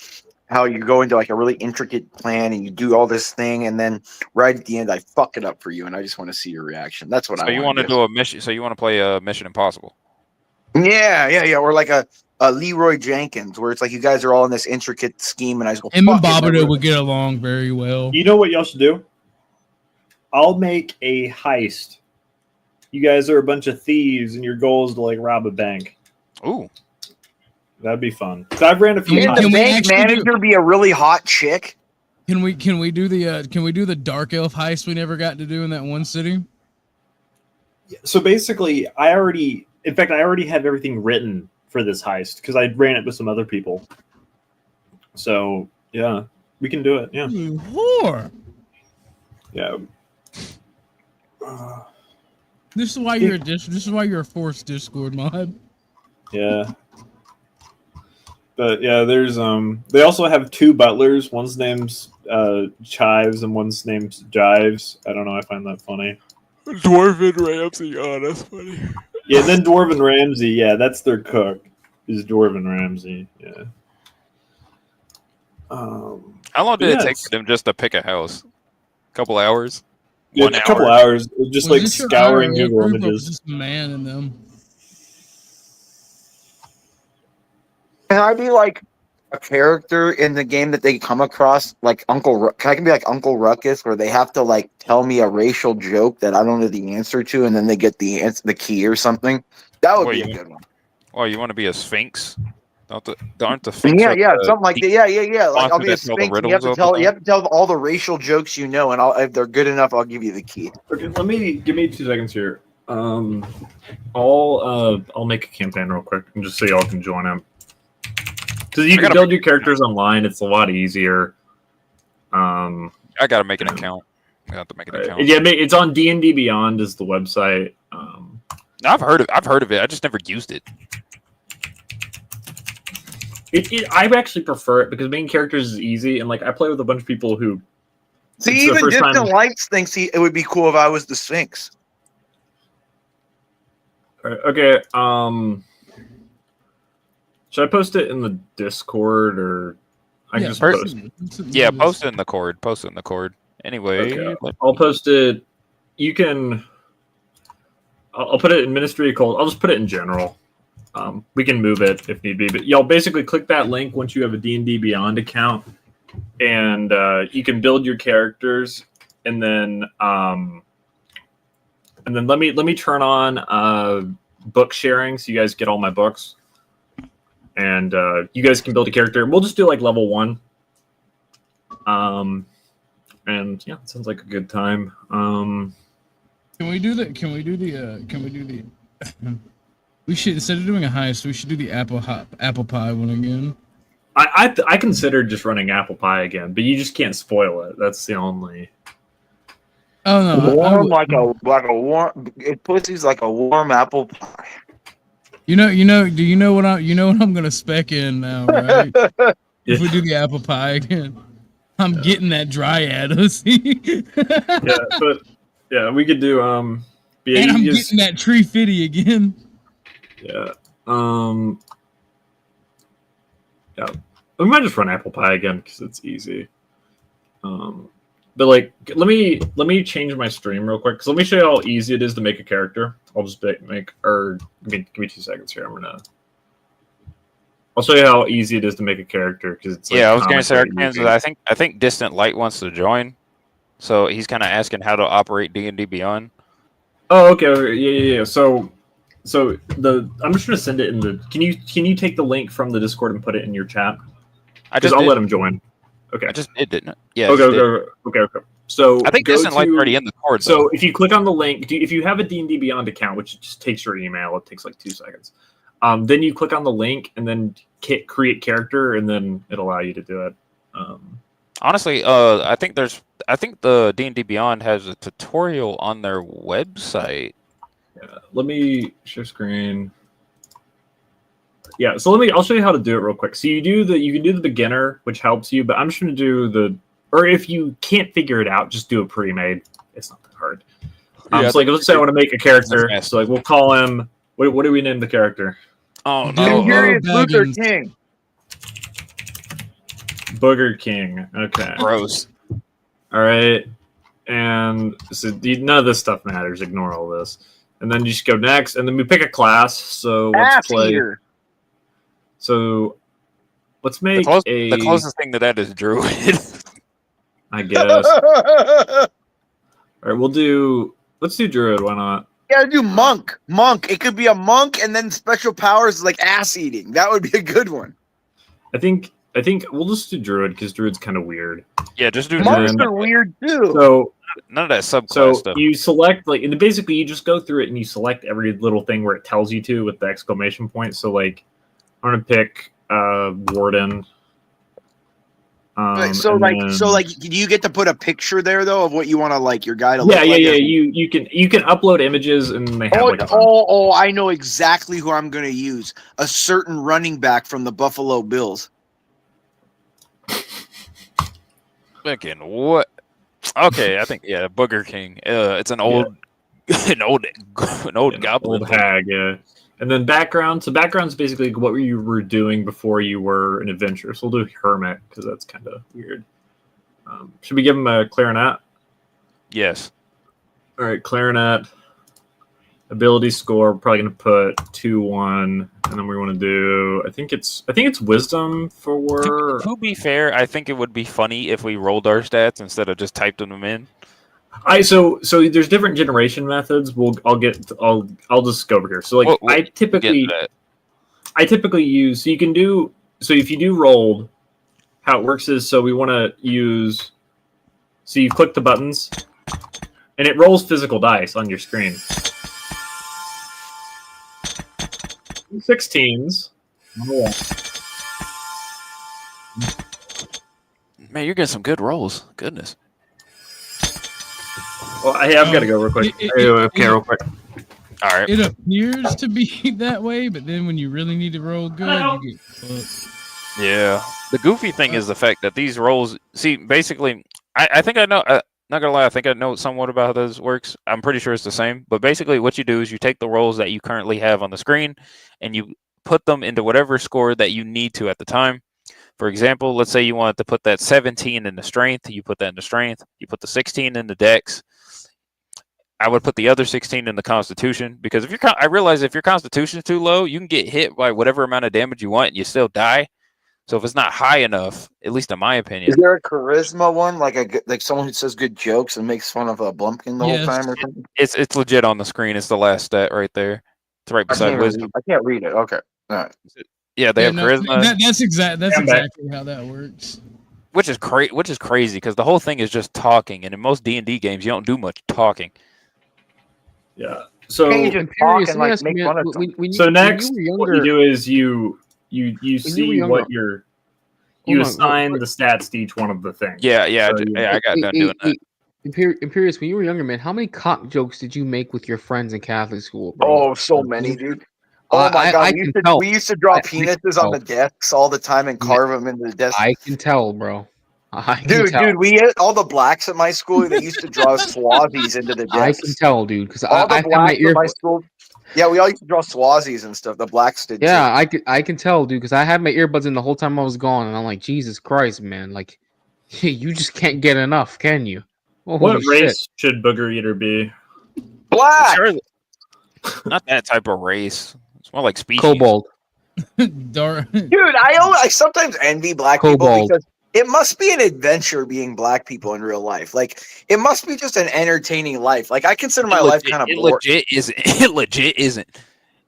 how you go into like a really intricate plan and you do all this thing, and then right at the end I fuck it up for you, and I just want to see your reaction. That's what So I you want to do a mission? So you want to play a Mission Impossible? Yeah. Or like a Leroy Jenkins, where it's like you guys are all in this intricate scheme, and I just go. Him and "Fuck it, Bobido never-" would get along very well. You know what y'all should do? I'll make a heist. You guys are a bunch of thieves, and your goal is to like rob a bank. Ooh, that'd be fun. 'Cause I've ran a few. Can the bank manager be a really hot chick? Can we do the dark elf heist we never got to do in that one city? So basically, I already have everything written for this heist because I ran it with some other people. So yeah, we can do it. Yeah. You whore. Yeah. This is why you're this is why you're a forced Discord mod. Yeah. But yeah, there's they also have two butlers. One's name's Chives and one's name's Jives. I don't know, I find that funny. Dwarven Ramsey. Oh, that's funny. Yeah, then Dwarven Ramsey, yeah, that's their cook. Is Dwarven Ramsey, yeah. How long did it take for them just to pick a house? A couple hours? Yeah, 1 a couple hour? hours. Just like scouring Google images. Just a man in them. Can I be like a character in the game that they come across, like Uncle? I can be like Uncle Ruckus, where they have to like tell me a racial joke that I don't know the answer to, and then they get the key or something. That would be a good one. Oh, you want to be a Sphinx? Aren't the Sphinx? Yeah, something like that. Yeah. Like I'll be a monster that tell the Sphinx. And riddles you have to tell all the racial jokes you know, and if they're good enough, I'll give you the key. Okay, give me 2 seconds here. I'll make a campaign real quick and just so y'all can join in. Because you can build your characters online, it's a lot easier. I gotta make an account. I have to make an account. Yeah, it's on D&D Beyond is the website. I've heard of it. I just never used it. I actually prefer it because making characters is easy, and like I play with a bunch of people who. See, even Distant Lights thinks it would be cool if I was the Sphinx. Okay. Should I post it in the Discord or I can just post it? Yeah, post it in the cord. Post it in the cord. Anyway, okay, I'll post it. You can. I'll put it in Ministry of Cold. I'll just put it in general. We can move it if need be, but y'all basically click that link once you have a D&D Beyond account, and you can build your characters, and then let me turn on book sharing so you guys get all my books, and you guys can build a character. We'll just do like level 1, and yeah, it sounds like a good time. Can we do the? We should, instead of doing a heist, we should do the apple pie one again. I considered just running apple pie again, but you just can't spoil it. That's the only. Oh no! Warm like a warm. Pussy's like a warm apple pie. Do you know what I'm gonna spec in now, right? If we do the apple pie again, I'm getting that dryad. Yeah, but yeah, we could do. And I'm getting that tree fitty again. Yeah. Yeah. We might just run apple pie again because it's easy. But like, let me change my stream real quick. So let me show you how easy it is to make a character. I'll just make or give me 2 seconds here. I'll show you how easy it is to make a character because it's like Yeah, I was gonna say comic book Kansas. easy. I think Distant Light wants to join, so he's kind of asking how to operate D&D Beyond. Oh, okay. Yeah. So I'm just gonna send it in the. Can you take the link from the Discord and put it in your chat? Because I'll let him join. Okay. I just did, didn't it? Yeah. Okay. So I think go Distant Light's already in the cord. So if you click on the link, if you have a D&D Beyond account, which just takes your email, it takes like 2 seconds. Then you click on the link and then create character, and then it'll allow you to do it. Honestly, I think the D&D Beyond has a tutorial on their website. Yeah, let me share screen. Yeah, so I'll show you how to do it real quick. So you can do the beginner, which helps you, but I'm just going to do or if you can't figure it out, just do a pre-made. It's not that hard. So like, let's say I want to make a character. So like, we'll call him. What do we name the character? Oh no, Imperious Luther King. Booger King. Okay. Gross. All right. And so none of this stuff matters. Ignore all this. And then you just go next, and then we pick a class. So let's play. Eater. So let's make the closest thing to that is Druid. I guess. All right, let's do Druid. Why not? Yeah, do monk. It could be a monk, and then special powers like ass eating. That would be a good one. I think we'll just do Druid because Druid's kind of weird. Yeah, just do Monks Druid. are weird too. So none of that subclass stuff. You select and basically you just go through it and you select every little thing where it tells you to with the exclamation point. So like, I'm gonna pick Warden. So do you get to put a picture there though of what you want to your guy to look like? Yeah. You can upload images and they have I know exactly who I'm gonna use. A certain running back from the Buffalo Bills. Fucking what? Okay, I think Booger King. It's an old, an old goblin, old hag. Yeah. And then background. So background's basically what you were doing before you were an adventurer. So we'll do Hermit because that's kind of weird. Should we give him a clarinet? Yes. All right, clarinet. Ability score. We're probably going to put 2-1, and then we want to do. I think it's wisdom for. To be fair, I think it would be funny if we rolled our stats instead of just typing them in. So there's different generation methods. I'll just go over here. So like I typically use. So you can do. So if you do rolled, how it works is we want to use. So you click the buttons, and it rolls physical dice on your screen. 16s. Man, you're getting some good rolls. Goodness. Well, I've got to go real quick. Real quick. All right. It appears to be that way, but then when you really need to roll good, you get fucked. Yeah. The goofy thing is the fact that these rolls. See, basically, I think I know. Not gonna lie, I think I know somewhat about how this works. I'm pretty sure it's the same. But basically, what you do is you take the rolls that you currently have on the screen, and you put them into whatever score that you need to at the time. For example, let's say you wanted to put that 17 into strength. You put that into strength. You put the 16 into dex. I would put the other 16 in the constitution because I realize if your constitution is too low, you can get hit by whatever amount of damage you want and you still die. So if it's not high enough, at least in my opinion, Is there a charisma one, like someone who says good jokes and makes fun of a Blumpkin the whole time or something? It's legit on the screen. It's the last stat right there. It's right beside wisdom. I can't read it. Okay, all right. Yeah, they have charisma. That's exactly how that works. Which is crazy because the whole thing is just talking, and in most D&D games, you don't do much talking. Yeah. So next, what you do is you see what you assign the stats to each one of the things. Yeah. I got done doing that. Imperious, when you were younger, man, how many cock jokes did you make with your friends in Catholic school, bro? Oh, so many, dude. Oh my god, we used to draw penises on the desks all the time and carve them into the desk. I can tell, bro. Dude, we had all the blacks at my school. They used to draw swazies into the desks. I can tell, dude, because all the blacks at my school. Yeah, we all used to draw Swazis and stuff. The blacks did. Yeah, I can tell, dude, because I had my earbuds in the whole time I was gone, and I'm like, Jesus Christ, man, like, you just can't get enough, can you? What Holy shit! race should Booger Eater be? Black. Sure, not that type of race. It's more like species. Cobalt. Dark. Dude, I sometimes envy black people Cobalt. because it must be an adventure being black people in real life. Like it must be just an entertaining life. Like I consider my life kind of It boring. legit isn't. It legit isn't.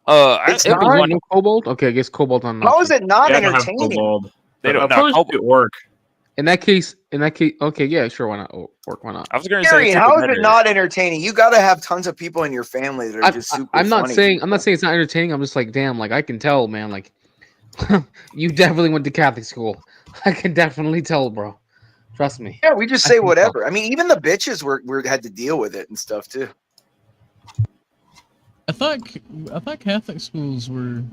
It's it'd be not? one. No Cobalt? Okay, I guess Cobalt on. How is it not Yeah, I don't have entertaining? Cobalt. They don't. I'll No, probably Cobalt. do it work. In that case, okay, yeah, sure, why not? Work, why not? I was going to say, Darian, it took how a is it minute. not entertaining? You got to have tons of people in your family that are just super I'm not funny saying people. I'm not saying it's not entertaining. I'm just like, damn, like I can tell, man. Like, you definitely went to Catholic school. I can definitely tell, bro. Trust me. Yeah, we just I say can whatever. I mean, even the bitches were had to deal with it and stuff too. I thought Catholic schools were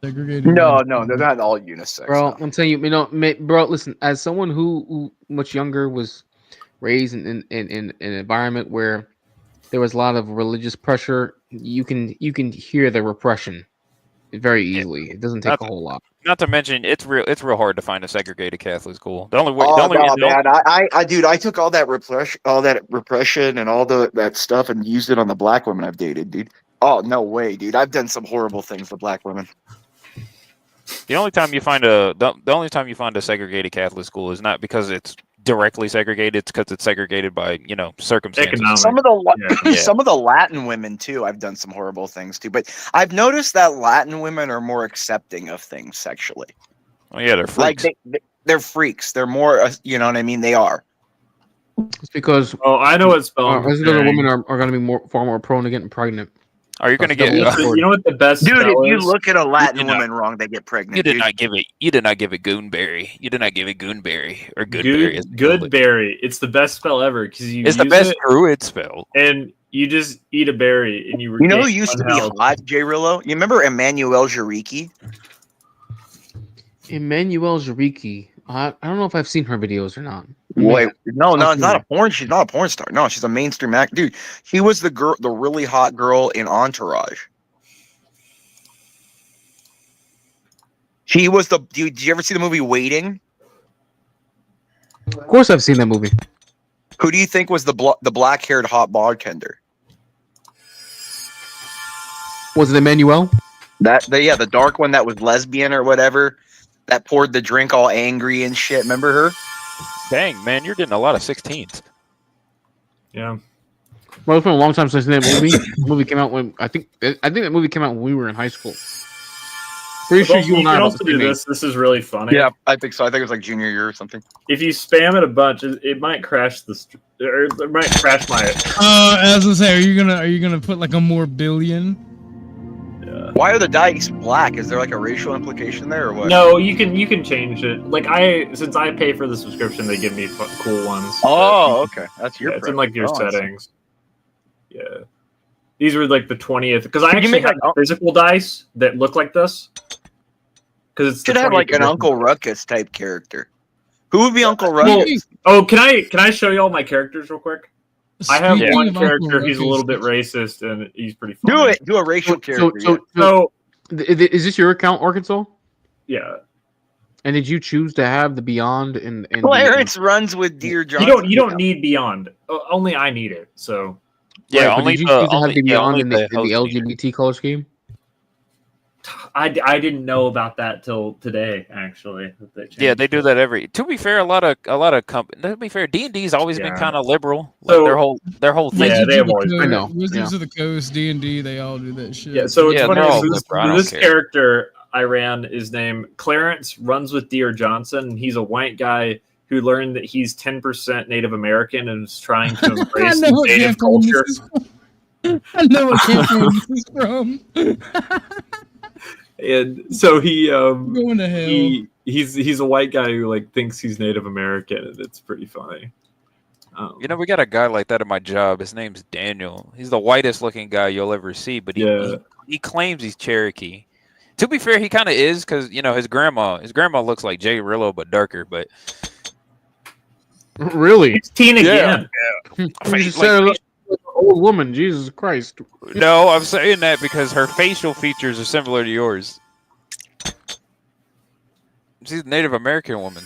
segregated. No, they're not all unisex. Bro, no. I'm telling you, bro, listen, as someone who much younger was raised in an environment where there was a lot of religious pressure, you can hear the repression very easily. It doesn't take a whole lot. Not to mention, it's real hard to find a segregated Catholic school. The only way, Oh, the only no, reason, man. Dude, I took all that repression and all that stuff and used it on the black women I've dated, dude. Oh, no way, dude. I've done some horrible things to black women. the only time you find a segregated Catholic school is not because it's directly segregated; it's because it's segregated by circumstances. Some of the Latin women too. I've done some horrible things too, but I've noticed that Latin women are more accepting of things sexually. Oh yeah, they're freaks. Like they're freaks. They're more, you know what I mean? They are. It's because I know what spelling. it's because women are going to be far more prone to getting pregnant. Are you going to get? You know what the best Dude, spell if you is? look at a Latin woman wrong, they get pregnant. You did dude. not give it. You did not give it Goonberry. You did not give it Goonberry or Goodberry. Goodberry. It's the best spell ever because It's the best druid spell. and you just eat a berry and you. You know who regain used to one be health. hot, J Rillo? You remember Emmanuel Jariki? Emmanuel Jariki. I don't know if I've seen her videos or not. Wait, no, I'll it's see not her. a porn. She's not a porn star. No, she's a mainstream act. Dude, she was the really hot girl in Entourage. She was the. Did you ever see the movie Waiting? Of course, I've seen that movie. Who do you think was the black haired hot bartender? Was it Emmanuel? The dark one that was lesbian or whatever, that poured the drink all angry and shit. Remember her? Dang, man, you're getting a lot of 16s. Yeah. Well, it's been a long time since that movie. The movie came out when I think that movie came out when we were in high school. Pretty sure you and I can are also about the do same age. this. This is really funny. Yeah, I think so. I think it was like junior year or something. If you spam it a bunch, it might crash or it might crash my. As I say, are you gonna put like a more billion? Why are the dice black? Is there like a racial implication there or what? No, you can change it. Like since I pay for the subscription, they give me cool ones. Oh, okay. That's your. It's in like your Oh, I see. settings. Yeah, these were like the 20th because I Could you actually make, have physical dice that look like this. Because it's Should the have like 20th an edition. Uncle Ruckus type character. Who would be Uncle Ruckus? Oh, can I show you all my characters real quick? I have Speaking one of Uncle character. He's a little Ruckus. bit racist and he's pretty funny. Do it. Do a racial character. So Is this your account, Arkansas? yeah. And did you choose to have the Beyond and Clarence runs with Dear Johnson. You don't need Beyond. Only I need it. So Yeah, Right, but only did you the- choose to have only- the yeah, Beyond only in the the host need LGBT color scheme? I didn't know about that till today. Actually, Yeah, they do that every. To be fair, a lot of companies. To be fair, D&D's always been Yeah. kind of liberal. Like So- their whole thing. Yeah, they have Wizards always of been. the I know, Wizards yeah. of the Coast, D&D, they all do that shit. Yeah, so it's Yeah, funny. they're all This, liberal, I don't this care. character I ran is named Clarence runs with Dear Johnson. He's a white guy who learned that he's 10% Native American and is trying to I embrace know what Native campaign culture. this is from. I know what campaign this is from. And so he Going to hell. he's a white guy who like thinks he's Native American, and it's pretty funny. We got a guy like that at my job. His name's Daniel. He's the whitest looking guy you'll ever see, but he claims he's Cherokee. To be fair, he kind of is because his grandma looks like Jay Rillo but darker. But Really? It's Teen again. I mean, You said old woman. Jesus Christ. No, I'm saying that because her facial features are similar to yours. She's a Native American woman.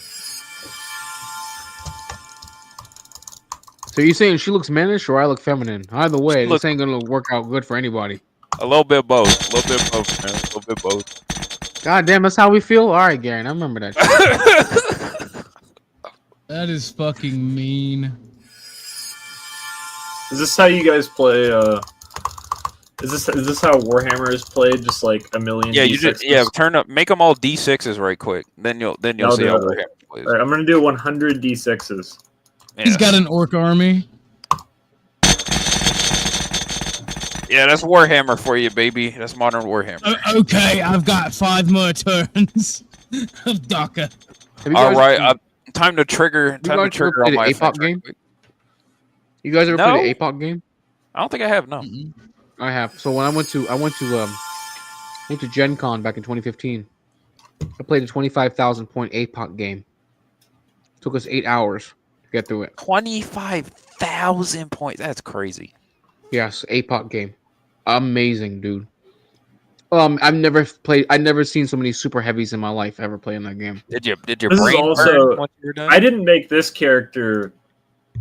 So you're saying she looks mannish or I look feminine? Either way, Look, this ain't gonna work out good for anybody. a little bit both. A little bit both, man. A little bit both. God damn, that's how we feel. All right, Garen, I remember that. Shit. That is fucking mean. Is this how you guys play? Is this how Warhammer is played? Just like a million. Yeah, D6s? turn up, make them all D6s right quick. Then you'll I'll see do how it. Warhammer plays. All right, I'm gonna do 100 D6s. He's got an orc army. Yeah, that's Warhammer for you, baby. That's modern Warhammer. Okay, I've got 5 more turns of DACA. All right, time to trigger. Time to trigger all my APOC effects right game. quick. You guys ever No. played an APOC game? I don't think I have. No. I have. So when I went to Gen Con back in 2015, I played a 25,000 point APOC game. Took us 8 hours to get through it. 25,000 points. That's crazy. Yes, APOC game. Amazing, dude. I've never seen so many super heavies in my life ever playing that game. Did your This is brain also. burn once you were done? I didn't make this character,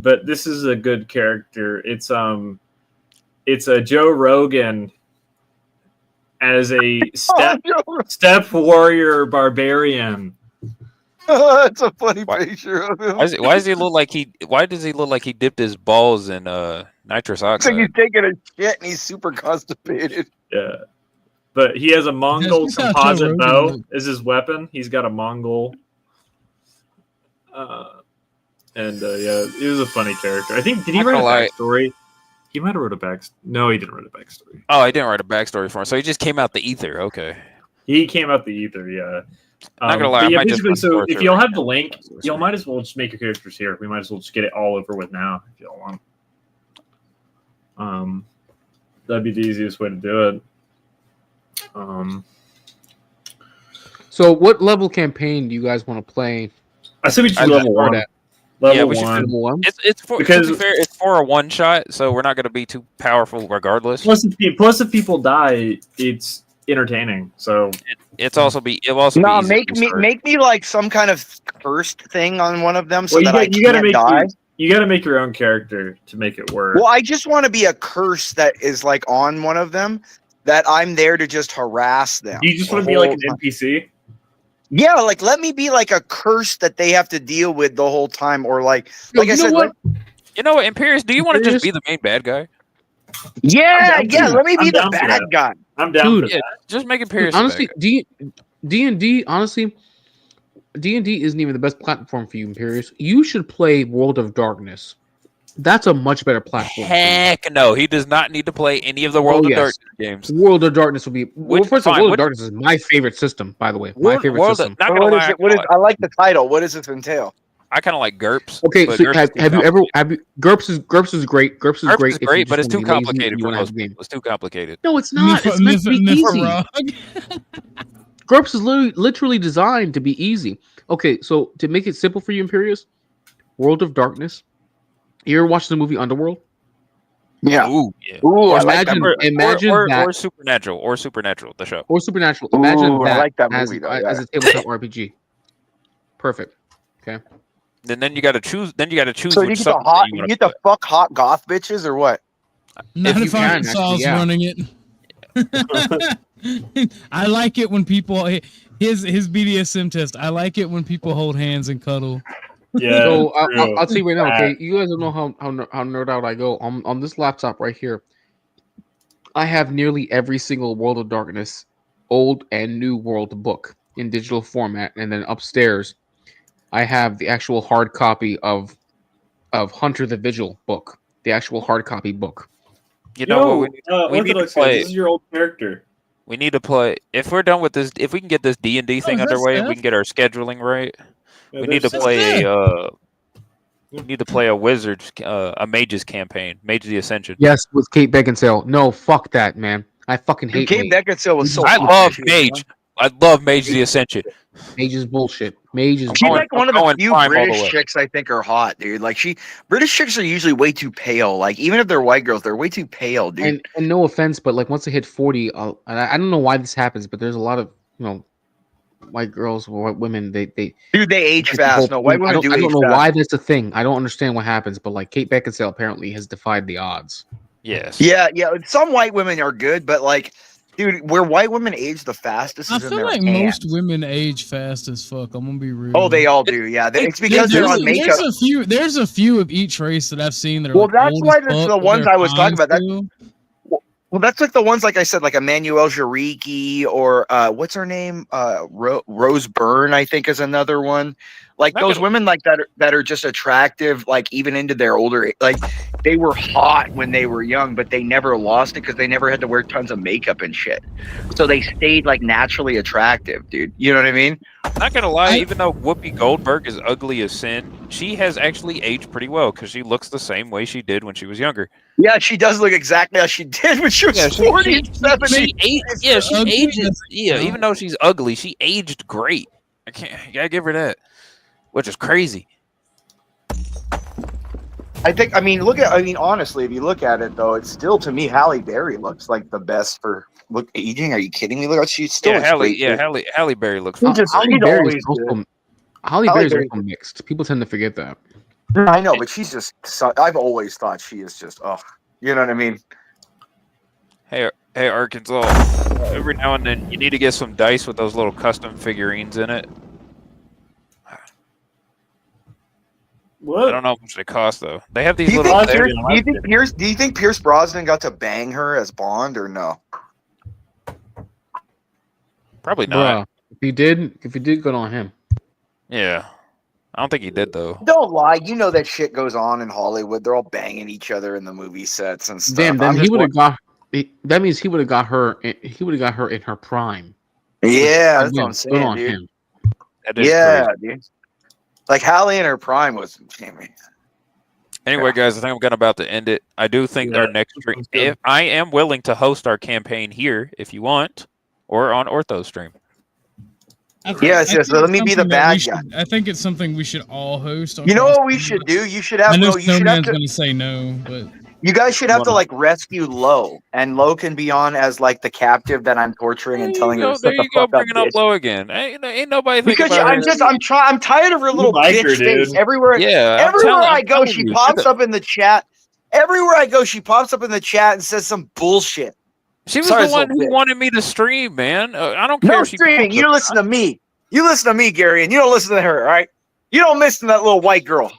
but this is a good character. It's a Joe Rogan as a step warrior barbarian. That's a funny picture of him. Why does he look like he dipped his balls in nitrous It's like oxide? he's taking a shit and he's super constipated. Yeah. But he has a Mongol Yes, that's how Joe composite Rogan bow looks. as his weapon. He's got a Mongol. Yeah, he was a funny character. I think, did he Not write a gonna lie. backstory? He might have wrote a backstory. No, he didn't write a backstory. Oh, I didn't write a backstory for him, so he just came out the ether. Okay. He came out the ether, yeah. Not gonna lie, but I yeah, might just basically, run so Thor if through y'all it have right the now. link, y'all might as well just make your characters here. We might as well just get it all over with now if y'all want. That'd be the easiest way to do it. So, what level campaign do you guys want to play? I say we just do level one. Level Yeah, we should one. do Level one? It's for, Because- to be fair, it's for a one shot, so we're not going to be too powerful regardless. Plus, if people die, it's entertaining. So It'll also be easy to restart. make me like some kind of cursed thing on one of them so well, that I you gotta can't make die. you got to make your own character to make it work. Well, I just want to be a curse that is like on one of them that I'm there to just harass them. You just the want to be like whole an time. NPC. Yeah, like let me be like a curse that they have to deal with the whole time, or like I said, like, You know what, Imperius? Do you want to just be the main bad guy? yeah, let me be the I'm down for bad that. guy. I'm down Dude, for that. Just make Imperius. Honestly, D&D, honestly, D&D isn't even the best platform for you, Imperius. You should play World of Darkness. That's a much better platform. Heck no, he does not need to play any of the World of Darkness games. World of Darkness will be. Well, first of all, fine, World of Darkness is my favorite system, by the way. My favorite World of- system. not But gonna what lie, is it? What is? I like the title. What does this entail? I kind of like GURPS. Okay, but so GURPS have is too you ever complicated. GURPS is great. GURPS is GURPS great, is if you great, just but it's wanna too be lazy and complicated you for wanna have most a game. people. It's too complicated. No, it's not. It's meant to be easy. GURPS is literally designed to be easy. Okay, so to make it simple for you, Imperius, World of Darkness. You ever watched the movie Underworld? Yeah. Ooh, yeah. Ooh, I like that Imagine, movie. imagine or that, Supernatural, the show. or Supernatural. Imagine Ooh, I that like that as, movie, though, as yeah. a tabletop RPG. Perfect. Okay. Then you got to choose. Then you got to choose. So you which get the substance hot, you you wanna get the fuck hot goth bitches or what? Not you if can, Arkansas's actually, yeah. running it. I like it when people his BDSM test. I like it when people hold hands and cuddle. Yeah. So true. I'll tell you right now. Okay, Fact. you guys don't know how nerd out I go on this laptop right here. I have nearly every single World of Darkness, old and new world book in digital format, and then upstairs, I have the actual hard copy of Hunter the Vigil book, the actual hard copy book. You know what? We need to Orthodox guy, play. this is your old character. We need to play. If we're done with this, if we can get this D&D thing is that underway and we Steph? can get our scheduling right, Yeah, we need to there's play Steph. we need to play a wizard's, a mage's campaign, Mage the Ascension. Yes, with Kate Beckinsale. No, fuck that, man. I fucking Dude, hate Kate Mage. Beckinsale was so I hot love when she was Mage. I love Mage the Ascension. Mage is bullshit. Mage is She's like one of the going few prime all the British way. chicks I think are hot, dude. Like British chicks are usually way too pale. Like even if they're white girls, they're way too pale, dude. and no offense, but like once they hit 40, and I don't know why this happens, but there's a lot of white girls or white women. They Dude, they age the fast. whole No, white thing. women do I don't age know fast. why that's a thing. I don't understand what happens, but like Kate Beckinsale apparently has defied the odds. Yes. Yeah. Some white women are good, but like, dude, where white women age the fastest I is in feel their like hands. most women age fast as fuck. I'm gonna be real. Oh, they all do. Yeah, it's because they're on makeup. There's a few of each race that I've seen that are Well, like that's old why as that's fuck, the but ones they're I was talking fine about. still. Well, that's like the ones, like I said, like Emmanuelle Jariki or what's her name? Rose Byrne, I think, is another one. Like those women like that are just attractive, like even into their older, like they were hot when they were young, but they never lost it because they never had to wear tons of makeup and shit. So they stayed like naturally attractive, dude. You know what I mean? Not gonna lie, even though Whoopi Goldberg is ugly as sin, she has actually aged pretty well because she looks the same way she did when she was younger. Yeah, she does look exactly how she did when she was 40 and 70. Even though she's ugly, she aged great. I gotta give her that, which is crazy. Honestly, if you look at it though, it's still, to me, Halle Berry looks like the best for aging. Are you kidding me? Look, she's still great. Halle Berry looks. Halle Berry is also Berry- mixed. People tend to forget that. I know, but she's just. I've always thought she is just. Oh, you know what I mean? Hey, Arkansas. Every now and then, you need to get some dice with those little custom figurines in it. What? I don't know how much they cost though. They have these Do you, little. think Pierce Brosnan got to bang her as Bond or no? Probably not. Bruh, if he did, good on him. Yeah, I don't think he did though. Don't lie. You know that shit goes on in Hollywood. They're all banging each other in the movie sets and stuff. Damn, then he would have got. That means he would have got her. He would have got her in her prime. Yeah, that's what I'm Good saying, on dude. him. Yeah, dude. Like Halle in her prime was. Anyway, guys, I think I'm about to end it. I do think our next stream, if I am willing to host our campaign here, if you want, or on Ortho stream. Yes. So let me be the bad guy. I think it's something we should all host. You know what we should do? You should have. I know No, you should have Snowman's to. going to say no, but You guys should have to like rescue Lo, and Lo can be on as like the captive that I'm torturing and telling her to There shut the you go, fuck up, bringing up bitch. low again. Ain't nobody thinking Because about I'm tired of her little like her, bitch face. dude. Everywhere I'm I go, telling she you, pops up in the chat. Everywhere I go, she pops up in the chat and says some bullshit. She was Sorry, the one little who bitch. wanted me to stream, man. I don't care No if she streaming. pops You up or listen not. to me. You listen to me, Gary, and you don't listen to her. All right. You don't listen to that little white girl.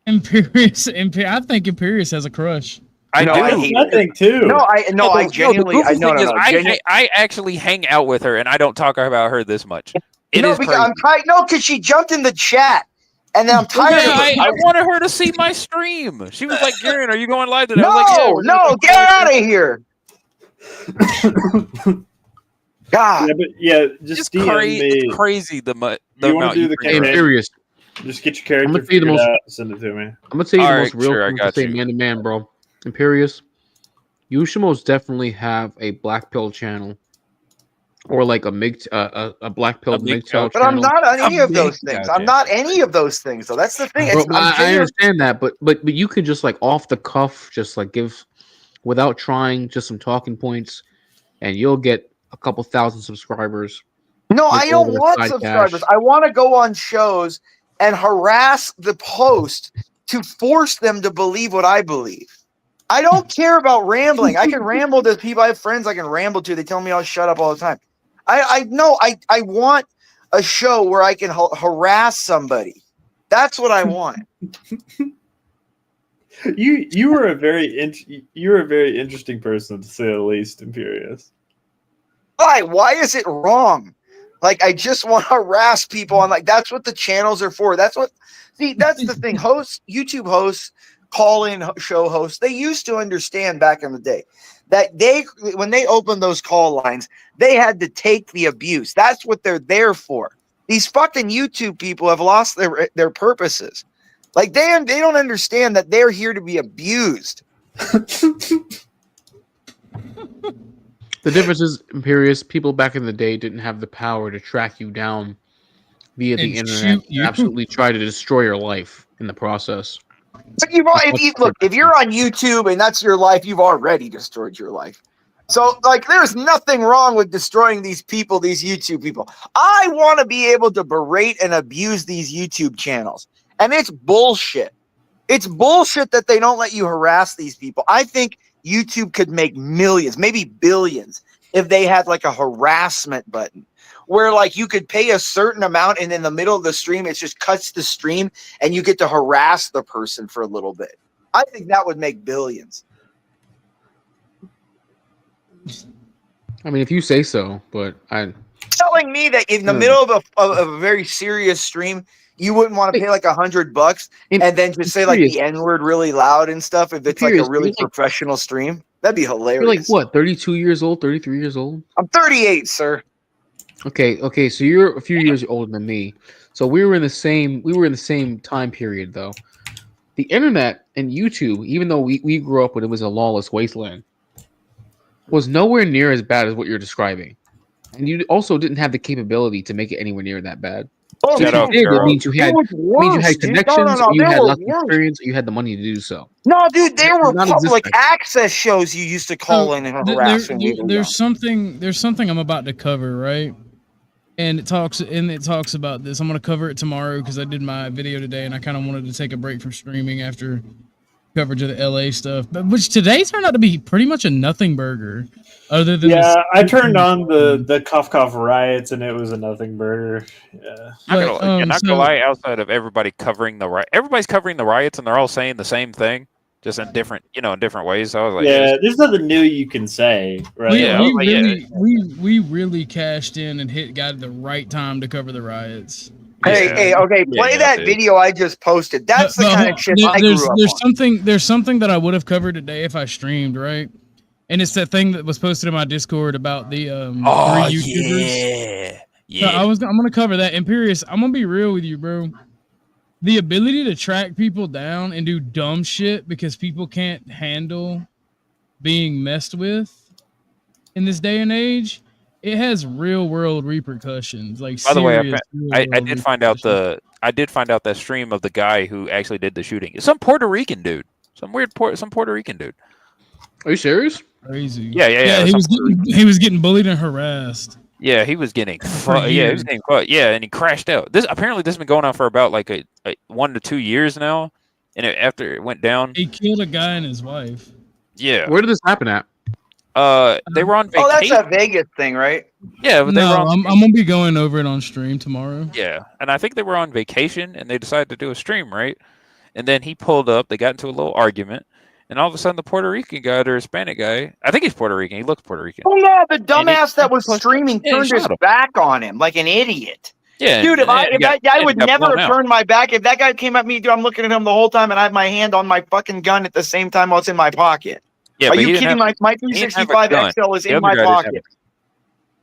Imperious. I think Imperious has a crush. I do. I think too. I genuinely. The goofy thing is, Genuinely. I actually hang out with her, and I don't talk about her this much. It is crazy. I'm tired. No, because she jumped in the chat, and then I'm tired of it. I wanted her to see my stream. She was like, "Garen, are you going live today?" I was like, "Yeah, we're gonna No, go get out of here. God. Just it's DM crazy. me. It's crazy the You want amount to do you the bring her. campaign? Imperious. Just get your character I'm gonna tell you the figured most- out and send it to me. I'm gonna tell you the All most right, real sure, I thing to got say, you. man to man, bro. Imperious, you should most definitely have a black pill channel, or like a black pill MGTOW But I'm channel. not on any of those big things. gotcha. I'm not any of those things, though. That's the thing. Bro, I'm I genuine- understand that, but you could just like off the cuff, just like give without trying, just some talking points, and you'll get a couple thousand subscribers. No, Get I don't over the want side subscribers. cash. I want to go on shows and harass the host to force them to believe what I believe. I don't care about rambling. I can ramble to people. I have friends I can ramble to. They tell me I'll shut up all the time. I want a show where I can harass somebody. That's what I want. You were a very interesting person, to say the least, Imperious. Why is it wrong? Like, I just want to harass people. I'm like, that's what the channels are for. That's the thing. YouTube hosts, call-in show hosts, they used to understand back in the day that when they opened those call lines, they had to take the abuse. That's what they're there for. These fucking YouTube people have lost their purposes. Like, they don't understand that they're here to be abused. The difference is, Imperious, people back in the day didn't have the power to track you down via the And internet shoot and you. absolutely try to destroy your life in the process. But if you're on YouTube and that's your life, you've already destroyed your life. So, like, there's nothing wrong with destroying these people, these YouTube people. I want to be able to berate and abuse these YouTube channels, and it's bullshit. It's bullshit that they don't let you harass these people. I think YouTube could make millions, maybe billions, if they had like a harassment button where like you could pay a certain amount and in the middle of the stream, it just cuts the stream and you get to harass the person for a little bit. I think that would make billions. I mean, if you say so, but Telling me that in the middle of a very serious stream, you wouldn't want to pay like $100 and then just say like the N-word really loud and stuff if it's like a really professional stream. That'd be hilarious. You're like what, 32 years old, 33 years old? I'm 38, sir. Okay, so you're a few years older than me. So we were in the same time period though. The internet and YouTube, even though we grew up when it was a lawless wasteland, was nowhere near as bad as what you're describing. And you also didn't have the capability to make it anywhere near that bad. Oh, So if you did, it means you had connections, or you had lots of experience, or you had the money to do so. No, dude, there were Not exist public back access shows you used to call in and harass when we were young. There's something I'm about to cover, right? And it talks about this. I'm gonna cover it tomorrow because I did my video today, and I kind of wanted to take a break from streaming after coverage of the LA stuff. But which today turned out to be pretty much a nothing burger. Other than I turned on the Cough riots and it was a nothing burger. Yeah, not gonna lie. Outside of everybody covering the riot, everybody's covering the riots, and they're all saying the same thing, just in different, in different ways. So I was like, there's nothing new you can say, right? We really cashed in and got at the right time to cover the riots. Hey, play that video I just posted. That's the kind of shit I grew up on. There's something that I would have covered today if I streamed, right? And it's that thing that was posted in my Discord about the 3 YouTubers. Yeah. So I'm gonna cover that. Imperious, I'm gonna be real with you, bro. The ability to track people down and do dumb shit because people can't handle being messed with in this day and age, it has real world repercussions. Like, by the way, I did find out that stream of the guy who actually did the shooting. It's some Puerto Rican dude, some Puerto Rican dude. Are you serious? Crazy. Yeah. He was getting bullied and harassed. Yeah, he was getting and he crashed out. This has been going on for about like a 1 to 2 years now, and after it went down, he killed a guy and his wife. Yeah. Where did this happen at? They were on vacation. Oh, that's a Vegas thing, right? Yeah, but they were on. I'm gonna be going over it on stream tomorrow. Yeah, and I think they were on vacation, and they decided to do a stream, right? And then he pulled up. They got into a little argument. And all of a sudden, the Puerto Rican guy, or Hispanic guy, I think he's Puerto Rican. He looks Puerto Rican. Oh no, the dumbass that was streaming turned his back on him like an idiot. Yeah, dude, I would never turn my back. If that guy came at me, dude, I'm looking at him the whole time, and I have my hand on my fucking gun at the same time while it's in my pocket. Yeah, are you kidding? My 365 XL is in my pocket.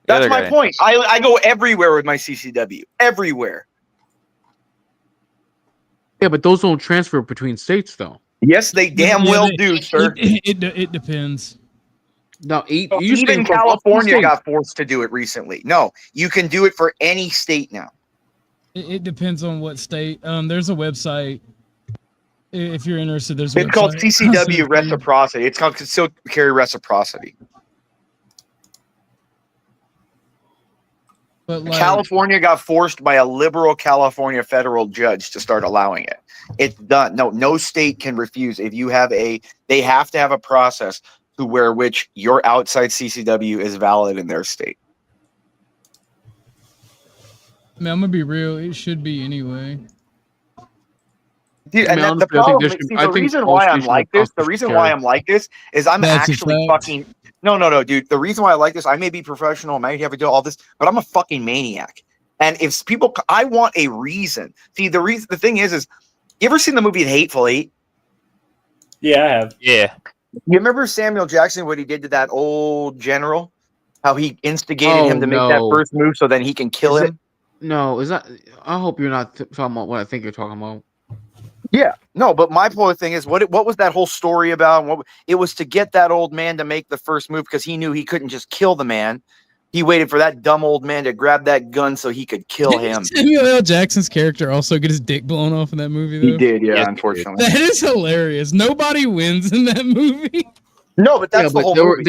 That's my point. I go everywhere with my CCW. Everywhere. Yeah, but those don't transfer between states, though. Yes, they damn well do, sir. It depends. No, even California got forced to do it recently. No, you can do it for any state now. It depends on what state. There's a website. If you're interested, it's called CCW Reciprocity. It's called Concealed Carry Reciprocity. But California got forced by a liberal California federal judge to start allowing it. It's done. No state can refuse. If you have they have to have a process to which your outside CCW is valid in their state. Man, I'm gonna be real. It should be anyway. Dude, and the problem, the reason why I'm like this is I'm actually fucking. No, dude. The reason why I like this, I may be professional, I might have to do all this, but I'm a fucking maniac. And if people, I want a reason. See, the thing is, you ever seen the movie The Hateful Eight? Yeah, I have. Yeah. You remember Samuel Jackson, what he did to that old general? How he instigated him to make that first move so then he can kill him? No, is that? I hope you're not talking about what I think you're talking about. Yeah, no, but my point thing is, what was that whole story about? And it was to get that old man to make the first move because he knew he couldn't just kill the man. He waited for that dumb old man to grab that gun so he could kill him. Samuel L. Jackson's character also get his dick blown off in that movie, though? He did, yeah, unfortunately. That is hilarious. Nobody wins in that movie. No, but that's the whole movie.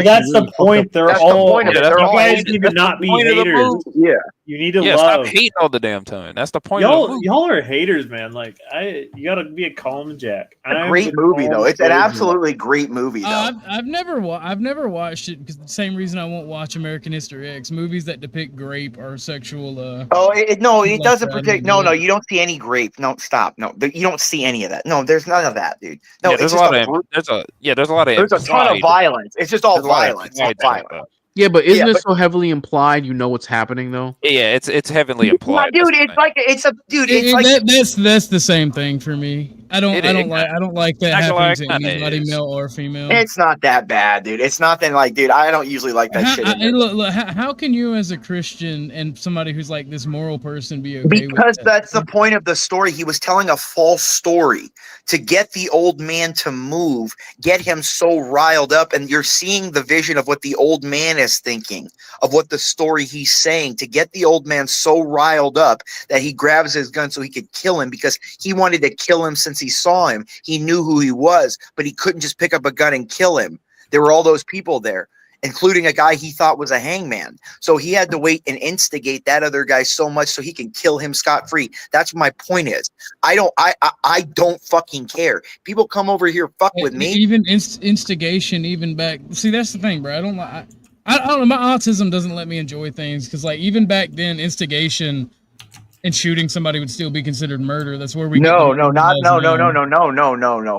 That's the point. They're that's all. the point of it. They're You all guys hating. need to That's the not be point of the haters. movie. Yeah. You need to Yeah, love. stop hating all the damn time. That's the point of the Y'all, movie. y'all are haters, man. Like you gotta be a calm Jack. A great movie, though. It's an absolutely great movie, though. I've never watched it because the same reason I won't watch American History X. Movies that depict grape or sexual. No, it doesn't that. protect. No, you don't see any grape. No, stop. No, you don't see any of that. No, there's none of that, dude. No, Yeah, there's a lot of there's a lot of there's a ton of implied- violence. It's just all there's a lot of violence. implied All stuff, violence. Yeah, but isn't Yeah, it but- so heavily implied? You know what's happening though. Yeah, it's heavily implied. Dude, it's like it's like That's the same thing for me. I don't like that Not gonna happening lie, to kinda anybody, is. male or female. it's not that bad, dude. It's nothing like, dude. I don't usually like that shit. in there. Look, how can you, as a Christian and somebody who's like this moral person, be okay with Because that? that's the point of the story. He was telling a false story to get the old man to move, get him so riled up, and you're seeing the vision of what the old man is thinking, of what the story he's saying, to get the old man so riled up that he grabs his gun so he could kill him because he wanted to kill him since he saw him. He knew who he was, but he couldn't just pick up a gun and kill him. There were all those people there, including a guy he thought was a hangman. So he had to wait and instigate that other guy so much so he can kill him scot-free. That's what my point is. I don't fucking care. People come over here, fuck with me. Even instigation, even back. See, that's the thing, bro. I don't like. I don't know. My autism doesn't let me enjoy things because, like, even back then, instigation and shooting somebody would still be considered murder. That's where we. No.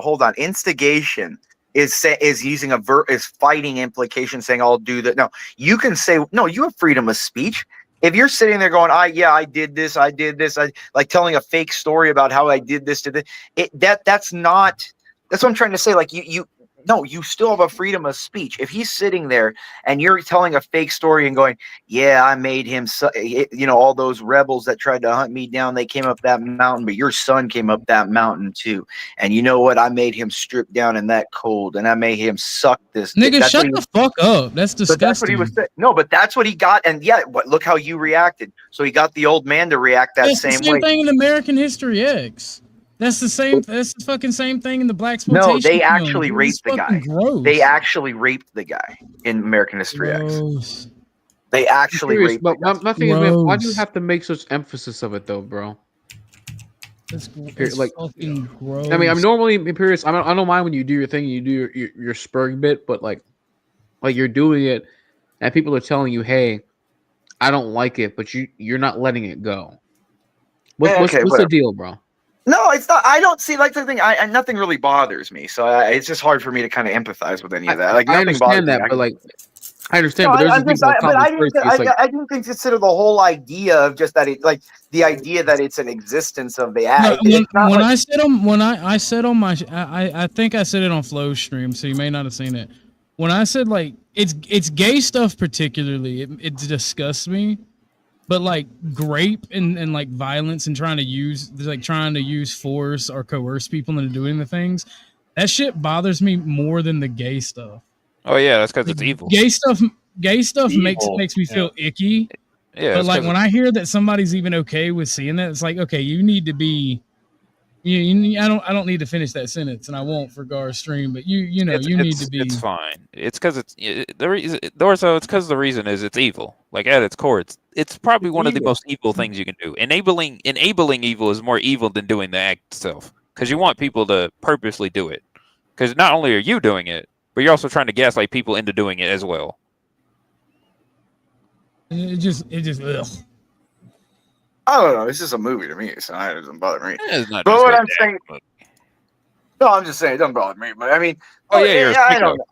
Hold on. Instigation is using is fighting implication, saying I'll do that. No, you can say no. You have freedom of speech. If you're sitting there going, I did this, I like telling a fake story about how I did this to this. That's not. That's what I'm trying to say. Like no, you still have a freedom of speech. If he's sitting there and you're telling a fake story and going, yeah, I made him, all those rebels that tried to hunt me down, they came up that mountain, but your son came up that mountain too. And you know what? I made him strip down in that cold and I made him suck this. Nigga, shut the fuck up. That's disgusting. But that's what he was saying. No, but that's what he got. And yeah, look how you reacted. So he got the old man to react that That's same the same way. thing in American History X. That's the same. That's the fucking same thing in the blaxploitation. No, they film. actually It's raped the guy. fucking gross. They actually raped the guy in American History X. Gross. They actually Serious, raped. but the guy. my thing is, man, why do you Gross. have to make such emphasis of it though, bro? It's Like, fucking gross. I mean, I'm normally Imperious. I don't mind when you do your thing, you do your spurring bit, but like you're doing it, and people are telling you, "Hey, I don't like it," but you're not letting it go. What's the whatever. deal, bro? No, it's not. I don't see like the thing. I nothing really bothers me, so it's just hard for me to kind of empathize with any of that. Like I nothing bothers understand that, me. but like I understand, No, but there's I'm these just, people but I that didn't. I didn't consider the whole idea of just that it like the idea that it's an existence of the No, act. when I I said on my I think I said it on Flow stream, so you may not have seen it. When I said like it's gay stuff particularly, it disgusts me. But like grape and like violence and trying to use force or coerce people into doing the things, that shit bothers me more than the gay stuff. Oh yeah, that's because it's evil. Gay stuff Evil, makes me feel icky. Yeah, But it's like 'cause when I hear that somebody's even okay with seeing that, it's like, okay, you need to be. I don't need to finish that sentence, and I won't for GAR'S stream. But you need to be. It's fine. It's because the reason. Also, it's because the reason is it's evil. Like at its core, it's probably one of the most evil things you can do. Enabling evil is more evil than doing the act itself. Because you want people to purposely do it. Because not only are you doing it, but you're also trying to gaslight people into doing it as well. It just ugh. I don't know. It's just a movie to me, so it doesn't bother me. It's not But just what like I'm that, saying, but- no, I'm just saying it doesn't bother me. But I mean, Oh, yeah, you're a I psycho. don't know.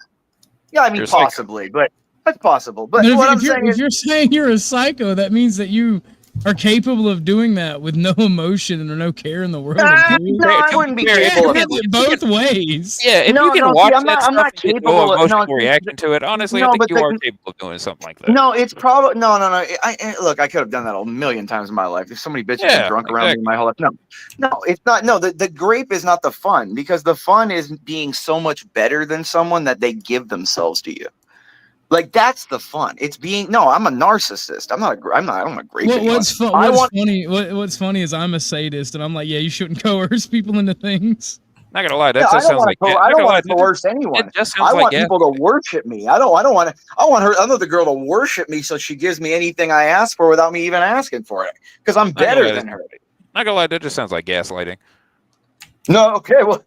Yeah, I mean You're a psycho. possibly, but that's possible. But But what I'm if saying you're, is, if you're saying you're a psycho, that means that you are capable of doing that with no emotion or no care in the world. No, I To be wouldn't be fair, capable of It it. both ways. yeah, if you No, can no. See, watch I'm that not. I'm stuff not and get no capable of. No, emotional reaction to it, honestly, I no. think But you are capable of doing something like that. no, it's probably no. Look, I could have done that a million times in my life. There's so many bitches been Yeah, drunk around me exactly. my whole life. No, it's not. No, the grape is not the fun because the fun is being so much better than someone that they give themselves to you. Like that's the fun. It's being no. I'm a narcissist. I'm not. I don't want to grape anyone. What's funny is I'm a sadist, and I'm like, yeah, you shouldn't coerce people into things. Not gonna lie, Yeah, that I just don't sounds want like to. I not don't gonna lie, want to coerce anyone. it just I sounds like want people to worship me. I don't want to. I want her. I want the girl to worship me so she gives me anything I ask for without me even asking for it because I'm better than her. Not gonna lie, that just sounds like gaslighting. No, okay, well,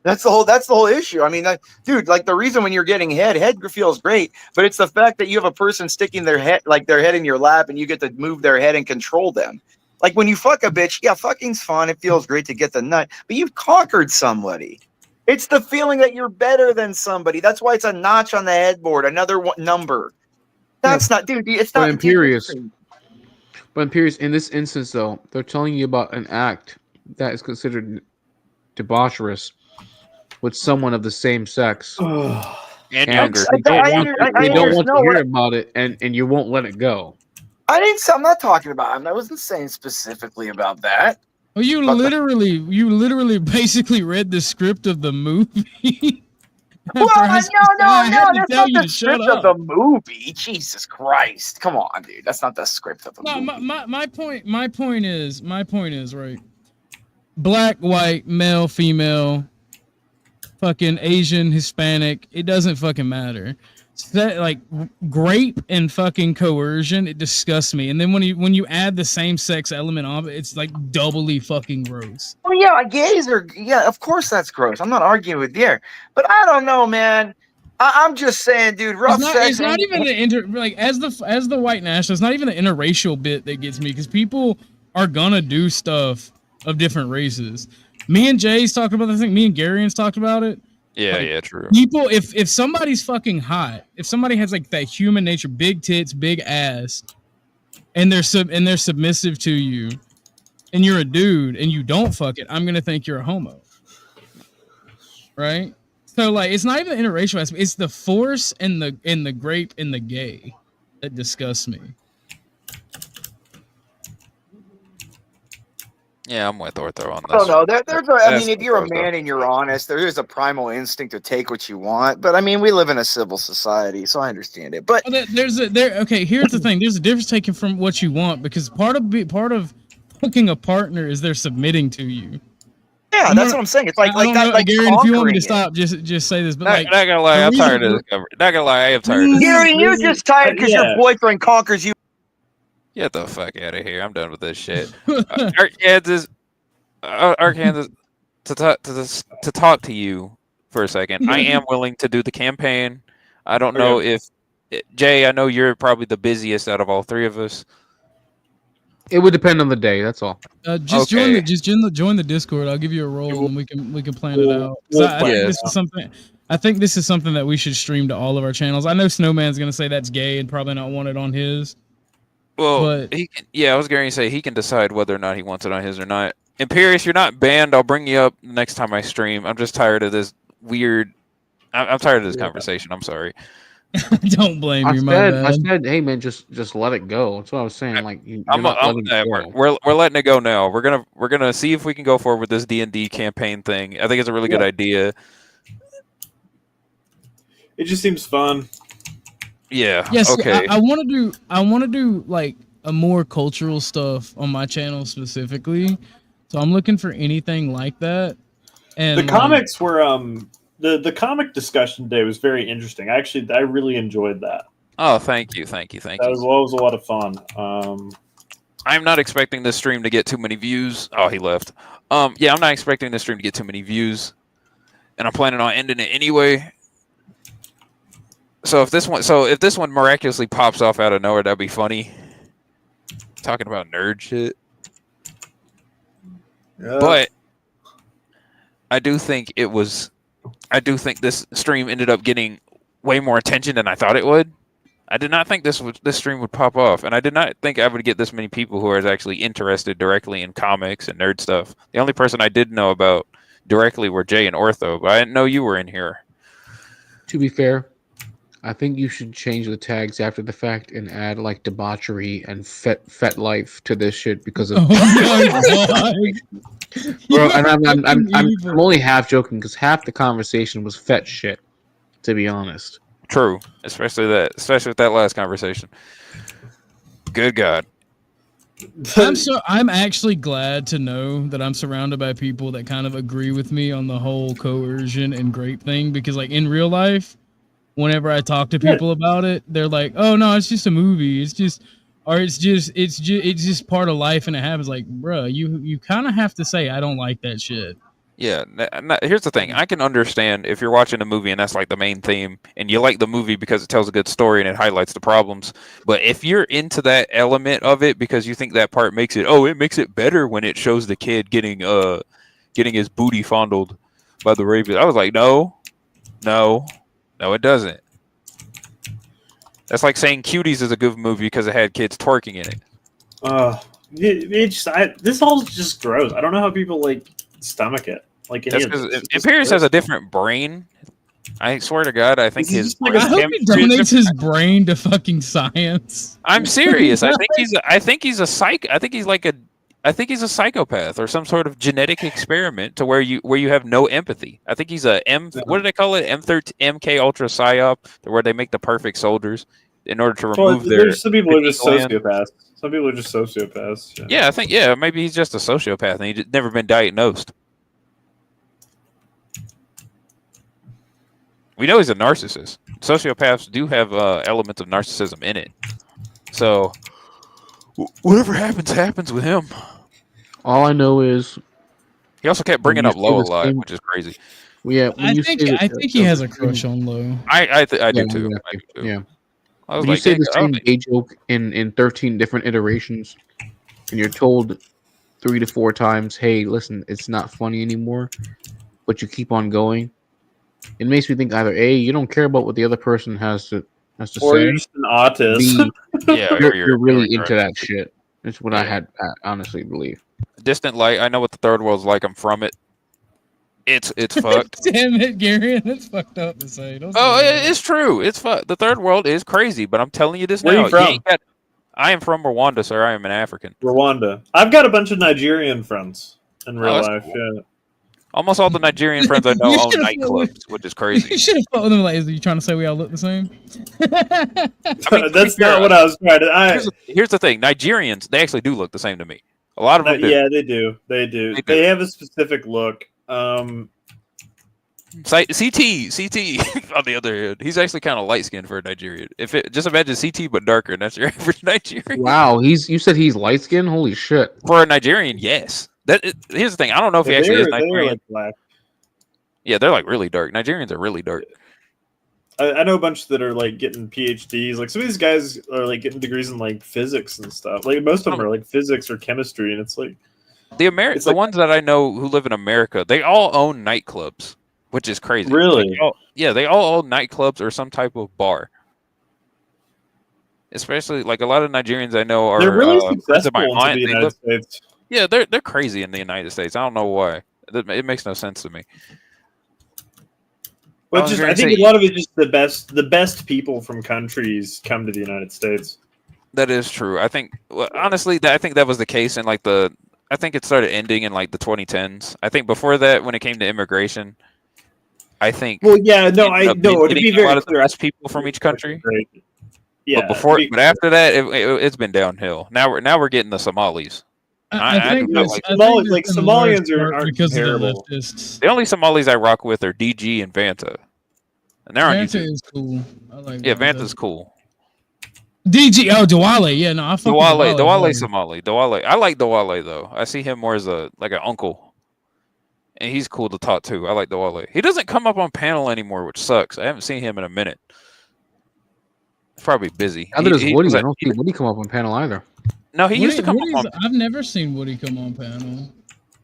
that's the whole issue. I mean, dude, like the reason when you're getting head feels great, but it's the fact that you have a person sticking their head in your lap, and you get to move their head and control them. Like when you fuck a bitch, yeah, fucking's fun. It feels great to get the nut, but you've conquered somebody. It's the feeling that you're better than somebody. That's why it's a notch on the headboard, another number. That's not, dude. It's But not. Imperious. But Imperious, in this instance, though, they're telling you about an act that is considered debaucherous with someone of the same sex. And younger. They don't want to hear what- about it, and you won't let it go. I'm not talking about. I wasn't saying specifically about that. Well, you literally basically read the script of the movie. Well, no, That's not the script of the movie. Jesus Christ, come on, dude. That's not the script of the No, movie. my point is right. Black, white, male, female, fucking Asian, Hispanic. It doesn't fucking matter. Like grape and fucking coercion, it disgusts me. And then when you add the same sex element of it, it's like doubly fucking gross. Well, yeah, gays are. Yeah, of course that's gross. I'm not arguing with you, but I don't know, man. I'm just saying, dude. Rough sex. It's not even the as the white nationalist. It's not even the interracial bit that gets me because people are gonna do stuff of different races. Me and Jay's talked about this thing. Me and Gary's talked about it. Yeah, yeah, true. People, if somebody's fucking hot, if somebody has like that human nature, big tits, big ass, and they're submissive to you, and you're a dude and you don't fuck it, I'm gonna think you're a homo, right? So like, it's not even the interracial aspect; it's the force and the grape and the gay that disgusts me. Yeah, I'm with Ortho on this. I don't know. I mean, if you're a man and you're honest, there is a primal instinct to take what you want. But I mean, we live in a civil society, so I understand it. But okay. Here's the thing: there's a difference taken from what you want because part of hooking a partner is they're submitting to you. Yeah, that's what I'm saying. It's like I don't know, like Gary, if you want me to conquering stop, just say this. But Not gonna lie, I'm tired of this cover. Not gonna lie, I am tired of this. Gary, you're just tired because your boyfriend conquers you. Get the fuck out of here! I'm done with this shit. Arkansas, to talk to you for a second. I am willing to do the campaign. I don't know if Jay. I know you're probably the busiest out of all three of us. It would depend on the day. That's all. Just join the Discord. I'll give you a role and we can plan it out. I think this is something that we should stream to all of our channels. I know Snowman's gonna say that's gay and probably not want it on his. Well, but I was going to say he can decide whether or not he wants it on his or not. Imperious, you're not banned. I'll bring you up next time I stream. I'm just tired of this weird. I'm tired of this conversation. I'm sorry. Don't blame you, I said, hey man, just let it go. That's what I was saying. Like we're letting it go now. We're gonna see if we can go forward with this D&D campaign thing. I think it's a really good idea. It just seems fun. Yeah. Yes. Okay. I want to do like a more cultural stuff on my channel specifically. So I'm looking for anything like that. And the comics were the comic discussion day was very interesting. I really enjoyed that. Oh, thank you. That was a lot of fun. I'm not expecting this stream to get too many views. Oh, he left. I'm not expecting this stream to get too many views, and I'm planning on ending it anyway. So if this one miraculously pops off out of nowhere, that'd be funny. Talking about nerd shit. Yeah. But I do think this stream ended up getting way more attention than I thought it would. I did not think this stream would pop off, and I did not think I would get this many people who are actually interested directly in comics and nerd stuff. The only person I did know about directly were Jay and Ortho, but I didn't know you were in here. To be fair, I think you should change the tags after the fact and add like debauchery and fet life to this shit because of. Oh my god! Bro, and I'm only half joking because half the conversation was fet shit. To be honest. True, especially with that last conversation. Good God. I'm actually glad to know that I'm surrounded by people that kind of agree with me on the whole coercion and grape thing, because like in real life, whenever I talk to people about it, they're like, "Oh no, it's just a movie. It's just part of life and it happens." Like, bruh, you kind of have to say I don't like that shit. Yeah, here's the thing. I can understand if you're watching a movie and that's like the main theme, and you like the movie because it tells a good story and it highlights the problems. But if you're into that element of it because you think that part makes it better when it shows the kid getting his booty fondled by the raven. I was like, no, it doesn't. That's like saying Cuties is a good movie because it had kids twerking in it. This all just gross. I don't know how people like stomach it. Like that's because Imperius has a different brain. I swear to God, I think his. I hope he donates his brain to fucking science. I'm serious. I think he's a psychopath or some sort of genetic experiment to where you have no empathy. I think he's a what do they call it? MK Ultra Psyop, where they make the perfect soldiers in order to remove their. Some people are just sociopaths. Some people are just sociopaths. Yeah, I think maybe he's just a sociopath and he's never been diagnosed. We know he's a narcissist. Sociopaths do have elements of narcissism in it. So whatever happens with him. All I know is he also kept bringing up Lo a lot, which is crazy. Yeah, I think he has a crush on Lo. I do too. Yeah. I was when like, you say the same gay joke in 13 different iterations, and you're told 3 to 4 times, "Hey, listen, it's not funny anymore," but you keep on going, it makes me think either A, you don't care about what the other person has to or say, you're just an autist. B, Yeah, you're really into that shit. That's what I honestly believe. Distant Light. I know what the third world's like. I'm from it. It's fucked. Damn it, Gary, that's fucked up to say. It's true. It's fucked. The third world is crazy, but I'm telling you this Where now. you from? I am from Rwanda, sir. I am an African. Rwanda. I've got a bunch of Nigerian friends in real life. Cool. Yeah. Almost all the Nigerian friends I know own nightclubs, which is crazy. You should have fought with them. Like, are you trying to say we all look the same? I mean, that's not what I was trying to. Here's the thing: Nigerians, they actually do look the same to me. A lot of them do. Yeah, they do. They do. They have a specific look. CT on the other hand, he's actually kind of light skinned for a Nigerian. Just imagine CT but darker, and that's your average Nigerian. Wow, you said he's light skinned? Holy shit! For a Nigerian, yes. Here's the thing: I don't know if he actually is Nigerian. Like black. Yeah, they're like really dark. Nigerians are really dark. I know a bunch that are like getting PhDs. Like some of these guys are like getting degrees in like physics and stuff. Like most of them are like physics or chemistry, and it's like the ones that I know who live in America, they all own nightclubs, which is crazy. Really? They all own nightclubs or some type of bar. Especially like a lot of Nigerians I know are they're really successful in the United United States. Yeah, they're crazy in the United States. I don't know why. It makes no sense to me. But I think a lot of it just the best people from countries come to the United States. That is true. I think honestly, I think that was the case in I think it started ending in like the 2010s. I think before that, when it came to immigration, I think. Well, yeah, no, I know. To be very a lot of clear, the best people from each country. Great. Yeah, but after that, it's been downhill. Now we're getting the Somalis. I think Somalians are because terrible. of the leftists. The only Somalis I rock with are DG and Vanta, and they're on Vanta YouTube. is cool. I like Vanta's cool. DG, Dwale, yeah, no, I fuck with Dwale Somali. Dwale, I like Dwale though. I see him more as an uncle, and he's cool to talk to. I like Dwale. He doesn't come up on panel anymore, which sucks. I haven't seen him in a minute. He's probably busy. Neither does Woody. I don't see Woody come up on panel either. No, he used to come up on. I've never seen Woody come on panel.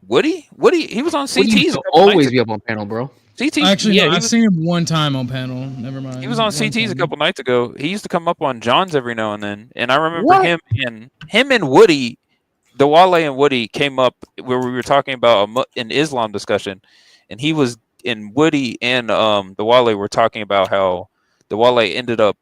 Woody, he was on Woody used CT's to a couple nights always ago. be up on panel, bro. CT, Actually, yeah, no, he I've was. seen him one time on panel. Never mind. He was on One CT's a time. couple nights ago. He used to come up on John's every now and then, and I remember What? him and Woody, the Wale and Woody came up where we were talking about an Islam discussion, and he was in Woody and the Wale were talking about how the Wale ended up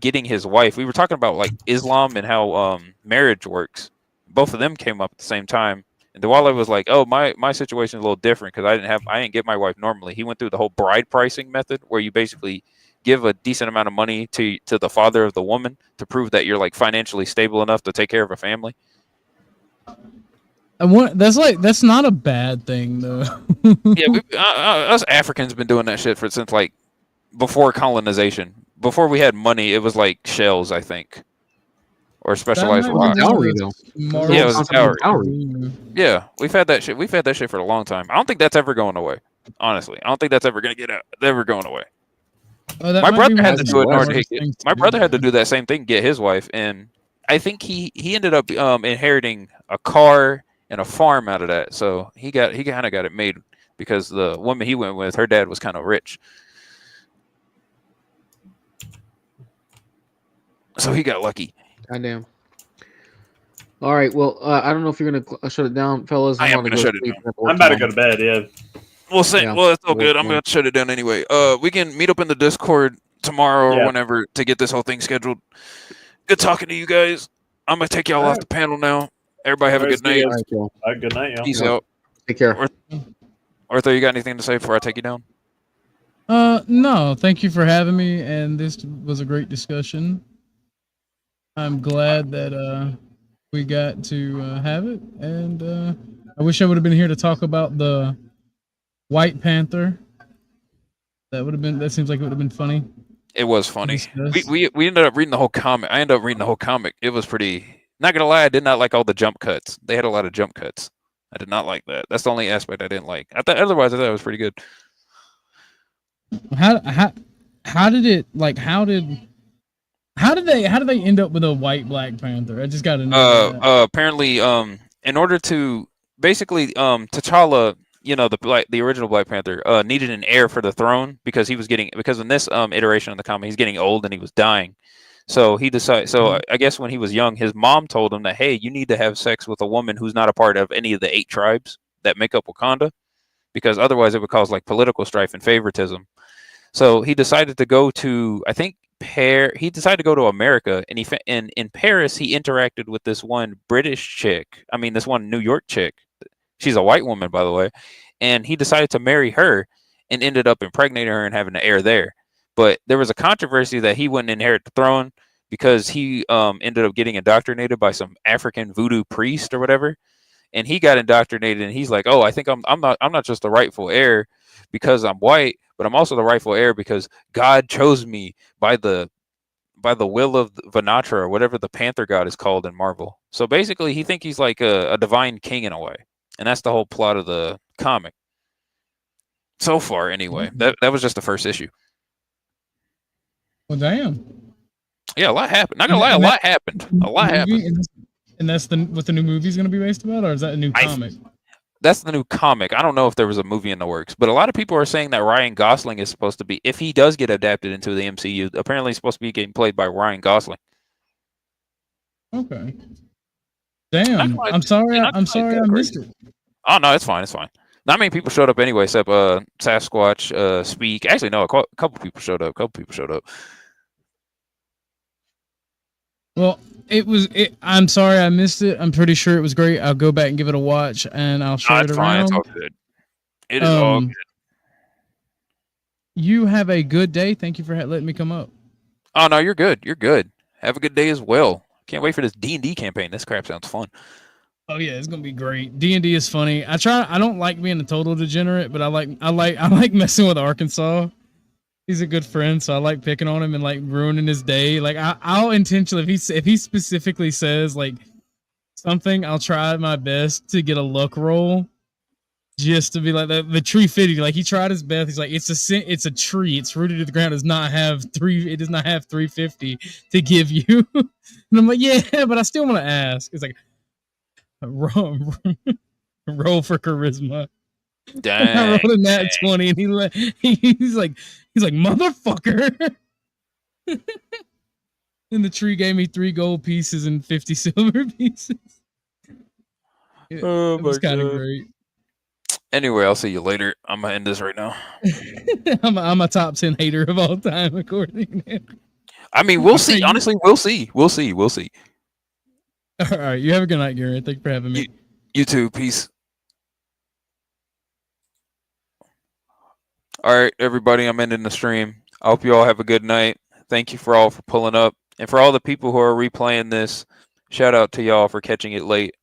getting his wife. We were talking about like Islam and how marriage works. Both of them came up at the same time. And Dewale was like, "Oh, my situation is a little different because I didn't get my wife normally." He went through the whole bride pricing method where you basically give a decent amount of money to the father of the woman to prove that you're like financially stable enough to take care of a family. That's not a bad thing though. Yeah, us Africans been doing that shit since like before colonization. Before we had money, it was like shells, I think, or specialized rocks. Dowry though. Yeah, it was a dowry. Yeah, we've had that shit. We've had that shit for a long time. I don't think that's ever going away. Honestly, I don't think that's ever gonna get out. Ever going away. My brother had to do it in order to get. My brother had to do that same thing, get his wife, and I think he ended up inheriting a car and a farm out of that. So he kind of got it made because the woman he went with, her dad was kind of rich. So he got lucky. Goddamn. All right. Well, I don't know if you're gonna shut it down, fellas. I am gonna shut it down. I'm about to go to bed. Yeah. Well, it's all good. I'm gonna shut it down anyway. We can meet up in the Discord tomorrow or whenever to get this whole thing scheduled. Good talking to you guys. I'm gonna take y'all off the panel now. Everybody have a good night. All right, good night, y'all. Peace out. Take care. Arthur, you got anything to say before I take you down? No. Thank you for having me, and this was a great discussion. I'm glad that we got to have it, and I wish I would have been here to talk about the White Panther. That seems like it would have been funny. It was funny. We ended up reading the whole comic. I ended up reading the whole comic. It was pretty. Not gonna lie, I did not like all the jump cuts. They had a lot of jump cuts. I did not like that. That's the only aspect I didn't like. Otherwise, I thought it was pretty good. How did it like? How did they end up with a white Black Panther? I just got to know. Apparently, in order to basically, T'Challa, the original Black Panther, needed an heir for the throne because in this iteration of the comic, he's getting old and he was dying. So he decided. So I guess when he was young, his mom told him that, hey, you need to have sex with a woman who's not a part of any of the 8 tribes that make up Wakanda, because otherwise it would cause like political strife and favoritism. So he decided to go to, I think, he decided to go to America, and in Paris he interacted with this one British chick. I mean, this one New York chick. She's a white woman, by the way, and he decided to marry her, and ended up impregnating her and having an heir there. But there was a controversy that he wouldn't inherit the throne because he ended up getting indoctrinated by some African voodoo priest or whatever, and he got indoctrinated, and he's like, "Oh, I think I'm not just the rightful heir because I'm white, but I'm also the rightful heir because God chose me by the will of Vanatra, or whatever the Panther god is called in Marvel." So basically, he thinks he's like a divine king in a way, and that's the whole plot of the comic. So far, anyway, that was just the first issue. Well, damn. Yeah, a lot happened. Not gonna lie, a lot happened. A lot happened. And that's what the new movie's gonna be based about, or is that a new comic? That's the new comic. I don't know if there was a movie in the works, but a lot of people are saying that Ryan Gosling is supposed to be, if he does get adapted into the MCU, apparently he's supposed to be getting played by Ryan Gosling. Okay. Damn. I'm sorry I missed it. Oh no, it's fine. It's fine. Not many people showed up anyway, except Sasquatch, Speak. Actually, no, a couple people showed up. Well, I'm sorry I missed it. I'm pretty sure it was great. I'll go back and give it a watch, and I'll share it around. Fine. It's all good. It is all good. You have a good day. Thank you for letting me come up. Oh no, you're good. You're good. Have a good day as well. Can't wait for this D&D campaign. This crap sounds fun. Oh yeah, it's gonna be great. D&D is funny. I don't like being a total degenerate, but I like messing with Arkansas. He's a good friend, so I like picking on him and like ruining his day. Like I'll intentionally, if he specifically says like something, I'll try my best to get a luck roll, just to be like the tree fitting. Like he tried his best. He's like, it's a tree. It's rooted to the ground. It does not have 350 to give you. And I'm like, yeah, but I still want to ask. It's like wrong. Roll for charisma. I Dang. rolled a nat 20, and he's like, motherfucker. And the tree gave me 3 gold pieces and 50 silver pieces. It was kind of great. Anyway, I'll see you later. I'm gonna end this right now. I'm a top 10 hater of all time, according to him. I mean, we'll see. Honestly, we'll see. We'll see. All right, you have a good night, Gary. Thank you for having me. You too. Peace. All right, everybody. I'm ending the stream. I hope you all have a good night. Thank you for pulling up, and for all the people who are replaying this. Shout out to y'all for catching it late.